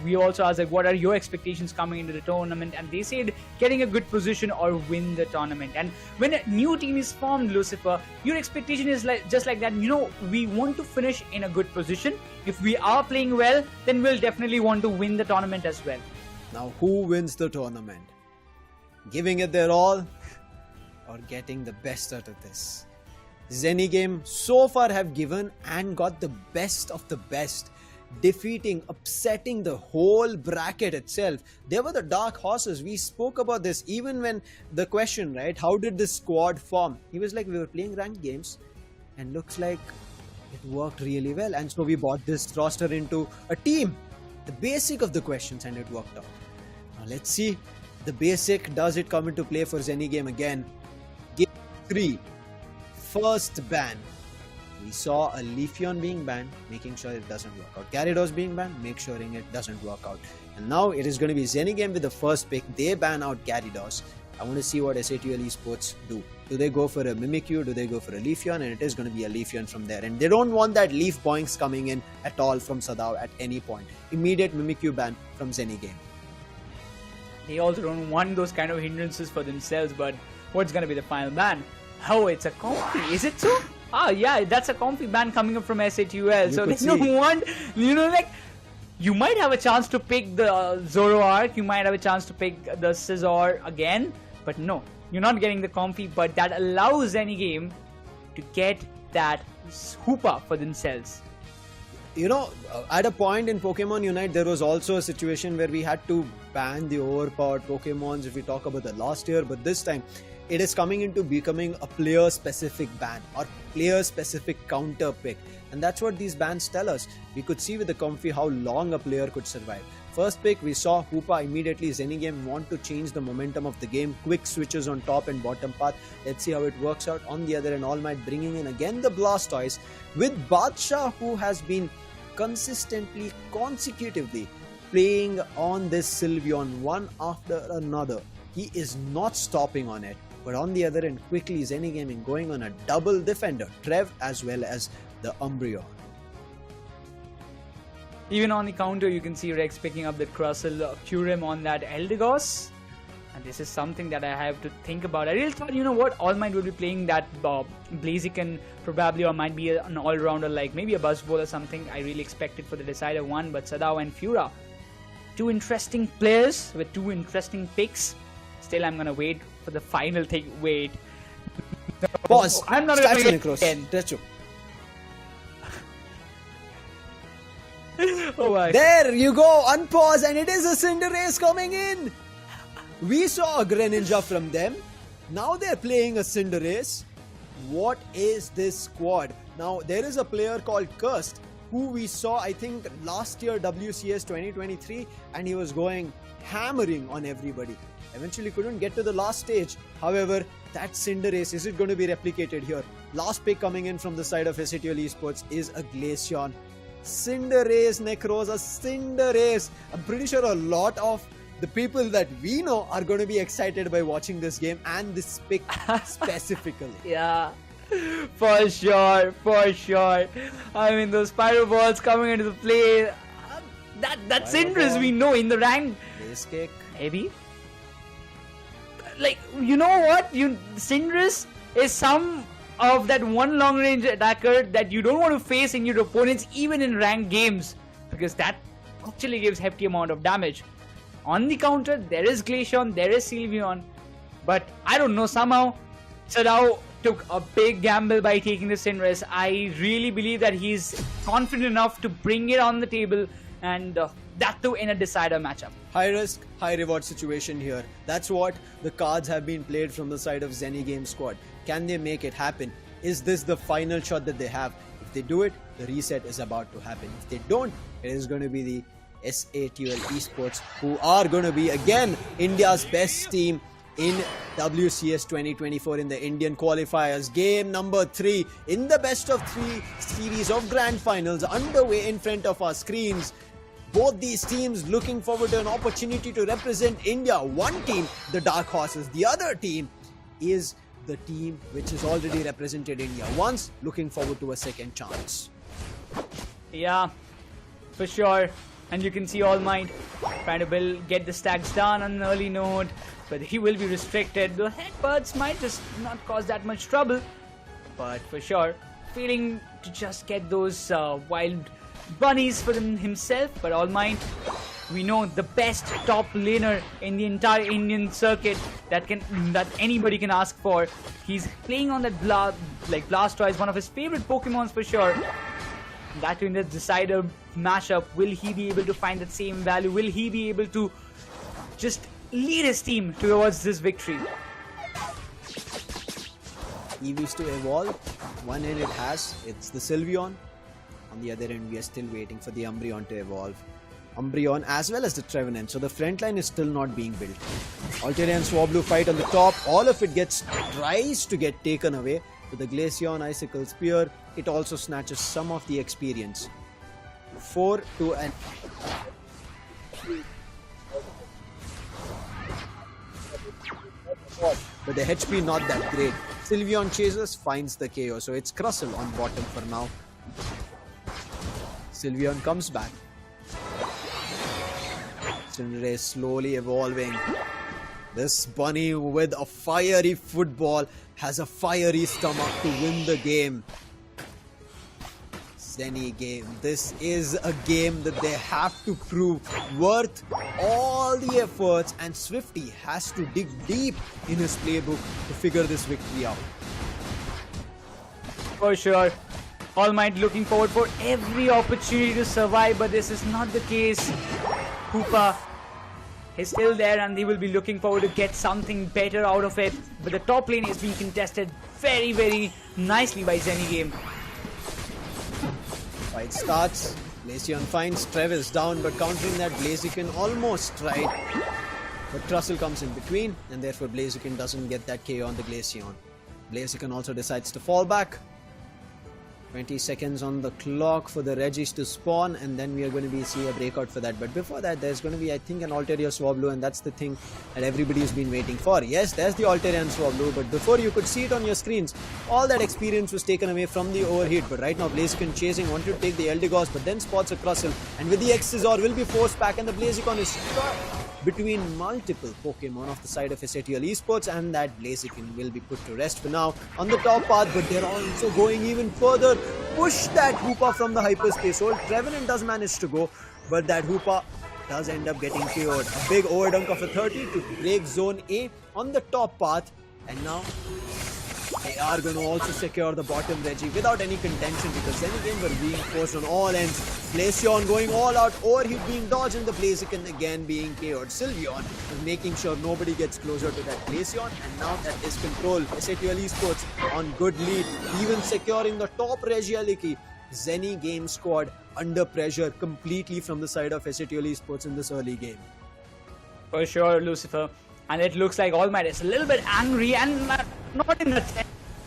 Speaker 1: we also asked what are your expectations coming into the tournament, and they said getting a good position or win the tournament. And when a new team is formed, Lucifer, your expectation is just like that, we want to finish in a good position. If we are playing well, then we'll definitely want to win the tournament as well.
Speaker 3: Now who wins the tournament? Giving it their all or getting the best out of this? Zeni Game so far have given and got the best of the best, defeating, upsetting the whole bracket itself. They were the dark horses. We spoke about this even when the question, right, how did this squad form? He was like, we were playing ranked games and looks like it worked really well, and so we brought this roster into a team. The basic of the questions, and it worked out. Now let's see the basic, does it come into play for Zeni Game again? Game 3, first ban. We saw a Leafeon being banned, making sure it doesn't work out. Gyarados being banned, make sure it doesn't work out. And now it is going to be Zeni Game with the first pick. They ban out Gyarados. I want to see what SATL Esports do. Do they go for a Mimikyu? Do they go for a Leafeon? And it is going to be a Leafeon from there. And they don't want that Leaf Boinks coming in at all from Sadao at any point. Immediate Mimikyu ban from Zeni Game.
Speaker 1: They also don't want those kind of hindrances for themselves, but what's going to be the final ban? Oh, it's a copy, is it so? Ah, yeah, that's a comfy ban coming up from SATUL. So
Speaker 3: could
Speaker 1: there's no
Speaker 3: see.
Speaker 1: one, like, you might have a chance to pick the Zoroark, you might have a chance to pick the Scizor again, but no, you're not getting the comfy, but that allows Zeni Game to get that Hoopa for themselves.
Speaker 3: You know, at a point in Pokemon Unite, there was also a situation where we had to ban the overpowered Pokemons if we talk about the last year, but this time it is coming into becoming a player-specific ban or player-specific counter pick. And that's what these bans tell us. We could see with the Comfy how long a player could survive. First pick, we saw Hoopa immediately. Zeni Game want to change the momentum of the game. Quick switches on top and bottom path. Let's see how it works out. On the other end, All Might bringing in again the Blastoise with Badshah, who has been consistently, consecutively playing on this Sylveon one after another. He is not stopping on it. But on the other end, quickly Zeni Gaming going on a double defender, Trev as well as the Umbreon.
Speaker 1: Even on the counter, you can see Rex picking up the Crustle Kyurem on that Eldegoss. And this is something that I have to think about. I really thought, you know what, All Might will be playing that Blaziken probably, or might be an all-rounder like maybe a Buzzball or something. I really expected for the Decider one, but Sadao and Fura, two interesting players with two interesting picks. Still, I'm gonna wait for the final thing. Wait.
Speaker 3: Pause.
Speaker 1: I'm not
Speaker 3: Start
Speaker 1: gonna
Speaker 3: NeKRoz.
Speaker 1: get
Speaker 3: Techo.
Speaker 1: Oh my.
Speaker 3: There you go, unpause, and it is a Cinderace coming in. We saw a Greninja from them. Now they're playing a Cinderace. What is this squad? Now there is a player called Cursed who we saw, I think, last year WCS 2023, and he was going hammering on everybody. Eventually couldn't get to the last stage. However, that Cinderace, is it going to be replicated here? Last pick coming in from the side of Satl Esports is a Glaceon. Cinderace, NeKRoz, a Cinderace. I'm pretty sure a lot of the people that we know are going to be excited by watching this game and this pick specifically.
Speaker 1: Yeah, for sure, for sure. I mean, those Pyro Balls coming into the play. That's
Speaker 3: Pyro
Speaker 1: Cinderace
Speaker 3: Ball.
Speaker 1: we know in the rank.
Speaker 3: Base kick.
Speaker 1: Maybe. Like, you know what? Cinderace is some of that one long range attacker that you don't want to face in your opponents even in ranked games, because that actually gives hefty amount of damage. On the counter, there is Glaceon, there is Sylveon, but I don't know, somehow Sadao took a big gamble by taking the Cinderace. I really believe that he's confident enough to bring it on the table, and that too in a decider matchup.
Speaker 3: High risk, high reward situation here. That's what the cards have been played from the side of Zeni Game squad. Can they make it happen? Is this the final shot that they have? If they do it, the reset is about to happen. If they don't, it is going to be the Satl Esports, who are going to be again India's best team in WCS 2024 in the Indian qualifiers. Game number 3 in the best of 3 series of grand finals underway in front of our screens. Both these teams looking forward to an opportunity to represent India. One team, the Dark Horses. The other team is the team which has already represented India once, looking forward to a second chance.
Speaker 1: Yeah, for sure. And you can see All Might trying to get the stacks done on an early note, but he will be restricted. The headbutts might just not cause that much trouble, but for sure, feeling to just get those wild bunnies for himself. But All Might, we know, the best top laner in the entire Indian circuit that anybody can ask for. He's playing on that Blastoise, one of his favorite Pokemons for sure. That in the decider matchup, will he be able to find that same value? Will he be able to just lead his team towards this victory?
Speaker 3: EVs to evolve. One end it has, it's the Sylveon. On the other end, we are still waiting for the Umbreon to evolve. Umbreon as well as the Trevenant. So the front line is still not being built. Altaria and Swablu fight on the top. All of it tries to get taken away. With the Glaceon Icicle Spear, it also snatches some of the experience. 4 to an... But the HP not that great. Sylveon chases, finds the KO. So it's Crustle on bottom for now. Sylveon comes back. Cinderace slowly evolving. This bunny with a fiery football has a fiery stomach to win the game. Zeni Game. This is a game that they have to prove worth all the efforts, and Swifty has to dig deep in his playbook to figure this victory out.
Speaker 1: For sure. All Might looking forward for every opportunity to survive, but this is not the case. Hoopa is still there and they will be looking forward to get something better out of it. But the top lane is being contested very, very nicely by Zeni Game.
Speaker 3: Fight starts. Blation finds Travis down, but countering that, Blaziken almost tried. But Trussell comes in between, and therefore Blaziken doesn't get that KO on the Glaceon. Blaziken also decides to fall back. 20 seconds on the clock for the Regis to spawn, and then we are going to see a breakout for that. But before that, there's going to be, I think, an Altaria Swablu, and that's the thing that everybody's been waiting for. Yes, there's the Altarian Swablu, but before you could see it on your screens, all that experience was taken away from the overheat. But right now, Blaziken chasing, wanted to take the Eldegoss, but then spots a Crustle, and with the X-Scissor will be forced back, and the Blazikon is stuck between multiple Pokemon of the side of Satl Esports, and that Blaziken will be put to rest for now on the top path. But they're also going even further, push that Hoopa from the hyperspace hold. Trevenant does manage to go, but that Hoopa does end up getting KO'd. A big overdunk of a 30 to break zone A on the top path, and now they are going to also secure the bottom Reggie without any contention, because Zeni Game were being forced on all ends. Glaceon going all out, overheat being dodged, and the Blaziken again being KO'd. Sylveon is making sure nobody gets closer to that Glaceon, and now that is control. Satl Esports on good lead, even securing the top Regieleki. Zeni Game squad under pressure completely from the side of Satl Esports in this early game.
Speaker 1: For sure, Lucifer. And it looks like All Might is a little bit angry and not in a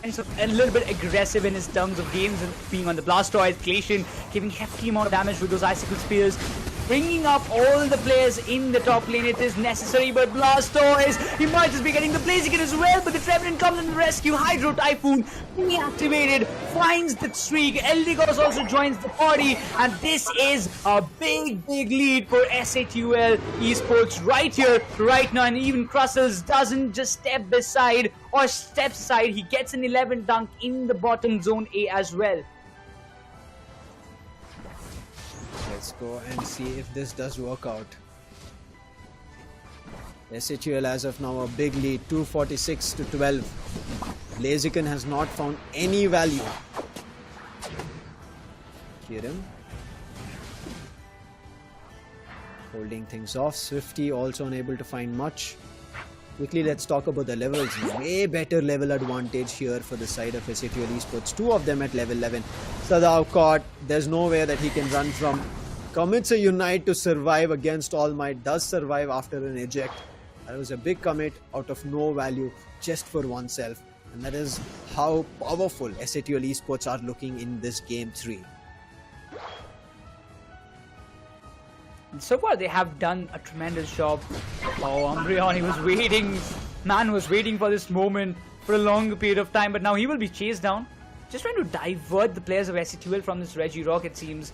Speaker 1: sense of a little bit aggressive in his terms of games and being on the Blastoise. Glacian giving hefty amount of damage with those Icicle Spears. Bringing up all the players in the top lane, it is necessary, but Blastoise, he might just be getting the Blaziken as well, but the Trevenant comes in the rescue. Hydro Typhoon deactivated, finds the streak. Eldegoss also joins the party, and this is a big lead for Satl Esports right here, right now. And even Crustle doesn't just step beside or steps aside, he gets an 11 dunk in the bottom zone A as well.
Speaker 3: Let's go and see if this does work out. Satl as of now a big lead, 246 to 12. Blaziken has not found any value. Kirim holding things off. Swifty also unable to find much. Quickly, let's talk about the levels. Way better level advantage here for the side of Satl Esports. Two of them at level 11. Sadao caught. There's nowhere that he can run from. Commits a Unite to survive against All Might. Does survive after an eject. That was a big commit out of no value just for oneself. And that is how powerful Satl Esports are looking in this game 3.
Speaker 1: So far, they have done a tremendous job. Oh, Umbreon, he was waiting. Man was waiting for this moment for a longer period of time, but now he will be chased down. Just trying to divert the players of Satl from this Regirock, it seems.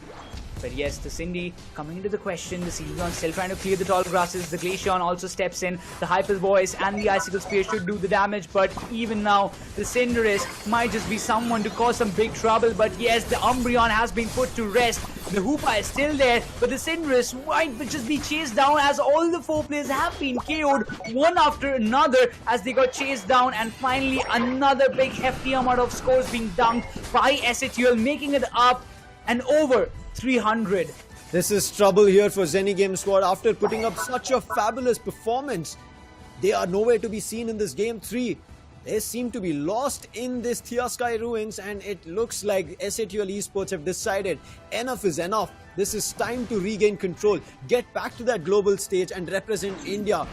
Speaker 1: But yes, the Cindy coming into the question. The Sylveon still trying to clear the tall grasses. The Glaceon also steps in. The Hyper Voice and the Icicle Spear should do the damage. But even now, the Cinderace might just be someone to cause some big trouble. But yes, the Umbreon has been put to rest. The Hoopa is still there. But the Cinderace might just be chased down, as all the 4 players have been KO'd one after another as they got chased down. And finally, another big hefty amount of scores being dunked by Satl, making it up and over 300.
Speaker 3: This is trouble here for Zeni Game squad after putting up such a fabulous performance. They are nowhere to be seen in this game 3. They seem to be lost in this Thea Sky ruins, and it looks like Satl Esports have decided enough is enough. This is time to regain control, get back to that global stage and represent India.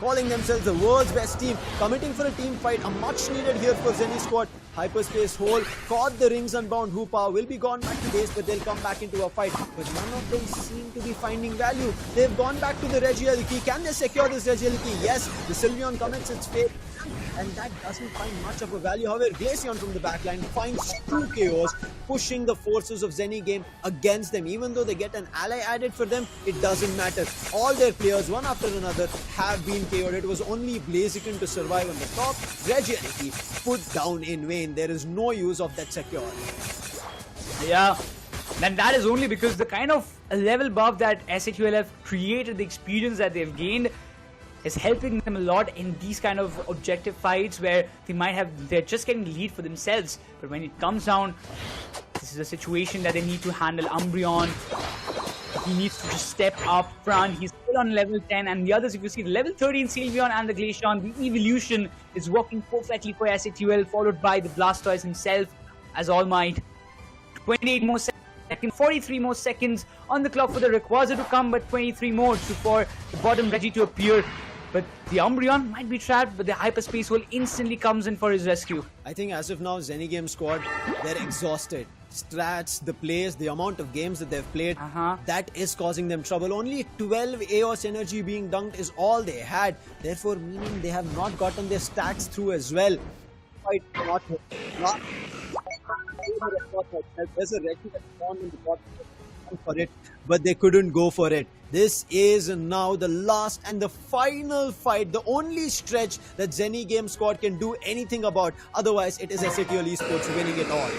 Speaker 3: Calling themselves the world's best team, committing for a team fight, a much needed here for Zeni squad. Hyperspace hole, caught the rings unbound Hoopa, will be gone back to base, but they'll come back into a fight. But none of them seem to be finding value. They've gone back to the Regieleki. Can they secure this Regieleki? Yes, the Sylveon commits its fate. and that doesn't find much of a value. However, Glaceon from the backline finds 2 KOs, pushing the forces of Zeni Game against them. Even though they get an ally added for them, it doesn't matter. All their players, one after another, have been KO'd. It was only Blaziken to survive on the top. Regieleki put down in vain. There is no use of that secure.
Speaker 1: Yeah, and that is only because the kind of level buff that SATL have created, the experience that they've gained, is helping them a lot in these kind of objective fights where they're just getting the lead for themselves. But when it comes down, this is a situation that they need to handle. Umbreon, he needs to just step up front. He's still on level 10, and the others, if you see, the level 13 Sylveon and the Glaceon, the evolution is working perfectly for SATL, followed by the Blastoise himself as All Might. 28 more seconds, 43 more seconds on the clock for the Rayquaza to come, but 23 more for the bottom Reggie to appear. But the Umbreon might be trapped, but the Hyperspace Wall instantly comes in for his rescue.
Speaker 3: I think as of now, Zeni Game squad, they're exhausted. Strats, the plays, the amount of games that they've played, that is causing them trouble. Only 12 Eos energy being dunked is all they had. Therefore, meaning they have not gotten their stacks through as well. There's a Reggie that spawned in the bottom for it, but they couldn't go for it. This is now the last and the final fight, the only stretch that Zeni Game squad can do anything about. Otherwise, it is SATL Esports winning it all.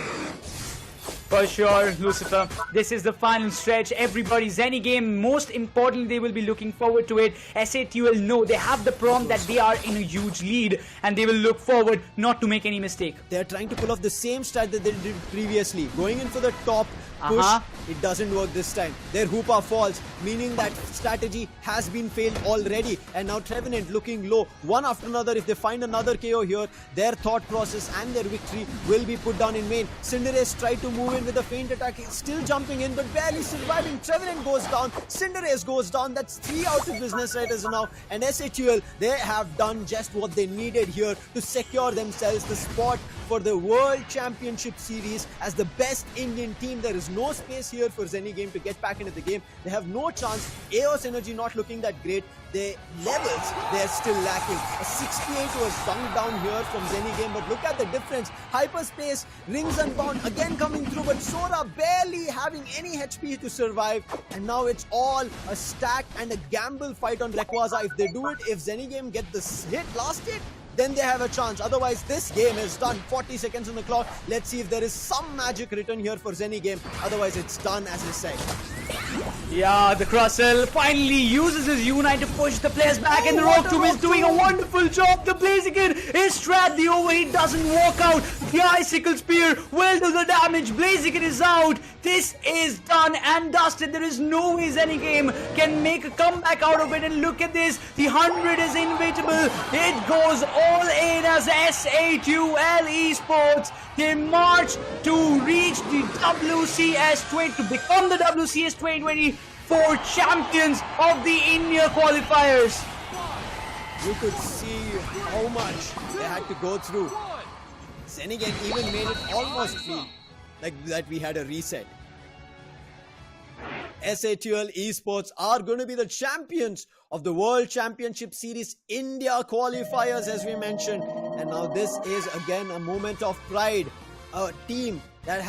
Speaker 1: For sure, Lucifer. This is the final stretch. Everybody, Zeni Game, most importantly, they will be looking forward to it. SATL know they have the prompt that they are in a huge lead, and they will look forward not to make any mistake.
Speaker 3: They're trying to pull off the same strat that they did previously, going in for the top push. It doesn't work this time. Their Hoopa falls, meaning that strategy has been failed already. And now Trevenant looking low, one after another. If they find another KO here, their thought process and their victory will be put down in vain. Cinderace tried to move in with a feint attack, he's still jumping in but barely surviving. Trevenant goes down, Cinderace goes down. That's 3 out of business right as of now. And SATL, they have done just what they needed here to secure themselves the spot for the World Championship Series as the best Indian team. There is no space here for Zeni Game to get back into the game. They have no chance. Eos energy not looking that great. The levels, they're still lacking. A 68 was dunked down here from Zeni Game, but look at the difference. Hyperspace, Rings Unbound again coming through, but Sora barely having any HP to survive. And now it's all a stack and a gamble fight on Rayquaza. If they do it, if Zeni Game get this hit, last hit, then they have a chance. Otherwise, this game is done. 40 seconds on the clock. Let's see if there is some magic written here for Zeni Game. Otherwise, it's done, as I said.
Speaker 1: Yeah, the Crossel finally uses his Unite to push the players back, and the Rock Tomb is doing a wonderful job. The Blaziken is trapped. The overheat doesn't walk out. The Icicle Spear will do the damage. Blaziken is out. This is done and dusted. There is no way Zeni Game can make a comeback out of it. And look at this. The 100 is inevitable. It goes all in as SATL Esports. They march to reach the WCS 20 to become the WCS 2024 champions of the India Qualifiers.
Speaker 3: You could see how much they had to go through. Zeni Game even made it almost feel like that we had a reset. SATL Esports are going to be the champions of the World Championship Series India Qualifiers, as we mentioned. And now this is again a moment of pride. A team that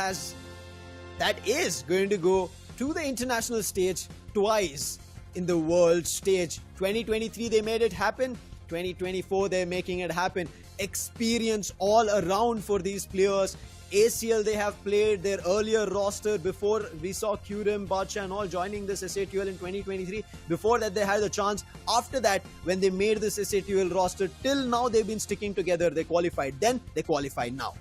Speaker 3: is going to go to the international stage twice in the world stage. 2023 they made it happen. 2024 they're making it happen. Experience all around for these players. ACL, they have played their earlier roster before we saw Kyurem, Bacha and all joining this SATL in 2023. Before that, they had the chance. After that, when they made this SATL roster, till now they've been sticking together. They qualified then, they qualified now.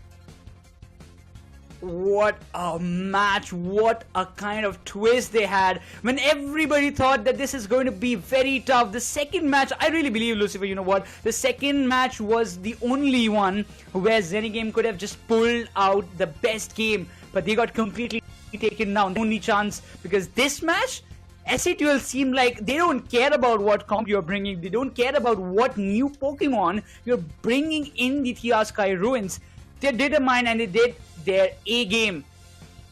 Speaker 1: What a match, what a kind of twist they had when everybody thought that this is going to be very tough. The second match, I really believe, Lucifer, you know what, the second match was the only one where Zeni Game could have just pulled out the best game, but they got completely taken down. The only chance, because this match, SATL seemed like they don't care about what comp you're bringing, they don't care about what new Pokemon you're bringing in the TR Sky Ruins. They determined and they did their A game,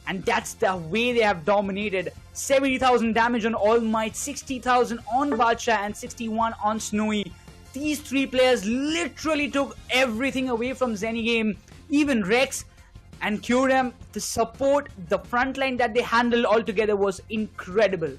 Speaker 1: and that's the way they have dominated. 70,000 damage on All Might, 60,000 on Bacha and 61 on Snowy. these three players literally took everything away from Zeni Game. Even Rex and Kyurem, the support, the front line that they handled altogether was incredible.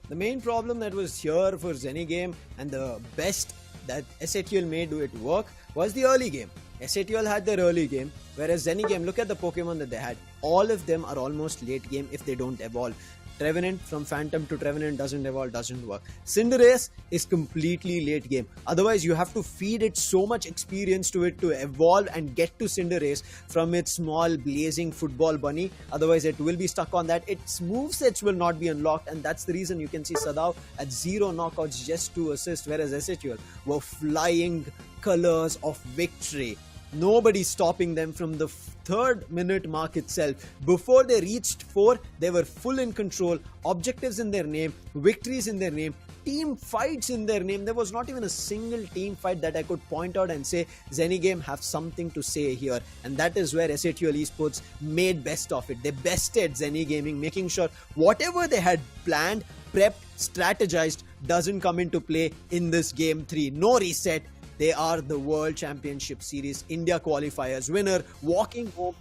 Speaker 3: The main problem that was here for Zeni Game, and the best that Satl made do it work, was the early game. Satl had their early game, whereas Zeni Game, look at the Pokemon that they had. All of them are almost late game if they don't evolve. Trevenant, from Phantom to Trevenant, doesn't evolve, doesn't work. Cinderace is completely late game. Otherwise, you have to feed it so much experience to it to evolve and get to Cinderace from its small blazing football bunny. Otherwise, it will be stuck on that. Its movesets will not be unlocked, and that's the reason you can see Satl at 0 knockouts, just 2 assists, whereas Satl were flying colors of victory. Nobody stopping them from the 3rd minute mark itself. Before they reached 4, they were full in control, objectives in their name, victories in their name, team fights in their name. There was not even a single team fight that I could point out and say Zeni Game have something to say here, and that is where Satl Esports made best of it. They bested Zeni Gaming, making sure whatever they had planned, prepped, strategized doesn't come into play in this game 3. No reset. They are the World Championship Series India Qualifiers winner, walking home.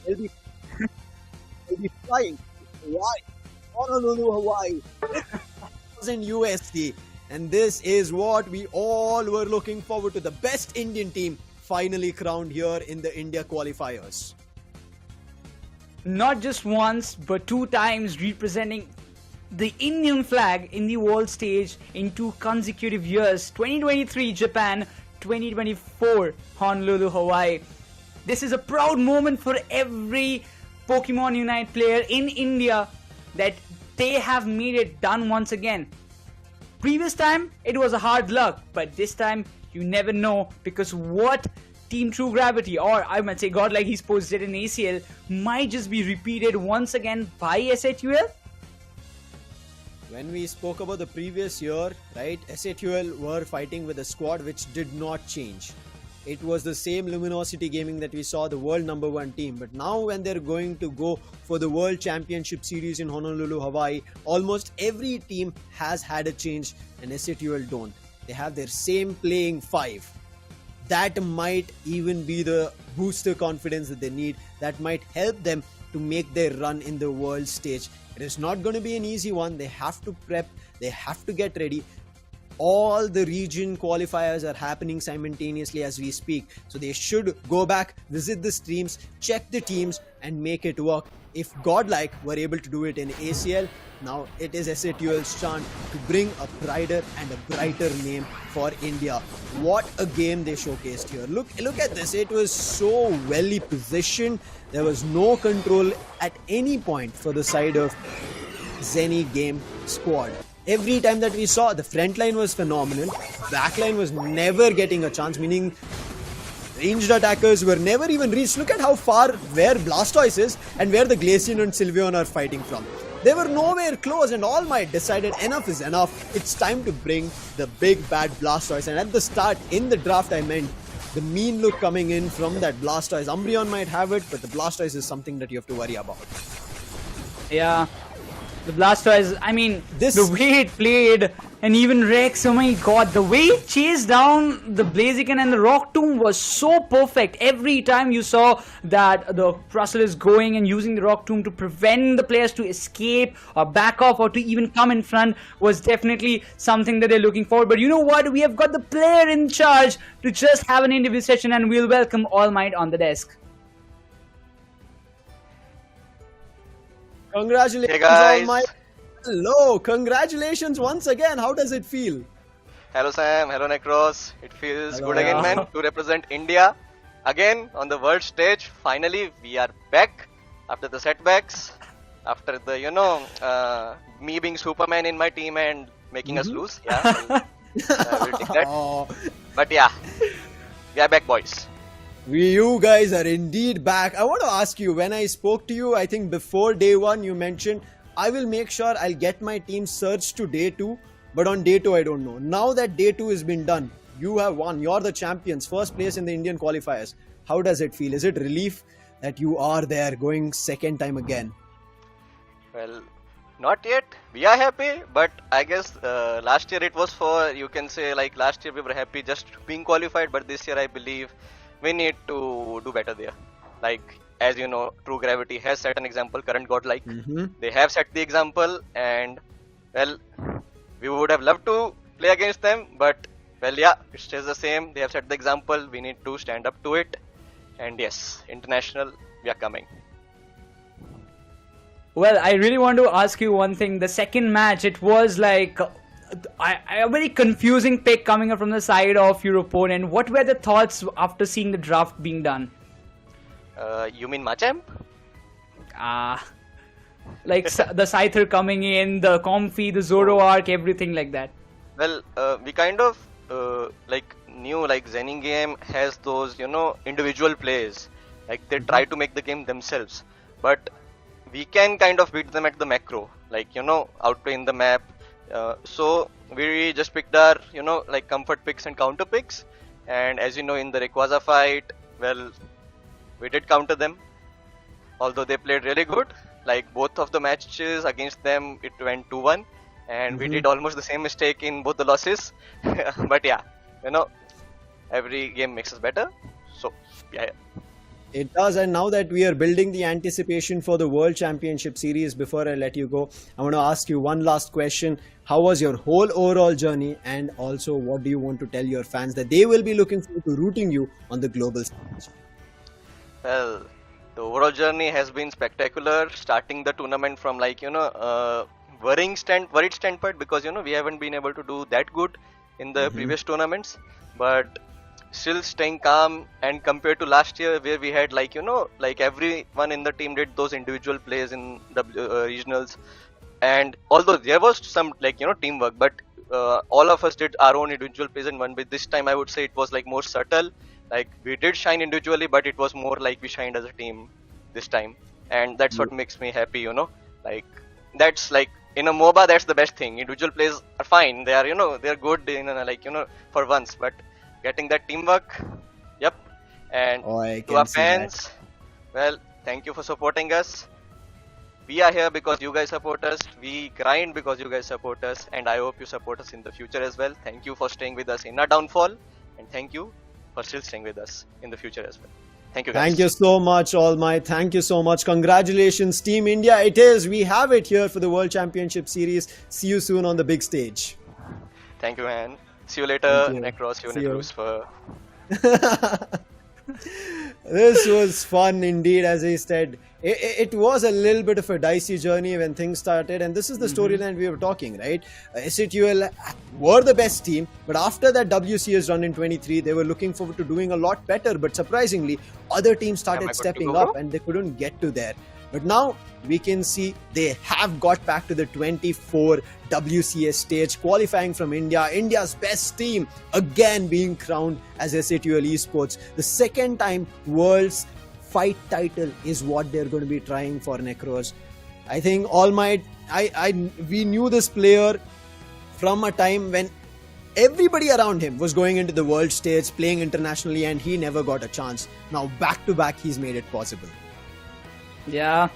Speaker 3: They'll be flying to Hawaii, Honolulu, Hawaii, 1,000 USD. And this is what we all were looking forward to. The best Indian team finally crowned here in the India Qualifiers.
Speaker 1: Not just once, but 2 times representing the Indian flag in the world stage in 2 consecutive years. 2023 Japan, 2024 Honolulu, Hawaii. This is a proud moment for every Pokemon UNITE player in India that they have made it done once again. Previous time it was a hard luck, but this time you never know, because what Team True Gravity, or I might say Godlike Esports did in ACL, might just be repeated once again by Satl.
Speaker 3: When we spoke about the previous year, right, Satl were fighting with a squad which did not change. It was the same Luminosity Gaming that we saw, the world #1 team. But now when they're going to go for the World Championship Series in Honolulu, Hawaii, almost every team has had a change, and Satl don't. They have their same playing 5. That might even be the booster confidence that they need. That might help them to make their run in the world stage. It is not going to be an easy one. They have to prep. They have to get ready. All the region qualifiers are happening simultaneously as we speak. So they should go back, visit the streams, check the teams, and make it work. If Godlike were able to do it in ACL, now it is Satl's chance to bring a brighter and a brighter name for India. What a game they showcased here. Look at this. It was so well positioned. There was no control at any point for the side of Zeni Game squad. Every time that we saw, the front line was phenomenal. Back line was never getting a chance, meaning ranged attackers were never even reached. Look at how far where Blastoise is and where the Glaceon and Sylveon are fighting from. They were nowhere close, and All Might decided enough is enough. It's time to bring the big bad Blastoise. And at the start, in the draft, I meant the mean look coming in from that Blastoise. Umbreon might have it, but the Blastoise is something that you have to worry about.
Speaker 1: Yeah. The Blastoise, I mean, the way it played, and even Rex, oh my god, the way it chased down the Blaziken and the Rock Tomb was so perfect. Every time you saw that the Russell is going and using the Rock Tomb to prevent the players to escape or back off or to even come in front was definitely something that they're looking for. But you know what? We have got the player in charge to just have an interview session, and we'll welcome All Might on the desk.
Speaker 3: Congratulations,
Speaker 5: hey guys.
Speaker 3: All Might. Hello, congratulations once again. How does it feel?
Speaker 5: Hello Sam, hello NeKRoz. It feels
Speaker 3: Hello.
Speaker 5: good again, man, to represent India again on the world stage. Finally, we are back after the setbacks, after the, me being Superman in my team and making us lose. Yeah, I will take that.
Speaker 3: Oh,
Speaker 5: But yeah, we are back, boys.
Speaker 3: you guys are indeed back. I want to ask you, when I spoke to you, I think before day 1, you mentioned, I will make sure I'll get my team searched to day 2, but on day 2, I don't know. Now that day 2 has been done, you have won. You're the champions, first place in the Indian qualifiers. How does it feel? Is it relief that you are there going second time again?
Speaker 5: Well, Not yet. We are happy, but I guess last year it was for, you can say, like last year we were happy just being qualified, but this year I believe we need to do better there. Like, as you know, True Gravity has set an example, current Godlike. They have set the example, and well, we would have loved to play against them, but well, yeah, it stays the same. They have set the example, we need to stand up to it, and yes, international, we are coming.
Speaker 1: Well, I really want to ask you one thing. The second match, it was like a very confusing pick coming up from the side of your opponent. What were the thoughts after seeing the draft being done?
Speaker 5: You mean Machamp?
Speaker 1: Like the Satl coming in, the Comfy, the Zoroark, everything like that.
Speaker 5: Well, we kind of like knew like Zeni Game has those, you know, individual plays. Like they try to make the game themselves, but we can kind of beat them at the macro, like, you know, outplay in the map. So we just picked our, you know, like comfort picks and counter picks, and as you know, in the Rayquaza fight, well, we did counter them, although they played really good. Like both of the matches against them, it went 2-1, and we did almost the same mistake in both the losses. But yeah, you know, every game makes us better. So yeah.
Speaker 3: It does, and now that we are building the anticipation for the World Championship Series, before I let you go, I want to ask you one last question. How was your whole overall journey, and also what do you want to tell your fans that they will be looking forward to rooting you on the global stage?
Speaker 5: Well, the overall journey has been spectacular, starting the tournament from, like, you know, worried standpoint, because, you know, we haven't been able to do that good in the previous tournaments, but still staying calm. And compared to last year, where we had, like, you know, like everyone in the team did those individual plays in the regionals, and although there was some, like, you know, teamwork, but all of us did our own individual plays in one. But this time I would say it was like more subtle. Like we did shine individually, but it was more like we shined as a team this time, and that's what makes me happy, you know. Like that's like in a MOBA, that's the best thing. Individual plays are fine, they are, you know, they're good in like, you know, for once, but getting that teamwork, yep. And to our fans, well, thank you for supporting us. We are here because you guys support us. We grind because you guys support us, and I hope you support us in the future as well. Thank you for staying with us in our downfall, and thank you for still staying with us in the future as well. Thank you guys.
Speaker 3: Thank you so much, All Might. Thank you so much. Congratulations, Team India. It is. We have it here for the World Championship Series. See you soon on the big stage.
Speaker 5: Thank you, man. See you later. NeKRoz, UNITE for.
Speaker 3: This was fun indeed, as I said. It was a little bit of a dicey journey when things started, and this is the storyline we were talking, right? SATL were the best team, but after that WCS run in 23, they were looking forward to doing a lot better, but surprisingly, other teams started stepping up and they couldn't get to there. But now we can see they have got back to the 24 WCS stage, qualifying from India. India's best team again being crowned as SATL Esports. The second time world's fight title is what they're going to be trying for, NeKRoz. I think All Might, we knew this player from a time when everybody around him was going into the world stage, playing internationally, and he never got a chance. Now back to back, he's made it possible.
Speaker 1: Yeah,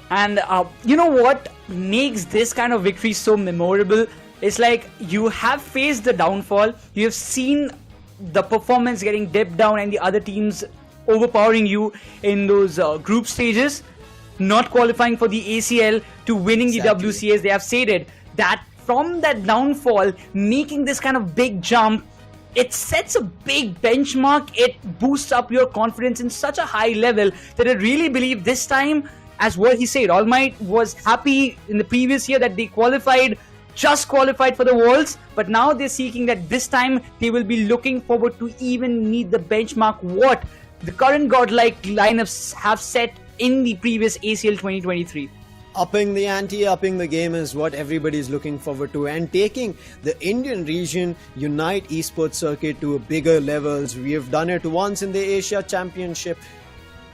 Speaker 1: and you know what makes this kind of victory so memorable? It's like you have faced the downfall, you have seen the performance getting dipped down and the other teams overpowering you in those group stages, not qualifying for the ACL to winning the WCS. They have stated that from that downfall, making this kind of big jump, it sets a big benchmark. It boosts up your confidence in such a high level that I really believe this time, as what he said, All Might was happy in the previous year that they just qualified for the Worlds, but now they're seeking that this time they will be looking forward to even meet the benchmark what the current Godlike lineups have set in the previous ACL 2023.
Speaker 3: Upping the ante, upping the game is what everybody's looking forward to, and taking the Indian region UNITE esports circuit to bigger levels. We have done it once in the Asia Championship.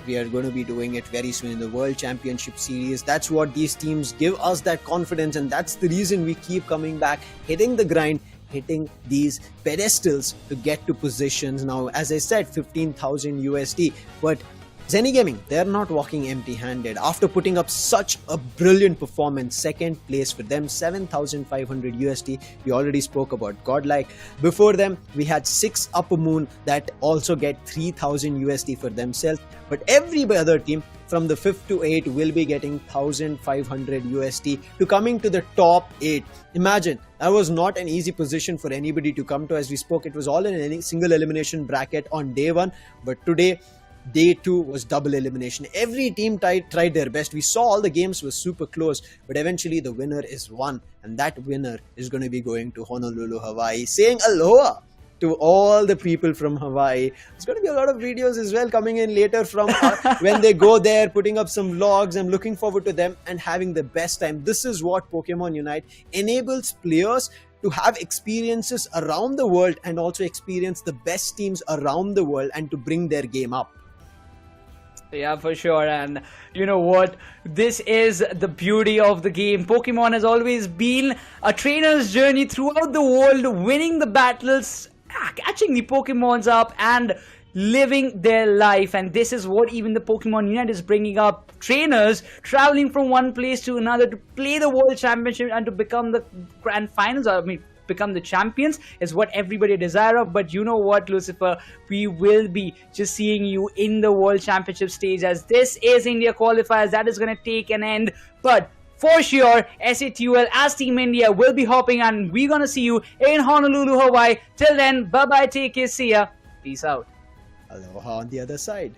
Speaker 3: We are going to be doing it very soon in the World Championship Series. That's what these teams give us, that confidence, and that's the reason we keep coming back, hitting the grind, hitting these pedestals to get to positions. Now, as I said, 15,000 USD, but Zeni Gaming, they're not walking empty-handed. After putting up such a brilliant performance, second place for them, 7,500 USD. We already spoke about Godlike. Before them, we had 6 Upper Moon that also get 3,000 USD for themselves. But every other team from the 5th to 8th will be getting 1,500 USD to coming to the top 8. Imagine, that was not an easy position for anybody to come to. As we spoke, it was all in a single elimination bracket on day 1. But today, Day 2 was double elimination. Every team tried their best. We saw all the games were super close, but eventually the winner is one, and that winner is going to be going to Honolulu, Hawaii, saying aloha to all the people from Hawaii. There's going to be a lot of videos as well coming in later from when they go there, putting up some vlogs. I'm looking forward to them and having the best time. This is what Pokemon Unite enables players to have experiences around the world and also experience the best teams around the world and to bring their game up.
Speaker 1: Yeah, for sure. And you know what? This is the beauty of the game. Pokemon has always been a trainer's journey throughout the world, winning the battles, catching the Pokemons up and living their life. And this is what even the Pokemon Unite is bringing up. Trainers traveling from one place to another to play the World Championship and to become the grand finals. Become the champions is what everybody desire of. But you know what, Lucifer, we will be just seeing you in the World Championship stage, as this is India Qualifiers. That is going to take an end, but for sure SATUL as Team India will be hopping, and we're going to see you in Honolulu, Hawaii. Till then, bye bye, take care, see ya, peace out.
Speaker 3: Aloha on the other side.